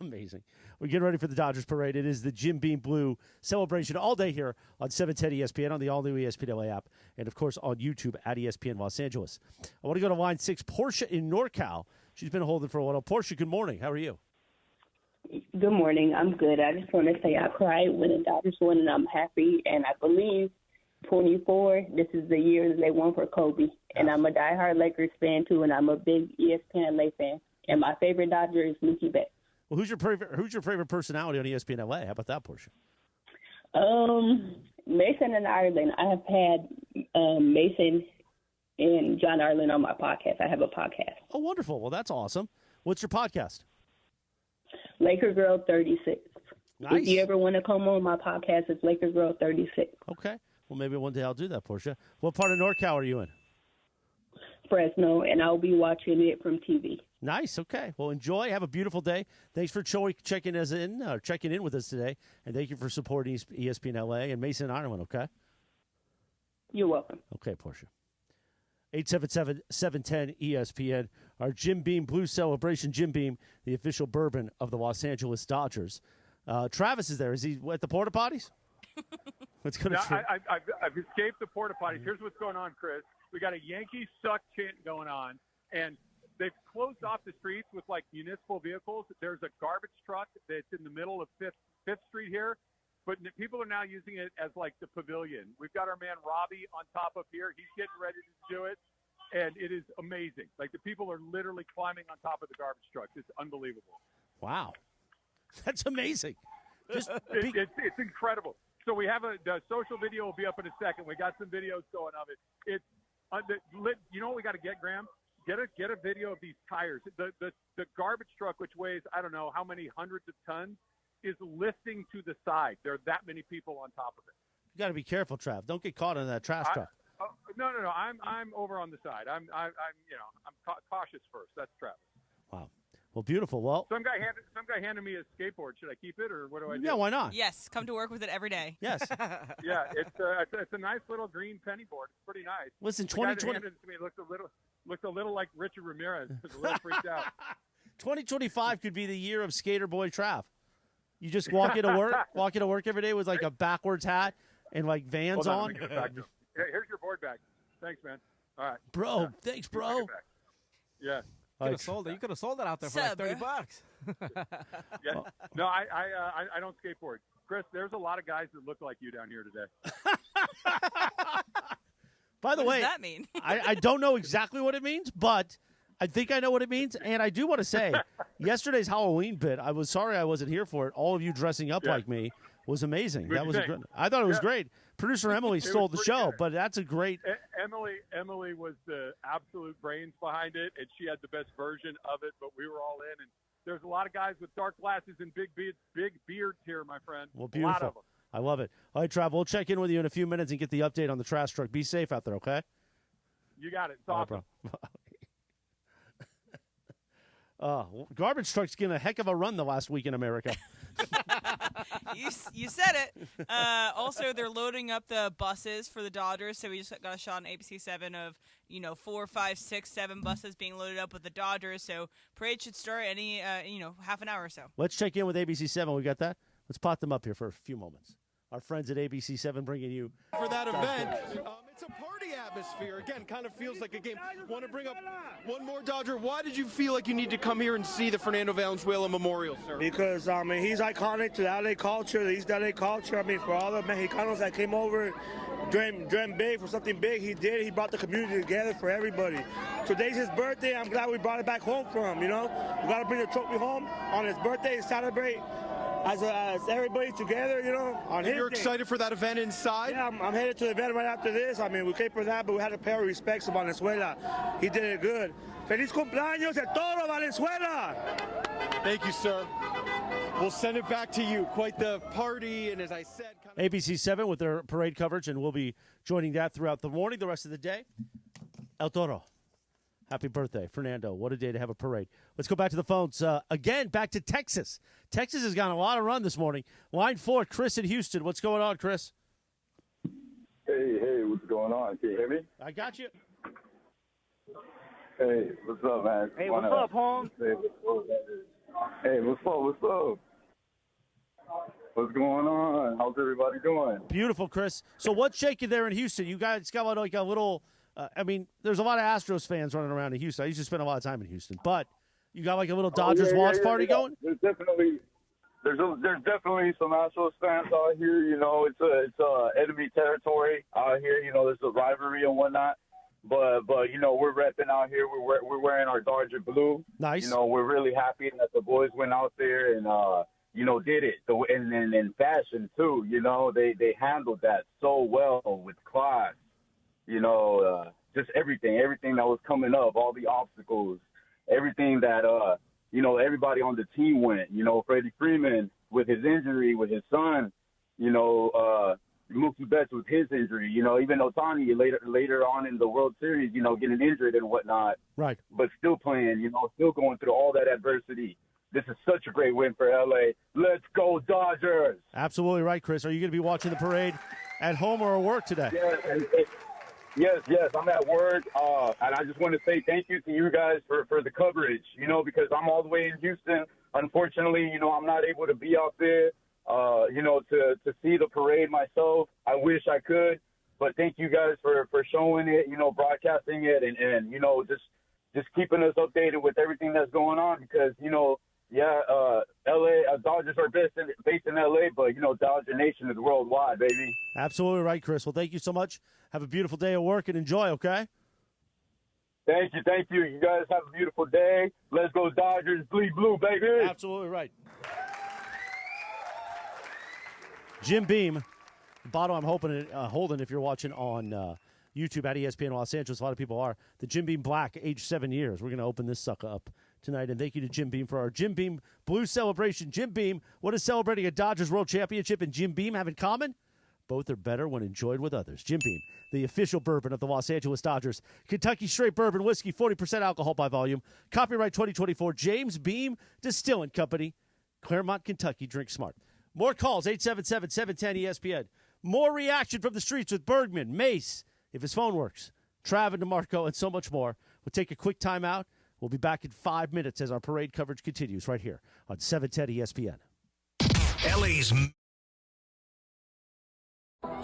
Amazing. We're getting ready for the Dodgers parade. It is the Jim Beam Blue celebration all day here on 710 ESPN, on the all-new ESPN LA app, and, of course, on YouTube at ESPN Los Angeles. I want to go to line 6, Portia in NorCal. She's been holding for a while. Portia, good morning. How are you? Good morning. I'm good. I just want to say I cried when the Dodgers won, and I'm happy. And I believe 24, this is the year that they won for Kobe. And I'm a diehard Lakers fan, too, and I'm a big ESPN LA fan. And my favorite Dodger is Mookie Betts. Well, who's your favorite personality on ESPN LA? How about that, Portia? Mason and Ireland. I have had Mason and John Ireland on my podcast. I have a podcast. Oh, wonderful. Well, that's awesome. What's your podcast? Laker Girl 36. Nice. If you ever want to come on my podcast, it's Laker Girl 36. Okay. Well, maybe one day I'll do that, Portia. What part of NorCal are you in? Fresno, and I'll be watching it from TV. Nice. Okay. Well, enjoy. Have a beautiful day. Thanks for checking in with us today, and thank you for supporting ESPN LA and Mason and Ireland. Okay. You're welcome. Okay, Portia. 877-710 ESPN. Our Jim Beam Blue Celebration. Jim Beam, the official bourbon of the Los Angeles Dodgers. Travis is there. Is he at the porta potties? Let's go to Trent. I've escaped the porta potties. Here's what's going on, Chris. We got a Yankees suck chant going on, and they've closed off the streets with like municipal vehicles. There's a garbage truck that's in the middle of Fifth Street here, but people are now using it as like the pavilion. We've got our man Robbie on top of here. He's getting ready to do it, and it is amazing. Like the people are literally climbing on top of the garbage truck. It's unbelievable. Wow, that's amazing. It's incredible. So we have the social video will be up in a second. We got some videos going of it. It's you know what we got to get, Graham? Get a video of these tires. The garbage truck, which weighs I don't know how many hundreds of tons, is lifting to the side. There are that many people on top of it. You got to be careful, Trav. Don't get caught in that trash truck. No. I'm over on the side. I'm cautious first. That's Travis. Wow. Well, beautiful. Well, some guy handed me a skateboard. Should I keep it or what do I do? Yeah, why not? Yes, come to work with it every day. Yes. Yeah, it's a nice little green penny board. It's pretty nice. Listen, the guy that handed it to me looked a little like Richard Ramirez. I was a little freaked out. 2025 could be the year of Skater Boy Trav. You just walk into work every day with like a backwards hat and like Vans Hold on. let me get it back to him. Hey, here's your board back. Thanks, man. All right, bro. Thanks, bro. Yeah. You could have sold it out there for like $30. Yeah. No, I don't skateboard. Chris, there's a lot of guys that look like you down here today. By the What way, does that mean? I don't know exactly what it means, but I think I know what it means. And I do want to say, yesterday's Halloween bit, I was sorry I wasn't here for it. All of you dressing up like me was amazing. What'd That you was think? great. I thought it was great. Producer Emily It stole was the pretty show, good. but that's a great. Emily was the absolute brains behind it, and she had the best version of it. But we were all in, and there's a lot of guys with dark glasses and big beards here, my friend. Well, A lot of beautiful. them. I love it. All right, Trav, we'll check in with you in a few minutes and get the update on the trash truck. Be safe out there, okay? You got it. It's All right, awesome. bro. Garbage truck's getting a heck of a run the last week in America. You said it. Also, they're loading up the buses for the Dodgers. So we just got a shot on ABC7 of 4, 5, 6, 7 buses being loaded up with the Dodgers. So parade should start any half an hour or so. Let's check in with ABC7. We got that? Let's pot them up here for a few moments. Our friends at ABC7 bringing you For that event, it's a party atmosphere. Again, kind of feels like a game. Want to bring up one more Dodger. Why did you feel like you need to come here and see the Fernando Valenzuela Memorial, sir? Because, he's iconic to the LA culture, the East LA culture. For all the Mexicanos that came over, dreamed big for something big. He did. He brought the community together for everybody. Today's his birthday. I'm glad we brought it back home for him, We got to bring the trophy home on his birthday and celebrate as everybody together, on his You're day. excited for that event inside? Yeah, I'm headed to the event right after this. We came for that, but we had to pay our respects to Valenzuela. He did it good. Feliz cumpleaños a todo Valenzuela! Thank you, sir. We'll send it back to you. Quite the party, and as I said... ABC7 with their parade coverage, and we'll be joining that throughout the morning, the rest of the day. El Toro. Happy birthday, Fernando. What a day to have a parade. Let's go back to the phones. Again, back to Texas. Texas has gotten a lot of run this morning. Line 4, Chris in Houston. What's going on, Chris? Hey, what's going on? Can you hear me? I got you. Hey, what's up, man? Hey, what's up, Holmes? Hey, what's up? What's going on? How's everybody doing? Beautiful, Chris. So what's shaking there in Houston? You guys got like a little there's a lot of Astros fans running around in Houston. I used to spend a lot of time in Houston. But you got like a little Dodgers watch party going? There's definitely some Astros fans out here. It's enemy territory out here. There's a rivalry and whatnot. But we're repping out here. We're wearing our Dodger blue. Nice. We're really happy that the boys went out there and did it. So and in fashion too. They handled that so well with class. Just everything that was coming up, all the obstacles, everything that everybody on the team went. Freddie Freeman with his injury, with his son. Mookie Betts with his injury. Even Ohtani later on in the World Series, getting injured and whatnot. Right. But still playing. Still going through all that adversity. This is such a great win for LA. Let's go Dodgers! Absolutely right, Chris. Are you going to be watching the parade at home or at work today? Yes, I'm at work, and I just want to say thank you to you guys for the coverage, because I'm all the way in Houston. Unfortunately, I'm not able to be out there, to see the parade myself. I wish I could, but thank you guys for showing it, broadcasting it, and just keeping us updated with everything that's going on because, LA, Dodgers are based in LA, but, Dodger Nation is worldwide, baby. Absolutely right, Chris. Well, thank you so much. Have a beautiful day at work and enjoy, okay? Thank you. You guys have a beautiful day. Let's go Dodgers, bleed blue, baby. Absolutely right. Jim Beam, the bottle I'm holding if you're watching on YouTube at ESPN Los Angeles. A lot of people are. The Jim Beam Black, aged 7 years. We're going to open this sucker up tonight. And thank you to Jim Beam for our Jim Beam Blue celebration. Jim Beam, what is celebrating a Dodgers World Championship and Jim Beam have in common? Both are better when enjoyed with others. Jim Beam, the official bourbon of the Los Angeles Dodgers. Kentucky Straight Bourbon Whiskey, 40% alcohol by volume. Copyright 2024, James Beam Distilling Company, Claremont, Kentucky. Drink smart. More calls, 877-710-ESPN. More reaction from the streets with Bergman, Mace, if his phone works, Trav and DeMarco, and so much more. We'll take a quick timeout. We'll be back in 5 minutes as our parade coverage continues right here on 710 ESPN. LA's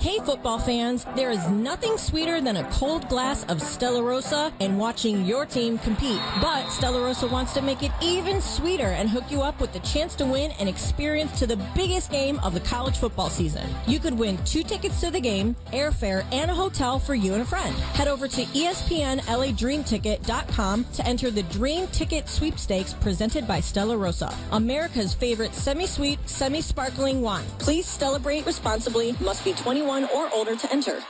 Hey, football fans, there is nothing sweeter than a cold glass of Stella Rosa and watching your team compete. But Stella Rosa wants to make it even sweeter and hook you up with the chance to win an experience to the biggest game of the college football season. You could win 2 tickets to the game, airfare, and a hotel for you and a friend. Head over to ESPNLADreamTicket.com to enter the Dream Ticket Sweepstakes presented by Stella Rosa, America's favorite semi-sweet, semi-sparkling wine. Please celebrate responsibly. Must be 21 or older to enter.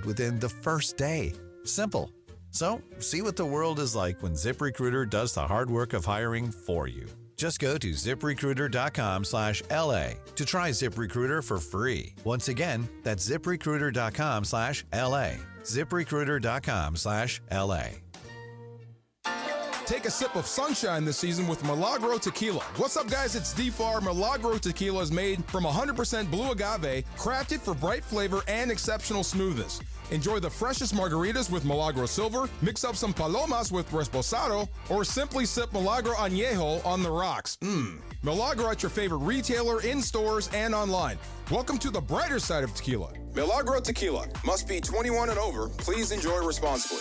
Within the first day. Simple. So, see what the world is like when ZipRecruiter does the hard work of hiring for you. Just go to ZipRecruiter.com/LA to try ZipRecruiter for free. Once again, that's ZipRecruiter.com/LA. ZipRecruiter.com/LA. Take a sip of sunshine this season with Milagro Tequila. What's up, guys? It's D-Far. Milagro Tequila is made from 100% blue agave, crafted for bright flavor and exceptional smoothness. Enjoy the freshest margaritas with Milagro Silver, mix up some palomas with Reposado, or simply sip Milagro Añejo on the rocks. Milagro at your favorite retailer, in stores, and online. Welcome to the brighter side of tequila. Milagro Tequila. Must be 21 and over. Please enjoy responsibly.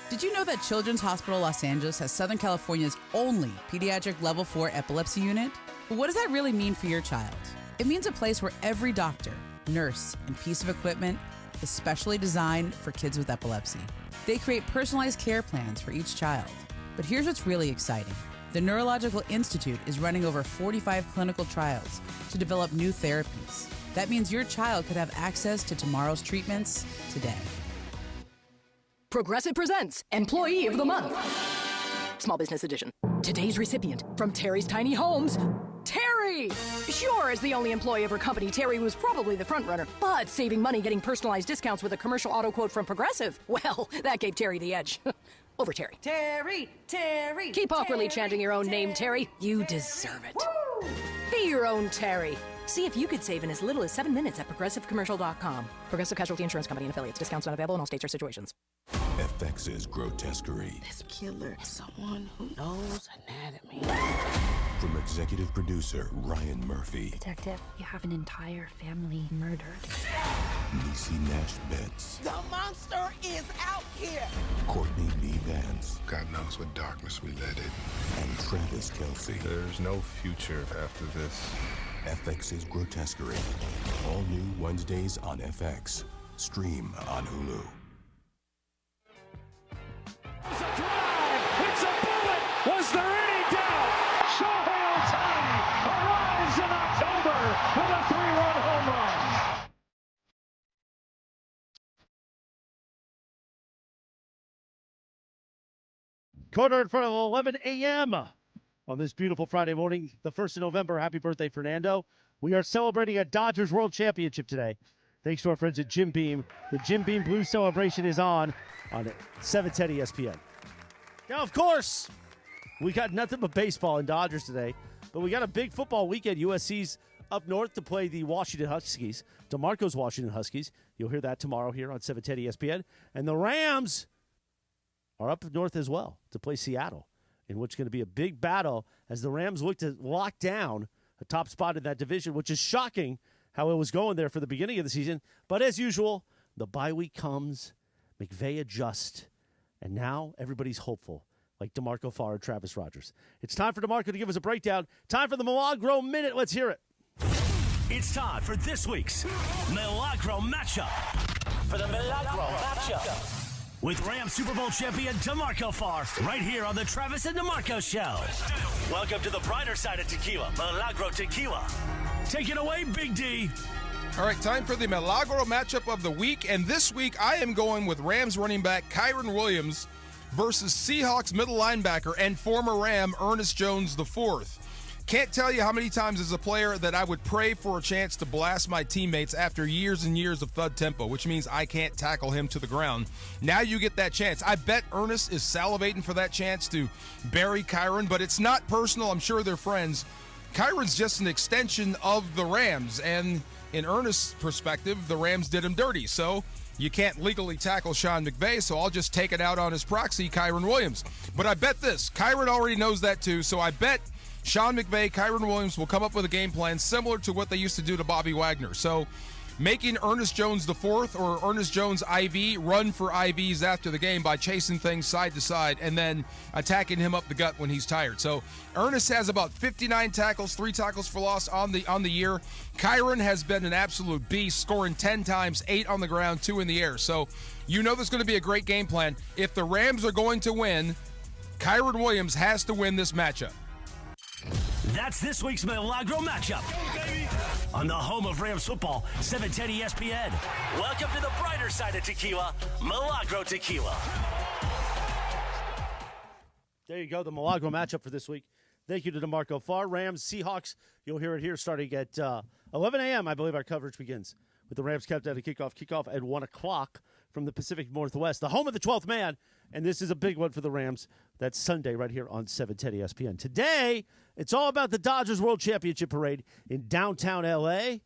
Did you know that Children's Hospital Los Angeles has Southern California's only pediatric level 4 epilepsy unit? Well, what does that really mean for your child? It means a place where every doctor, nurse, and piece of equipment especially designed for kids with epilepsy. They create personalized care plans for each child. But here's what's really exciting. The Neurological Institute is running over 45 clinical trials to develop new therapies. That means your child could have access to tomorrow's treatments today. Progressive presents Employee of the Month. Small Business Edition. Today's recipient from Terry's Tiny Homes, Terry! Sure, as the only employee of her company, Terry was probably the front runner, but saving money getting personalized discounts with a commercial auto quote from Progressive, well, that gave Terry the edge. Over Terry. Terry! Keep awkwardly chanting your own name, Terry. You deserve it. Woo! Be your own Terry. See if you could save in as little as 7 minutes at ProgressiveCommercial.com. Progressive Casualty Insurance Company and Affiliates. Discounts not available in all states or situations. FX's grotesquerie. This killer is someone who knows anatomy. From executive producer Ryan Murphy. Detective, you have an entire family murdered. Niecy Nash Betts. The monster is out here! Courtney Lee Vance. God knows what darkness we let in. And Travis Kelsey. There's no future after this. FX's grotesquerie. All new Wednesdays on FX. Stream on Hulu. It's a drive! It's a bullet! Was there any doubt? Shohei Ohtani arrives in October with a 3-run home run. Quarter in front of 11 a.m. on this beautiful Friday morning, the 1st of November. Happy birthday, Fernando. We are celebrating a Dodgers World Championship today. Thanks to our friends at Jim Beam. The Jim Beam Blue Celebration is on 710 ESPN. Now, of course, we got nothing but baseball in Dodgers today, but we got a big football weekend. USC's up north to play the Washington Huskies, DeMarco's Washington Huskies. You'll hear that tomorrow here on 710 ESPN. And the Rams are up north as well to play Seattle, in which is going to be a big battle as the Rams look to lock down a top spot in that division, which is shocking how it was going there for the beginning of the season. But as usual, the bye week comes, McVay adjusts, and now everybody's hopeful, like DeMarco Farr and Travis Rogers. It's time for DeMarco to give us a breakdown. Time for the Milagro Minute. Let's hear it. It's time for this week's Milagro Matchup. For the Milagro Matchup. With Rams Super Bowl champion DeMarco Farr, right here on the Travis and DeMarco Show. Welcome to the brighter side of tequila, Milagro Tequila. Take it away, Big D. All right, time for the Milagro matchup of the week. And this week, I am going with Rams running back Kyren Williams versus Seahawks middle linebacker and former Ram Ernest Jones IV. Can't tell you how many times as a player that I would pray for a chance to blast my teammates after years and years of thud tempo, which means I can't tackle him to the ground. Now you get that chance. I bet Ernest is salivating for that chance to bury Kyren, but it's not personal. I'm sure they're friends. Kyren's just an extension of the Rams, and in Ernest's perspective, the Rams did him dirty. So you can't legally tackle Sean McVay, so I'll just take it out on his proxy, Kyren Williams. But I bet this. Kyren already knows that too, so I bet Sean McVay, Kyren Williams will come up with a game plan similar to what they used to do to Bobby Wagner. So making Ernest Jones IV or Ernest Jones IV run for IVs after the game by chasing things side to side and then attacking him up the gut when he's tired. So Ernest has about 59 tackles, 3 tackles for loss on the year. Kyren has been an absolute beast, scoring 10 times, 8 on the ground, 2 in the air. So you know there's going to be a great game plan. If the Rams are going to win, Kyren Williams has to win this matchup. That's this week's Milagro Matchup. On the home of Rams football, 710 ESPN. Welcome to the brighter side of tequila, Milagro Tequila. There you go, the Milagro Matchup for this week. Thank you to DeMarco Farr. Rams, Seahawks, you'll hear it here starting at 11 a.m. I believe our coverage begins with the Rams countdown to kickoff at 1 o'clock from the Pacific Northwest, the home of the 12th man. And this is a big one for the Rams. That's Sunday right here on 710 ESPN. Today, it's all about the Dodgers World Championship Parade in downtown L.A.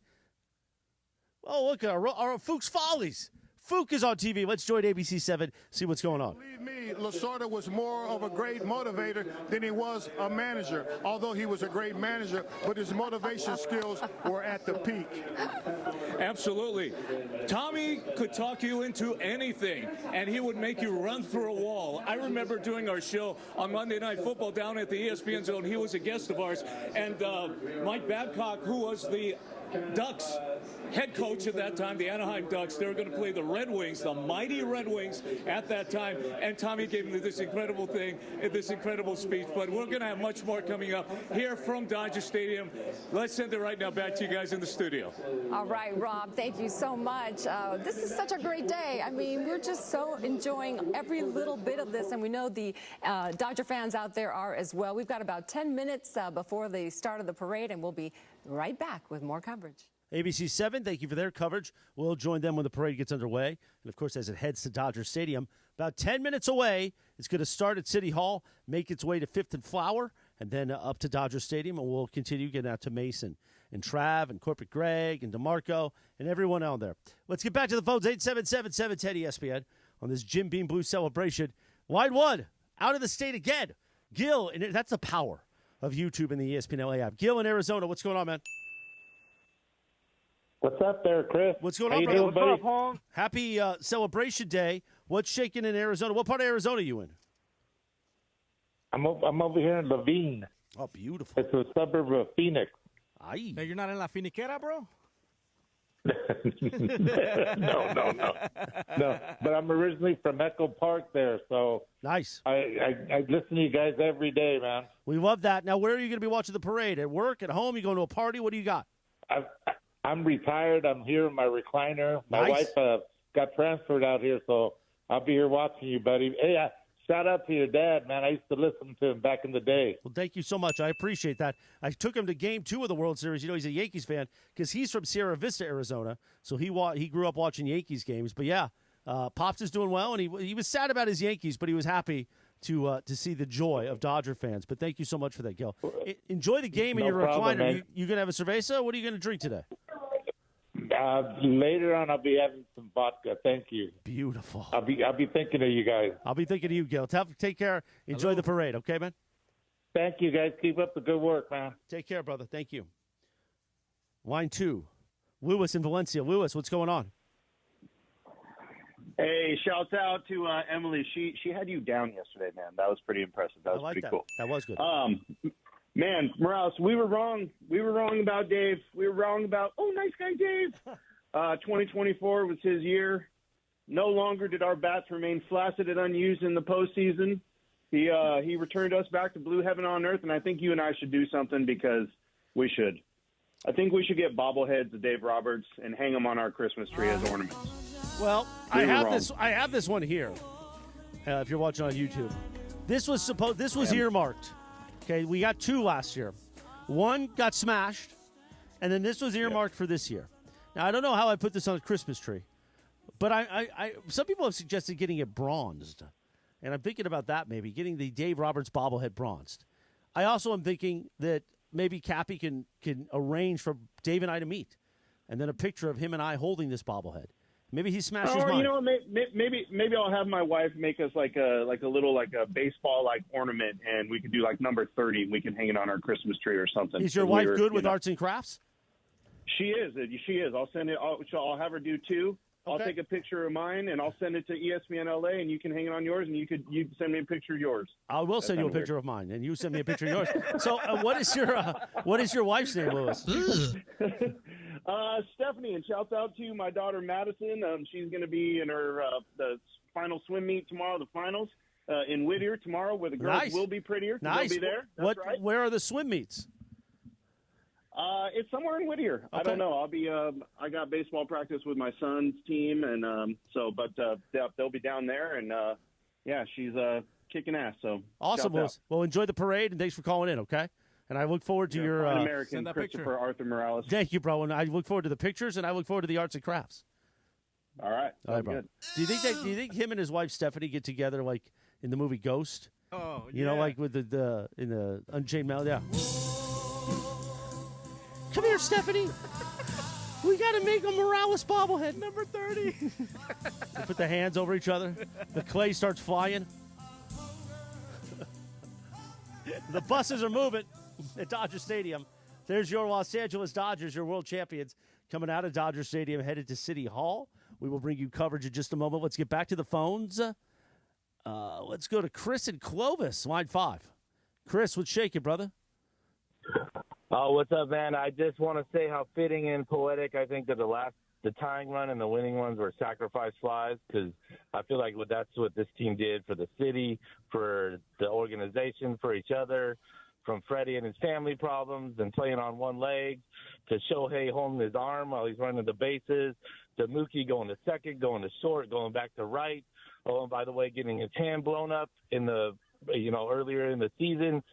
Oh, look at our Fuchs Follies. Fook is on TV. Let's join ABC 7, see what's going on. Believe me, Lasorda was more of a great motivator than he was a manager, although he was a great manager, but his motivation skills were at the peak. Absolutely. Tommy could talk you into anything, and he would make you run through a wall. I remember doing our show on Monday Night Football down at the ESPN Zone. He was a guest of ours, and Mike Babcock, who was the Ducks head coach at that time, the Anaheim Ducks. They were going to play the Red Wings, the mighty Red Wings at that time. And Tommy gave me this incredible thing, this incredible speech. But we're going to have much more coming up here from Dodger Stadium. Let's send it right now back to you guys in the studio. All right, Rob, thank you so much. This is such a great day. I mean, we're just so enjoying every little bit of this, and we know the Dodger fans out there are as well. We've got about 10 minutes before the start of the parade, and we'll be right back with more coverage. ABC 7, thank you for their coverage. We'll join them when the parade gets underway. And, of course, as it heads to Dodger Stadium, about 10 minutes away, it's going to start at City Hall, make its way to 5th and Flower, and then up to Dodger Stadium, and we'll continue getting out to Mason and Trav and Corporate Greg and DeMarco and everyone out there. Let's get back to the phones, 877-710-ESPN on this Jim Beam Blue celebration. Line 1, out of the state again. Gil, and that's the power of YouTube and the ESPN LA app. Gil in Arizona, what's going on, man? What's up there, Chris? What's going How on, you brother? doing, buddy? What's up, Hong? Happy Celebration Day. What's shaking in Arizona? What part of Arizona are you in? I'm over here in Levine. Oh, beautiful. It's a suburb of Phoenix. Aye. Hey, you're not in La Finiquera, bro? No. But I'm originally from Echo Park there, so nice. I listen to you guys every day, man. We love that. Now, where are you going to be watching the parade? At work? At home? You going to a party? What do you got? I'm retired. I'm here in my recliner. My Nice. wife got transferred out here, so I'll be here watching you, buddy. Hey, shout out to your dad, man. I used to listen to him back in the day. Well, thank you so much. I appreciate that. I took him to Game 2 of the World Series. You know, he's a Yankees fan because he's from Sierra Vista, Arizona. So he grew up watching Yankees games. But, yeah, Pops is doing well, and he was sad about his Yankees, but he was happy to see the joy of Dodger fans. But thank you so much for that, Gil. Enjoy the game in No your problem, recliner. man. You going to have a cerveza? What are you going to drink today? Later on, I'll be having some vodka. Thank you. Beautiful. I'll be thinking of you guys. I'll be thinking of you, Gil. Take care. Enjoy the parade, okay, man? Thank you, guys. Keep up the good work, man. Take care, brother. Thank you. Line 2, Lewis in Valencia. Lewis, what's going on? Hey, shouts out to Emily. She had you down yesterday, man. That was pretty impressive. That was pretty cool. That was good. Man, Morales, we were wrong. We were wrong about Dave. We were wrong about, nice guy Dave. 2024 was his year. No longer did our bats remain flaccid and unused in the postseason. He returned us back to blue heaven on earth, and I think you and I should do something because we should. I think we should get bobbleheads of Dave Roberts and hang them on our Christmas tree as ornaments. Well, I have this one here. If you're watching on YouTube, this was earmarked. Okay, we got 2 last year. One got smashed, and then this was earmarked for this year. Now I don't know how I put this on a Christmas tree, but I some people have suggested getting it bronzed, and I'm thinking about that maybe getting the Dave Roberts bobblehead bronzed. I also am thinking that maybe Kappy can arrange for Dave and I to meet, and then a picture of him and I holding this bobblehead. Maybe he smashes mine. You know, maybe I'll have my wife make us like a little baseball ornament, and we could do number 30, and we can hang it on our Christmas tree or something. Is your wife good with arts and crafts? She is. I'll send it. I'll have her do 2. I'll take a picture of mine, and I'll send it to ESPN LA, and you can hang it on yours, and you can send me a picture of yours. I will send you a picture of mine, and you send me a picture of yours. So, what is your wife's name, Lewis? Stephanie, and shouts out to my daughter Madison. She's going to be in her the final swim meet tomorrow, the finals in Whittier tomorrow, where the girls will be prettier. Nice. They'll be there. That's right. Where are the swim meets? It's somewhere in Whittier. Okay. I don't know. I'll be. I got baseball practice with my son's team, and they'll be down there, and she's kicking ass. So awesome, Lewis. Well, enjoy the parade, and thanks for calling in. Okay. And I look forward to your American Christopher Arthur Morales. Thank you, bro. And I look forward to the pictures, and I look forward to the arts and crafts. All right, bro. Good. Do you think him and his wife Stephanie get together like in the movie Ghost? Oh, you know, like with the in the Unchained Melody. Yeah. Come here, Stephanie. We got to make a Morales bobblehead. Number 30. They put the hands over each other. The clay starts flying. The buses are moving at Dodger Stadium. There's your Los Angeles Dodgers, your world champions, coming out of Dodger Stadium, headed to City Hall. We will bring you coverage in just a moment. Let's get back to the phones. Let's go to Chris and Clovis, line 5. Chris, what's shaking, brother? Oh, what's up, man? I just want to say how fitting and poetic I think that the tying run and the winning ones were sacrifice flies, because I feel like that's what this team did for the city, for the organization, for each other, from Freddie and his family problems and playing on one leg, to Shohei holding his arm while he's running the bases, to Mookie going to second, going to short, going back to right. Oh, and by the way, getting his hand blown up in earlier in the season,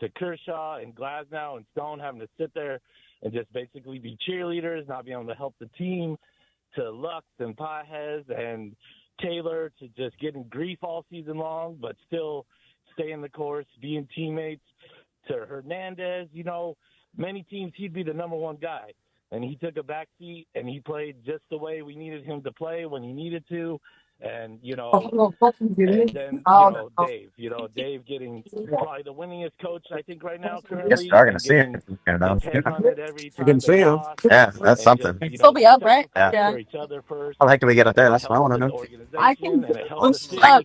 to Kershaw and Glasnow and Stone having to sit there and just basically be cheerleaders, not being able to help the team, to Lux and Pajes and Taylor, to just getting grief all season long, but still staying the course, being teammates, to Hernandez. Many teams he'd be the number one guy, and he took a back seat and he played just the way we needed him to play when he needed to. And, and then, Dave, Dave getting probably the winningest coach, I think, right now, currently. Yes, you're going to see it. You can see him. Yeah, that's something. Still be up, right? Yeah. For each other first. How the heck do we get up there? That's what I want to know. I can. I'll push you up.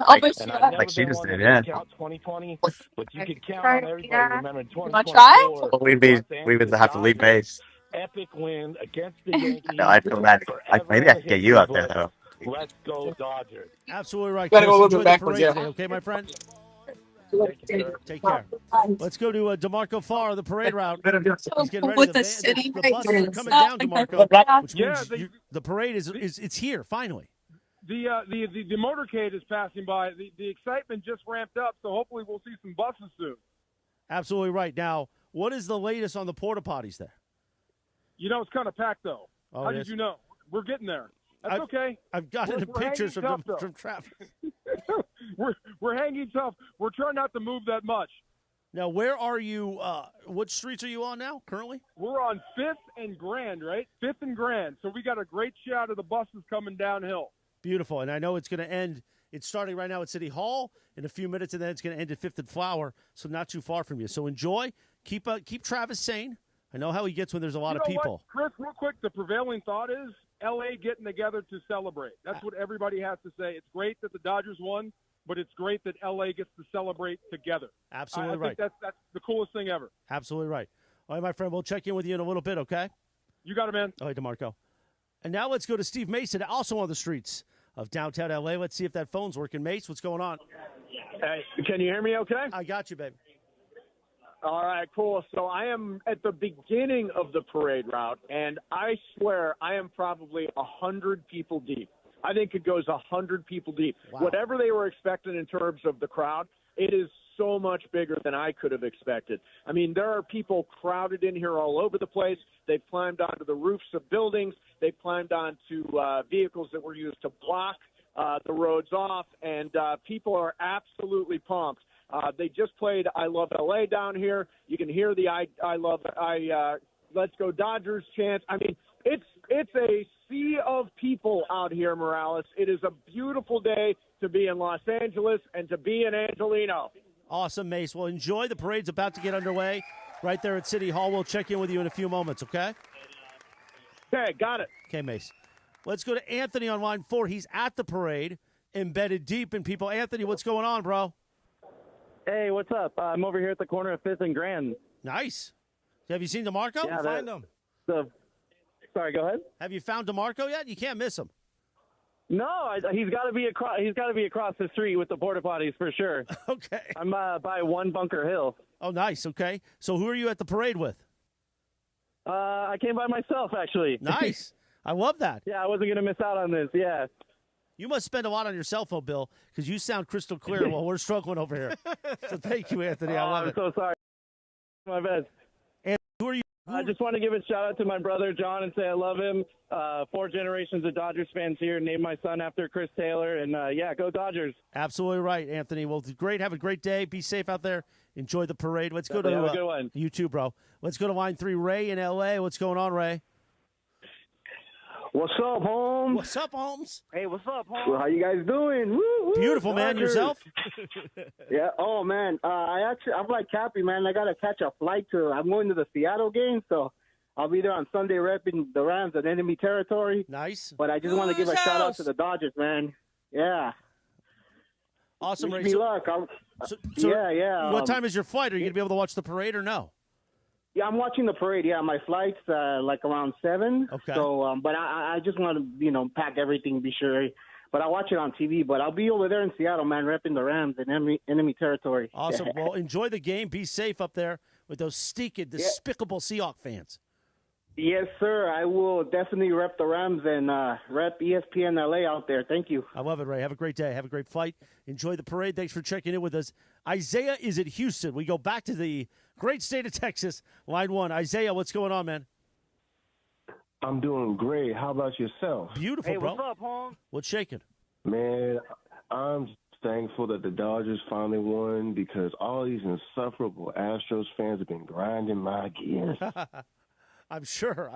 Like she just did, yeah. 2020, but you could count on everybody remembering 2024. Well, we would have to leave base. Epic win against the Yankees. No, I feel bad. Maybe I can get you up there, though. Let's go, Dodgers. Absolutely right. Gotta go a little Enjoy bit the backwards, parade yeah. today, okay, my friend? Take care. Let's go to DeMarco Farr on the parade route. He's getting ready. With the the city buses are coming down, DeMarco, which means the parade is here finally. The motorcade is passing by. The excitement just ramped up, so hopefully we'll see some buses soon. Absolutely right. Now, what is the latest on the porta potties there? It's kind of packed though. Oh, How did you know? We're getting there. That's okay. I've gotten the pictures from traffic. we're hanging tough. We're trying not to move that much. Now, where are you? What streets are you on now, currently? We're on 5th and Grand, right? 5th and Grand. So we got a great shot of the buses coming downhill. Beautiful. And I know it's going to end. It's starting right now at City Hall in a few minutes, and then it's going to end at 5th and Flower, so not too far from you. So enjoy. Keep Travis sane. I know how he gets when there's a lot of people. What, Chris, real quick, the prevailing thought is L.A. getting together to celebrate. That's what everybody has to say. It's great that the Dodgers won, but it's great that L.A. gets to celebrate together. Absolutely I right. think that's the coolest thing ever. Absolutely right. All right, my friend, we'll check in with you in a little bit, okay? You got it, man. All right, DeMarco. And now let's go to Steve Mason, also on the streets of downtown L.A. Let's see if that phone's working. Mace, what's going on? Hey, can you hear me okay? I got you, baby. All right, cool. So I am at the beginning of the parade route, and I swear I am probably 100 people deep. I think it goes 100 people deep. Wow. Whatever they were expecting in terms of the crowd, it is so much bigger than I could have expected. I mean, there are people crowded in here all over the place. They've climbed onto the roofs of buildings. They've climbed onto vehicles that were used to block the roads off, and people are absolutely pumped. They just played I Love L.A. down here. You can hear the Let's Go Dodgers chant. I mean, it's a sea of people out here, Morales. It is a beautiful day to be in Los Angeles and to be in Angelino. Awesome, Mace. Well, enjoy. The parade's about to get underway right there at City Hall. We'll check in with you in a few moments, okay? Okay, got it. Okay, Mace. Let's go to Anthony on line 4. He's at the parade, embedded deep in people. Anthony, what's going on, bro? Hey, what's up? I'm over here at the corner of 5th and Grand. Nice. Have you seen DeMarco? Yeah, Find him. Sorry, go ahead. Have you found DeMarco yet? You can't miss him. No, he's got to be across. He's got to be across the street with the porta potties for sure. Okay. I'm by One Bunker Hill. Oh, nice. Okay. So who are you at the parade with? I came by myself, actually. Nice. I love that. Yeah, I wasn't going to miss out on this. Yeah. You must spend a lot on your cell phone, Bill, because you sound crystal clear while we're struggling over here. So thank you, Anthony. I love it. I'm so sorry. My best. And who are you? I just want to give a shout out to my brother John and say I love him. 4 generations of Dodgers fans here. Named my son after Chris Taylor, and yeah, go Dodgers. Absolutely right, Anthony. Well, great. Have a great day. Be safe out there. Enjoy the parade. Let's go to have a good one. You too, bro. Let's go to line 3. Ray in L.A. What's going on, Ray? What's up, Holmes? What's up, Holmes? Hey, what's up, Holmes? Well, how you guys doing? Woo, Beautiful, man. Dodgers. Yourself? Yeah. Oh, man. I'm like Kappy, man. I gotta catch a flight I'm going to the Seattle game, so I'll be there on Sunday repping the Rams in enemy territory. Nice. But I just want to give a shout out to the Dodgers, man. Yeah. Awesome, Wish Ray. me luck. So yeah. What time is your flight? Are you gonna be able to watch the parade or no? Yeah, I'm watching the parade. Yeah, my flight's like around 7. Okay. So, but I just want to, pack everything, be sure. But I watch it on TV. But I'll be over there in Seattle, man, repping the Rams in enemy territory. Awesome. Well, enjoy the game. Be safe up there with those stinking, despicable Seahawk fans. Yes, sir. I will definitely rep the Rams and rep ESPN LA out there. Thank you. I love it, Ray. Have a great day. Have a great flight. Enjoy the parade. Thanks for checking in with us. Isaiah is at Houston. We go back to the great state of Texas. Line 1. Isaiah, what's going on, man? I'm doing great. How about yourself? Beautiful, bro. What's up, Holmes? What's shaking? Man, I'm thankful that the Dodgers finally won because all these insufferable Astros fans have been grinding my gears. I'm sure.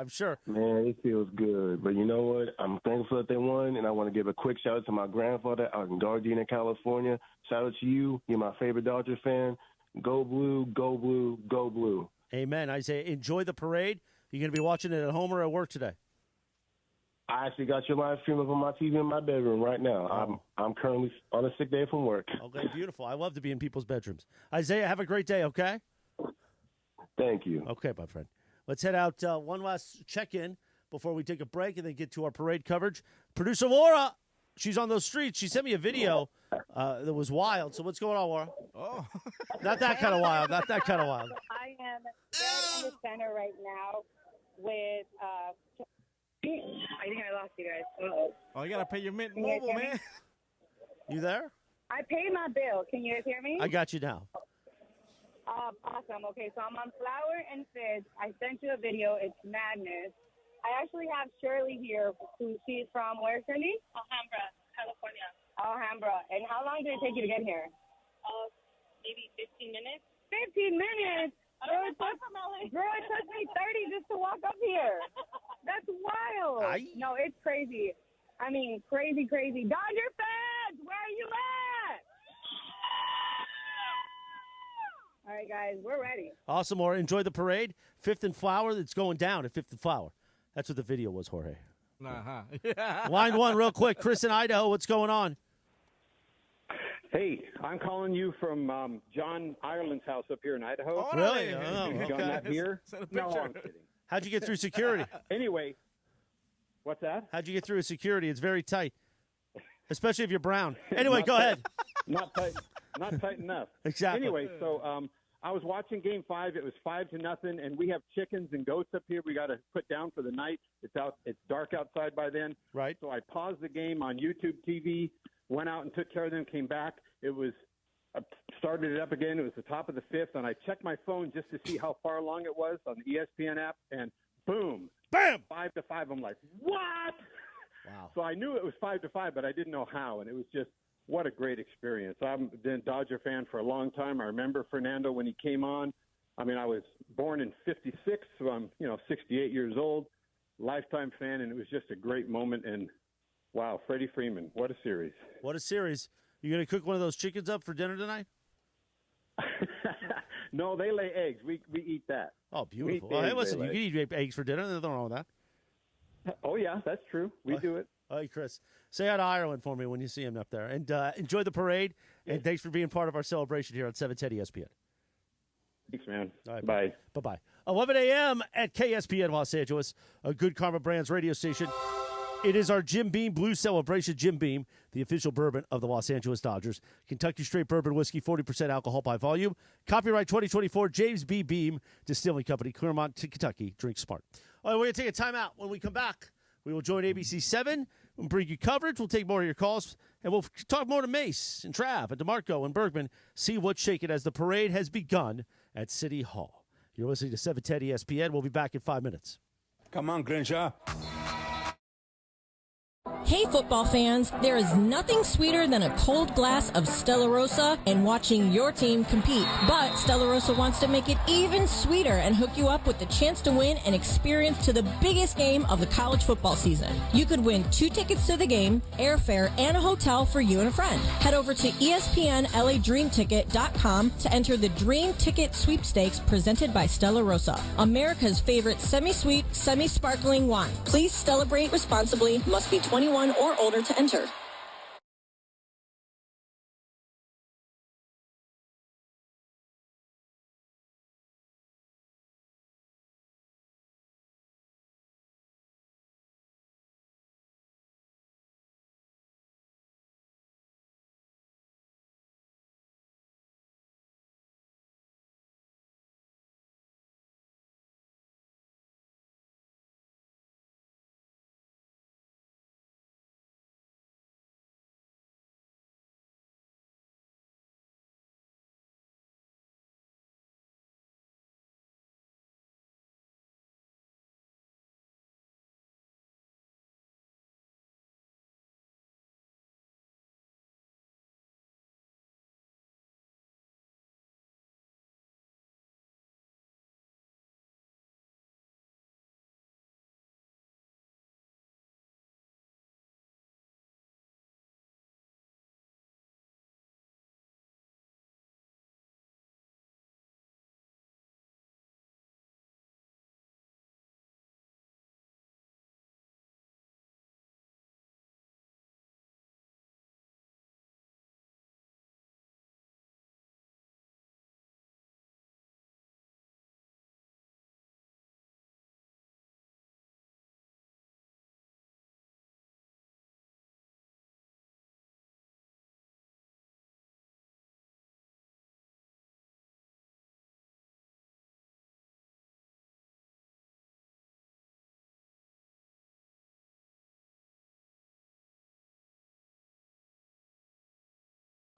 Man, it feels good. But you know what? I'm thankful that they won, and I want to give a quick shout-out to my grandfather out in Gardena, California. Shout-out to you. You're my favorite Dodger fan. Go blue, go blue, go blue. Amen, Isaiah. Enjoy the parade. You're going to be watching it at home or at work today? I actually got your live stream up on my TV in my bedroom right now. I'm currently on a sick day from work. Okay, beautiful. I love to be in people's bedrooms. Isaiah, have a great day, okay? Thank you. Okay, my friend. Let's head out one last check-in before we take a break and then get to our parade coverage. Producer Laura, she's on those streets. She sent me a video that was wild. So what's going on, Laura? Oh. Not that kind of wild. Not that kind of wild. I am dead in the center right now with I think I lost you guys. Uh-oh. Oh, you got to pay your Mint Mobile, man. You there? I paid my bill. Can you guys hear me? I got you now. Awesome. Okay, so I'm on Flower and Fizz. I sent you a video. It's madness. I actually have Shirley here. She's from where, Shirley? Alhambra, California. Alhambra. And how long did it take you to get here? Maybe 15 minutes. 15 minutes? Girl, it took me 30 just to walk up here. That's wild. No, it's crazy. I mean, crazy. Dodger fans, where are you at? All right, guys, we're ready. Awesome, Laura. Enjoy the parade. 5th and Flower. It's going down at 5th and Flower. That's what the video was, Jorge. Uh-huh. Line 1 real quick. Chris in Idaho, what's going on? Hey, I'm calling you from John Ireland's house up here in Idaho. Oh, really? Is John not here? No, I'm kidding. How'd you get through security? Anyway, what's that? How'd you get through security? It's very tight, especially if you're brown. Anyway, go ahead. Not tight enough. Exactly. Anyway, so I was watching Game 5. It was 5-0, and we have chickens and goats up here. We got to put down for the night. It's dark outside by then. Right. So I paused the game on YouTube TV. Went out and took care of them, came back. I started it up again. It was the top of the 5th, and I checked my phone just to see how far along it was on the ESPN app, and boom. Bam! 5-5. I'm like, what? Wow. So I knew it was 5-5, but I didn't know how, and it was just what a great experience. I've been a Dodger fan for a long time. I remember Fernando when he came on. I mean, I was born in 56, so I'm 68 years old, lifetime fan, and it was just a great moment, and wow, Freddie Freeman, what a series. What a series. You going to cook one of those chickens up for dinner tonight? No, they lay eggs. We eat that. Oh, beautiful. Well, hey, listen, you can eat eggs for dinner. There's nothing wrong with that. Oh, yeah, that's true. We do it. Hey, Chris, say hi to Ireland for me when you see him up there. And enjoy the parade. And thanks for being part of our celebration here on 710 ESPN. Thanks, man. All right, bye. Bye-bye. 11 a.m. at KSPN Los Angeles, a Good Karma Brands radio station. It is our Jim Beam Blue Celebration. Jim Beam, the official bourbon of the Los Angeles Dodgers. Kentucky Straight Bourbon Whiskey, 40% alcohol by volume. Copyright 2024, James B. Beam Distilling Company, Claremont, Kentucky. Drink smart. All right, we're going to take a timeout. When we come back, we will join ABC 7. We'll bring you coverage. We'll take more of your calls. And we'll talk more to Mace and Trav and DeMarco and Bergman. See what's shaking as the parade has begun at City Hall. You're listening to 710 ESPN. We'll be back in 5 minutes. Come on, Crenshaw. Hey, football fans, there is nothing sweeter than a cold glass of Stella Rosa and watching your team compete. But Stella Rosa wants to make it even sweeter and hook you up with the chance to win an experience to the biggest game of the college football season. You could win 2 tickets to the game, airfare, and a hotel for you and a friend. Head over to ESPNLADreamTicket.com to enter the Dream Ticket Sweepstakes presented by Stella Rosa, America's favorite semi-sweet, semi-sparkling wine. Please celebrate responsibly. Must be 21 or older to enter.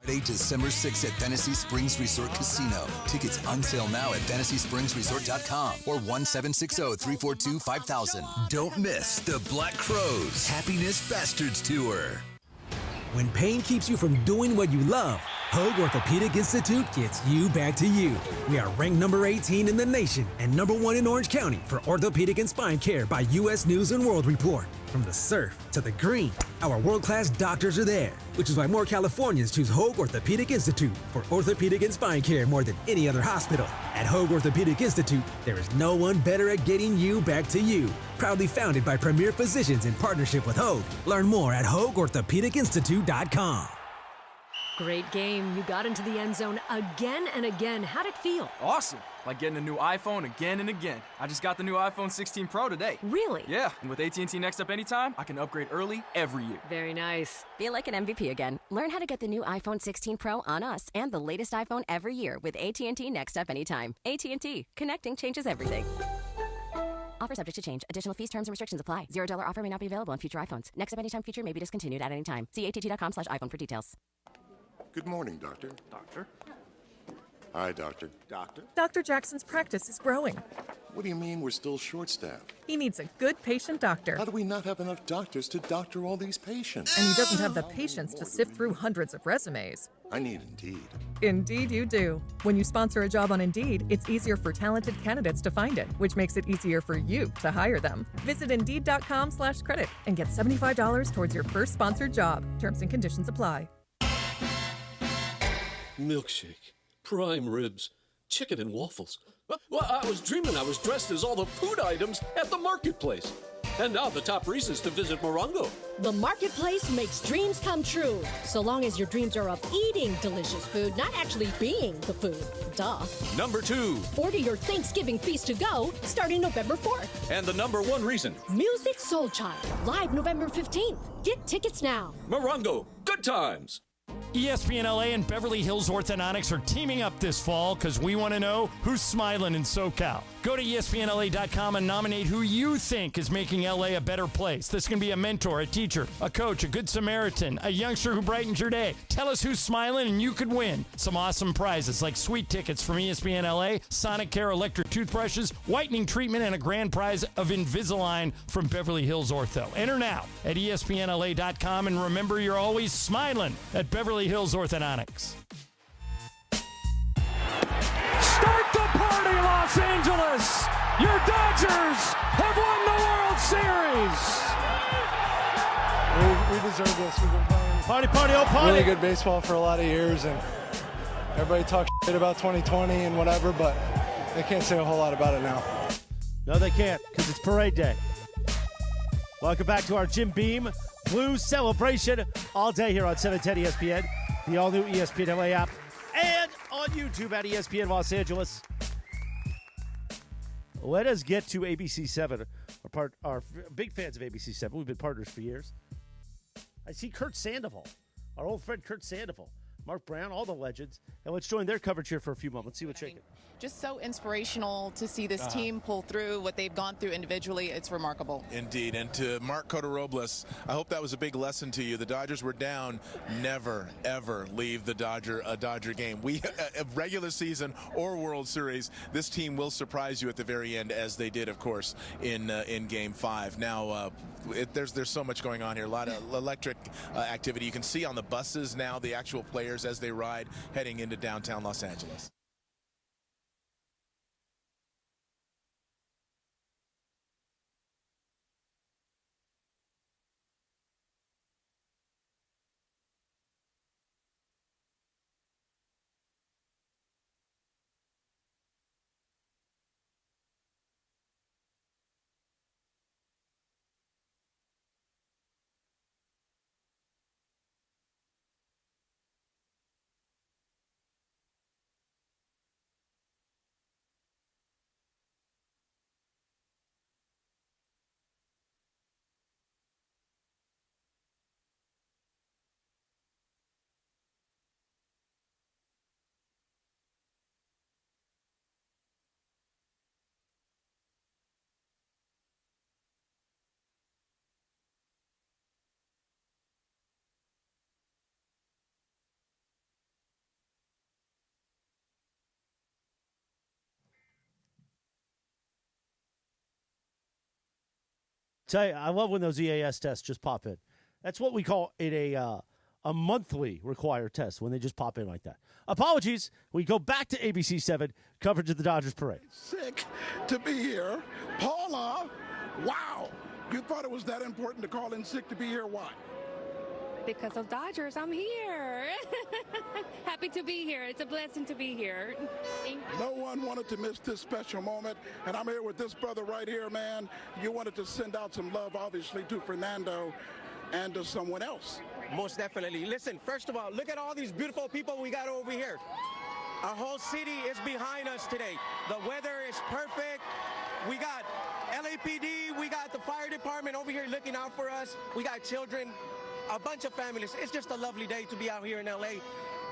Saturday, December 6th at Fantasy Springs Resort Casino. Tickets on sale now at fantasyspringsresort.com or 1-760-342-5000. Don't miss the Black Crowes Happiness Bastards Tour. When pain keeps you from doing what you love, Hoag Orthopedic Institute gets you back to you. We are ranked number 18 in the nation and number 1 in Orange County for orthopedic and spine care by U.S. News & World Report. From the surf to the green, our world-class doctors are there, which is why more Californians choose Hoag Orthopedic Institute for orthopedic and spine care more than any other hospital. At Hoag Orthopedic Institute, there is no one better at getting you back to you. Proudly founded by premier physicians in partnership with Hoag. Learn more at HoagOrthopedicInstitute.com. Great game. You got into the end zone again and again. How'd it feel? Awesome. Like getting a new iPhone again and again. I just got the new iPhone 16 Pro today. Really? Yeah, and with AT&T Next Up Anytime, I can upgrade early every year. Very nice. Feel like an MVP again. Learn how to get the new iPhone 16 Pro on us and the latest iPhone every year with AT&T Next Up Anytime. AT&T. Connecting changes everything. Offer subject to change. Additional fees, terms, and restrictions apply. $0 offer may not be available on future iPhones. Next Up Anytime feature may be discontinued at any time. See att.com/iPhone for details. Good morning, Doctor. Doctor? Hi, Doctor. Doctor? Dr. Jackson's practice is growing. What do you mean we're still short-staffed? He needs a good patient doctor. How do we not have enough doctors to doctor all these patients? And he doesn't have the patience to sift through hundreds of resumes. I need Indeed. Indeed you do. When you sponsor a job on Indeed, it's easier for talented candidates to find it, which makes it easier for you to hire them. Visit Indeed.com/credit and get $75 towards your first sponsored job. Terms and conditions apply. Milkshake, prime ribs, chicken and waffles. Well, I was dreaming I was dressed as all the food items at the marketplace. And now the top reasons to visit Morongo. The marketplace makes dreams come true, so long as your dreams are of eating delicious food, not actually being the food. Duh. Number 2. Order your Thanksgiving feast to go starting November 4th. And the number 1 reason. Music Soul Child, live November 15th. Get tickets now. Morongo, good times. ESPN LA and Beverly Hills Orthodontics are teaming up this fall because we want to know who's smiling in SoCal. Go to ESPNLA.com and nominate who you think is making LA a better place. This can be a mentor, a teacher, a coach, a good Samaritan, a youngster who brightens your day. Tell us who's smiling and you could win some awesome prizes like sweet tickets from ESPN LA, Sonic Care electric toothbrushes, whitening treatment, and a grand prize of Invisalign from Beverly Hills Ortho. Enter now at ESPNLA.com and remember you're always smiling at Beverly Hills Orthodontics. Start the party, Los Angeles! Your Dodgers have won the World Series! We deserve this. We've been playing party, oh party! Really good baseball for a lot of years, and everybody talks shit about 2020 and whatever, but they can't say a whole lot about it now. No, they can't, because it's parade day. Welcome back to our Jim Beam Blues celebration all day here on 710 ESPN, the all-new ESPN LA app, and on YouTube at ESPN Los Angeles. Let us get to ABC7. Our big fans of ABC7. We've been partners for years. I see Kurt Sandoval, our old friend Kurt Sandoval, Mark Brown, all the legends. And let's join their coverage here for a few moments. See what's shaking. Just so inspirational to see this team pull through what they've gone through individually. It's remarkable. Indeed. And to Mark Cotto-Robles, I hope that was a big lesson to you. The Dodgers were down. Never, ever leave the Dodger game. We, regular season or World Series, this team will surprise you at the very end, as they did, of course, in Game 5. Now, there's so much going on here. A lot of electric activity. You can see on the buses now the actual players as they ride heading into downtown Los Angeles. Tell you, I love when those EAS tests just pop in. That's what we call it a monthly required test when they just pop in like that. Apologies. We go back to ABC 7 coverage of the Dodgers parade. Sick to be here. Paula, wow. You thought it was that important to call in sick to be here? Why? Because of Dodgers, I'm here. Happy to be here. It's a blessing to be here. No one wanted to miss this special moment, and I'm here with this brother right here, man. You wanted to send out some love, obviously, to Fernando and to someone else. Most definitely. Listen, first of all, look at all these beautiful people we got over here. Our whole city is behind us today. The weather is perfect. We got LAPD, we got the fire department over here looking out for us. We got children, a bunch of families. It's just a lovely day to be out here in LA.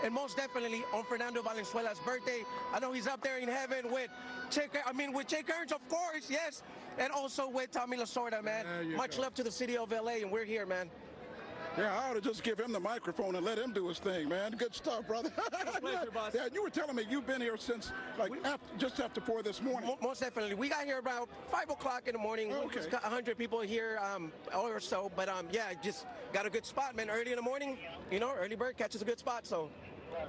And most definitely on Fernando Valenzuela's birthday. I know he's up there in heaven with Che Kearns, of course, yes. And also with Tommy Lasorda, man. Much love to the city of LA, and we're here, man. Yeah, I ought to just give him the microphone and let him do his thing, man. Good stuff, brother. Pleasure, boss. Yeah, you were telling me you've been here since, just after 4 this morning. Most definitely. We got here about 5 o'clock in the morning. Okay. 100 people here or so. But, yeah, just got a good spot, man. Early in the morning, early bird catches a good spot, so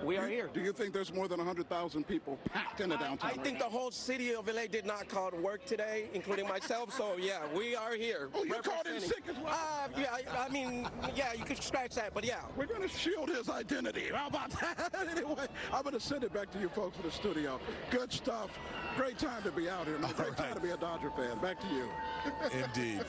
we are here. Do you think there's more than 100,000 people packed in the downtown? I think the whole city of LA did not call to work today, including myself. So, yeah, we are here. Oh, you called in sick as well? Yeah, you could scratch that, but yeah. We're going to shield his identity. How about that? Anyway, I'm going to send it back to you folks in the studio. Good stuff. Great time to be out here. Great time to be a Dodger fan. Back to you. Indeed.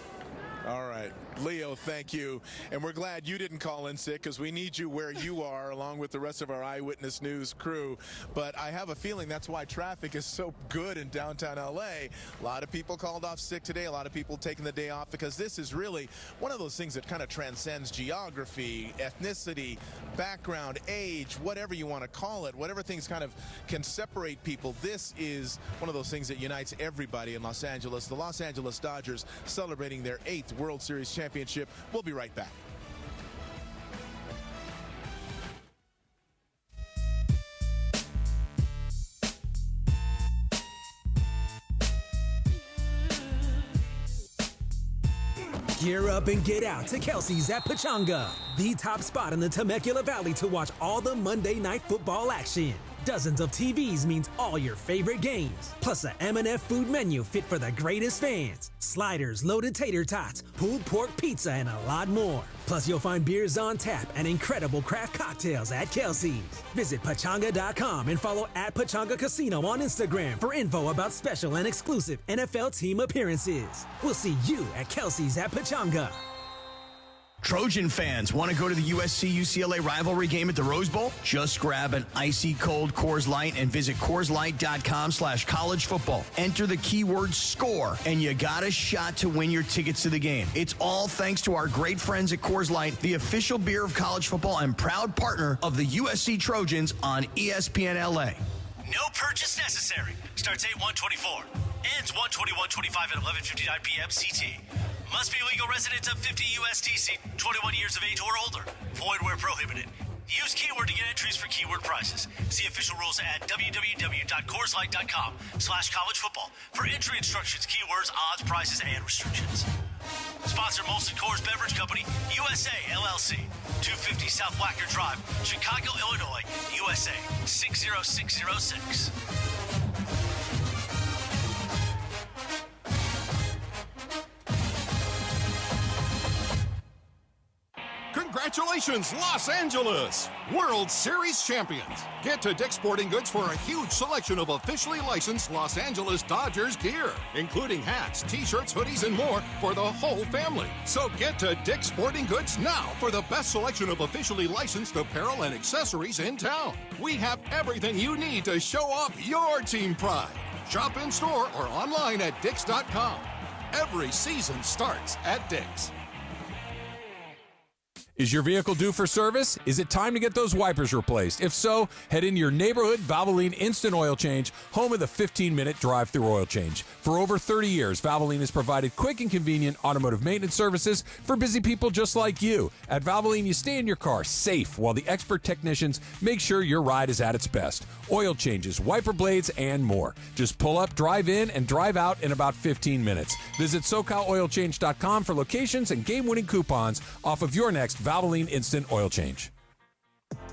All right. Leo, thank you. And we're glad you didn't call in sick because we need you where you are along with the rest of our Eyewitness News crew. But I have a feeling that's why traffic is so good in downtown LA. A lot of people called off sick today. A lot of people taking the day off because this is really one of those things that kind of transcends geography, ethnicity, background, age, whatever you want to call it, whatever things kind of can separate people. This is one of those things that unites everybody in Los Angeles. The Los Angeles Dodgers celebrating their 8th World Series championship. We'll be right back. Gear up and get out to Kelsey's at Pachanga, the top spot in the Temecula Valley to watch all the Monday Night Football action. Dozens of TVs means all your favorite games, plus a M&F food menu fit for the greatest fans. Sliders, loaded tater tots, pulled pork pizza, and a lot more. Plus, you'll find beers on tap and incredible craft cocktails at Kelsey's. Visit Pachanga.com and follow at Pachanga Casino on Instagram for info about special and exclusive NFL team appearances. We'll see you at Kelsey's at Pachanga. Trojan fans, want to go to the USC-UCLA rivalry game at the Rose Bowl? Just grab an icy cold Coors Light and visit CoorsLight.com/college football. Enter the keyword SCORE, and you got a shot to win your tickets to the game. It's all thanks to our great friends at Coors Light, the official beer of college football and proud partner of the USC Trojans on ESPN LA. No purchase necessary. Starts 8/1/24. Ends 1/21/25 at 11:59 p.m. CT. Must be legal residents of 50 USDC, 21 years of age or older. Void where prohibited. Use keyword to get entries for keyword prizes. See official rules at www.CoorsLight.com/college football for entry instructions, keywords, odds, prizes, and restrictions. Sponsor Molson Coors Beverage Company, USA, LLC. 250 South Wacker Drive, Chicago, Illinois, USA, 60606. Congratulations, Los Angeles! World Series champions! Get to Dick's Sporting Goods for a huge selection of officially licensed Los Angeles Dodgers gear, including hats, t-shirts, hoodies, and more for the whole family. So get to Dick's Sporting Goods now for the best selection of officially licensed apparel and accessories in town. We have everything you need to show off your team pride. Shop in store or online at Dicks.com. Every season starts at Dick's. Is your vehicle due for service? Is it time to get those wipers replaced? If so, head into your neighborhood Valvoline Instant Oil Change, home of the 15-minute drive-through oil change. For over 30 years, Valvoline has provided quick and convenient automotive maintenance services for busy people just like you. At Valvoline, you stay in your car safe while the expert technicians make sure your ride is at its best. Oil changes, wiper blades, and more. Just pull up, drive in, and drive out in about 15 minutes. Visit SoCalOilChange.com for locations and game-winning coupons off of your next Valvoline Instant Oil Change.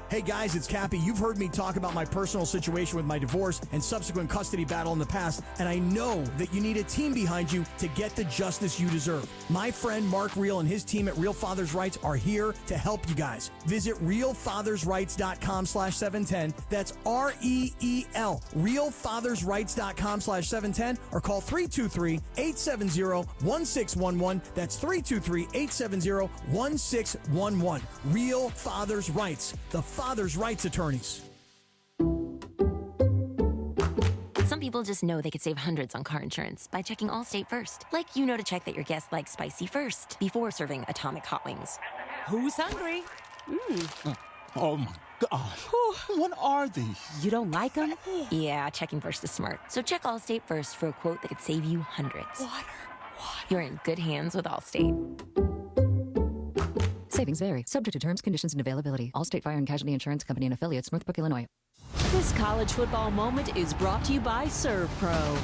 Hey guys, it's Kappy. You've heard me talk about my personal situation with my divorce and subsequent custody battle in the past, and I know that you need a team behind you to get the justice you deserve. My friend Mark Reel and his team at Real Fathers Rights are here to help you guys. Visit realfathersrights.com/710. That's REEL, realfathersrights.com/710, or call 323-870-1611. That's 323-870-1611. Real Fathers Rights, the Father's Rights Attorneys. Some people just know they could save hundreds on car insurance by checking Allstate first. Like you know to check that your guests like spicy first before serving Atomic Hot Wings. Who's hungry? Oh my gosh. What are these? You don't like them? Yeah, checking first is smart. So check Allstate first for a quote that could save you hundreds. Water. You're in good hands with Allstate. Savings vary. Subject to terms, conditions, and availability. Allstate Fire and Casualty Insurance Company and affiliates, Northbrook, Illinois. This college football moment is brought to you by ServPro.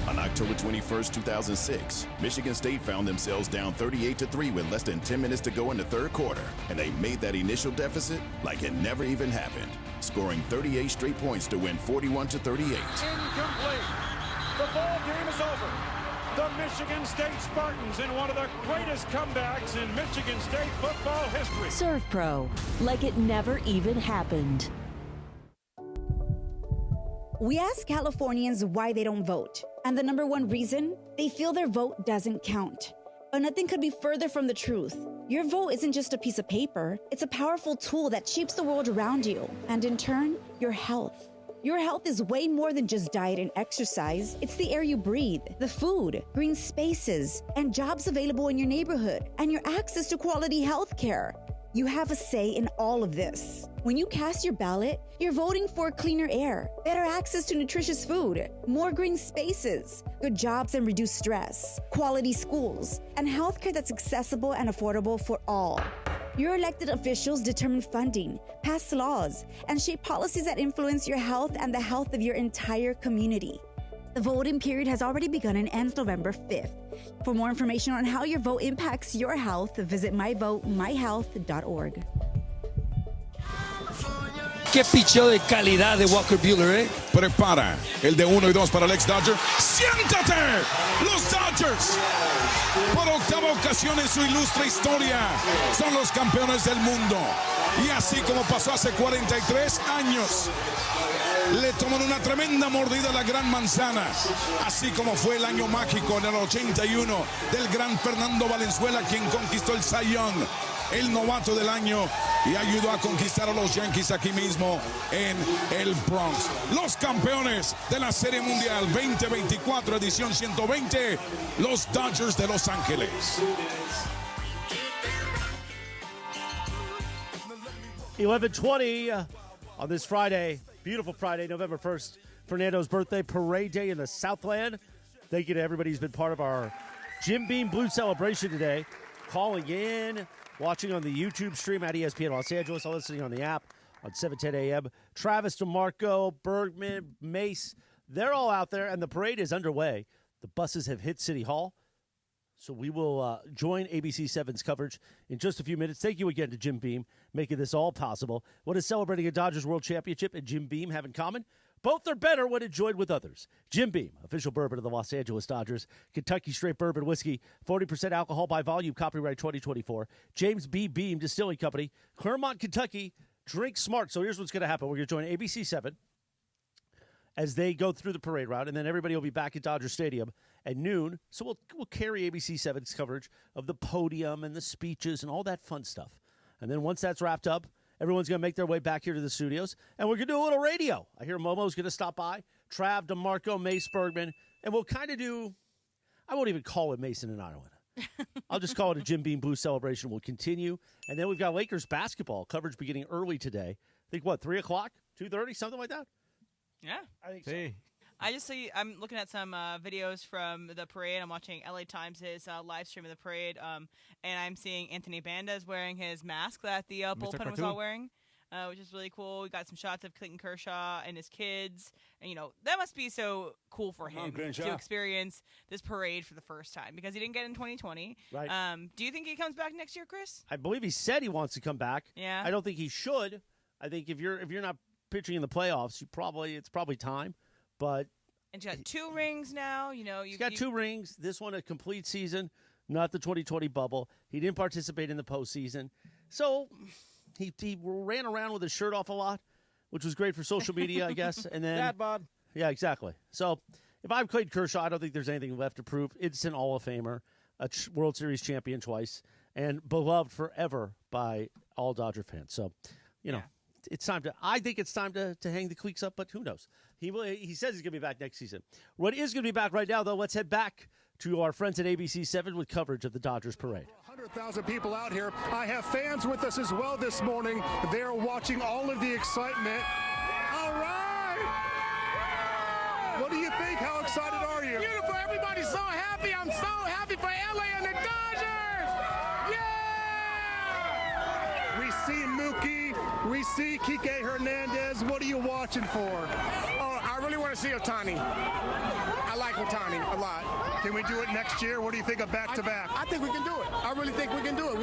On October 21st, 2006, Michigan State found themselves down 38-3 with less than 10 minutes to go in the third quarter, and they made that initial deficit like it never even happened, scoring 38 straight points to win 41-38. Incomplete. The ball game is over. The Michigan State Spartans in one of the greatest comebacks in Michigan State football history. ServPro, like it never even happened. We ask Californians why they don't vote, and the number one reason, they feel their vote doesn't count. But nothing could be further from the truth. Your vote isn't just a piece of paper, it's a powerful tool that shapes the world around you, and in turn, your health. Your health is way more than just diet and exercise. It's the air you breathe, the food, green spaces, and jobs available in your neighborhood, and your access to quality health care. You have a say in all of this. When you cast your ballot, you're voting for cleaner air, better access to nutritious food, more green spaces, good jobs and reduced stress, quality schools, and healthcare that's accessible and affordable for all. Your elected officials determine funding, pass laws, and shape policies that influence your health and the health of your entire community. The voting period has already begun and ends November 5th. For more information on how your vote impacts your health, visit myvotemyhealth.org. Qué picheo de calidad de Walker Buehler, ¿eh? Prepara el de 1 y 2 para el ex-Dodger. ¡Siéntate! ¡Los Dodgers! Por octava ocasión en su ilustre historia, son los campeones del mundo. Y así como pasó hace 43 años, le toman una tremenda mordida a la gran manzana. Así como fue el año mágico en el 81 del gran Fernando Valenzuela, quien conquistó el Cy Young, el novato del año, y ayudó a conquistar a los Yankees aquí mismo en el Bronx. Los campeones de la Serie Mundial 2024, edición 120, los Dodgers de Los Ángeles. 11:20 on this Friday, beautiful Friday, November 1st, Fernando's birthday parade day in the Southland. Thank you to everybody who's been part of our Jim Beam Blue celebration today, calling in, watching on the YouTube stream at ESPN Los Angeles, or listening on the app on 710 a.m. Travis, DeMarco, Bergman, Mace, they're all out there, and the parade is underway. The buses have hit City Hall, so we will join ABC7's coverage in just a few minutes. Thank you again to Jim Beam, making this all possible. What does celebrating a Dodgers World Championship and Jim Beam have in common? Both are better when enjoyed with others. Jim Beam, official bourbon of the Los Angeles Dodgers. Kentucky Straight Bourbon Whiskey, 40% alcohol by volume, copyright 2024. James B. Beam Distilling Company, Claremont, Kentucky. Drink smart. So here's what's going to happen. We're going to join ABC7 as they go through the parade route, and then everybody will be back at Dodger Stadium at noon. So we'll carry ABC7's coverage of the podium and the speeches and all that fun stuff. And then once that's wrapped up, everyone's going to make their way back here to the studios, and we're going to do a little radio. I hear Momo's going to stop by, Trav, DeMarco, Mace, Bergman, and we'll kind of do, I won't even call it Mason and Ireland. I'll just call it a Jim Beam Blue celebration will continue. And then we've got Lakers basketball coverage beginning early today. I think, 3 o'clock, 2:30, something like that? Yeah. I think so. I'm looking at some videos from the parade. I'm watching LA Times' live stream of the parade, and I'm seeing Anthony Bandas wearing his mask that the bullpen was all wearing, which is really cool. We got some shots of Clayton Kershaw and his kids, and that must be so cool for him to experience this parade for the first time because he didn't get it in 2020. Right. Do you think he comes back next year, Chris? I believe he said he wants to come back. Yeah. I don't think he should. I think if you're not pitching in the playoffs, it's probably time. But and he's got 2 rings now. He's got 2 rings. This one a complete season, not the 2020 bubble. He didn't participate in the postseason, so he ran around with his shirt off a lot, which was great for social media, I guess. And then Dad bod. Yeah, exactly. So if I'm Clayton Kershaw, I don't think there's anything left to prove. It's an Hall of Famer, a World Series champion twice, and beloved forever by all Dodger fans. So, it's time to. I think it's time to hang the cleats up, but who knows? He says he's going to be back next season. What is going to be back right now, though? Let's head back to our friends at ABC7 with coverage of the Dodgers parade. 100,000 people out here. I have fans with us as well this morning. They're watching all of the excitement. All right. What do you think? How excited are you? Beautiful. Everybody's so happy. I'm so happy for LA and the Dodgers. Yeah! We see Mookie. We see Kike Hernandez. What are you watching for? Oh, I really want to see Ohtani. I like Ohtani a lot. Can we do it next year? What do you think of back-to-back? I think we can do it. I really think we can do it.